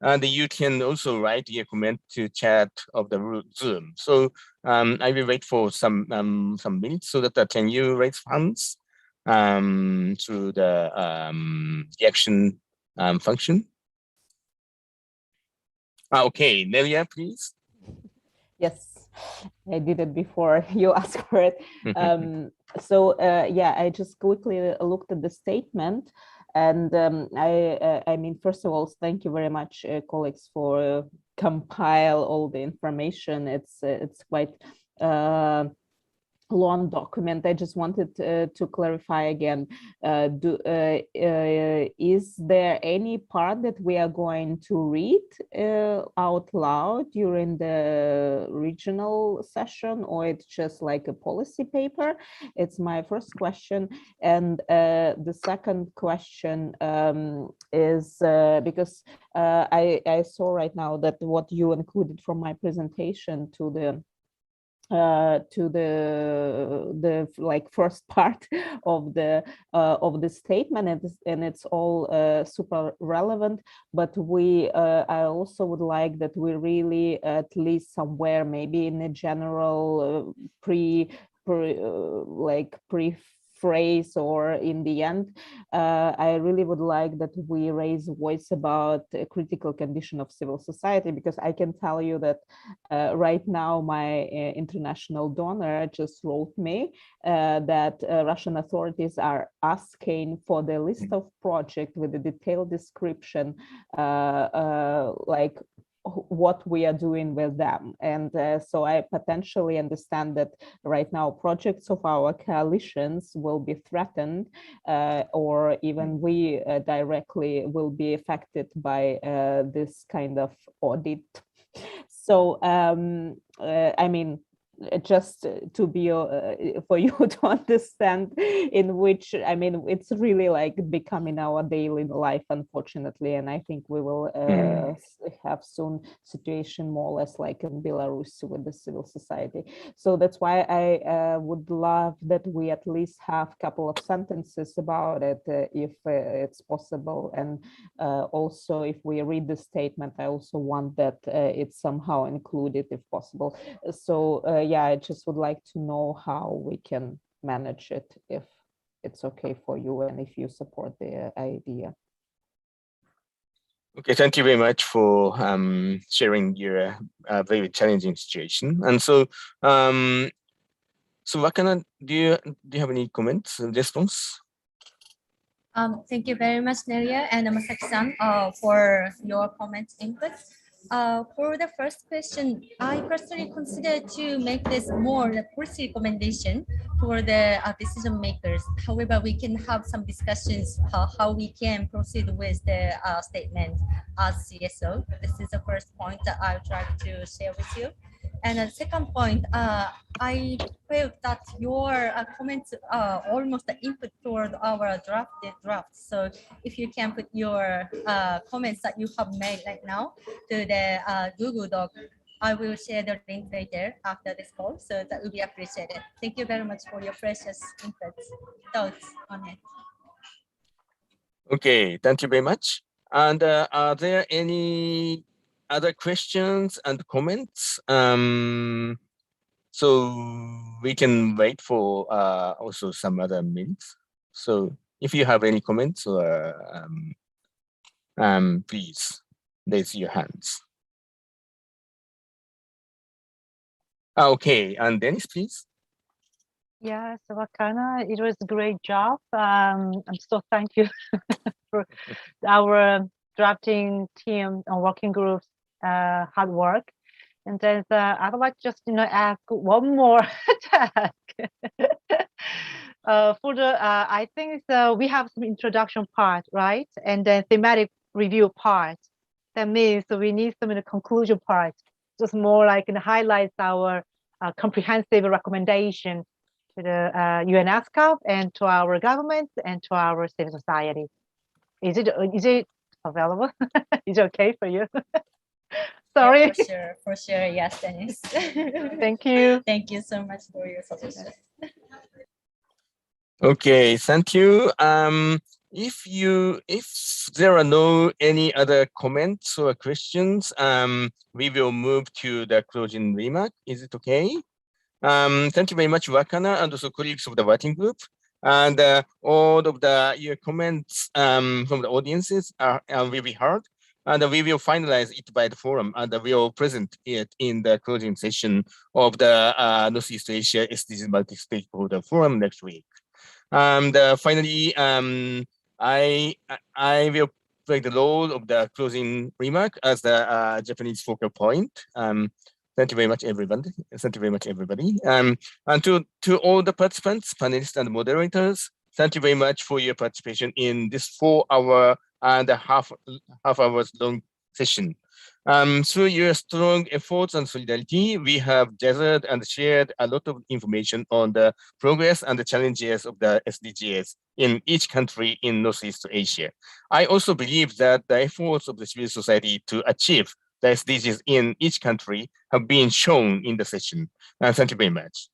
And you can also write your comment to chat of the Zoom. So I will wait for some minutes so that can you raise hands through the reaction function. Okay, Nelia, please. Yes, I did it before you asked for it. So yeah, I just quickly looked at the statement. And I mean, first of all, thank you very much, colleagues, for compile all the information. It's quite long document. I just wanted to clarify again, is there any part that we are going to read out loud during the regional session, or it's just like a policy paper? It's my first question. And the second question is because I saw right now that what you included from my presentation to the like first part of the statement, and it's all super relevant, but we I also would like that we really at least somewhere maybe in a general phrase or in the end, I really would like that we raise voice about the critical condition of civil society, because I can tell you that right now my international donor just wrote me that Russian authorities are asking for the list of projects with a detailed description like what we are doing with them. And so I potentially understand that right now projects of our coalitions will be threatened, or even we directly will be affected by this kind of audit. So I mean, just to be for you to understand in which, I mean, it's really like becoming our daily life, unfortunately, and I think we will have soon situation more or less like in Belarus with the civil society. So that's why I would love that we at least have a couple of sentences about it if it's possible. And also if we read the statement, I also want that it's somehow included if possible. So yeah, I just would like to know how we can manage it, if it's okay for you and if you support the idea. Okay, thank you very much for sharing your very challenging situation. And so, Wakana, do you have any comments, response? Thank you very much, Nelia and Masaki-san, for your comments inputs. For the first question, I personally consider to make this more the policy recommendation for the decision makers. However, we can have some discussions how we can proceed with the statement as CSO. This is the first point that I would like to share with you. And the second point, I felt that your comments are almost the input toward our draft. So if you can put your comments that you have made right now to the Google Doc, I will share the link later after this call. So that will be appreciated. Thank you very much for your precious inputs, thoughts on it. Okay, thank you very much. And are there any other questions and comments? So we can wait for also some other minutes. So if you have any comments, please raise your hands. Okay, and Dennis, please. Yes, Wakana, it was a great job. I'm so thank you for our drafting team and working groups hard work. And then I would like just ask one more task. For the I think we have some introduction part, right? And then thematic review part. That means we need some in the conclusion part, just more like highlights our comprehensive recommendation to the UNESCAP and to our government and to our civil society. Is it available? Is it okay for you? Sorry. Yeah, for sure, yes, Dennis. Thank you. Thank you so much for your suggestion. Okay, thank you. If there are no any other comments or questions, we will move to the closing remark. Is it okay? Thank you very much, Wakana, and also colleagues of the working group. And all of your comments from the audiences will be heard. And we will finalize it by the forum, and we will present it in the closing session of the North-East Asia SDGs Multi-Stakeholder Forum next week. And finally, I will play the role of the closing remark as the Japanese focal point. Thank you very much, everybody. Thank you very much, everybody. And to all the participants, panelists, and moderators, thank you very much for your participation in this 4 hour and a half hours long session. Through your strong efforts and solidarity, we have gathered and shared a lot of information on the progress and the challenges of the SDGs in each country in Northeast Asia. I also believe that the efforts of the civil society to achieve the SDGs in each country have been shown in the session. Thank you very much.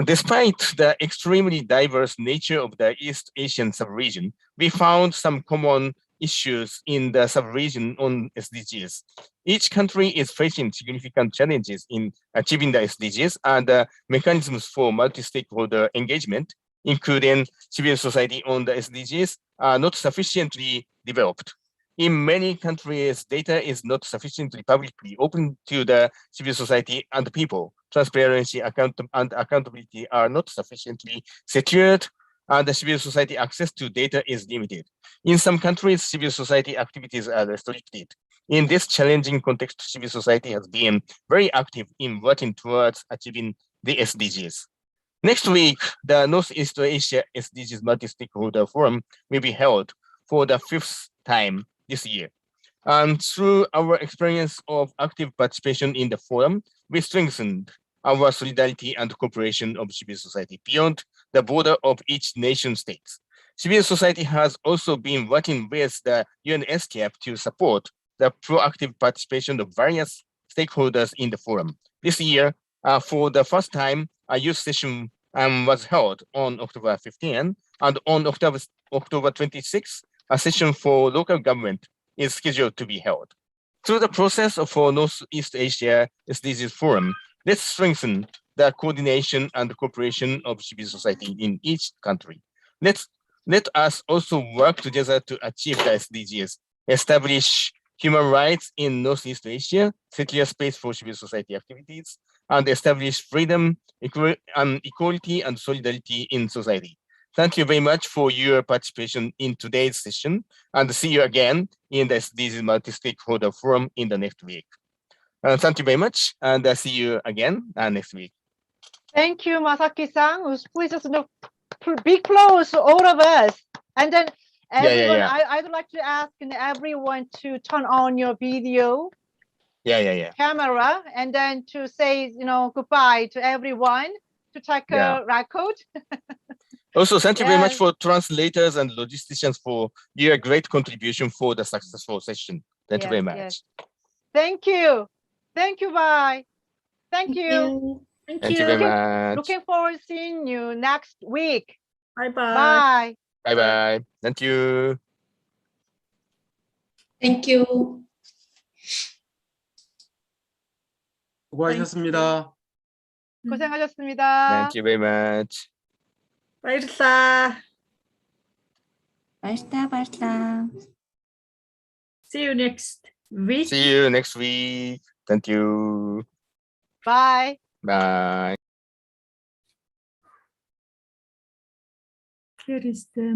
Despite the extremely diverse nature of the East Asian sub-region, we found some common issues in the sub-region on SDGs. Each country is facing significant challenges in achieving the SDGs, and the mechanisms for multi-stakeholder engagement, including civil society on the SDGs, are not sufficiently developed. In many countries, data is not sufficiently publicly open to the civil society and people. Transparency and accountability are not sufficiently secured, and the civil society access to data is limited. In some countries, civil society activities are restricted. In this challenging context, civil society has been very active in working towards achieving the SDGs. Next week, the North-East Asia SDGs Multi-Stakeholder Forum will be held for the 5th time this year. And through our experience of active participation in the forum, we strengthened our solidarity and cooperation of civil society beyond the border of each nation states. Civil society has also been working with the UNESCAP to support the proactive participation of various stakeholders in the forum. This year, for the first time, a youth session was held on October 15, and on October 26, a session for local government is scheduled to be held. Through the process of our North-East Asia SDGs Forum, let's strengthen the coordination and cooperation of civil society in each country. Let us also work together to achieve the SDGs, establish human rights in North-East Asia, secure space for civil society activities, and establish freedom, equality, and solidarity in society. Thank you very much for your participation in today's session, and see you again in the SDGs Multi-Stakeholder Forum in the next week. Thank you very much, and see you again next week. Thank you, Masaki-san. Please just big applause to all of us. And then everyone, I'd like to ask everyone to turn on your video camera, and then to say, goodbye to everyone, to take a record. Also, thank you very much for translators and logisticians for your great contribution for the successful session. Thank you very much. Thank you. Thank you, bye. Thank you. Thank you very much. Looking forward to seeing you next week. Bye-bye. Bye. Bye-bye. Thank you. Thank you. 수고하셨습니다. 고생하셨습니다. Thank you very much. Bye-bye. Bye. See you next week. See you next week. Thank you. Bye. Bye. Here is the